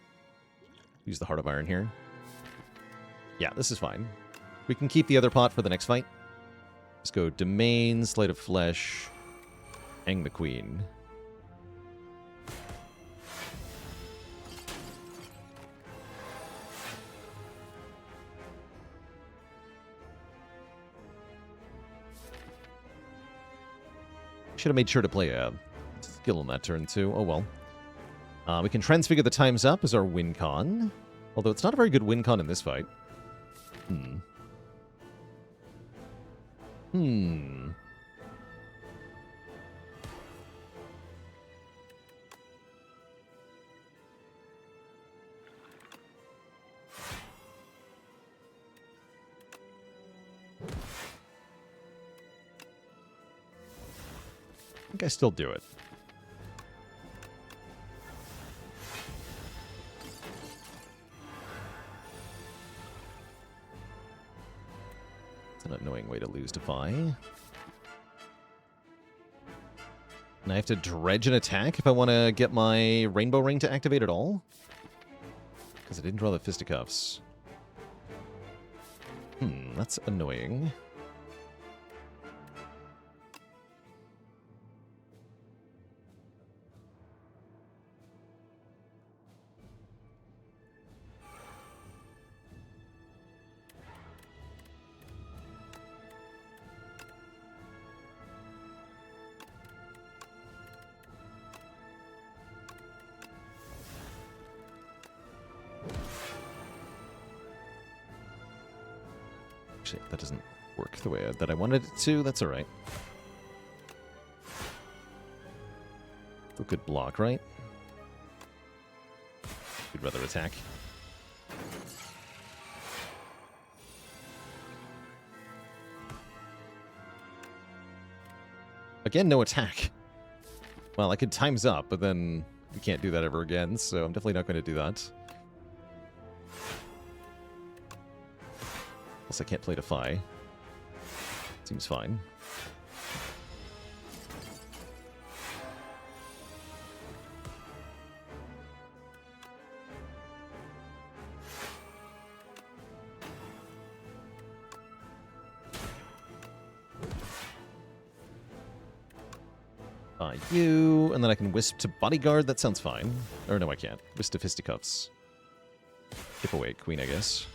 Use the Heart of Iron here. Yeah, this is fine. We can keep the other pot for the next fight. Let's go Domain, Slate of Flesh, Hang the Queen. Should have made sure to play a skill on that turn, too. Oh, well. We can transfigure the Time's Up as our win con. Although it's not a very good win con in this fight. I think I still do it. It's an annoying way to lose Defy. And I have to dredge an attack if I want to get my Rainbow Ring to activate at all? Because I didn't draw the Fisticuffs. That's annoying. That doesn't work the way that I wanted it to. That's all right. Still good block, right? We'd rather attack. Again, no attack. Well, I could Time's Up, but then we can't do that ever again, so I'm definitely not going to do that. I can't play Defy. Seems fine. You, and then I can Wisp to Bodyguard. That sounds fine. Or no, I can't. Wisp to Fisticuffs. Skip away Queen, I guess.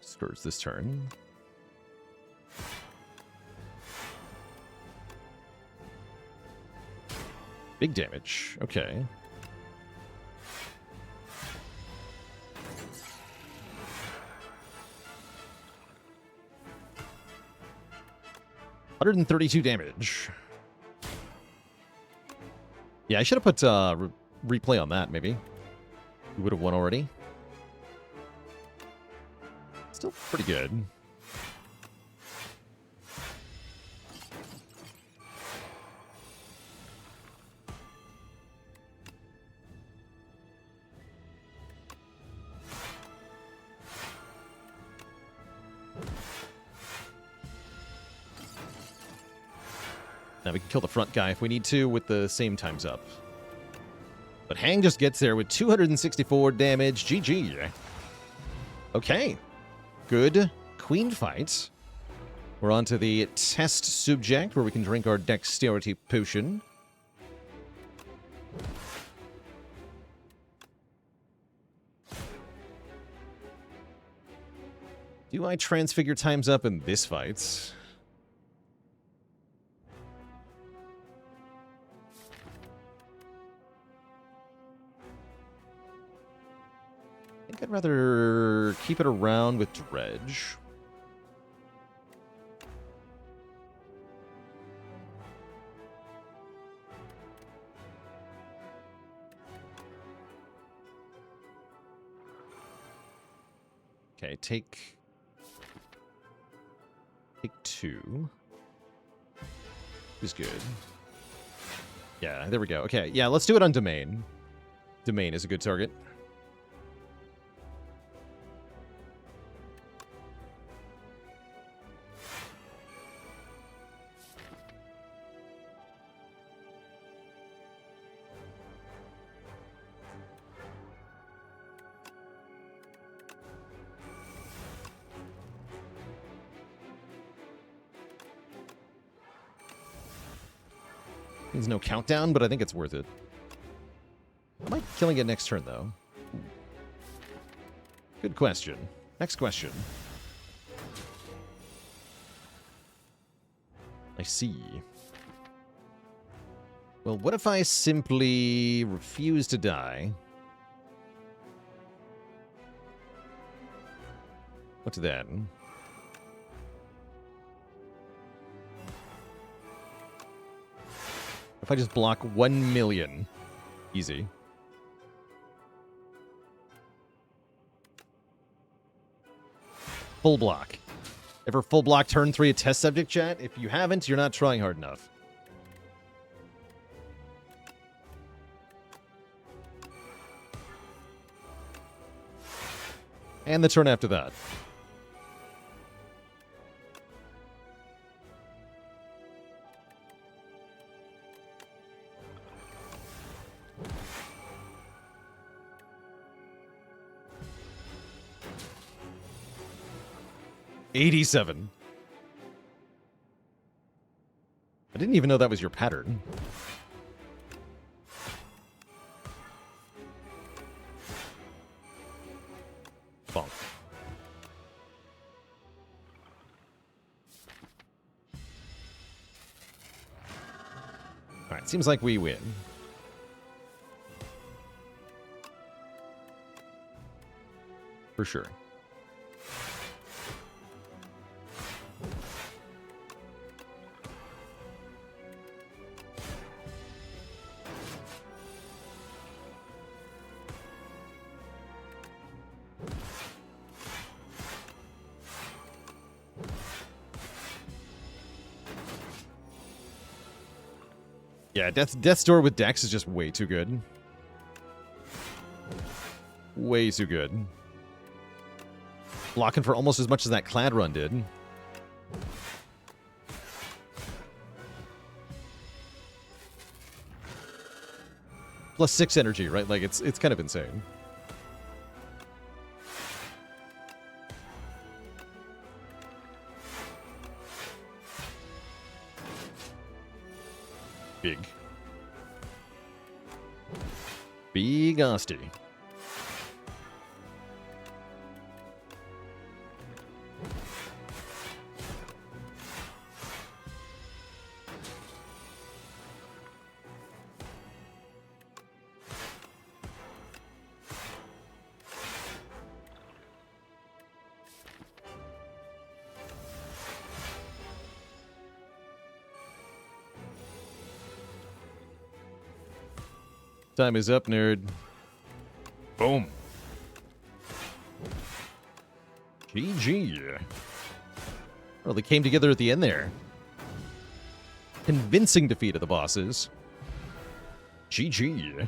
Stirs this turn. Big damage. Okay. $132 damage. Yeah, I should have put replay on that, maybe. We would have won already. Still pretty good. Now we can kill the front guy if we need to with the same times up. But Hang just gets there with 264 damage. GG. Okay. Good queen fight. We're on to the test subject where we can drink our dexterity potion. Do I transfigure times up in this fight? I think I'd rather keep it around with Dredge. Okay, take 2. Is good. Yeah, there we go. Okay, yeah, let's do it on Domain. Domain is a good target. There's no countdown, but I think it's worth it. Am I killing it next turn, though? Good question. Next question. I see. Well, what if I simply refuse to die? What's that? If I just block 1 million. Easy. Full block. Ever full block turn 3 a test subject, chat? If you haven't, you're not trying hard enough. And the turn after that. $87. I didn't even know that was your pattern. Bonk. Alright, seems like we win. For sure. Yeah, Death's Door with Dex is just way too good. Way too good. Blocking for almost as much as that Clad run did. Plus 6 energy, right? Like, it's kind of insane. Big. Big Asti. Time is up, nerd. Boom. GG. Well, they came together at the end there. Convincing defeat of the bosses. GG.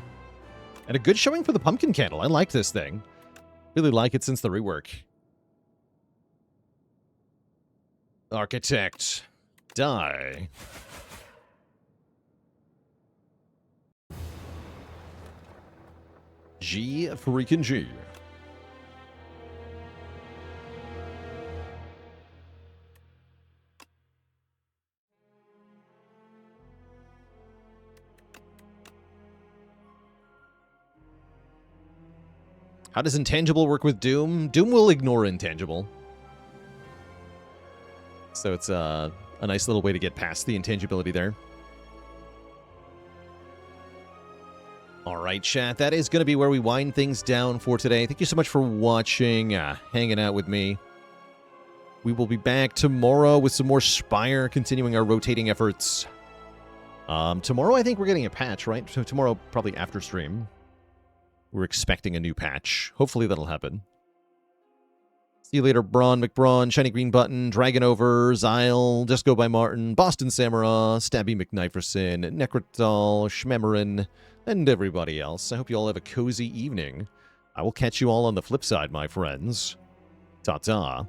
And a good showing for the pumpkin candle. I like this thing. Really like it since the rework. Architect. Die. G freaking G. How does Intangible work with Doom? Doom will ignore Intangible. So it's a nice little way to get past the intangibility there. All right, chat, that is going to be where we wind things down for today. Thank you so much for watching, hanging out with me. We will be back tomorrow with some more Spire, continuing our rotating efforts. Tomorrow, I think we're getting a patch, right? So tomorrow, probably after stream. We're expecting a new patch. Hopefully that'll happen. See you later, Braun McBrawn, Shiny Green Button, Dragon Over, Zyle, Just Go by Martin, Boston Samara, Stabby McKniferson, Necrotal, Schmemerin, and everybody else. I hope you all have a cozy evening. I will catch you all on the flip side, my friends. Ta-ta.